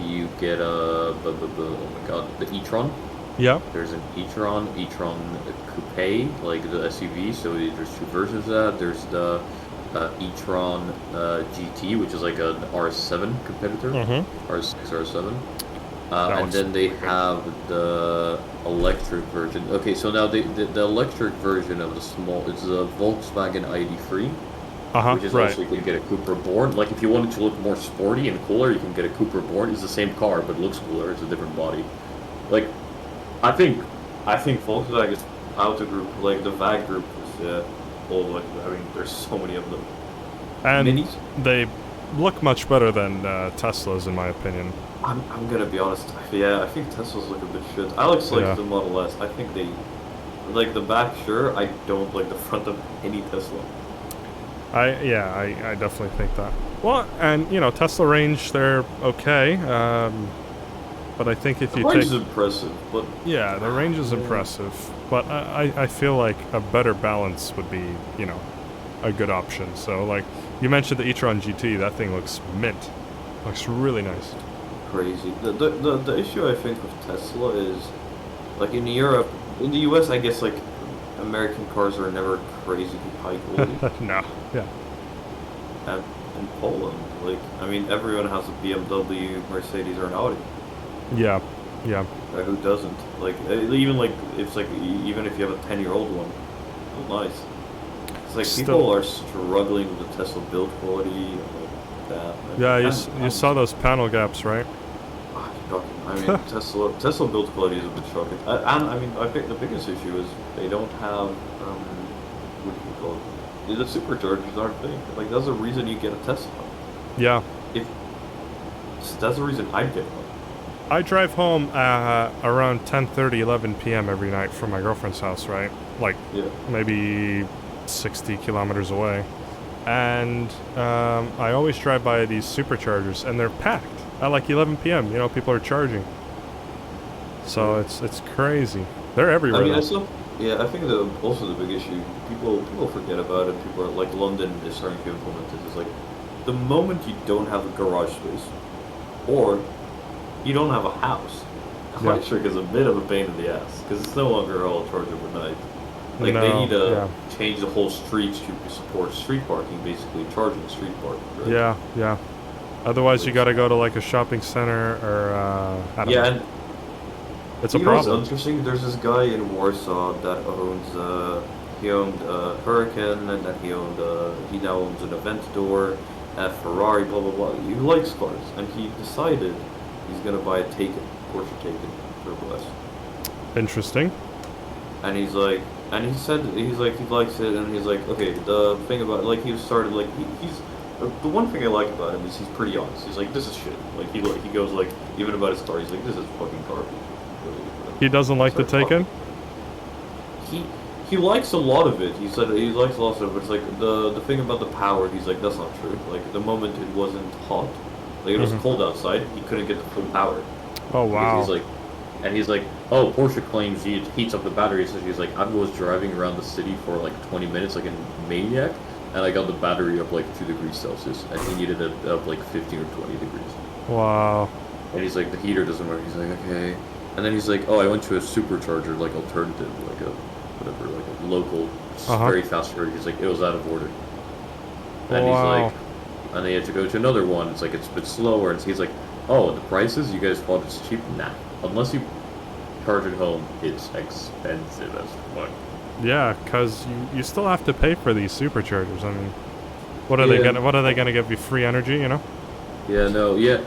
You get oh my god, the e-tron. Yeah. There's an e-tron coupe, like the SUV. So there's two versions of that. There's the e-tron GT, which is like an R7 competitor, R6, R7. And then they have the electric version. Okay, so now the electric version of it's a Volkswagen ID3. Which is also, you can get a Cupra Born. Like if you wanted to look more sporty and cooler, you can get a Cupra Born. It's the same car, but it looks cooler. It's a different body. Like, I think Volkswagen Auto Group, like the VAG group, all like, I mean, there's so many of them. And Minis? they look much better than Teslas, in my opinion. I'm gonna be honest. Yeah, I think Teslas look a bit shit. I like Yeah. the Model S. I think they like the back. Sure, I don't like the front of any Tesla. I definitely think that. Well, and you know, Tesla range, they're okay. But I think if The you range take is impressive, but yeah, the range is impressive. But I feel like a better balance would be, you know, a good option. So like you mentioned the e-tron GT, that thing looks mint. Looks really nice. crazy. The issue I think with Tesla is like in Europe, in the US, I guess like American cars are never crazy high quality. No, yeah. And in Poland, like I mean, everyone has a BMW, Mercedes, or an Audi. Yeah, yeah. Who doesn't? Like even like it's like even if you have a 10-year-old one, oh, nice. It's like Still- people are struggling with the Tesla build quality and like that. Yeah, you saw those panel gaps, right? Shocking. I mean, Tesla build quality is a bit shocking. And I mean, I think the biggest issue is they don't have what do you call it? The superchargers aren't big. Like that's the reason you get a Tesla. Yeah. If that's the reason I'd get one. I drive home around 10:30, 11 p.m. every night from my girlfriend's house, right? Like maybe 60 kilometers away. And I always drive by these superchargers, and they're packed at like 11 p.m. You know, people are charging. So it's crazy. They're everywhere. I mean, though. I think also the big issue people forget about it. People are like London is starting to implement it. Is like the moment you don't have a garage space, or you don't have a house, electric is a bit of a pain in the ass because it's no longer all charge overnight. Like they need to change the whole streets to support street parking, basically charging street parking. Right? Yeah, yeah. Otherwise, you got to go to like a shopping center or I don't know. And it's a you know what's problem. interesting? There's this guy in Warsaw that owns. He owned Hurricane, and then he now owns an Aventador, a Ferrari, blah blah blah. He likes cars, and he decided he's gonna buy a Porsche Taycan Turbo S. Interesting. And he's like, and he said he likes it, and he's like, okay, the thing about like he started like he's the one thing I like about him is he's pretty honest. He's like, this is shit. Like he goes like even about his car, he's like, this is fucking garbage. He doesn't like the Taycan? He likes a lot of it. He said he likes a lot of it, but it's like the thing about the power. He's like, that's not true. Like the moment it wasn't hot, like it was cold outside, he couldn't get the full power. Oh wow! He's like, oh, Porsche claims he heats up the battery. So he's like, I was driving around the city for like 20 minutes like a maniac, and I got the battery up like 2 degrees Celsius, and he needed it up like 15 or 20 degrees. Wow. And he's like, the heater doesn't work. He's like, okay. And then he's like, oh, I went to a supercharger, like alternative, like a whatever, like a local, very fast charger. He's like, it was out of order. And he's like, and they had to go to another one. It's like, it's a bit slower. And he's like, oh, the prices, you guys thought it's cheap? Nah. Unless you charge at home, it's expensive as fuck. Yeah, because you still have to pay for these superchargers. I mean, what are they gonna give you free energy? You know? Yeah, no, yeah.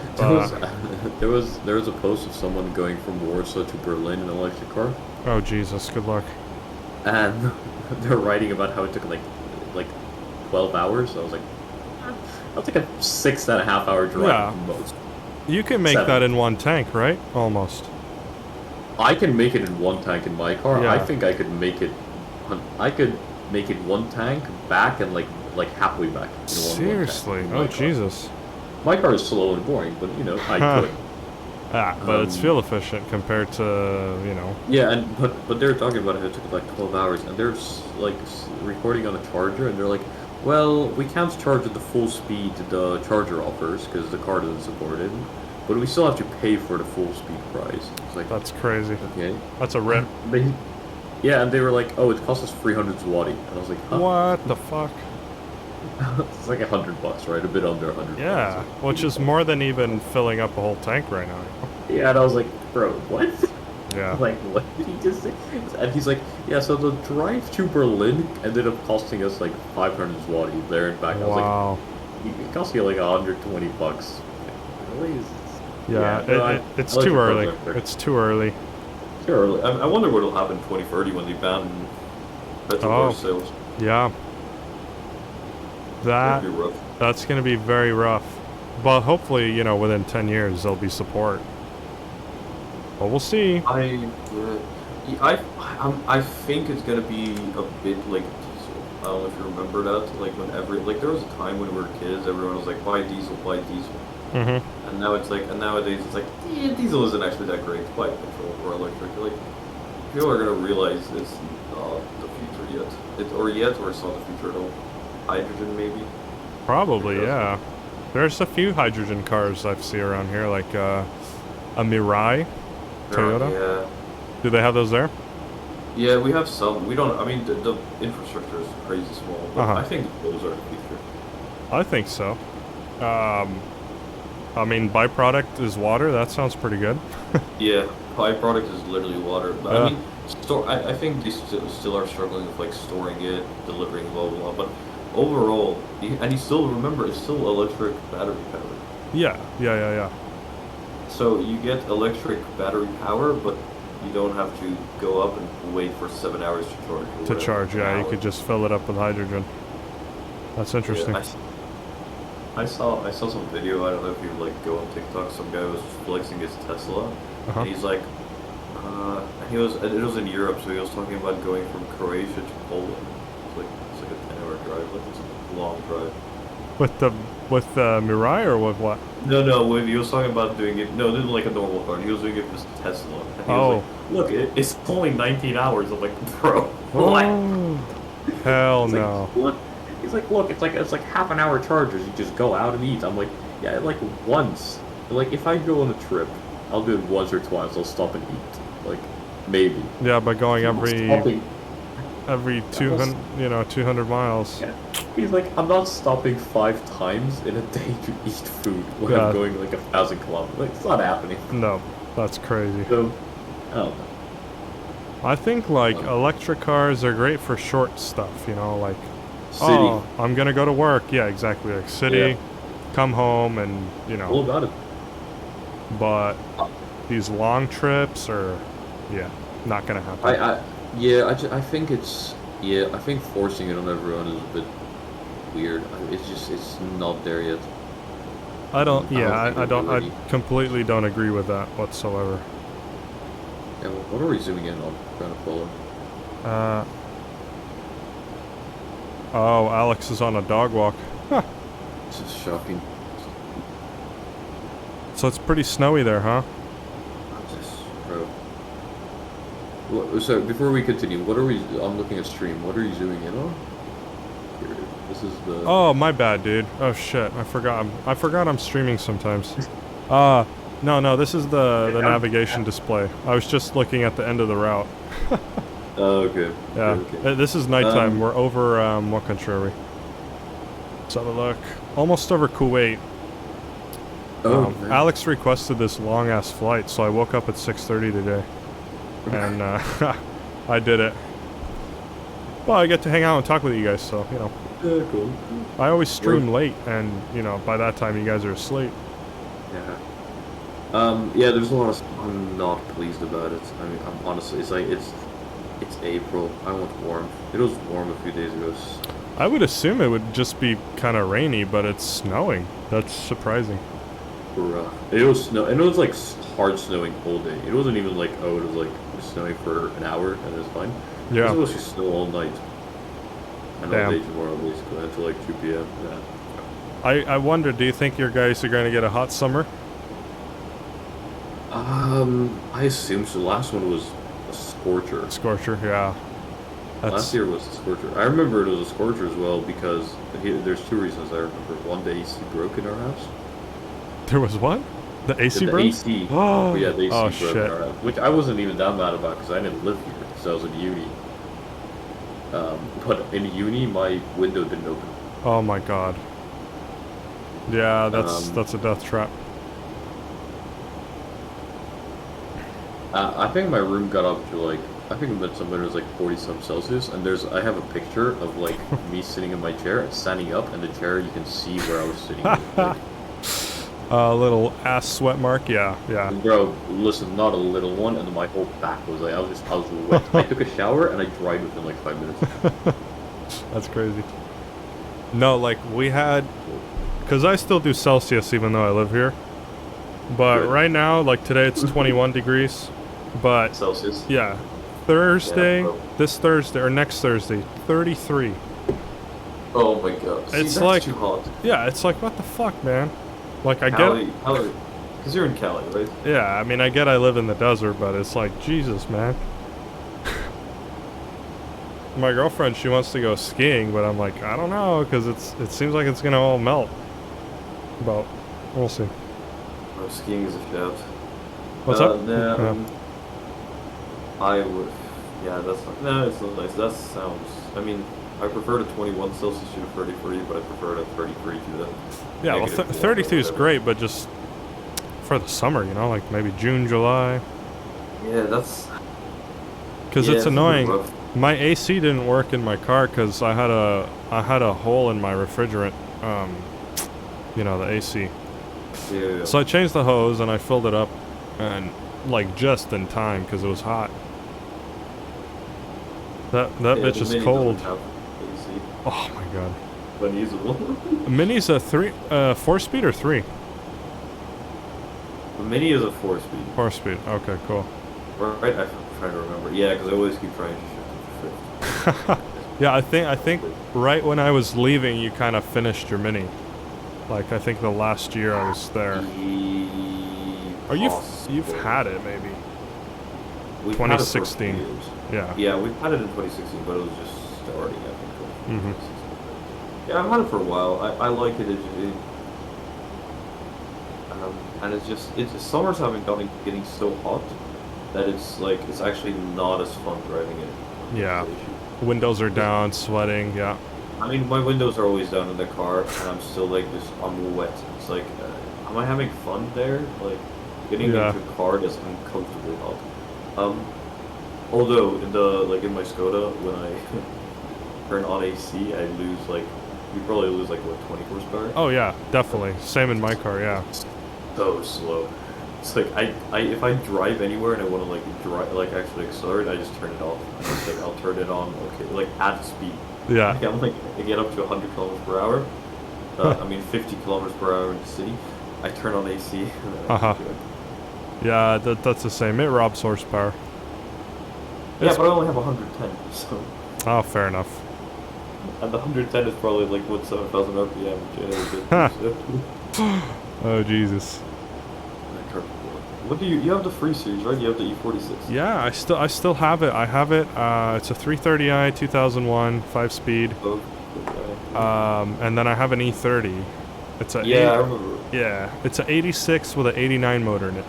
There was a post of someone going from Warsaw to Berlin in an electric car. Oh Jesus, good luck. And they're writing about how it took like 12 hours. I was like, that's like a 6.5 hour drive at most. You can make that in one tank, right? Almost. I can make it in one tank in my car. Yeah. I think I could make it. I could make it one tank back and like halfway back. Seriously? Oh Jesus. My car is slow and boring, but you know I could. But it's fuel efficient compared to, you know. Yeah, and but they're talking about it took like 12 hours, and they're like recording on a charger, and they're like, well, we can't charge at the full speed the charger offers because the car doesn't support it, but we still have to pay for the full speed price. It's like, that's crazy. Okay, that's a rip. Yeah, and they were like, oh, it costs us 300 zloty, and I was like, huh? What the fuck? It's like $100, right? A bit under 100. Yeah, which is more than even filling up a whole tank right now. Yeah, and I was like, bro, what? Yeah. Like, what did he just say? And he's like, yeah, so the drive to Berlin ended up costing us like 500 zloty there and back. I was like, it cost you like $120. Really? Yeah, it's too early. It's too early. Too early. I wonder what will happen in 2030 when they ban petrol car sales. Yeah, That's going to be very rough. But hopefully, you know, within 10 years there'll be support. But we'll see. I think it's gonna be a bit like diesel. I don't know if you remember that. Like there was a time when we were kids, everyone was like, "Buy diesel, buy diesel." Mm-hmm. And now it's like, and nowadays it's like, diesel isn't actually that great. Buy petrol or electric. Like, people are gonna realize it's not the future yet. Or it's not the future at all. Hydrogen maybe. Probably, yeah. There's a few hydrogen cars I've seen around here, like a Mirai, Toyota. Yeah. Do they have those there? Yeah, we have some. We don't. I mean, the infrastructure is crazy small, but Uh-huh. I think those are the future. I think so. I mean, byproduct is water. That sounds pretty good. Yeah, byproduct is literally water. But Yeah. I mean, I think they still are struggling with like storing it, delivering, blah blah blah. But overall, and you still remember, it's still electric battery power. Yeah. So you get electric battery power, but you don't have to go up and wait for 7 hours to charge. To charge, yeah. You could just fill it up with hydrogen. That's interesting. Yeah, I saw some video. I don't know if you like go on TikTok. Some guy was flexing his Tesla, and he's like, it was in Europe, so he was talking about going from Croatia to Poland. It's like a 10-hour drive. Like it's a long drive. With the Mirai or with what? No. He was talking about doing it. No, this is like a normal car. He was doing it with his Tesla. And he was like, look, it's only 19 hours. I'm like, bro, what? Hell no. He's like, look, it's like half an hour chargers. You just go out and eat. I'm like, yeah, like once. Like if I go on a trip, I'll do it once or twice. I'll stop and eat. Like maybe. Yeah, by going every 200 miles. Yeah. He's like, I'm not stopping 5 times in a day to eat food when I'm going like 1,000 kilometers. Like, it's not happening. No, that's crazy. So, I don't know. I think like electric cars are great for short stuff, you know, like city. I'm gonna go to work. Yeah, exactly. Like city, come home, and you know. All about it. But these long trips are, not gonna happen. I think it's I think forcing it on everyone is a bit weird. It's not there yet. I completely don't agree with that whatsoever. Yeah, well, what are we zooming in on? Trying to follow. Oh, Alex is on a dog walk. Huh. This is shocking. So it's pretty snowy there, huh? So before we continue, what are we? I'm looking at stream. What are you zooming in on? Here, this is the. Oh, my bad, dude. Oh shit, I forgot I'm streaming sometimes. No, this is the navigation display. I was just looking at the end of the route. Oh, okay. Yeah. Okay. This is nighttime. We're over what country are we? Let's have a look. Almost over Kuwait. Alex requested this long ass flight, so I woke up at 6:30 today. And I did it. Well, I get to hang out and talk with you guys, so, you know. Yeah, cool. I always stream late, and, you know, by that time you guys are asleep. Yeah. Yeah, there's a lot of... I'm not pleased about it. I mean, I'm honestly... It's like, it's April. I want warm. It was warm a few days ago. I would assume it would just be kind of rainy, but it's snowing. That's surprising. It was snow, and it was like hard snowing all day. It wasn't even like, oh, it was like snowing for an hour and it was fine. Yeah. It was supposed to snow all night. And all day tomorrow, basically, until like 2 p.m. Yeah. I wonder, do you think your guys are going to get a hot summer? I assume so. Last one was a scorcher. Scorcher, yeah. Last year was a scorcher. I remember it was a scorcher as well because there's 2 reasons I remember. One, the AC broke in our house. There was what? The AC broke? AC. Oh, yeah, the AC broke shit. in our house. Which I wasn't even that mad about because I didn't live here because I was in uni. But in uni, my window didn't open. Oh my god. Yeah, that's a death trap. I think my room got up to like, I think midsummer was like 40-some Celsius, and I have a picture of like me sitting in my chair and standing up, and the chair you can see where I was sitting. Like, a little ass sweat mark, yeah. Bro, listen, not a little one, and my whole back was like, I was wet. I took a shower and I dried within like 5 minutes. That's crazy. No, like we had, because I still do Celsius even though I live here. But Good. right now, like today, it's 21 degrees. But Celsius. yeah, Thursday, Yeah, bro. this Thursday or next Thursday, 33. Oh my god. See, It's that's like, too hot. yeah, it's like what the fuck, man. Like I Cali, get, because you're in Cali, right? yeah, I mean I get I live in the desert, but it's like Jesus, man. My girlfriend, she wants to go skiing, but I'm like, I don't know, because it seems like it's gonna all melt. But we'll see. Oh, skiing is a shout. What's up? No, I would. Yeah, that's not, no, it's not nice. That sounds. I mean, I prefer the 21 Celsius to the 33, but I prefer the 33 to the. Yeah, well, negative 32 is whatever. great, but just for the summer, you know, like maybe June, July. Yeah, that's. Because Yeah, it's a bit annoying. rough. My AC didn't work in my car because I had a hole in my refrigerant. You know, the AC. Yeah. So I changed the hose and I filled it up, and like just in time because it was hot. That Yeah, bitch the is Mini cold. doesn't have AC. Oh my god. Unusable. Mini's a 4-speed or 3? The Mini is a 4-speed. 4-speed. Okay, cool. Right, I'm trying to remember. Yeah, because I always keep trying to shift it to fifth. Yeah, I think right when I was leaving, you kind of finished your Mini. Like I think the last year I was there. Or you've had it maybe. We've had it for 2016. years. Yeah. Yeah, we've had it in 2016, but it was just starting, I think. Mhm. Yeah, I've had it for a while. I like it. And it's just summers having getting so hot that it's like it's actually not as fun driving it. Yeah. Windows are down, sweating. Yeah. I mean, my windows are always down in the car, and I'm still like this. I'm wet. It's like, am I having fun there? Like, getting Yeah. into a car that's uncomfortably hot. Although in my Skoda, when I turn on AC, I lose you probably lose 20 horsepower. Oh yeah, definitely. Same in my car. Yeah. So slow. It's like if I drive anywhere and I want to actually accelerate, I just turn it off. And it's like I'll turn it on. Okay, at speed. Yeah. I get up to 100 kilometers per hour. I mean 50 kilometers per hour in the city. I turn on AC. And then I keep going. Yeah, that's the same. It robs horsepower. Yeah, but I only have 110, so. Oh, fair enough. And the 110 is probably 7,000 RPM, which Oh Jesus. What do you have the 3 Series, right? You have the E46. Yeah, I still have it. I have it. It's a 330i 2001 5-speed. Oh, okay. And then I have an E30. It's a Yeah, I remember. Yeah, it's a 86 with an 89 motor in it.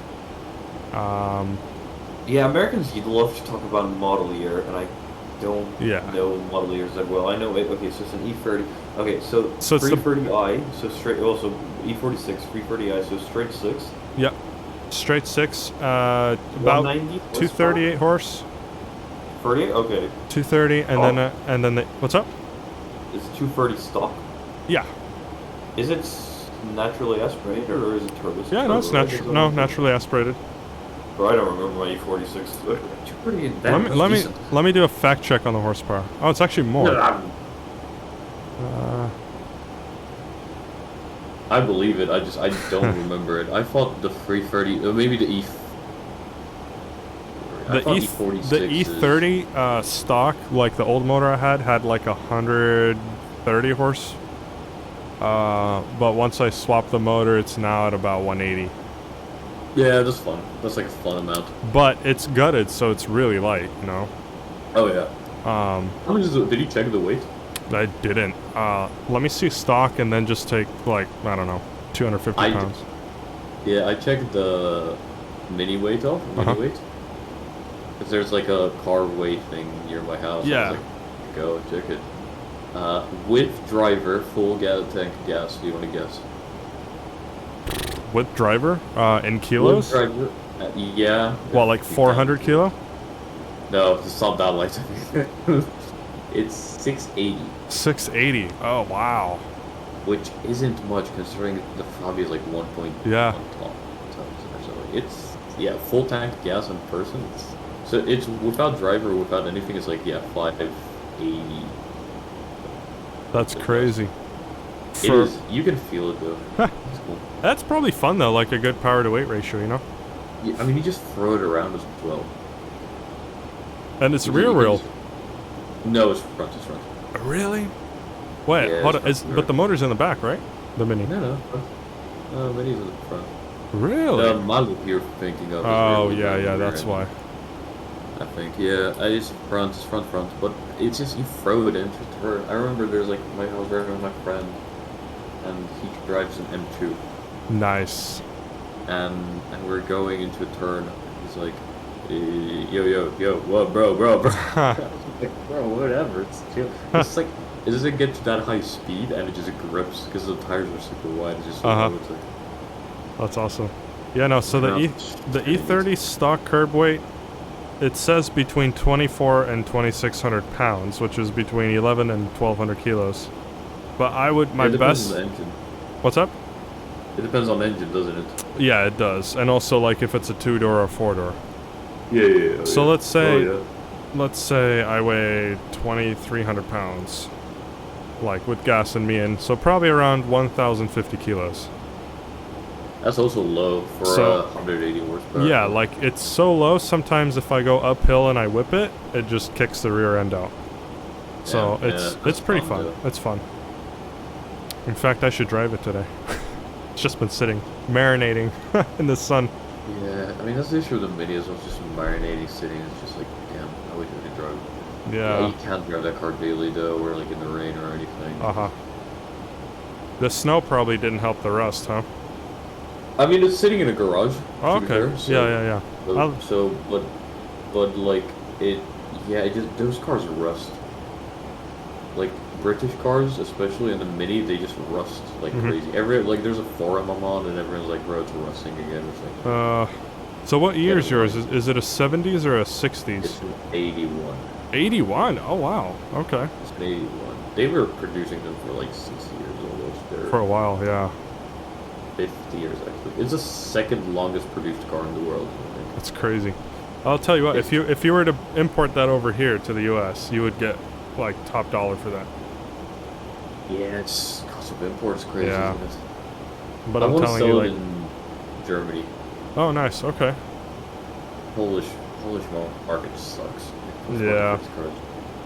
Yeah, Americans love to talk about model year, and I don't know model years that well. I know it. Okay, so it's an E30. Okay, so it's the 330i, so straight. Also E46, 330i, so straight 6. Yep. Straight 6. About 238 horse. 38. Okay. 230, and then what's up? It's 230 stock. Yeah. Is it naturally aspirated or is it turbo? Yeah, no, it's natural. No, naturally aspirated. Bro, I don't remember my E46. Let me do a fact check on the horsepower. Oh, it's actually more. I believe it. I don't remember it. I thought the 330, or maybe the The E30 stock, like the old motor I had like 130 horse. But once I swapped the motor, it's now at about 180. Yeah, that's fun. That's like a fun amount. But it's gutted, so it's really light, you know. Oh yeah. How much is it? Did you check the weight? I didn't. Let me see stock and then just take I don't know, 250 pounds. Yeah, I checked the mini weight off. Weight. Because there's a car weight thing near my house. Yeah. I was go check it. With driver, full tank gas. Do you want to guess? With driver? In kilos? With driver. Yeah. Well, 400 kilo? No, it's not that light. It's 680. 680. Oh wow. Which isn't much considering the Fabi is 1.1 yeah. ton. So it's full tank gas in person. So it's without driver, without anything. It's 580. That's crazy. It is. You can feel it though. It's cool. That's probably fun though, like a good power to weight ratio, you know? Yeah, I mean, you just throw it around as well. And it's rear wheel. No, it's front. It's front. Really? Wait, Yeah, hold it's on. But the motor's in the back, right? The Mini. No, front. Mini's in the front. Really? The model you're thinking of. Oh, is yeah, that's why. I think, yeah, it's front, but it's just, you throw it into turn. I remember there's like, I was driving with my friend, and he drives an M2. Nice. And we're going into a turn, he's like, yo, what, bro. I was like, bro, whatever, it's chill. It's like, it doesn't get to that high speed, and it just grips, because the tires are super wide, it's just so low, it's like... That's awesome. Yeah, no, so the E30 stock curb weight, it says between 24 and 2,600 pounds, which is between 11 and 1,200 kilos. But I would, my best... It depends on the engine. What's up? It depends on the engine, doesn't it? Yeah, it does. And also, like, if it's a 2-door or 4-door. Yeah. So let's say I weigh 2,300 pounds, like, with gas and me in, so probably around 1,050 kilos. That's also low for 180 horsepower. Yeah, like, it's so low, sometimes if I go uphill and I whip it, it just kicks the rear end out. So it's pretty fun. It's fun. In fact, I should drive it today. It's just been sitting, marinating in the sun. Yeah, I mean, that's the issue with the Mini, is it's just marinating, sitting, it's just like, damn, how would you drive it? Yeah. You can't drive that car daily, though, or like in the rain or anything. Uh-huh. The snow probably didn't help the rust, huh? I mean, it's sitting in a garage. Oh, okay. Fair, so, yeah. But like, it just, those cars rust. Like, British cars, especially in the Mini, they just rust like crazy. There's a forum I'm on, and everyone's like, bro, it's rusting again. It's like, so what year is yours? Is it a 70s or a 60s? It's an 81. 81? Oh, wow. Okay. It's an 81. They were producing them for like 6 years almost. For a while, yeah. 50 years, actually. It's the second longest produced car in the world, I think. That's crazy. I'll tell you what, if you were to import that over here to the US, you would get, like, top dollar for that. Yeah, it's cost of import is crazy, yeah. Isn't it? But I I'm want to telling sell you, it like... in Germany. Oh, nice, okay. Polish market sucks. Yeah.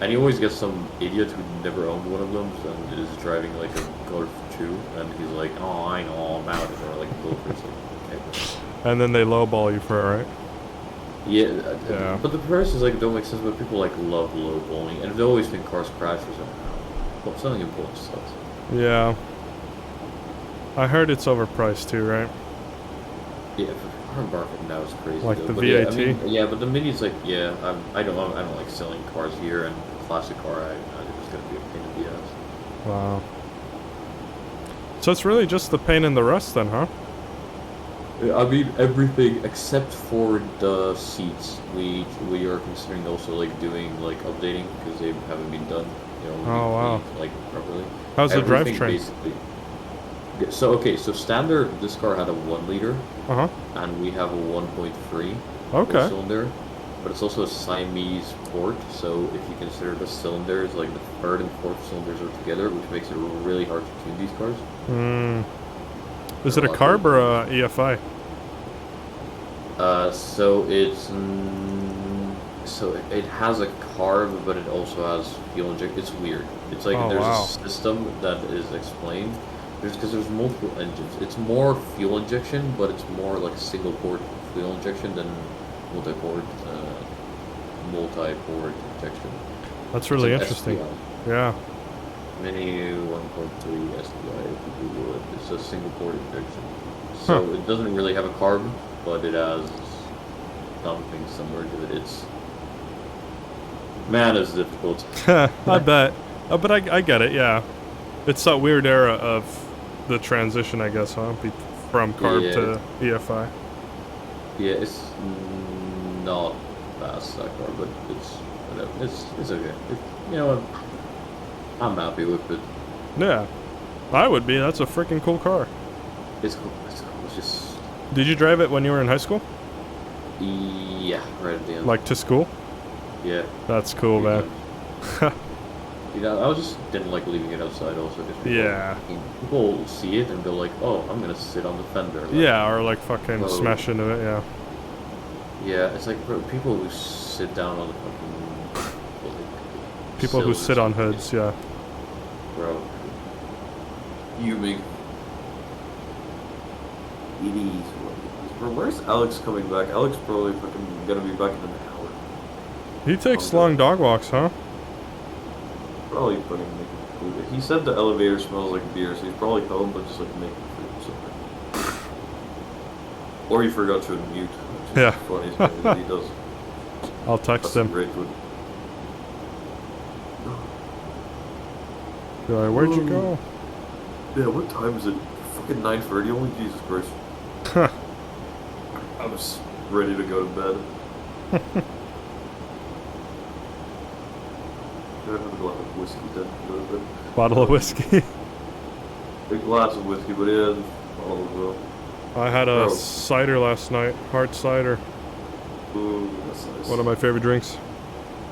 And you always get some idiot who never owned one of them and is driving like a Golf 2, and he's like, oh, I know all about it, or like a Golf 3. Okay. And then they lowball you for it, right? Yeah. But the prices like don't make sense, but people like love lowballing, and they always think cars crash or something. Well, selling in Poland sucks. Yeah. I heard it's overpriced too, right? Yeah, our market now is crazy. Like though. the But VAT? Yeah, but the Mini's like, I don't like selling cars here, and classic car, I think it's gonna be a pain in the ass. Wow. So it's really just the pain in the rust then, huh? I mean, everything except for the seats. We are considering also like doing like updating because they haven't been done. You know, oh wow. Like properly. How's the drivetrain? Basically. So standard. This car had a 1 liter. And we have a 1.3. Okay. Cylinder, but it's also a Siamese port. So if you consider the cylinders, like the third and fourth cylinders are together, which makes it really hard to tune these cars. Is it a carb or a EFI? So it's it has a carb, but it also has fuel injection. It's weird. It's like there's a system that is explained. Because there's multiple engines. It's more fuel injection, but it's more like single port fuel injection than multi-port injection. That's really interesting. STI. Yeah. Mini 1.3 STI, if you Google it. It's a single port injection. So it doesn't really have a carb, but it has something similar to it. It's... Man, it's difficult. I bet. But I get it, yeah. It's that weird era of the transition, I guess, huh? From carb to EFI. Yeah, it's not fast, that car, but it's whatever. It's okay. You know what? I'm happy with it. Yeah. I would be. That's a freaking cool car. It's cool. It's cool. It's just... Did you drive it when you were in high school? Yeah, right at the end. Like to school? Yeah. That's cool, man. You know, I just didn't like leaving it outside also. Because people see it and they're like, oh, I'm gonna sit on the fender. Like, yeah, or like fucking smash into it, yeah. Yeah, it's like bro, people who sit down on the fucking... Like, people who sit on hoods, yeah. Bro. You make... It is. Bro, where's Alex coming back? Alex probably fucking gonna be back in an hour. He takes long dog walks, huh? Probably putting making food. He said the elevator smells like beer, so he's probably home, but just like making food somewhere. Or he forgot to unmute. Which is Yeah. funny as he does. I'll text him. Great food. Where'd you go? Yeah, what time is it? Fucking 9:30 only? Jesus Christ. I was ready to go to bed. Should I have a glass of whiskey then? Go to bed? Bottle of whiskey. A glass of whiskey, but yeah, bottle as well. I had a cider last night. Hard cider. Ooh, that's nice. One of my favorite drinks.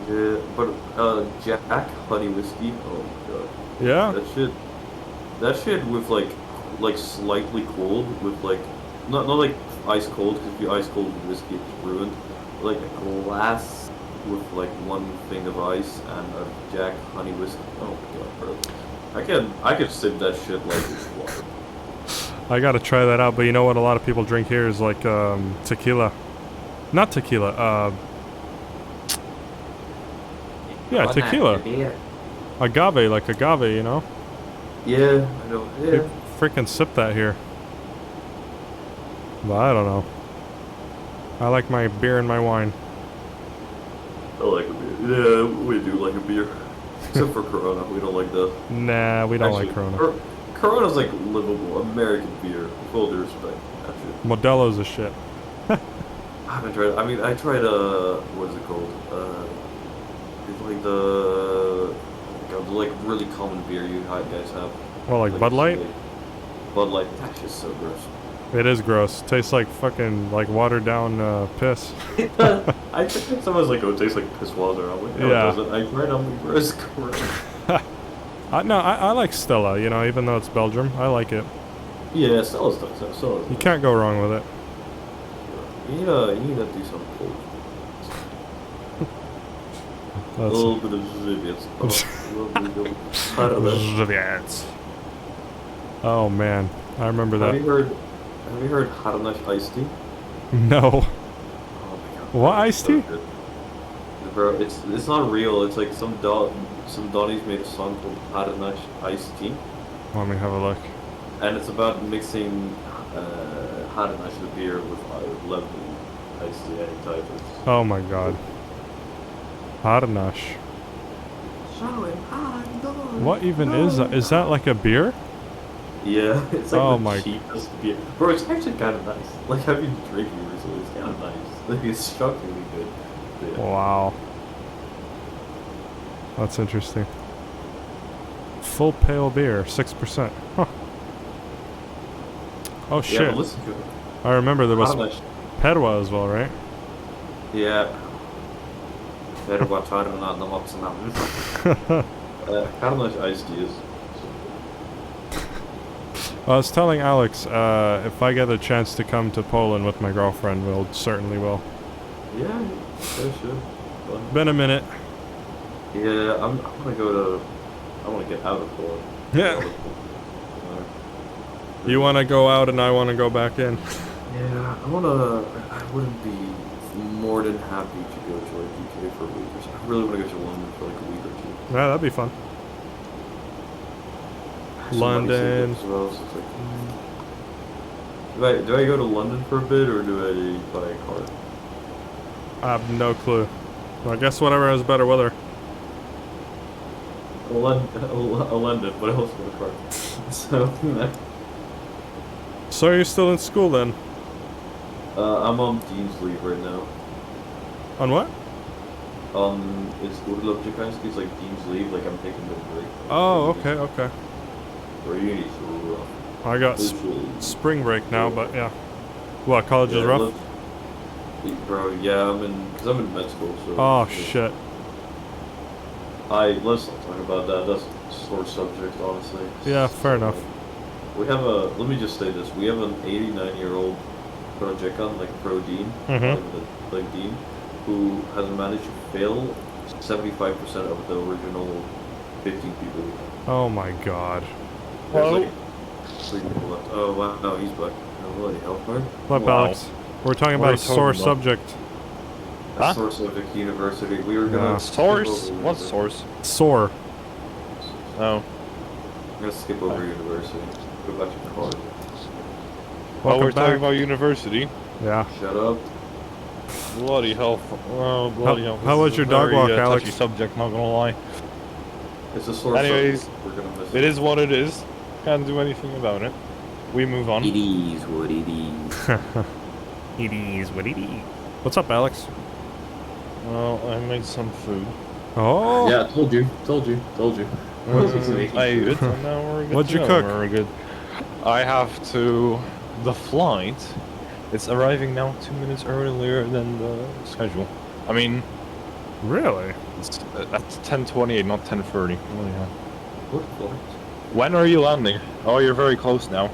Yeah, but Jack honey whiskey. Oh my god. Yeah. That shit with like slightly cold with like not like ice cold, because if you ice cold whiskey it's ruined. Like a glass with like one thing of ice and a Jack honey whiskey. Oh my god, bro. I could sip that shit like it's water. I gotta try that out, but you know what a lot of people drink here is like tequila. Not tequila, yeah, tequila. Agave, like agave, you know? Yeah, I know. Yeah. They freaking sip that here. But I don't know. I like my beer and my wine. I like a beer. Yeah, we do like a beer. Except for Corona, we don't like that. Nah, we don't like Corona. Corona's like livable American beer, with all due respect. Actually. Modelo's a shit. I haven't tried. I mean, I tried what is it called? It's like the like really common beer you guys have. Well, like Bud Light? Bud Light. That's just so gross. It is gross. Tastes like fucking like watered down piss. I think someone's like, oh, it tastes like piss water. I'm like, no, yeah. It doesn't. I tried. I'm like, gross. No, I like Stella. You know, even though it's Belgium, I like it. Yeah, Stella's nice. You can't go wrong with it. You need to do some cold. A little bit of Żywiec. Oh man, I remember that. Have you heard Harnash iced tea? No. Oh my god. What iced tea? So bro, it's not real. It's like some Donnies made a song called Harnash iced tea. Let me have a look. And it's about mixing Harnash the beer with lemon iced tea, any type. Oh my god. Harnash. What even is that? Is that like a beer? Yeah, it's like oh the my cheapest beer. Bro, it's actually kind of nice. Like, I've been drinking recently, it's kind of nice. Like, it's shockingly good. Yeah. Wow. That's interesting. Full pale beer, 6%. Huh. Oh shit. Yeah, listen to it. I remember there was EPWA as well, right? Yeah. Harnash iced tea is... I was telling Alex, if I get a chance to come to Poland with my girlfriend, we'll certainly will. Yeah, sure. Fun. Been a minute. Yeah, I want to get out of Poland. Yeah. You want to go out and I want to go back in. Yeah, I wouldn't be more than happy to go to like UK for a week or something. I really want to go to London for like a week or two. Yeah, that'd be fun. London. As well, so it's like, do I go to London for a bit or do I buy a car? I have no clue. Well, I guess whatever has better weather. London, but I also got a car. So, So are you still in school then? I'm on Dean's leave right now. On what? It's Urlaub, it's like Dean's leave, like I'm taking the break. Oh, okay. Or uni is rough. I got spring break now, but yeah. What, college is rough? Bro, yeah, because I'm in med school, so... Oh, shit. Let's not talk about that. That's a sore subject, honestly. Yeah, fair enough. We have let me just say this. We have an 89-year-old Projecon, like Pro Dean, like Dean, who has managed to fail 75% of the original 15 people. Oh my god. There's like 3 people left. Oh wow, no, he's back. Oh, bloody hell, man. What, Alex? We're talking about a sore subject. A sore subject, university. We were gonna source? What source? Sore. Oh. I'm gonna skip over university. Go back to the car. Well, we're talking about university. Yeah. Shut up. Bloody hell. Oh, bloody hell. How was your dog walk, Alex? Touchy subject, not gonna lie. It's a sore Anyways, subject. We're gonna miss it is what it is. Can't do anything about it. We move on. It is what it is. It is what it is. What's up, Alex? Well, I made some food. Oh. Yeah, told you. I ate it, and now we're good. What'd you cook? We're good. I have to. The flight. It's arriving now 2 minutes earlier than the schedule. I mean. Really? It's at 10:28, not 10:30. What flight? When are you landing? Oh, you're very close now.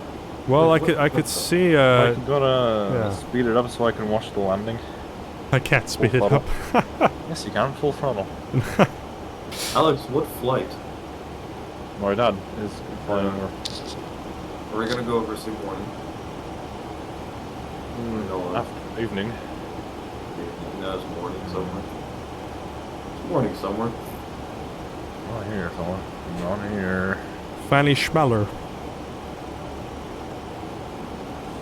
Well, I could see. I'm gonna speed it up so I can watch the landing. I can't speed it up. Yes, you can. Full throttle. Alex, what flight? My dad is flying over. Are we gonna go over St. Morning? After evening. No, it's morning somewhere. It's morning somewhere. Not here, fella. Not here. Fanny Schmeller.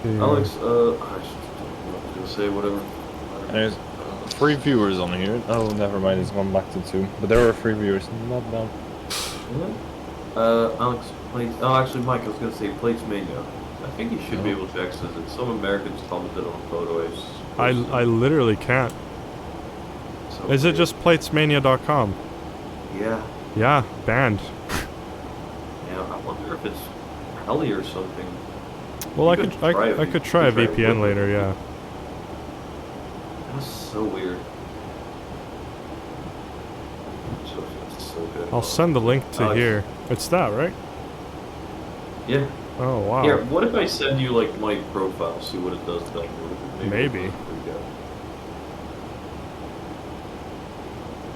Alex, I was gonna say whatever. There's 3 viewers on here. Oh, never mind. It's gone back to 2. But there were 3 viewers. Not bad. Alex, Plates. Oh, actually, Mike, I was gonna say Plates Mania. I think you should be able to access it. Some Americans commented on photos. I literally can't. So Is it just platesmania.com? Yeah. Yeah, banned. Yeah, I wonder if it's Heli or something. Well, I could try a VPN later. Yeah. That's so weird. It's so good. I'll send the link to here. It's that, right? Yeah. Oh wow. Here, what if I send you like my profile? See what it does then. Maybe.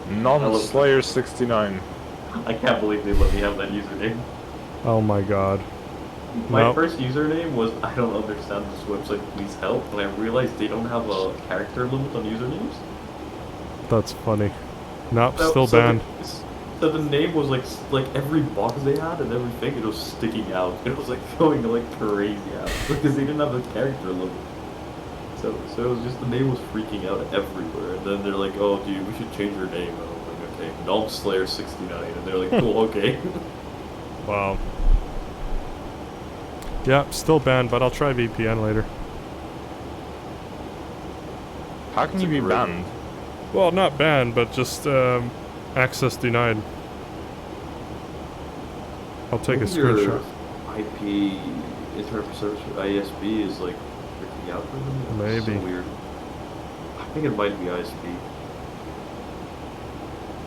Non-Slayer 69. I can't believe they let me have that username. Oh my god. My first username was I don't understand this website, please help, and I realized they don't have a character limit on usernames. That's funny. Nope, No, still banned. So the name was like every box they had and everything, it was sticking out. It was like going like crazy out because they didn't have a character limit. So it was just the name was freaking out everywhere, and then they're like, "Oh, dude, we should change your name." And I was like, "Okay, Nom Slayer 69," and they're like, "Cool, okay." Wow. Yeah, still banned, but I'll try VPN later. How can you be banned? Well, not banned, but just access denied. I'll take a screenshot. IP internet service for ISP is like freaking out for them. That's Maybe. so weird. I think it might be ISP.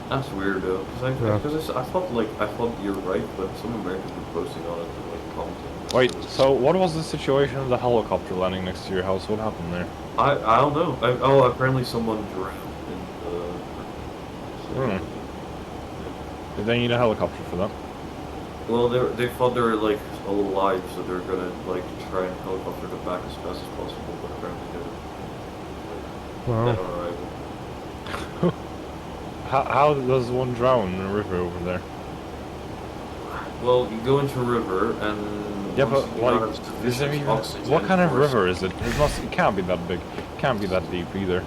That's weird though, because I thought you're right, but some Americans were posting on it and like commenting. Wait, so what was the situation of the helicopter landing next to your house? What happened there? I don't know. Apparently someone drowned in the... Did they need a helicopter for that? Well, they thought they were like alive, so they're gonna like try and helicopter them back as fast as possible, but apparently they're dead on arrival. How does one drown in a river over there? Well, you go into a river and yeah, but like, is there even, what kind of river is it? It can't be that big. It can't be that deep either.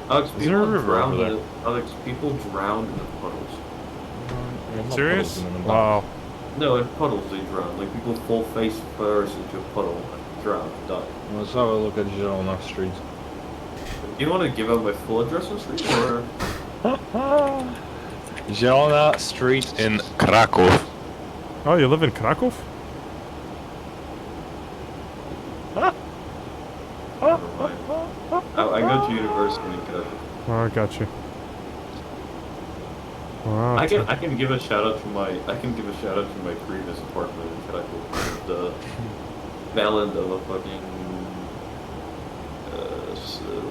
Alex, is there a river over there? Alex, people drown in the puddles. Serious? Wow. No, in puddles they drown. Like people fall face first into a puddle and drown, die. Let's have a look at Zielona Street. Do you want to give out my full address on street or? Zielona Street in Kraków. Oh, you live in Kraków? I go to university in Kraków. Oh, I got you. Wow. I can give a shout out to my previous apartment in Krakow. The ballad of a fucking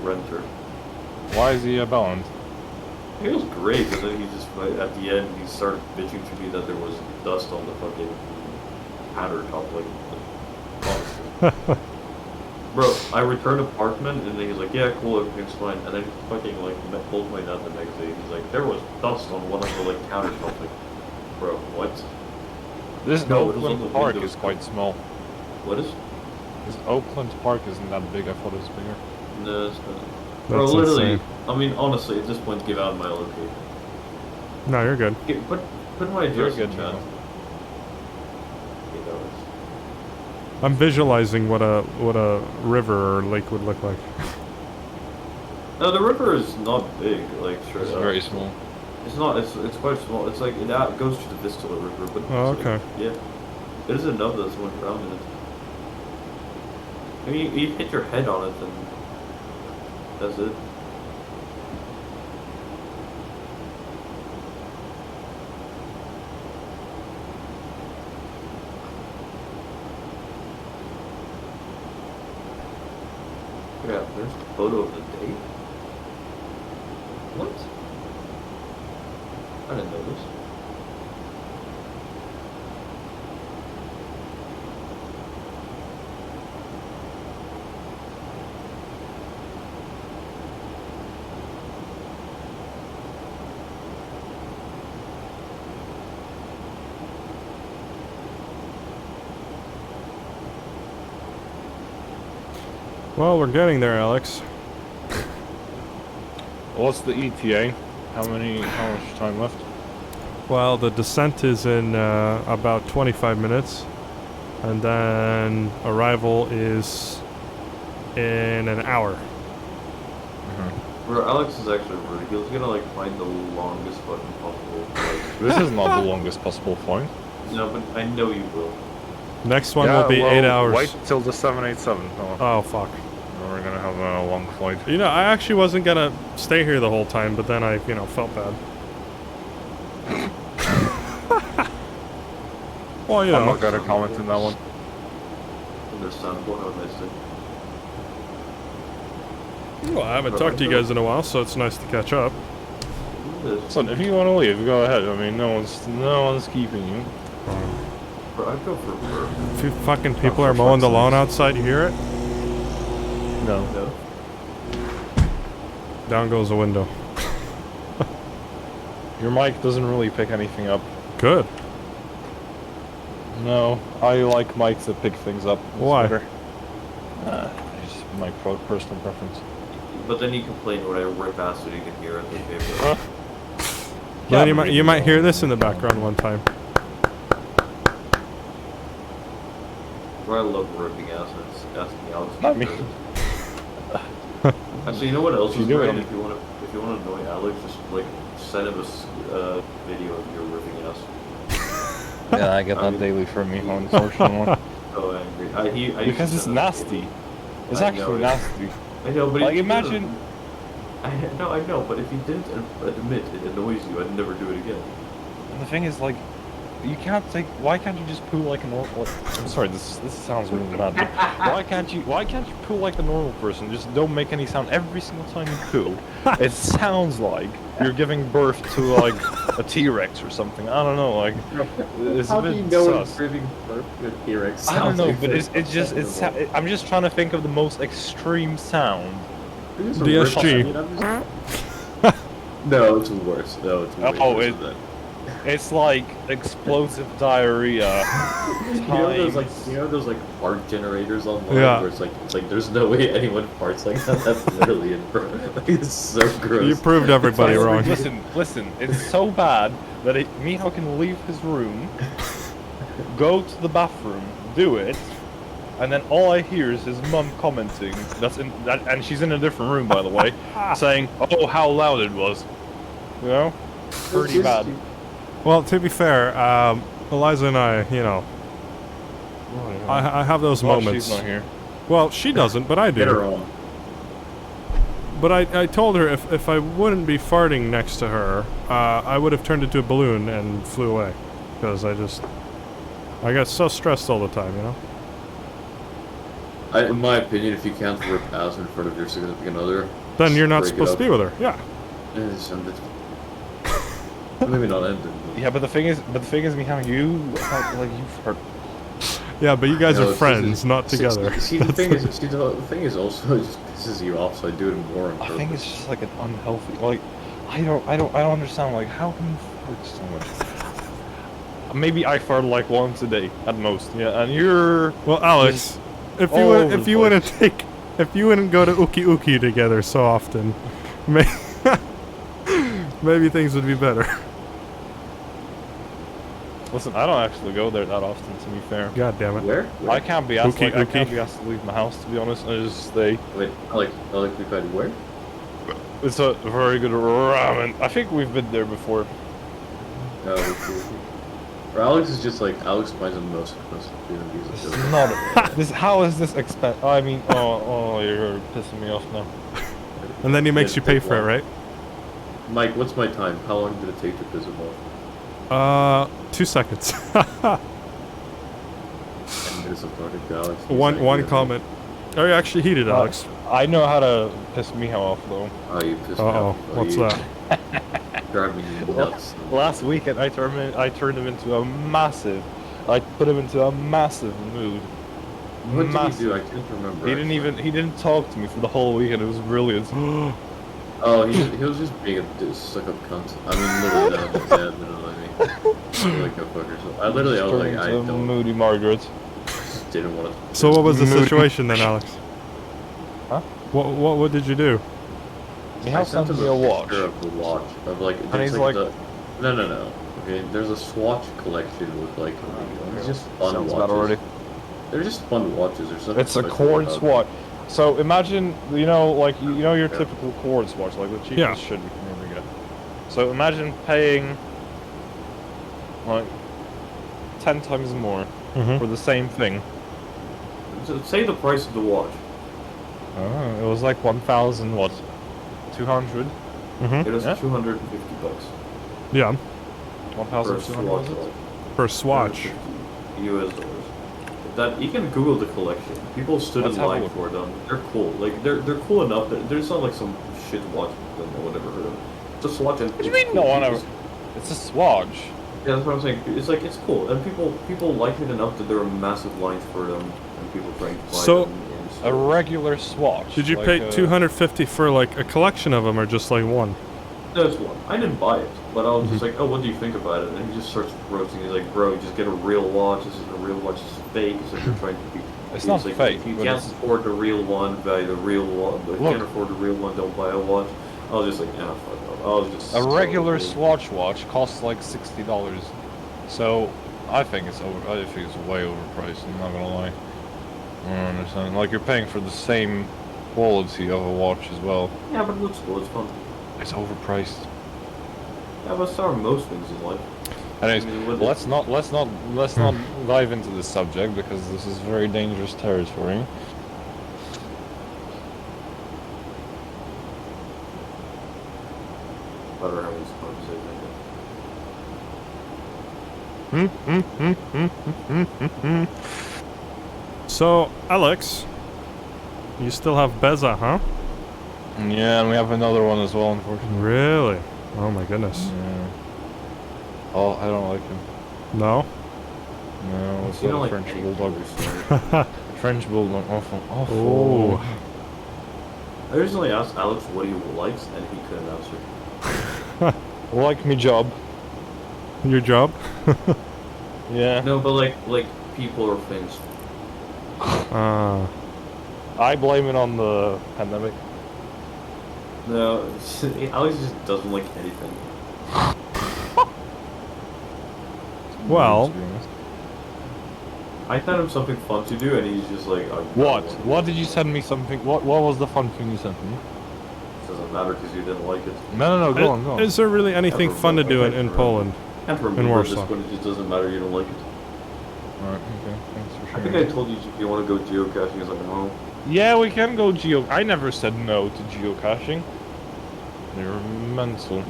renter. Why is he a balance? It was great, but then he just at the end he started bitching to me that there was dust on the fucking countertop, like honestly. Bro, I returned apartment and then he's like, yeah, cool, everything's fine. And then he fucking like told my dad the next day. He's like, there was dust on one of the like countertops. Like, bro, what? This No, it was on Oakland the Park windows. is quite small. What is? This Oakland Park isn't that big. I thought it was bigger. No, it's not. Bro, That's literally, insane. I mean, honestly, at this point, give out my location. No, you're good. Put my address You're in good chat. now. You know, I'm visualizing what a river or lake would look like. no, the river is not big, like straight It's up. very small. It's not. It's quite small. It's like it goes to the Vistula River, but Oh, it's like- okay. yeah, it is enough that's one around in it. I mean, you hit your head on it, and that's it. Yeah, there's a photo of the date. What? I didn't know this. Well, we're getting there, Alex. What's the ETA? How much time left? Well, the descent is in about 25 minutes, and then arrival is in an hour. Bro, Alex is actually rude. He was gonna like find the longest fucking possible flight. This is not the longest possible flight. No, but I know you will. Next one will be 8 hours. Wait till the 787. Oh, fuck. We're gonna have a long flight. You know, I actually wasn't gonna stay here the whole time, but then I, felt bad. Well, I'm not gonna comment on that one. Understandable, have a nice day. Well, I haven't talked to you guys in a while, so it's nice to catch up. Son, if you want to leave, go ahead. I mean, no one's keeping you. Bro, I'd go for a burp. A few fucking people are mowing the lawn outside, you hear it? No. No. Down goes the window. Your mic doesn't really pick anything up. Good. No, I like mics that pick things up. It's Why? better. It's just my personal preference. But then you complain when I rip ass so you can hear it. Okay, Well, then you might hear this in the background one time. Bro, I love ripping ass and it's asking Alex. Not me. Actually, you know what else You is do it great? on- If you want to annoy Alex, just like send him a video of your ripping ass. Yeah, I get that daily from me, unfortunately. So angry. Because it's nasty. It's I actually know. nasty. I know, but like if you imagine. I know, but if you didn't admit it annoys you, I'd never do it again. And the thing is, like, you can't take. Why can't you just poo like a normal? I'm sorry, this sounds really bad. But why can't you poo like a normal person? Just don't make any sound every single time you poo. It sounds like you're giving birth to like a T-Rex or something. I don't know. Like, it's How a bit do you know sus. it's giving birth to a T-Rex? I don't know, Sounds but like I'm just trying to think of the most extreme sound. DSG. No, it's worse. No, it's way Oh, worse than that. It's like explosive diarrhea. You know those like fart generators online Yeah. where it's like there's no way anyone farts like that. That's literally it, bro. Like, it's so gross. You proved everybody wrong. Listen, it's so bad that Michał can leave his room, go to the bathroom, do it, and then all I hear is his mum commenting. And she's in a different room, by the way, saying, "Oh, how loud it was." You know, pretty bad. Well, to be fair, Eliza and I, I have those Well, moments. she's not here. Well, she doesn't, but I Get her do. on. But I told her if I wouldn't be farting next to her, I would have turned into a balloon and flew away. Because I get so stressed all the time, you know? In my opinion, if you can't rip ass in front of your significant other, then you're not break it supposed up. to be with her, yeah. Just end it. Maybe not end it. Yeah, but the thing is, Mihao, you you've hurt. Yeah, but you guys No, are it's friends, just- not together. See, the thing is also, it just pisses you off, so I do it more on I purpose. think it's just like an unhealthy. Like, I don't understand. Like, how can you fart so much? Maybe I fart like once a day at most. Yeah, and you're. Well, Alex, if you wouldn't go to Uki Uki together so often, maybe things would be better. Listen, I don't actually go there that often, to be fair. God damn it. Where? I can't be asked. Uki I Uki. can't be asked to leave my house, to be honest. I just stay. Wait, I like Bukadi where? It's a very good ramen. I think we've been there before. Oh, okay. Or Alex is just like, Alex buys the most expensive food and he's This like, is not. This. How is this expensive? I mean, oh, you're pissing me off now. And then he makes you pay for it, right? Mike, what's my time? How long did it take to piss him off? 2 seconds. 10 minutes of talking to Alex. One comment. Are you actually heated, Alex? I know how to piss Mihao off, though. Oh, you pissed me Uh-oh, off. what's that? Drive me nuts. Last weekend, I turned him into a massive. I put him into a massive mood. What did he do? I can't remember. He didn't talk to me for the whole weekend. It was brilliant. Oh, he was just being a stuck-up cunt. I mean, literally, that was bad, literally. Like a fucker. So I was like, I don't. Moody Margaret. Didn't want to. So what was the situation then, Alex? Huh? What did you do? Mihao sent me a watch. Of the watch of like. And he's like, no. Okay, there's a Swatch collection with like. It's just fun sounds watches. bad already. They're just fun watches or something. It's a quartz watch. So imagine, like your typical quartz watch, like the cheapest shit you can ever get. So imagine paying like 10 times more for the same thing. So say the price of the watch. Oh, it was like 1,000 what? 200. It was $250. Yeah. 1,200 was it? Per Swatch. US dollars. That you can Google the collection. People stood in line for them. They're cool. Like they're cool enough that there's not like some shit watch that no one ever heard of. It's a Swatch and. What do you mean no one ever? It's a Swatch. Yeah, that's what I'm saying. It's like it's cool, and people like it enough that there are massive lines for them, and people trying to buy So, them. A regular Swatch. Did you like pay $250 for like a collection of them, or just like one? No, it's one. I didn't buy it, but I was just like, oh, what do you think about it? And he just starts roasting. He's like, bro, just get a real watch. This isn't a real watch. It's fake. So you're trying to be. It's not like, fake. If you can't afford the real one, buy the real one. But if you can't afford the real one, don't buy a watch. I was just like, fuck off. I was just. A regular Swatch watch costs like $60. So I think it's way overpriced. I'm not gonna lie. I don't understand. Like you're paying for the same quality of a watch as well. Yeah, but it looks cool. It's fun. It's overpriced. Yeah, but so are most things in life. Anyways, I mean, let's not dive into this subject because this is very dangerous territory. Better having this conversation. So, Alex, you still have Beza, huh? Yeah, and we have another one as well, unfortunately. Really? Oh my goodness. Yeah. Oh, I don't like him. No? No, it's You not don't a like French any bulldog. Oh. French bulldog, awful. Oh. I originally asked Alex what he likes, and he couldn't answer. Like me job. Your job? Yeah. No, but like people or things. I blame it on the pandemic. No, Alex just doesn't like anything. Well, I found him something fun to do, and he's just like, What? What did you send me something? What was the fun thing you sent me? It doesn't matter because you didn't like it. No, go on. Is there really anything fun to do in Poland? I can't remember in this Warsaw? one, it just doesn't matter, you don't like it. Alright, okay, thanks for I sharing. think I told you if you want to go geocaching, he's like, no. Yeah, we can go I never said no to geocaching. You're mental.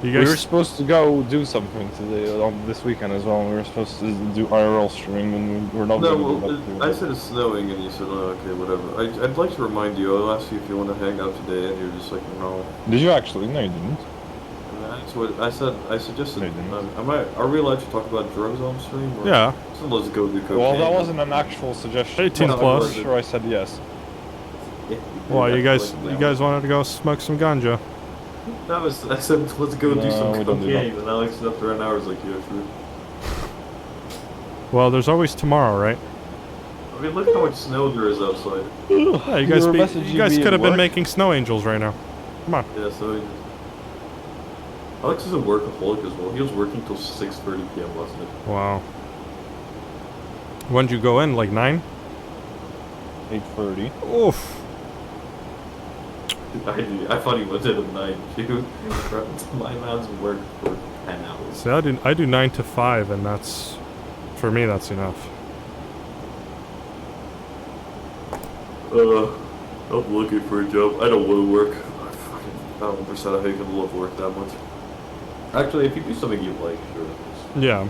You We were guys, supposed to go do something today on this weekend as well. We were supposed to do IRL stream, and we're not No, going to well, do that. I said it's snowing, and you said, oh, okay, whatever. I'd like to remind you, I'll ask you if you want to hang out today, and you're just like, no. Did you actually? No, you didn't. And that's what I said. I suggested. No, you didn't. Are we allowed to talk about drugs on stream? Or yeah. So let's go do cocaine. Well, that wasn't an actual suggestion. 18 I'm plus. pretty sure I said yes. Yeah, Well, you that's guys, like, you guys wanted to go smoke some ganja. I said, let's go do No, some we don't do cocaine, and Alex after an hour was like, yeah, sure. Well, there's always tomorrow, right? I mean, look how much snow there is outside. Yeah, you guys could have been making snow angels right now. Come on. Yeah, so Alex is a workaholic as well. He was working till 6:30 p.m. last night. Wow. When'd you go in? Like 9? 8:30. Oof. I thought he went in at 9 too. My man's worked for 10 hours. See, I do 9 to 5, and that's, for me, that's enough. I'm looking for a job. I don't want to work. I fucking 1,000% I can love work that much. Actually, if you do something you like, sure. Yeah.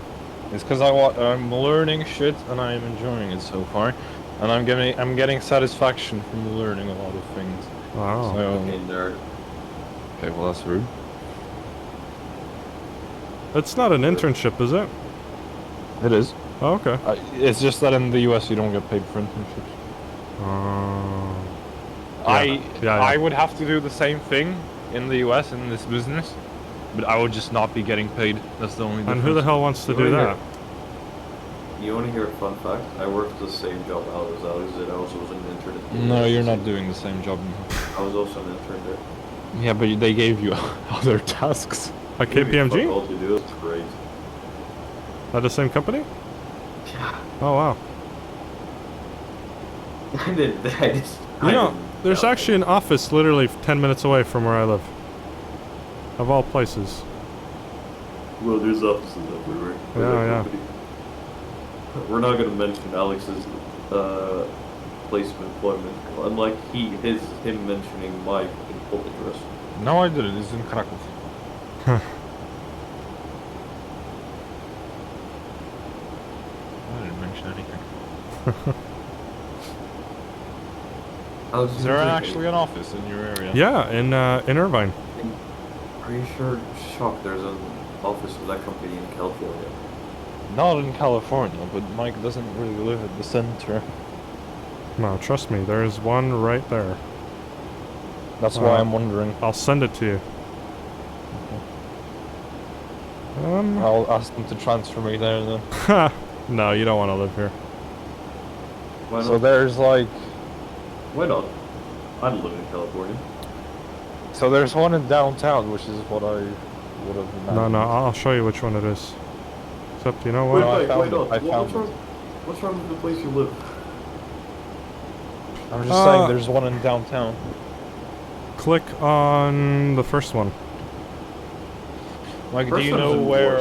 It's because I'm learning shit and I'm enjoying it so far, and I'm getting satisfaction from learning a lot of things. Wow. So, Okay, nerd. okay, well that's rude. It's not an internship, is it? It is. Oh, okay. It's just that in the US you don't get paid for internships. I would have to do the same thing in the US in this business, but I would just not be getting paid. That's the only difference. And who the hell wants to do that? You want to hear a fun fact? I worked the same job as Alex did. I also was an intern at No, you're not doing the same job. I was also an intern there. Yeah, but they gave you other tasks. At KPMG? All you do is great. At the same company? Yeah. Oh, wow. You know, there's actually an office literally 10 minutes away from where I live. Of all places. Well, there's offices everywhere. Yeah. We're not going to mention Alex's place of employment, unlike him mentioning my full address. No, I didn't. It's in Krakow. Huh. I didn't mention anything. Is there actually an office in your area? Yeah, in Irvine. Are you sure? Shocked there's an office of that company in California. Not in California, but Mike doesn't really live at the center. No, trust me, there's one right there. That's why I'm wondering. I'll send it to you. I'll ask them to transfer me there then. No, you don't want to live here. Why not? So there's like... Why not? I live in California. So there's one in downtown, which is what I would have imagined. No, I'll show you which one it is. Except, you know what? Wait, I why found not? it. What's wrong with the place you live? I'm just saying there's one in downtown. Click on the first one. Like, do you know where,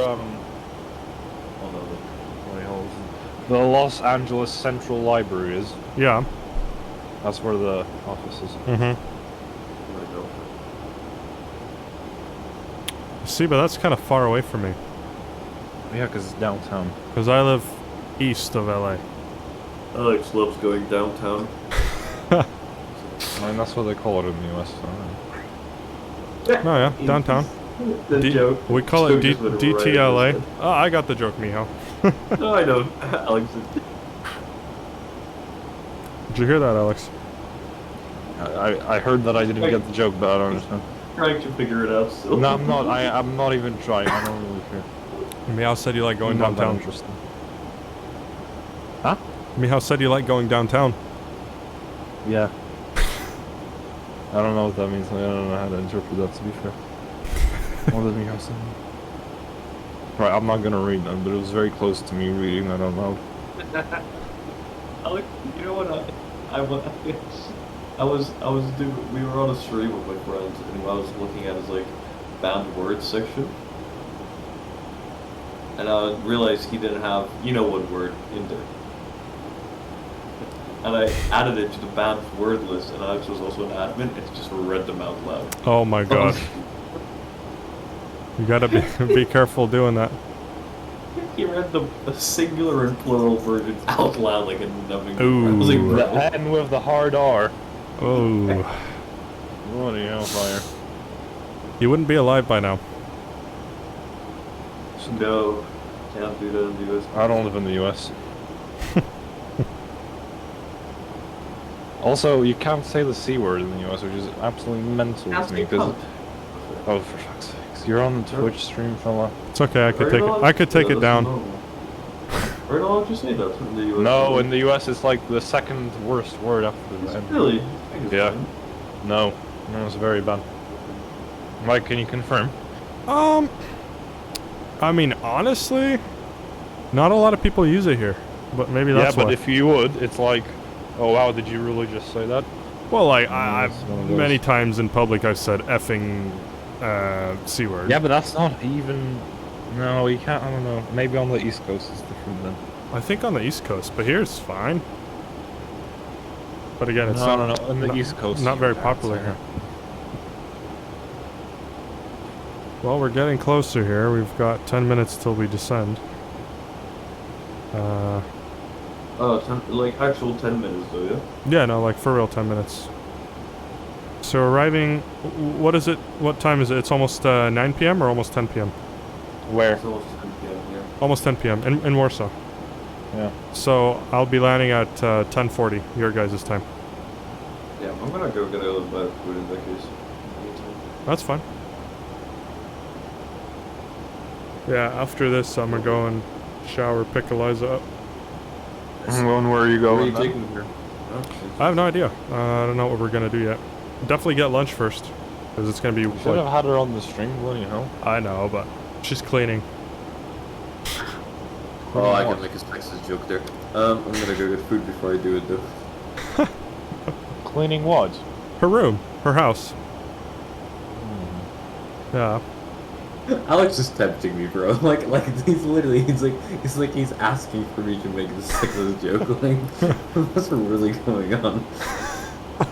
the Los Angeles Central Library is? Yeah. That's where the office is. Mm-hmm. See, but that's kind of far away from me. Yeah, because it's downtown. Because I live east of LA. Alex loves going downtown. I mean, that's what they call it in the US. So. No, yeah, downtown. Joke. We call it Joke is DTLA. right. Oh, I got the joke, Miho. No, I know. Alex. Did you hear that, Alex? I heard that I didn't get the joke, but I don't understand. Trying to figure it out still. No, I'm not. I'm not even trying. I don't really care. Meow said you like going Not that downtown. interesting. Huh? Meow said you like going downtown. Yeah. I don't know what that means. I don't know how to interpret that, to be fair. What does Meow say? Right, I'm not gonna read that, but it was very close to me reading that out loud. Alex, you know what we were on a stream with my friends, and I was looking at his like banned words section, and I realized he didn't have, you know what word in there. and I added it to the banned word list, and Alex was also an admin, and just read them out loud. Oh my god. You gotta be careful doing that. He read the singular and plural versions out loud like a numbing. Ooh. I was like, The N with the hard R. Oh. Bloody hellfire. You wouldn't be alive by now. No, can't do that in the US. I don't live in the US. Also, you can't say the C word in the US, which is absolutely mental to me. Because, oh, for fuck's sake, you're on the Twitch stream, fella. It's okay. I could take it down. Where did I just say that in the US? No, in the US it's like the second worst word after the N. Really? Yeah. No, it's very bad. Mike, can you confirm? I mean, honestly, not a lot of people use it here, but maybe that's yeah, but why. if you would, it's like, oh wow, did you really just say that? Well, like I've many times in public I've said effing C word. Yeah, but that's not even. No, you can't. I don't know. Maybe on the East Coast it's different then. I think on the East Coast, but here it's fine. But again, it's no, on the East Coast, not very popular here. Well, we're getting closer here. We've got 10 minutes till we descend. Like actual 10 minutes though, yeah? Yeah, no, like for real 10 minutes. So arriving, what is it? What time is it? It's almost 9 p.m. or almost 10 p.m.? Where? It's almost 10 p.m. here. Almost 10 p.m. in Warsaw. Yeah. So I'll be landing at 10:40 your guys' time. Yeah, I'm gonna go get a little bit of food in that case. That's fine. Yeah, after this I'm gonna go and shower, pick Eliza up. And where are you going? Where are you taking her? I have no idea. I don't know what we're gonna do yet. Definitely get lunch first, because it's gonna be. You should have had her on the stream, bloody hell. I know, but she's cleaning. Oh, I can make a sexist joke there. I'm gonna go get food before I do it though. Cleaning what? Her room, her house. Yeah. Alex is tempting me, bro. Like he's literally, he's asking for me to make this sexist joke. Like, what's really going on?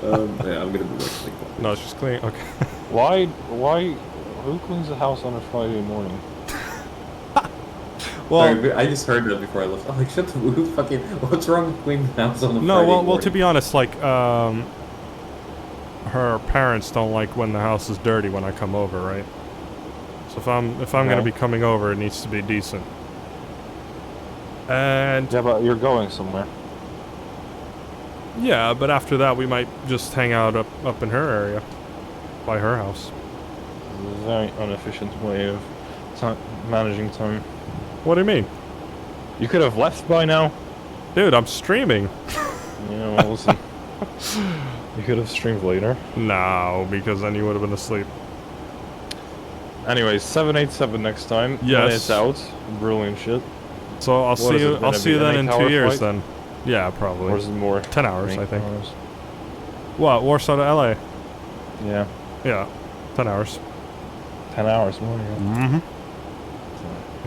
Yeah, I'm gonna be like that. No, she's cleaning. Okay. Why? Who cleans the house on a Friday morning? Well, sorry, I just heard that before I left. I'm like, shut the who fucking. What's wrong with cleaning the house on a Friday morning? Well, to be honest, like, her parents don't like when the house is dirty when I come over, right? So if I'm gonna be coming over, it needs to be decent. And yeah, but you're going somewhere. Yeah, but after that we might just hang out up in her area, by her house. This is a very inefficient way of managing time. What do you mean? You could have left by now. Dude, I'm streaming. Yeah, well, listen. You could have streamed later. No, because then you would have been asleep. Anyways, 787 next time. Yes. It's out. Brilliant shit. So I'll see you. I'll see you then in 2 years. Flight? Then. Yeah, probably. Or is it more? 10 hours, I think. Hours. What? Warsaw to LA? Yeah. Yeah. 10 hours. 10 hours more. Yeah. Mm-hmm.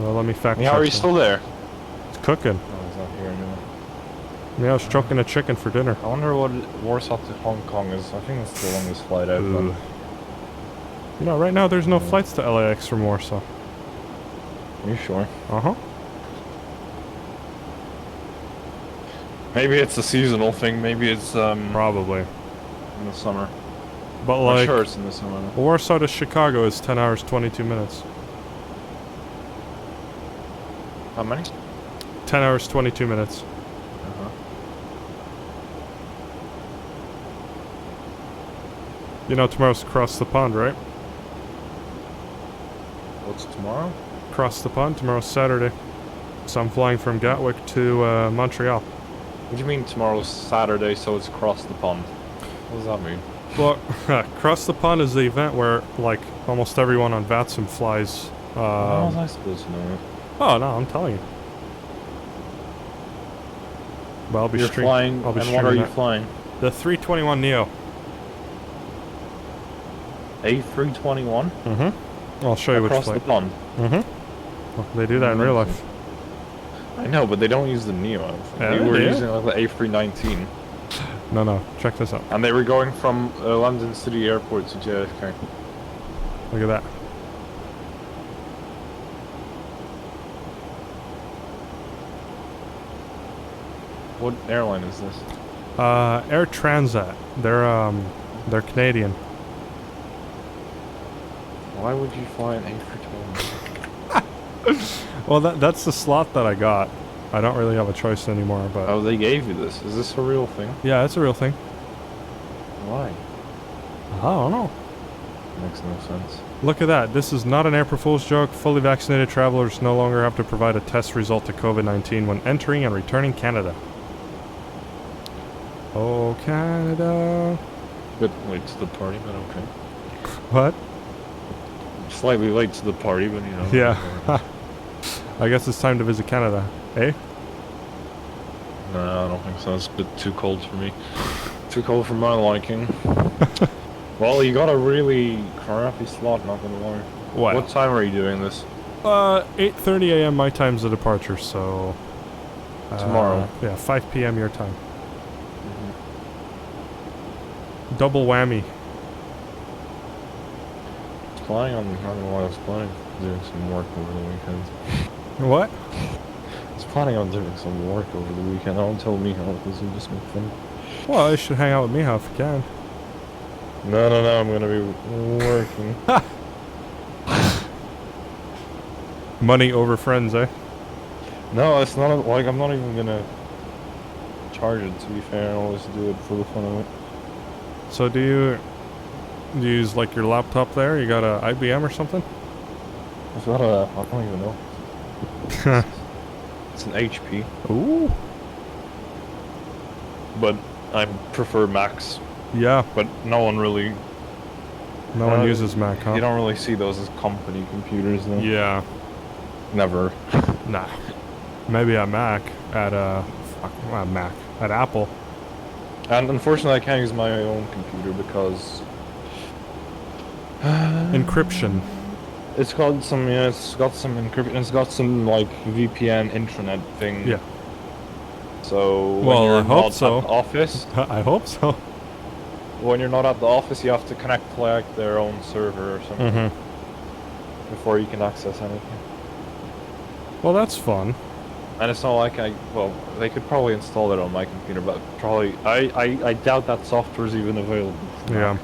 Well, let me fact check. How are you still there? It's cooking. Oh, he's not here anymore. Yeah, I was choking a chicken for dinner. I wonder what Warsaw to Hong Kong is. I think that's the longest flight out. You know, right now there's no flights to LAX from Warsaw. Are you sure? Uh-huh. Maybe it's a seasonal thing. Maybe it's probably in the summer. But like, I'm sure it's in the summer. Warsaw to Chicago is 10 hours 22 minutes. How many? 10 hours 22 minutes. Uh-huh. You know tomorrow's across the pond, right? What's tomorrow? Across the pond. Tomorrow's Saturday. So I'm flying from Gatwick to Montreal. What do you mean tomorrow's Saturday, so it's across the pond? What does that mean? Well, Across the Pond is the event where, like, almost everyone on VATSIM flies. How was I supposed to know it? Oh, no, I'm telling you. But I'll be You're flying, I'll be and what are you that. flying? The 321 Neo. A321? Mm-hmm. I'll show you which Across flight. the pond? Mm-hmm. Well, they do that in real life. I know, but they don't use the Neo. Yeah, They were they do. using like the A319. No, check this out. And they were going from London City Airport to JFK. Look at that. What airline is this? Air Transat. They're Canadian. Why would you fly an A320? Well, that's the slot that I got. I don't really have a choice anymore, but... Oh, they gave you this. Is this a real thing? Yeah, it's a real thing. Why? I don't know. Makes no sense. Look at that. This is not an April Fool's joke. Fully vaccinated travelers no longer have to provide a test result to COVID-19 when entering and returning Canada. Oh, Canada. Bit late to the party, but okay. What? Slightly late to the party, but you know. Yeah. I guess it's time to visit Canada. Eh? No, I don't think so. It's a bit too cold for me. Too cold for my liking. Well, you got a really crappy slot, not gonna lie. What time are you doing this? 8:30 a.m. my time's the departure, so... Tomorrow. Yeah, 5 p.m. your time. Double whammy. I was planning on, not gonna lie, I was planning on doing some work over the weekend. What? I was planning on doing some work over the weekend. Don't tell me how, because you just make fun. Well, you should hang out with me if you can. No, I'm gonna be working. Money over friends, eh? No, it's not, like, I'm not even gonna charge it, to be fair. I always do it for the fun of it. So do you use, like, your laptop there? You got a IBM or something? I've got a, I don't even know. It's an HP. Ooh. But I prefer Macs. Yeah. But no one really... No one uses Mac, huh? You don't really see those as company computers, though. Yeah. Never. Nah. Maybe at Mac. At, Mac. At Apple. And unfortunately, I can't use my own computer because... Encryption. It's got some, yeah, it's got some encryption, it's got some, like, VPN intranet thing. Yeah. So, when well, you're I hope not so. at the office... I hope so. When you're not at the office, you have to connect to, like, their own server or something. Before you can access anything. Well, that's fun. And it's not like well, they could probably install it on my computer, but probably, I doubt that software is even available. Yeah.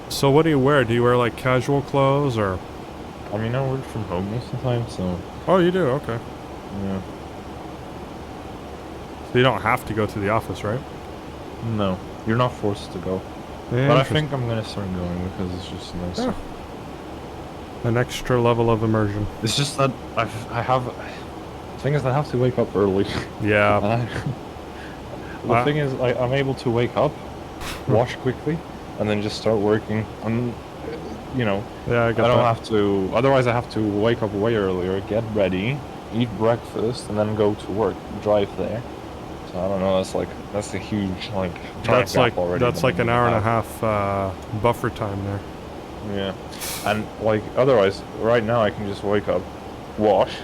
So what do you wear? Do you wear, like, casual clothes, or...? I mean, I work from home most of the time, so... Oh, you do? Okay. Yeah. So you don't have to go to the office, right? No. You're not forced to go. Yeah, but I think I'm gonna start going because it's just nice. Yeah. An extra level of immersion. It's just that I have... The thing is, I have to wake up early. Yeah. The thing is, I'm able to wake up, wash quickly, and then just start working. And, you know, yeah, I don't have to... Otherwise, I have to wake up way earlier, get ready, eat breakfast, and then go to work, drive there. So I don't know. That's a huge That's like already an hour and a half buffer time there. Yeah, and like otherwise, right now I can just wake up, wash,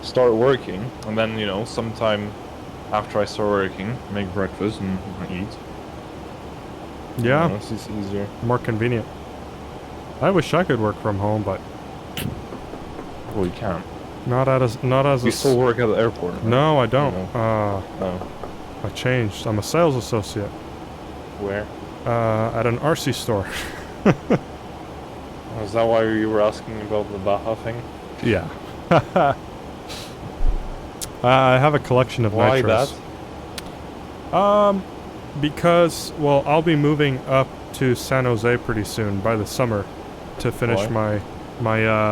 start working, and then sometime after I start working, make breakfast and eat. Yeah, it's just easier, more convenient. I wish I could work from home, but well, you can't. Not as you still work at the airport, right? No, I don't. No. I changed. I'm a sales associate. Where? At an RC store. Is that why you were asking about the Baja thing? Yeah. I have a collection of nitros. Why that? Because, well, I'll be moving up to San Jose pretty soon, by the summer, to finish my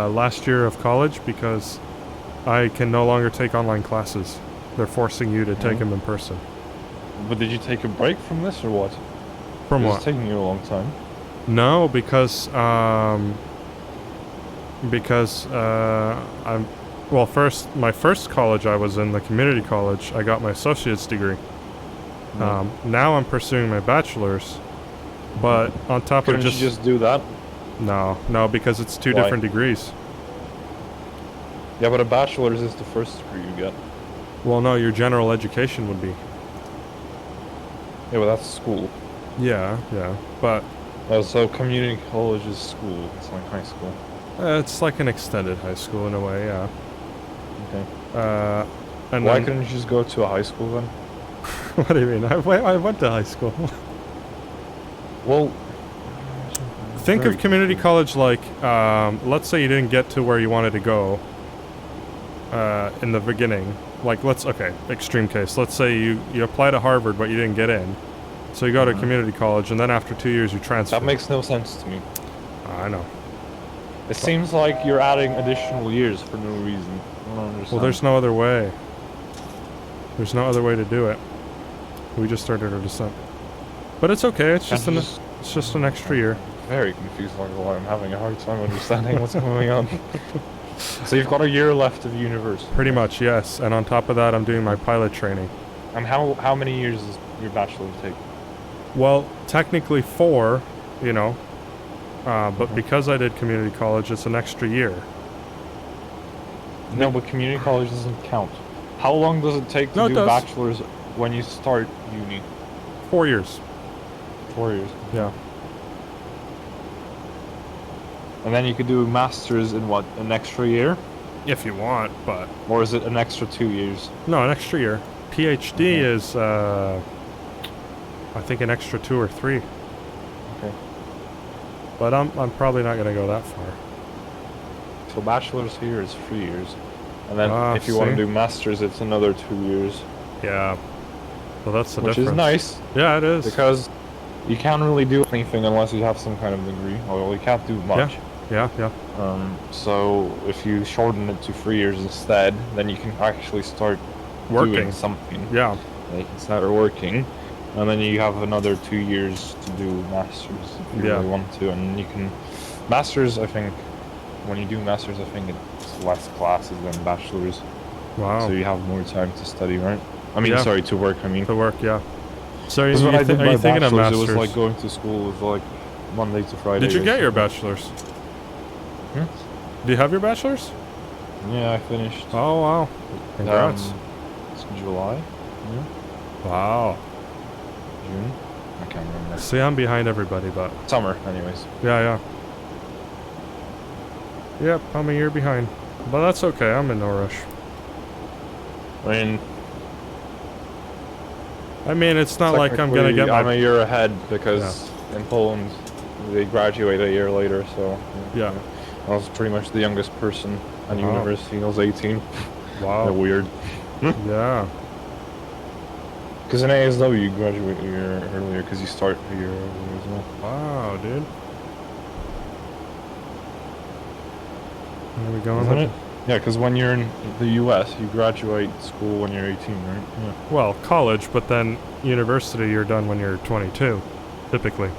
last year of college, because I can no longer take online classes. They're forcing you to take them in person. But did you take a break from this, or what? From what? It's taking you a long time. No, because my first college I was in, the community college, I got my associate's degree. Now I'm pursuing my bachelor's, but on top Couldn't of you just do that? No, because it's two different degrees. Yeah, but a bachelor's is the first degree you get. Well, no, your general education would be. Yeah, well, that's school. Yeah, yeah, but So community college is school. It's like high school. it's like an extended high school in a way, yeah. Okay. And why then, couldn't you just go to a high school then? what do you mean? I went to high school. Well, think of community college like, let's say you didn't get to where you wanted to go in the beginning. Like, okay, extreme case. Let's say you apply to Harvard, but you didn't get in. So you go to community college, and then after 2 years you transfer. That makes no sense to me. I know. It seems like you're adding additional years for no reason. I don't understand. Well, there's no other way. There's no other way to do it. We just started our descent. But it's okay, it's just an extra year. Very confused, like, well, I'm having a hard time understanding what's going on. So you've got a year left of university. Pretty much, yes. And on top of that, I'm doing my pilot training. And how many years does your bachelor take? Well, technically 4, you know. But because I did community college, it's an extra year. No, but community college doesn't count. How long does it take to do bachelor's when you start uni? 4 years. 4 years. Yeah. And then you could do masters in what, an extra year? If you want, but... Or is it an extra 2 years? No, an extra year. PhD is, I think an extra 2 or 3. Okay. But I'm probably not gonna go that far. So bachelor's here is 3 years. And then if you want to do masters, it's another 2 years. Yeah. Well, that's the difference. difference. Which is nice. Yeah, it is. Because you can't really do anything unless you have some kind of degree. Well, you can't do much. Yeah. So if you shorten it to 3 years instead, then you can actually start doing something. Yeah. You can start working. And then you have another 2 years to do masters if you really want to. And you can... Masters, I think... When you do masters, I think it's less classes than bachelors. Wow. So you have more time to study, right? I mean, sorry, to work, I mean. To work, yeah. So are you thinking of masters? It was like going to school with like Monday to Friday. Did you get your bachelor's? Do you have your bachelor's? Yeah, I finished. Oh, wow. Congrats. It's July. Yeah. Wow. June? I can't remember. See, I'm behind everybody, but... Summer, anyways. Yeah. Yep, I'm a year behind. But that's okay, I'm in no rush. I mean, it's not like I'm gonna get I'm a year ahead because in Poland they graduate a year later, so... Yeah. I was pretty much the youngest person at university. I was 18. Wow. They're weird. Yeah. Because in ASW you graduate a year earlier because you start a year earlier as well. Wow, dude. There we go. Isn't it? Yeah, because when you're in the US, you graduate school when you're 18, right? Yeah. Well, college, but then university you're done when you're 22, typically.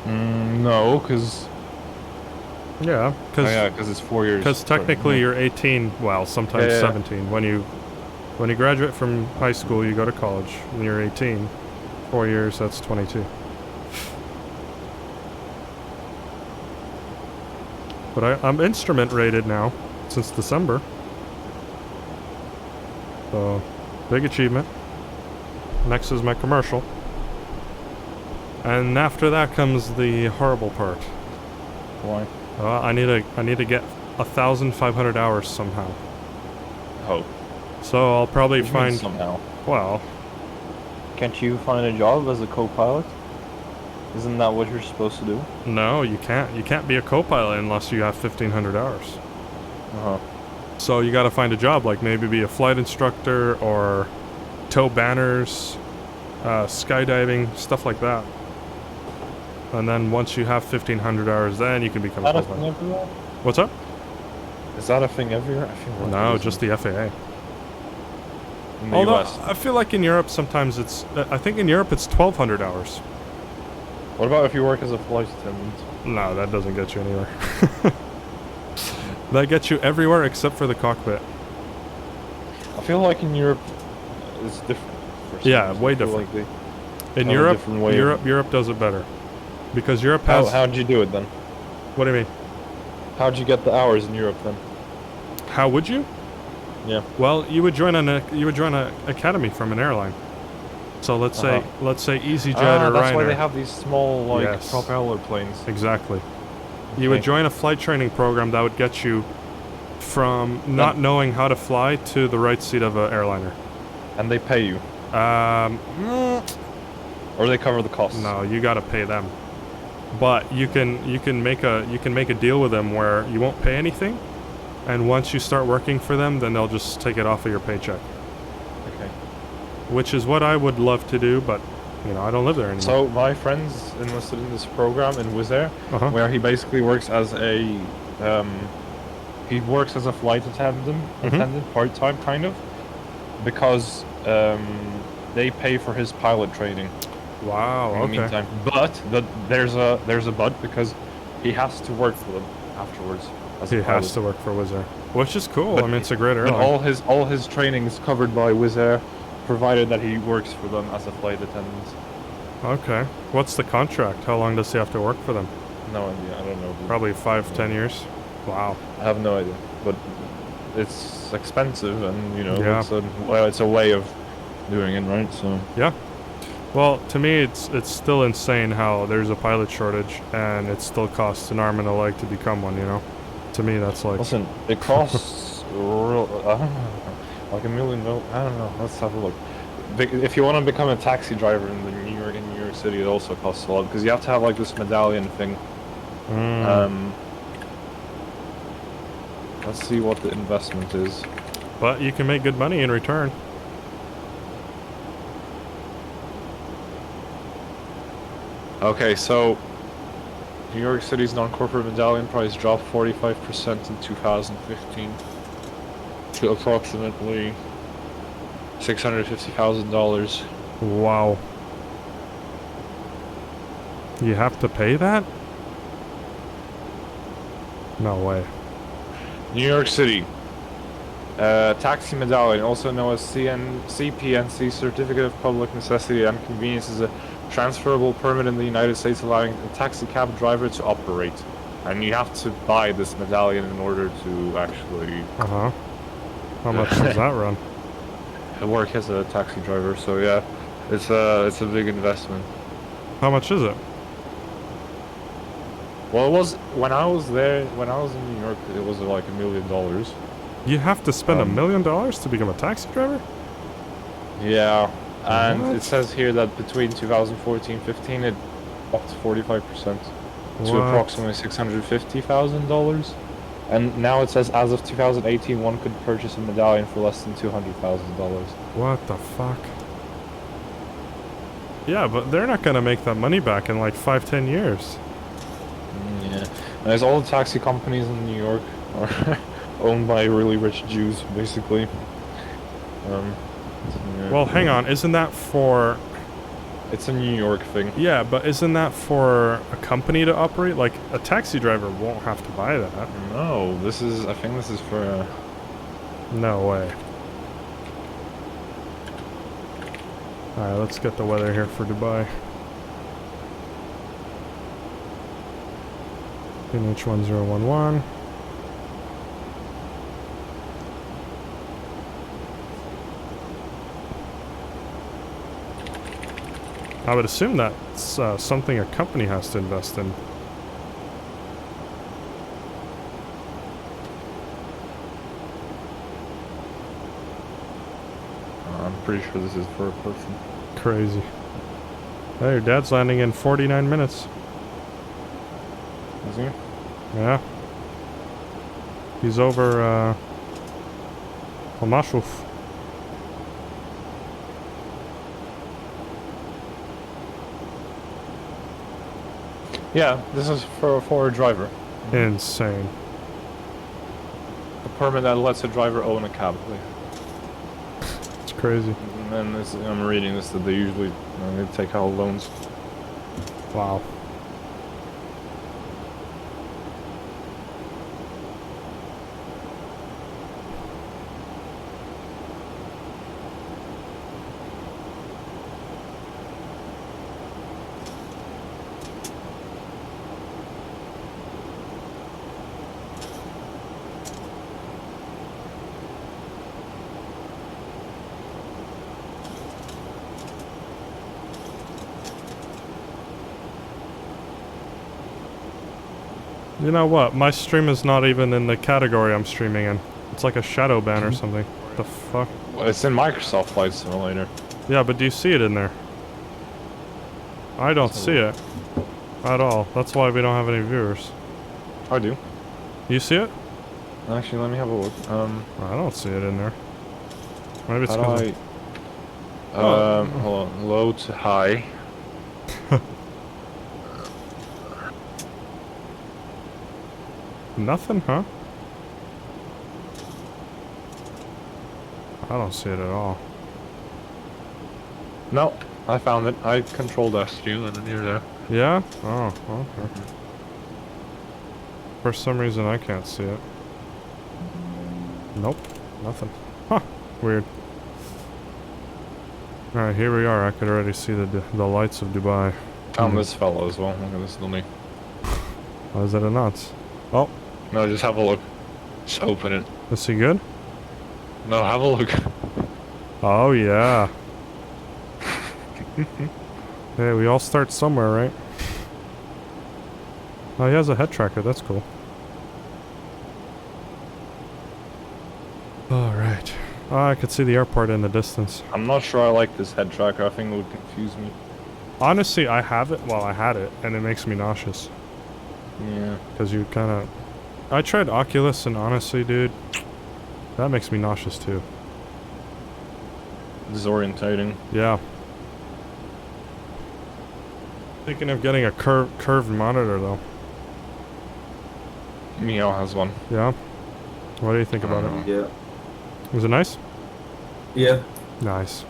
No, because... Yeah, because it's 4 years. Because technically you're 18, well, sometimes 17. When you graduate from high school, you go to college. When you're 18, 4 years, that's 22. But I'm instrument rated now, since December. So, big achievement. Next is my commercial. And after that comes the horrible part. Why? I need to get 1,500 hours somehow. Oh. So I'll probably find... somehow? Well... Can't you find a job as a co-pilot? Isn't that what you're supposed to do? No, you can't. You can't be a co-pilot unless you have 1,500 hours. Uh-huh. So you gotta find a job, like maybe be a flight instructor or tow banners, skydiving, stuff like that. And then once you have 1,500 hours, then you can become a co-pilot. Is that a thing everywhere? What's up? Is that a thing everywhere? I feel like no, just the FAA. In the Although, US. I feel like in Europe sometimes it's... I think in Europe it's 1,200 hours. What about if you work as a flight attendant? No, that doesn't get you anywhere. That gets you everywhere except for the cockpit. I feel like in Europe it's different. Yeah, way different. Like in Europe does it better. Because Europe has... How'd you do it then? What do you mean? How'd you get the hours in Europe then? How would you? Yeah. Well, you would join a academy from an airline. So let's say EasyJet or Ryanair. That's why they have these small like Yes. propeller planes. Exactly. You would join a flight training program that would get you from not knowing how to fly to the right seat of an airliner. And they pay you. Or they cover the costs. No, you gotta pay them. But you can make a deal with them where you won't pay anything, and once you start working for them, then they'll just take it off of your paycheck. Okay. Which is what I would love to do, but you know I don't live there anymore. So my friend's enlisted in this program in Wizz Air, where he basically works as a flight attendant part-time kind of, because they pay for his pilot training. Wow. In the meantime, but there's a but, because he has to work for them afterwards. He has to work for Wizz Air, which is cool. I mean, it's a great airline. But all his training is covered by Wizz Air, provided that he works for them as a flight attendant. Okay. What's the contract? How long does he have to work for them? No idea. I don't know. Probably 5-10 years. Wow. I have no idea, but it's expensive, and you know, Yeah. it's a way of doing it, right? So yeah. Well, to me, it's still insane how there's a pilot shortage, and it still costs an arm and a leg to become one. You know, to me, that's like. Listen, it costs I don't know, like $1 million. I don't know. Let's have a look. If you want to become a taxi driver in New York City, it also costs a lot, because you have to have like this medallion thing. Let's see what the investment is. But you can make good money in return. Okay, so New York City's non-corporate medallion price dropped 45% in 2015 to approximately $650,000. Wow. You have to pay that? No way. New York City. Taxi medallion, also known as CPNC, Certificate of Public Necessity and Convenience, is a transferable permit in the United States allowing a taxi cab driver to operate. And you have to buy this medallion in order to actually... How much does that run? Work as a taxi driver, so yeah, it's a big investment. How much is it? Well, it was when I was there, when I was in New York, it was like $1 million. You have to spend $1 million to become a taxi driver? Yeah, and it says here that between 2014-15 it dropped 45% to approximately $650,000. And now it says as of 2018 one could purchase a medallion for less than $200,000. What the fuck? Yeah, but they're not gonna make that money back in like 5-10 years. Yeah, there's all the taxi companies in New York are owned by really rich Jews, basically. Yeah. Well, hang on, isn't that for... It's a New York thing. Yeah, but isn't that for a company to operate? Like, a taxi driver won't have to buy that. No, I think this is for... No way. Alright, let's get the weather here for Dubai. NH1011. I would assume that's something a company has to invest in. I'm pretty sure this is for a person. Crazy. Hey, your dad's landing in 49 minutes. Is he? Yeah. He's over, Al Mashuf. Yeah, this is for a driver. Insane. A permit that lets a driver own a cab. It's crazy. And then I'm reading this that they usually they take out loans. Wow. You know what? My stream is not even in the category I'm streaming in. It's like a shadow ban or something. What the fuck? Well, it's in Microsoft Flight Simulator. Yeah, but do you see it in there? I don't see it. At all. That's why we don't have any viewers. I do. You see it? Actually, let me have a look. I don't see it in there. Maybe it's how do because hold on. Low to high. Nothing, huh? I don't see it at all. No, I found it. I controlled S2 and then you're there. Yeah? Oh, okay. For some reason I can't see it. Nope, nothing. Huh, weird. Alright, here we are. I could already see the lights of Dubai. Found this fellow as well. Look at this dummy. Oh, is that a nuts? Oh. No, just have a look. Just open it. Is he good? No, have a look. Oh, yeah. Hey, we all start somewhere, right? Oh, he has a head tracker. That's cool. Alright. Oh, I could see the airport in the distance. I'm not sure I like this head tracker. I think it would confuse me. Honestly, I have it. Well, I had it, and it makes me nauseous. Yeah. Because you kind of... I tried Oculus, and honestly, dude, that makes me nauseous, too. Disorientating. Yeah. Thinking of getting a curved monitor, though. Mio has one. Yeah? What do you think about it? Yeah. Was it nice? Yeah. Nice.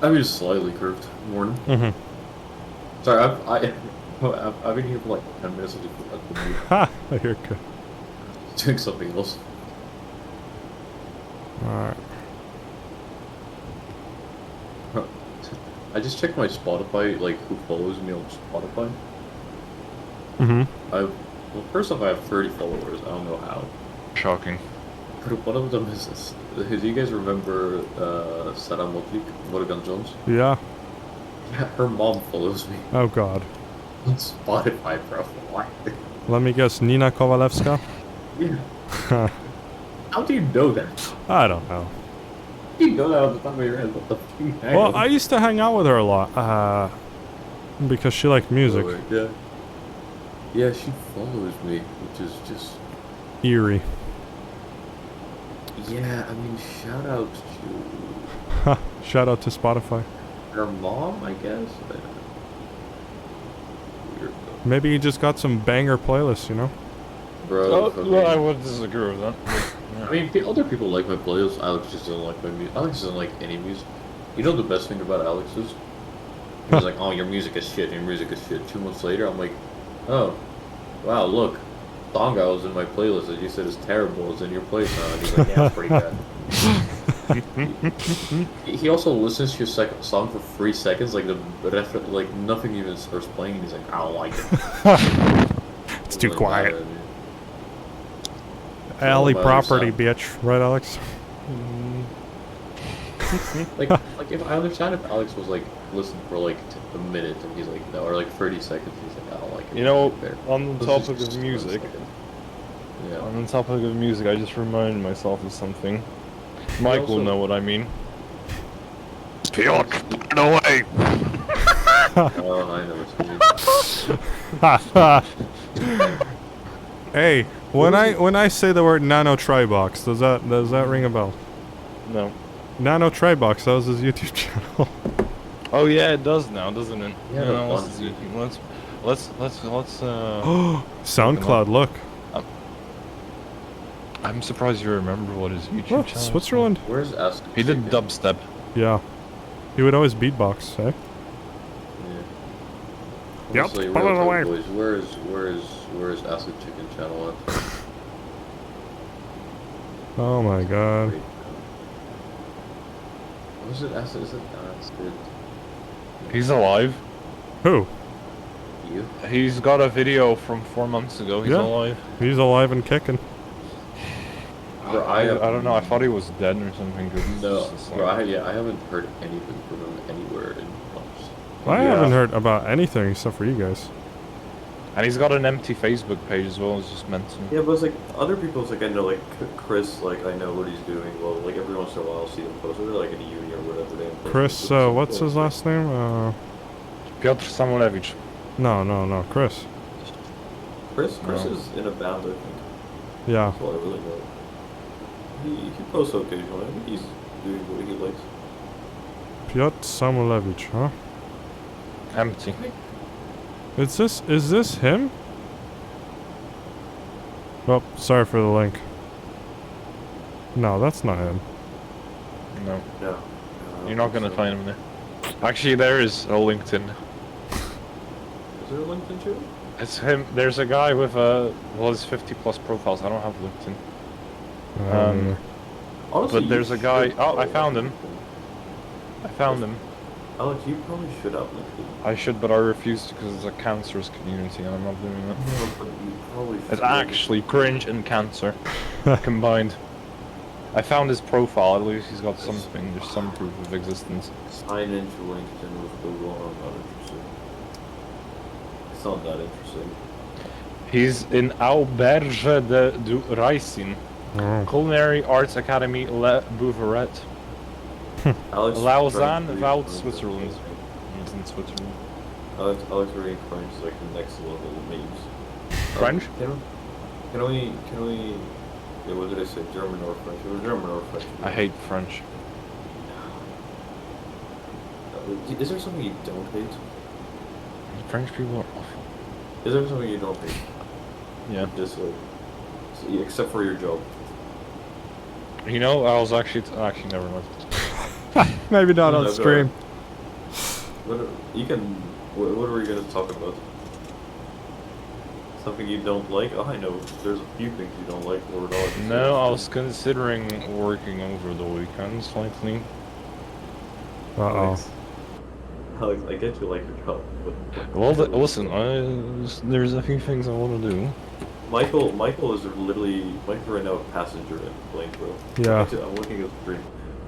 I mean, just slightly curved. Morning. Mm-hmm. Sorry, I've been here for like 10 minutes. I just forgot to move. Ha! You're good. Doing something else. Alright. I just checked my Spotify, like who follows me on Spotify. Mm-hmm. Well, first off, I have 30 followers. I don't know how. Shocking. But one of them is this. Do you guys remember Sarah Motley, Morgan Jones? Yeah. Yeah, her mom follows me Oh, God. on Spotify, bro. Why? Let me guess, Nina Kovalevska? Yeah. How do you know that? I don't know. How do you know that on the top of your head? What the fuck? Well, I used to hang out with her a lot, because she liked music. Yeah. Yeah, she follows me, which is just... Eerie. Yeah, I mean, shout out to... Shout out to Spotify. Her mom, I guess? Weird. Maybe you just got some banger playlists, you know? Bro, well, I would disagree with that. I mean, other people like my playlists. Alex just doesn't like my music. Alex doesn't like any music. You know the best thing about Alex is? He's like, oh, your music is shit, your music is shit. 2 months later, I'm like, oh, wow, look. Song I was in my playlist that you said is terrible is in your place now. And he's like, yeah, it's pretty bad. He also listens to your song for 3 seconds, like like nothing even starts playing, and he's like, I don't like it. It's too like, quiet. Alley property, bitch. Right, Alex? like if I understand if Alex was like listening for like a minute and he's like no, or like 30 seconds, he's like, I don't like it. You know, there. on the topic of music, yeah. On the topic of music, I just reminded myself of something. Mike will know what I mean. Piotr, put it away! Oh, I know what you mean. Hey, when I say the word Nano Tribox, does that ring a bell? No. Nano Tribox, that was his YouTube channel. Oh yeah, it does now, doesn't it? Yeah, no, let's SoundCloud, look. I'm surprised you remember what his YouTube Oh, channel is. Switzerland. Where's Acid? He did dubstep. Yeah. He would always beatbox, eh? Yeah. Yep, Honestly, put it away. Boys, where is Acid Chicken channel at? Oh my god. Was it Acid? Is it Acid? He's alive. Who? You? He's got a video from 4 months ago. He's alive. He's alive and kicking. Bro, I don't know. I thought he was dead or something. No, bro, I haven't heard anything from him anywhere in months. I haven't heard about anything except for you guys. And he's got an empty Facebook page as well, as just mentioned. Yeah, but it's like other people's like I know like Chris, like I know what he's doing. Well, like every once in a while I'll see him post. They're like in a uni or whatever. They post Chris, what's his last name? Piotr Samulevich. No, Chris. Chris No. is in a band, I think. Yeah. That's all I really know. He posts occasionally. I think he's doing what he likes. Piotr Samulevich, huh? Empty. Is this him? Oh, sorry for the link. No, that's not him. No. No. You're not gonna find him there. Actually, there is a LinkedIn. Is there a LinkedIn too? It's him. There's a guy with his 50+ profiles. I don't have LinkedIn. Honestly, But there's you a guy. should Oh, I follow found him. I found him. Alex, you probably should have LinkedIn. I should, but I refuse to because it's a cancerous community, and I'm not doing it. No, but you probably It's should. actually cringe and cancer combined. I found his profile. At least he's got something. There's some proof of existence. Sign into LinkedIn with Google. I'm not interested. It's not that interesting. He's in Auberge du Raisin, Culinary Arts Academy Le Bouveret, Alex, Lausanne, French, Vaud, French, Switzerland. He's in Switzerland. Alex reading French is like the next level of memes. French? Can we? Yeah, what did I say? German or French? It was German or French. I hate French. Is there something you don't hate? French people are awful. Is there something you don't hate? Yeah. Just like, except for your job. You know, I was actually never mind. Maybe not on No, stream. What are we gonna talk about? Something you don't like? Oh, I know. There's a few things you don't like. Or not. No, I was considering working over the weekend slightly. Uh-oh. Alex, I get you like your job, but... Well, listen, there's a few things I want to do. Michael is literally... Michael's right now a passenger in the plane, bro. Yeah. I'm looking at the screen.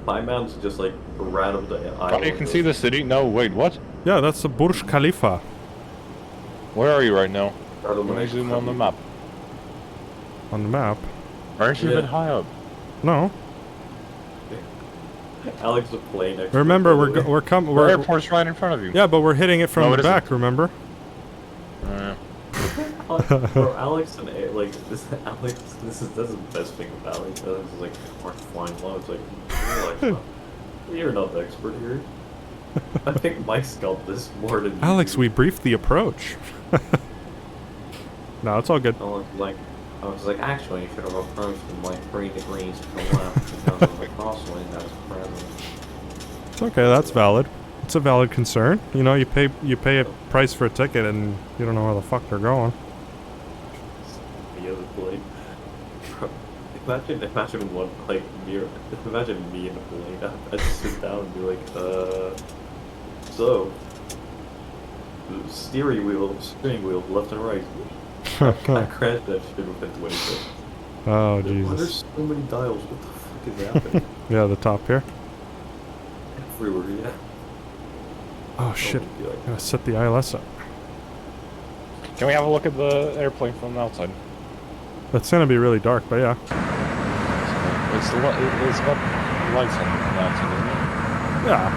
My man's just like ran up the aisle. Oh, you can see the city? No, wait, what? Yeah, that's the Burj Khalifa. Where are you right now? Let me zoom on the map. On the map? Aren't you a bit high up? No. Alex, the plane expert. Remember, we're coming. The airport's right in front of you. Yeah, but we're hitting it from No, the it back. Remember? Bro, Alex and like this. Alex, that's the best thing about Alex. Alex is like, we're flying low. It's like, you're not the expert here. I think Mike's got this more than you. Alex, we briefed the approach. No, it's all good. I was like, actually, you should have approached from like 3 degrees to the left because of the crosswind that was present. It's okay. That's valid. It's a valid concern. You know, you pay a price for a ticket and you don't know where the fuck they're going. The other plane. Imagine one like imagine me in a plane. I'd sit down and be like, so steering wheel, left and right. I crashed that shit within 20 seconds. Oh, Why Jesus. there's so many dials? What the fuck is happening? Yeah, the top here. Everywhere, yeah. Oh shit. my God. Gotta set the ILS up. Can we have a look at the airplane from the outside? That's gonna be really dark, but yeah. It's got lights on the outside, isn't it? Yeah.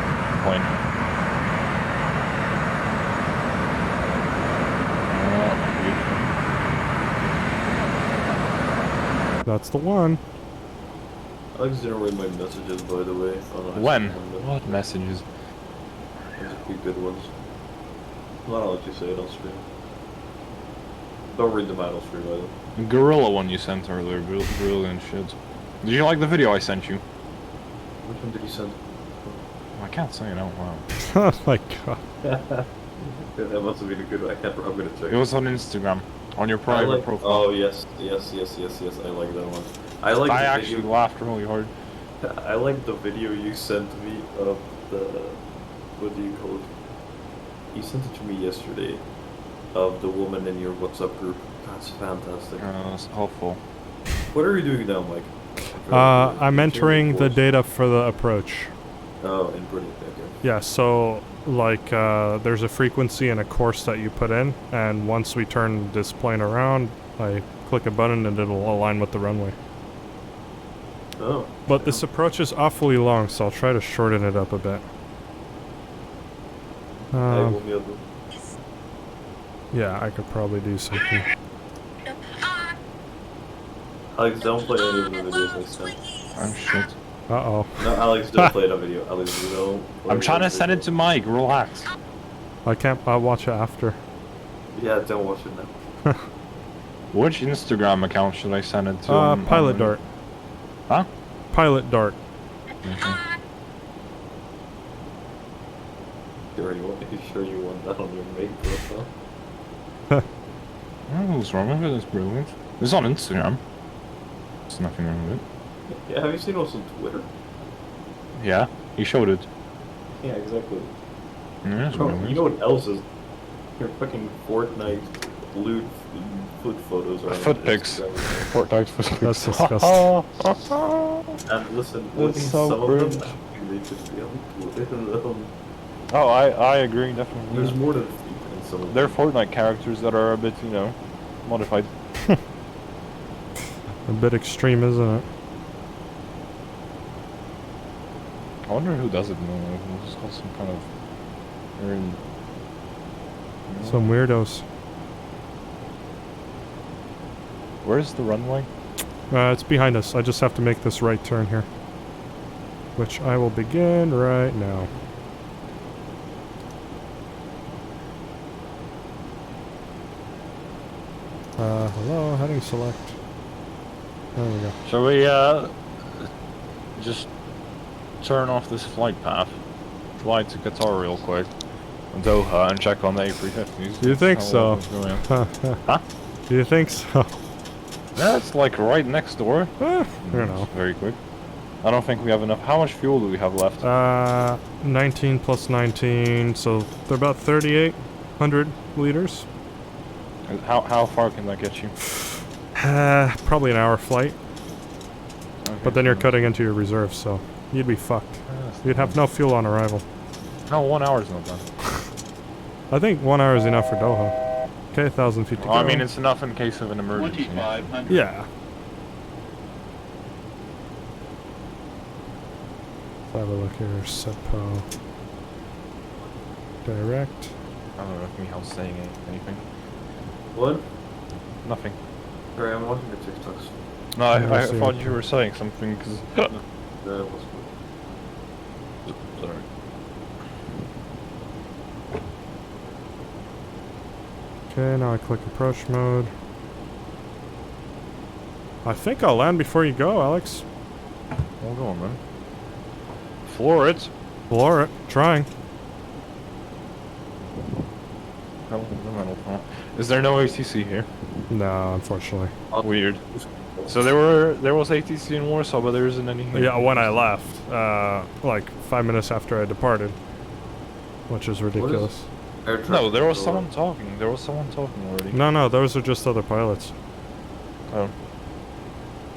Plane. That's the one. Alex didn't read my messages, by the way. When? What messages? There's a few good ones. I'll let you say it on stream. Don't read them out on stream either. The gorilla one you sent earlier, brilliant shit. Did you like the video I sent you? Which one did you send? I can't say it out loud. Oh my god. That must have been a good one. I'm gonna check. It was on Instagram, on your private profile. Oh yes. I like that one. I actually laughed really hard. I like the video you sent me of the what do you call it? You sent it to me yesterday of the woman in your WhatsApp group. That's fantastic. That's helpful. What are you doing now, Mike? I'm entering the data for the approach. Oh, in brilliant. Okay. Yeah, so like, there's a frequency and a course that you put in, and once we turn this plane around, I click a button and it'll align with the runway. Oh. But this approach is awfully long, so I'll try to shorten it up a bit. I will be able. Yeah, I could probably do something. Alex, don't play any of the videos next time. Oh shit. Uh-oh. No, Alex, don't play that video. Alex, you don't. I'm trying to send it to Mike, relax. I can't, I'll watch it after. Yeah, don't watch it now. Which Instagram account should I send it to? Pilot Dart. Huh? Pilot Dart. You sure you want that on your main profile? What's wrong with it? It's brilliant. It's on Instagram. There's nothing wrong with it. Yeah, have you seen what's on Twitter? Yeah, he showed it. Yeah, exactly. Yeah, You know what else is? Your fucking Fortnite lewd foot photos are Foot pics. Fortnite foot pics. That's disgusting. And listen, That's so some cringe. of them, they just be on Twitter. Oh, I agree, definitely. There's more than in some of them. They're Fortnite characters that are a bit, you know, modified. A bit extreme, isn't it? I wonder who does it now. It's got some kind of... They're in... Some weirdos. Where's the runway? It's behind us. I just have to make this right turn here. Which I will begin right now. Hello, heading select. There we go. Shall we, just turn off this flight path, fly to Qatar real quick, and Doha, and check on the A350s? Do you think so? Huh? Do you think so? Yeah, it's like right next door. You know. Very quick. I don't think we have enough. How much fuel do we have left? 19 plus 19, so they're about 3,800 liters. How far can that get you? Probably an hour flight. Okay, But then you're cutting into your reserves, so you'd be fucked. You'd have no fuel on arrival. No, 1 hour is not bad. I think 1 hour is enough for Doha. Okay, 1,000 feet to go. I mean, it's enough in case of an emergency. 2,500. Yeah. Let's have a look here. Setpo. Direct. I don't know if Michal's saying anything. What? Nothing. Sorry, I'm watching your TikToks. No, I thought you were saying something, because... Sorry. Okay, now I click approach mode. I think I'll land before you go, Alex. Well, go on, man. Floor it. Floor it. Trying. Is there no ATC here? No, unfortunately. Weird. So there was ATC in Warsaw, but there isn't any here. Yeah, when I left, like 5 minutes after I departed, which is ridiculous. No, there was someone talking. There was someone talking already. No, those are just other pilots. Oh.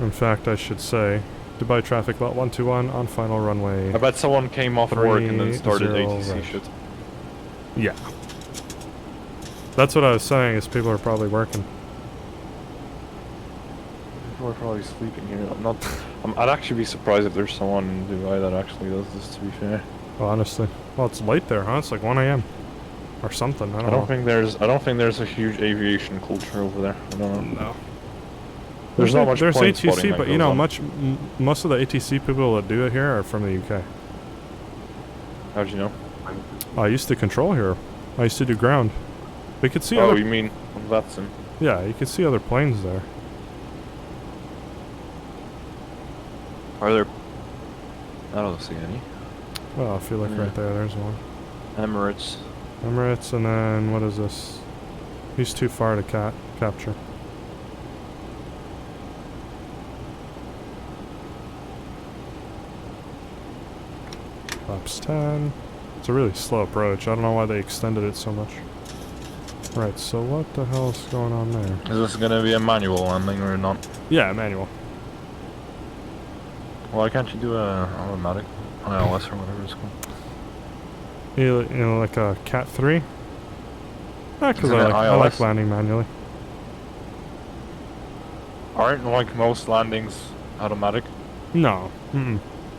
In fact, I should say, Dubai traffic LOT121 on final runway. I bet someone came off work and then started ATC right. shit. Yeah. That's what I was saying, is people are probably working. People are probably sleeping here. I'd actually be surprised if there's someone in Dubai that actually does this, to be fair. Well, honestly. Well, it's late there, huh? It's like 1 AM. Or something, I don't know. I don't think there's a huge aviation culture over there. I don't know. No. There's not much There's plane ATC, spotting that but you goes know, on. most of the ATC people that do it here are from the UK. How'd you know? I used to control here. I used to do ground. We could see Oh, other... you mean on Vatsim? Yeah, you could see other planes there. Are there... I don't see any. Well, if you look right there, there's one. Emirates. Emirates, and then what is this? He's too far to capture. Flaps 10. It's a really slow approach. I don't know why they extended it so much. Right, so what the hell is going on there? Is this gonna be a manual landing or not? Yeah, manual. Why can't you do a automatic ILS or whatever it's called? You know, like a Cat 3? Because Isn't it I like iOS? landing manually. Aren't like most landings automatic? No.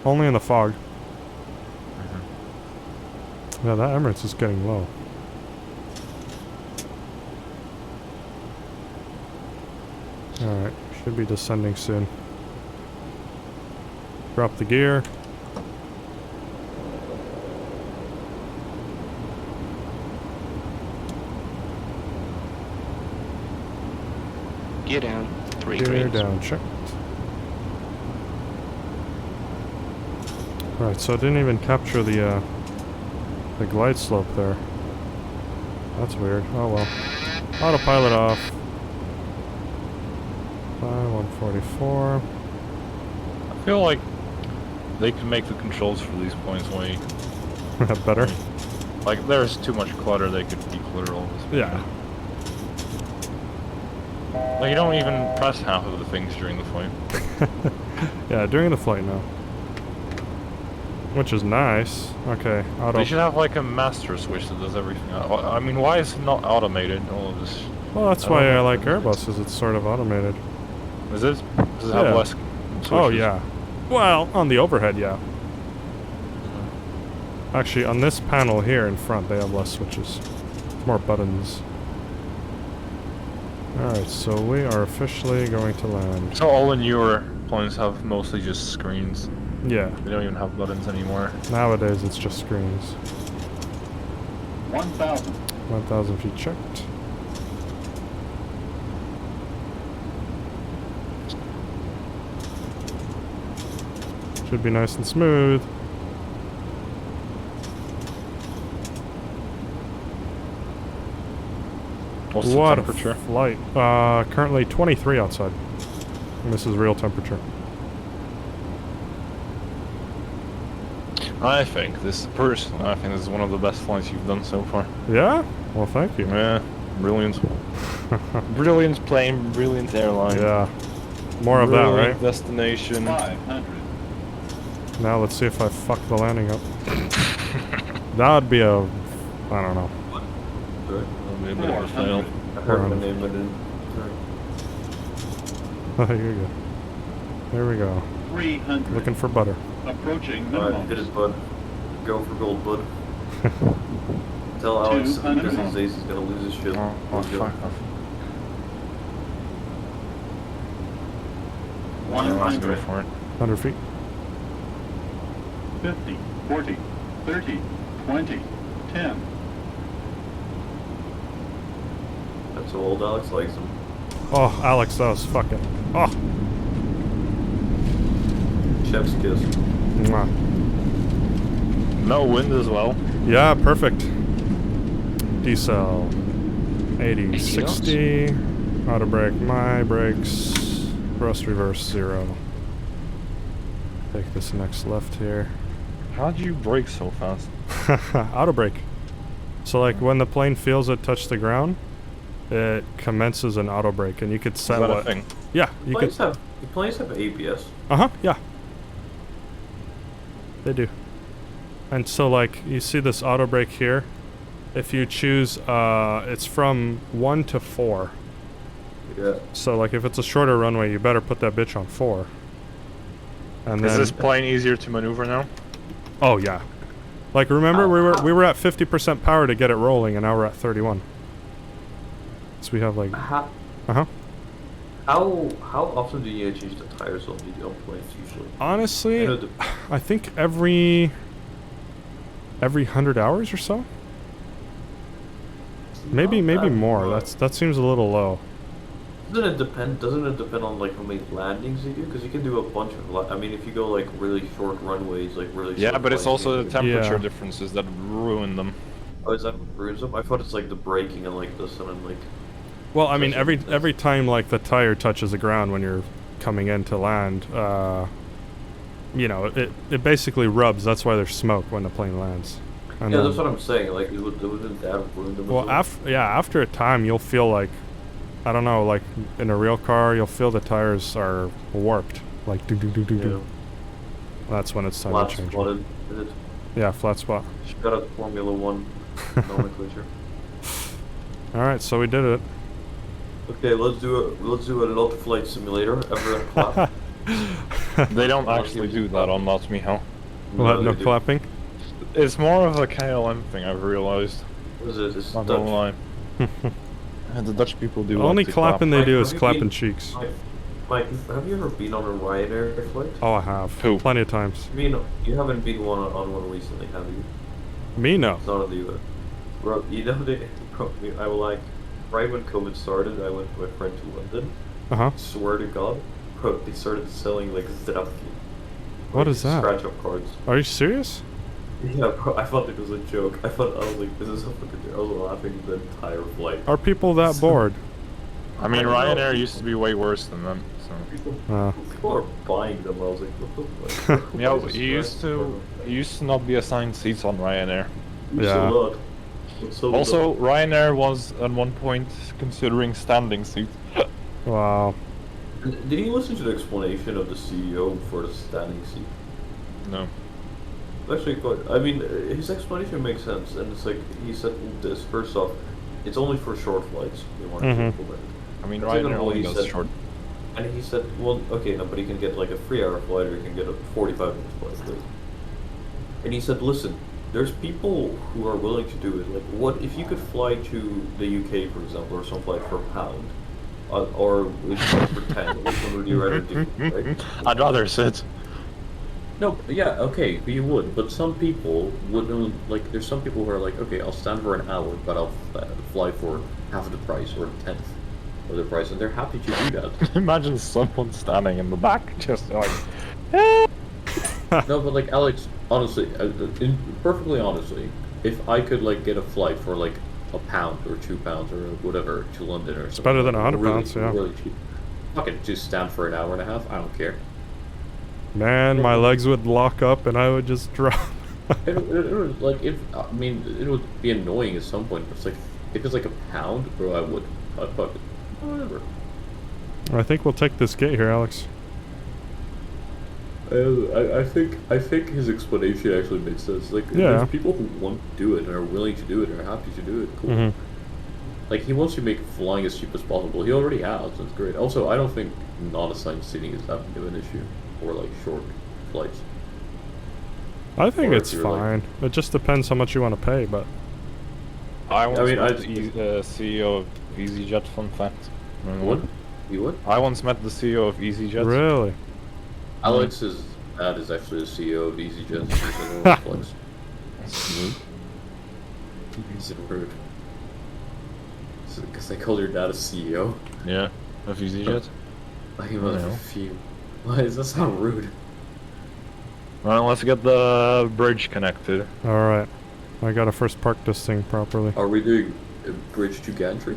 Only in the fog. Yeah, that Emirates is getting low. Alright, should be descending soon. Drop the gear. Gear down. 3 Gear greens. down, checked. Right, so it didn't even capture the glide slope there. That's weird. Oh well. Autopilot off. 144. I feel like they can make the controls for these points way better. Like there's too much clutter. They could declutter all this. Yeah. Like you don't even press half of the things during the flight. Yeah, during the flight now. Which is nice. Okay, auto. They should have like a master switch that does everything. I mean, why is it not automated? All of this. Well, that's why I like Airbus, is it's sort of automated. Is it? Does it have less switches? Oh yeah. Well, on the overhead, yeah. Actually, on this panel here in front, they have less switches. More buttons. Alright, so we are officially going to land. So all the newer planes have mostly just screens. Yeah. They don't even have buttons anymore. Nowadays, it's just screens. 1,000. 1,000 feet checked. Should be nice and smooth. What's the What temperature? a flight. Currently 23 outside. And this is real temperature. I think this is one of the best flights you've done so far. Yeah? Well, thank you. Yeah, brilliant. Brilliant plane, brilliant airline. Yeah. More of that, right? Destination. 500. Now let's see if I fuck the landing up. That would be a... I don't know. That'll be a bit of a fail. I heard my name, but I didn't. Oh, here you go. There we go. 300. Looking for butter. Approaching Alright, minimum. hit it, bud. Go for gold, bud. Tell Alex because these days he's gonna lose his shit. Oh, Let's go. fuck off. 100. For it. 100 feet. 50, 40, 30, 20, 10. That's so old Alex likes him. Oh, Alex, that was fucking... Oh! Chef's kiss. Mwah. No wind as well. Yeah, perfect. Decel. 80, 60. Auto brake, my brakes. Thrust reverse, 0. Take this next left here. How'd you brake so fast? Auto brake. So like when the plane feels it touch the ground, it commences an auto brake, and you could set Is that a what... thing? Yeah, you could... The planes have ABS. Uh-huh, yeah. They do. And so like, you see this auto brake here? If you choose, it's from 1 to 4. Yeah. So like, if it's a shorter runway, you better put that bitch on 4. And Is then... this plane easier to maneuver now? Oh yeah. Like remember we were at 50% power to get it rolling, and now we're at 31. So we have like... How often do you need to change the tires on the planes usually? Honestly, I think every 100 hours or so. Maybe more. That seems a little low. Doesn't it depend on like how many landings you do? Because you can do a bunch of. I mean, if you go like really short runways, like really. Yeah, short but it's planes, also the temperature Yeah. differences that ruin them. Oh, is that what ruins them? I thought it's like the braking and like this and then like. Well, I mean, every time like the tire touches the ground when you're coming in to land, you know, it basically rubs. That's why there's smoke when the plane lands. And Yeah, then, that's what I'm saying. Like, wouldn't that have ruined them? well, after a time, you'll feel like, I don't know, like in a real car, you'll feel the tires are warped, like do do do do do. That's when it's time to change. Flooded, is it? Yeah, flat spot. Shout out Formula 1 nomenclature. Alright, so we did it. Okay, let's do a LOT flight simulator. Everyone clap. They don't actually do that on LOT, Michal. What, no they do. clapping? It's more of a KLM thing, I've realized. What is it? It's Not Dutch. gonna lie. And the Dutch people do Only like to clapping clap. they do Mike, is have you clapping been- cheeks. Mike, have you ever been on a Ryanair flight? Oh, I have. Who? Plenty of times. I mean, you haven't been on one recently, have you? Me, no. It's not in the US. Bro, you know I will like, right when COVID started, I went with my friend to London. Uh-huh. Swear to God, bro, they started selling like zdravki. What is that? Scratch up cards. Are you serious? Yeah, bro, I thought it was a joke. I was like, this is a fucking joke. I was laughing the entire flight. Are people that bored? I mean, Ryanair used to be way worse than them, so... People are buying them. I was like, what the fuck? Yeah, you used to not be assigned seats on Ryanair. Yeah. Also, Ryanair was at one point considering standing seats. Wow. Did you listen to the explanation of the CEO for the standing seat? No. Actually, quite. I mean, his explanation makes sense, and it's like he said this. First off, it's only for short flights. They want to implement. I mean, Second Ryanair of all, only he does said- short. And he said, well, okay, no, but he can get like a 3-hour flight, or he can get a 45-minute flight. Right? And he said, listen, there's people who are willing to do it. Like, what if you could fly to the UK, for example, or some flight for £1, or for 10? Which one would you rather do? Right? I'd rather sit. No, yeah, okay, you would, but some people wouldn't, like, there's some people who are like, okay, I'll stand for an hour, but I'll fly for half the price, or a tenth of the price, and they're happy to do that. Imagine someone standing in the back, just like... No, but like, Alex, honestly, perfectly honestly, if I could, like, get a flight for, like, £1 or £2 or whatever to London or something... It's better than like, £100, yeah. Really cheap. Fucking just stand for an hour and a half, I don't care. Man, my legs would lock up and I would just drop. It would, like, I mean, it would be annoying at some point, but it's like, if it's like £1, bro, I'd fuck it. Whatever. I think we'll take this gate here, Alex. I think his explanation actually makes sense. Like, Yeah. there's people who want to do it and are willing to do it and are happy to do it. Cool. Mhm. Like, he wants to make flying as cheap as possible. He already has. That's great. Also, I don't think non-assigned seating is that big of an issue for like short flights. I think Or it's if you're, like- fine. It just depends how much you want to pay, but... I once mean, met the CEO of EasyJet, fun fact. What? You would? I once met the CEO of EasyJet. Really? Alex's dad is actually the CEO of EasyJet. He's in all flights. He's rude. Because they called your dad a CEO? Yeah, of EasyJet. Like, he must have a few. Why does that sound rude? Well, let's get the bridge connected. Alright. I gotta first park this thing properly. Are we doing a bridge to gantry?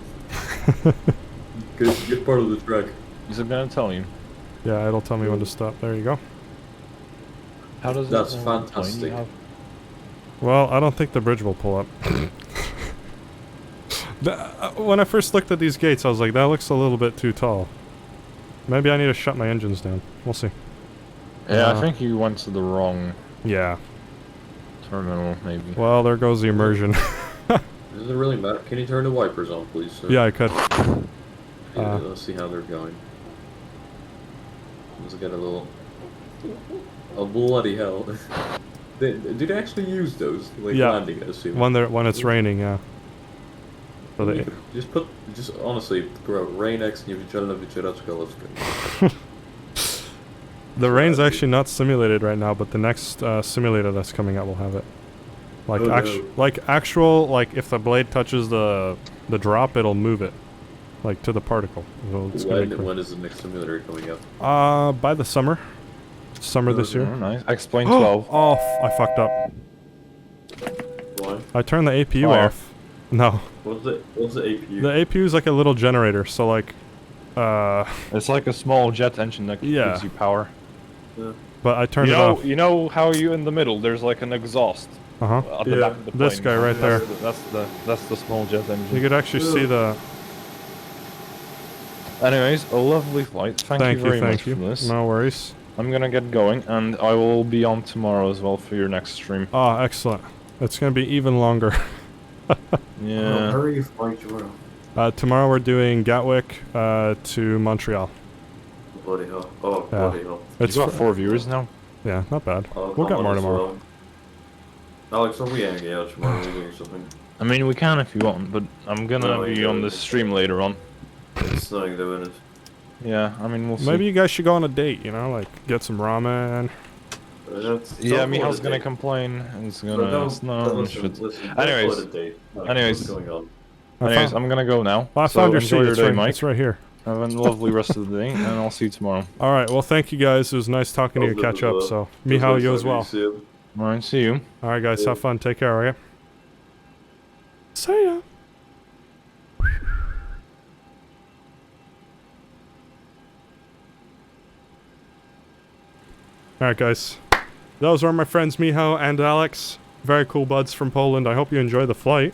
Good part of the track. Is it gonna tell you? Yeah, it'll tell me when to stop. There you go. How does That's it know what plane fantastic. you have? Well, I don't think the bridge will pull up. When I first looked at these gates, I was like, that looks a little bit too tall. Maybe I need to shut my engines down. We'll see. Yeah, I think you went to the wrong Yeah. terminal, maybe. Well, there goes the immersion. Does it really matter? Can you turn the wipers on, please, sir? Yeah, I could. Yeah, let's see how they're going. Let's get a little... Oh, bloody hell. Do they actually use those? Like, Yeah. landing, I assume? When it's raining, yeah. So they... Just honestly, bro, rain X and you can let's go. The rain's actually not simulated right now, but the next simulator that's coming out will have it. Like Oh, no. actual, like if the blade touches the drop, it'll move it, like to the particle. So it's gonna be cool. When is the next simulator coming up? By the summer. Summer this year. Oh, nice. Explain 12. Oh, I fucked up. Why? I turned the APU Fire. off. No. What's the APU? The APU is like a little generator, so like, It's like a small jet engine that Yeah. gives you power. Yeah. but I turned it off. You know how you in the middle? There's like an exhaust Uh-huh. at the back of the plane. This guy right there. That's the small jet engine. You could actually see the... Anyways, a lovely flight. Thank you very much Thank you. for this. No worries. I'm gonna get going, and I will be on tomorrow as well for your next stream. Oh, excellent. It's gonna be even longer. Yeah. How are you flying tomorrow? Tomorrow we're doing Gatwick to Montreal. Bloody hell. Oh, Yeah. bloody hell. It's You got 4 viewers now? Yeah, not bad. I'll We'll get come more on as tomorrow. well. Alex, are we hanging out tomorrow or something? I mean, we can if you want, but I'm gonna No, be you on don't. the stream later on. It's not doing it. Yeah, I mean, we'll see. Maybe you guys should go on a date, you know, like get some ramen. Yeah, Mihal's gonna complain. It's gonna snow and shit. Anyways, I'm gonna go now. Well, I So found your enjoy seat. your It's day, right, Mike. it's right here. Have a lovely rest of the day, and I'll see you tomorrow. All right. Well, thank you guys. It was nice talking to you. Catch up. So, Mihal, you as well. All right, see you. All right, guys. Have fun. Take care. Okay. See ya. Alright guys, those are my friends Miho and Alex. Very cool buds from Poland. I hope you enjoy the flight.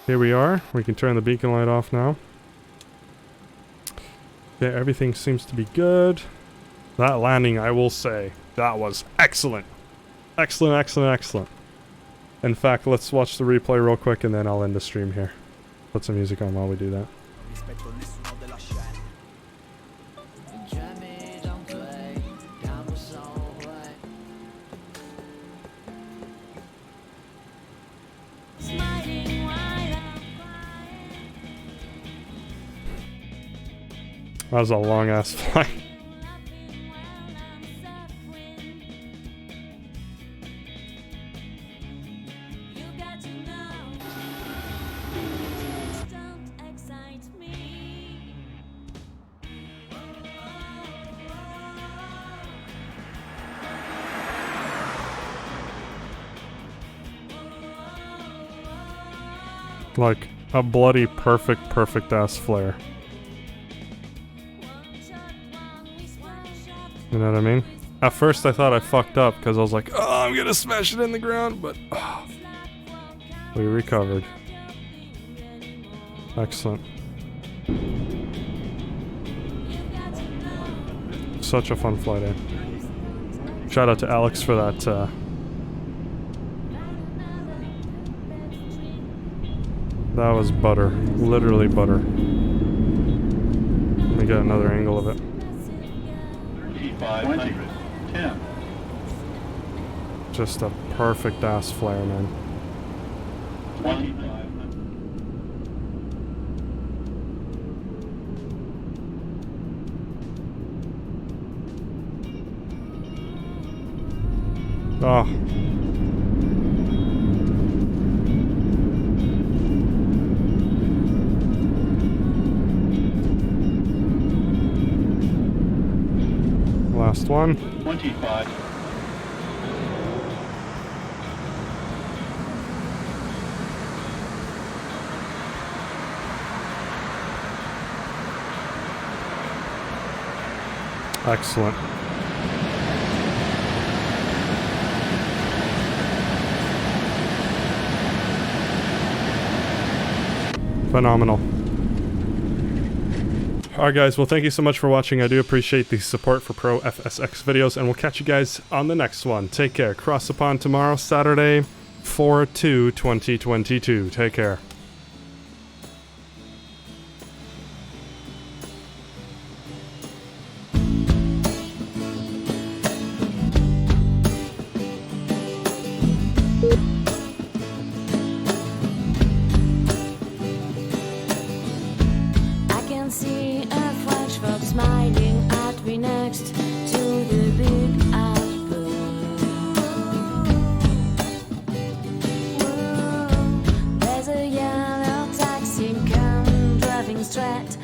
Here we are. We can turn the beacon light off now. Okay, everything seems to be good. That landing, I will say, that was excellent. Excellent, excellent, excellent. In fact, let's watch the replay real quick and then I'll end the stream here. Put some music on while we do that. That was a long ass flight. Like a bloody perfect ass flare. You know what I mean? At first I thought I fucked up because I was like, oh, I'm gonna smash it in the ground, but we recovered. Excellent. Such a fun flight, eh? Shout out to Alex for that, that was butter. Literally butter. Let me get another angle of it. 510. Just a perfect ass flare, man. 25. Oh. Last one. 25. Excellent. Phenomenal. Alright guys, well thank you so much for watching. I do appreciate the support for Pro FSX videos, and we'll catch you guys on the next one. Take care. Cross the pond tomorrow, Saturday, 4/2/2022. Take care. See a French folk smiling at me next to the big apple. There's a yellow taxi come driving straight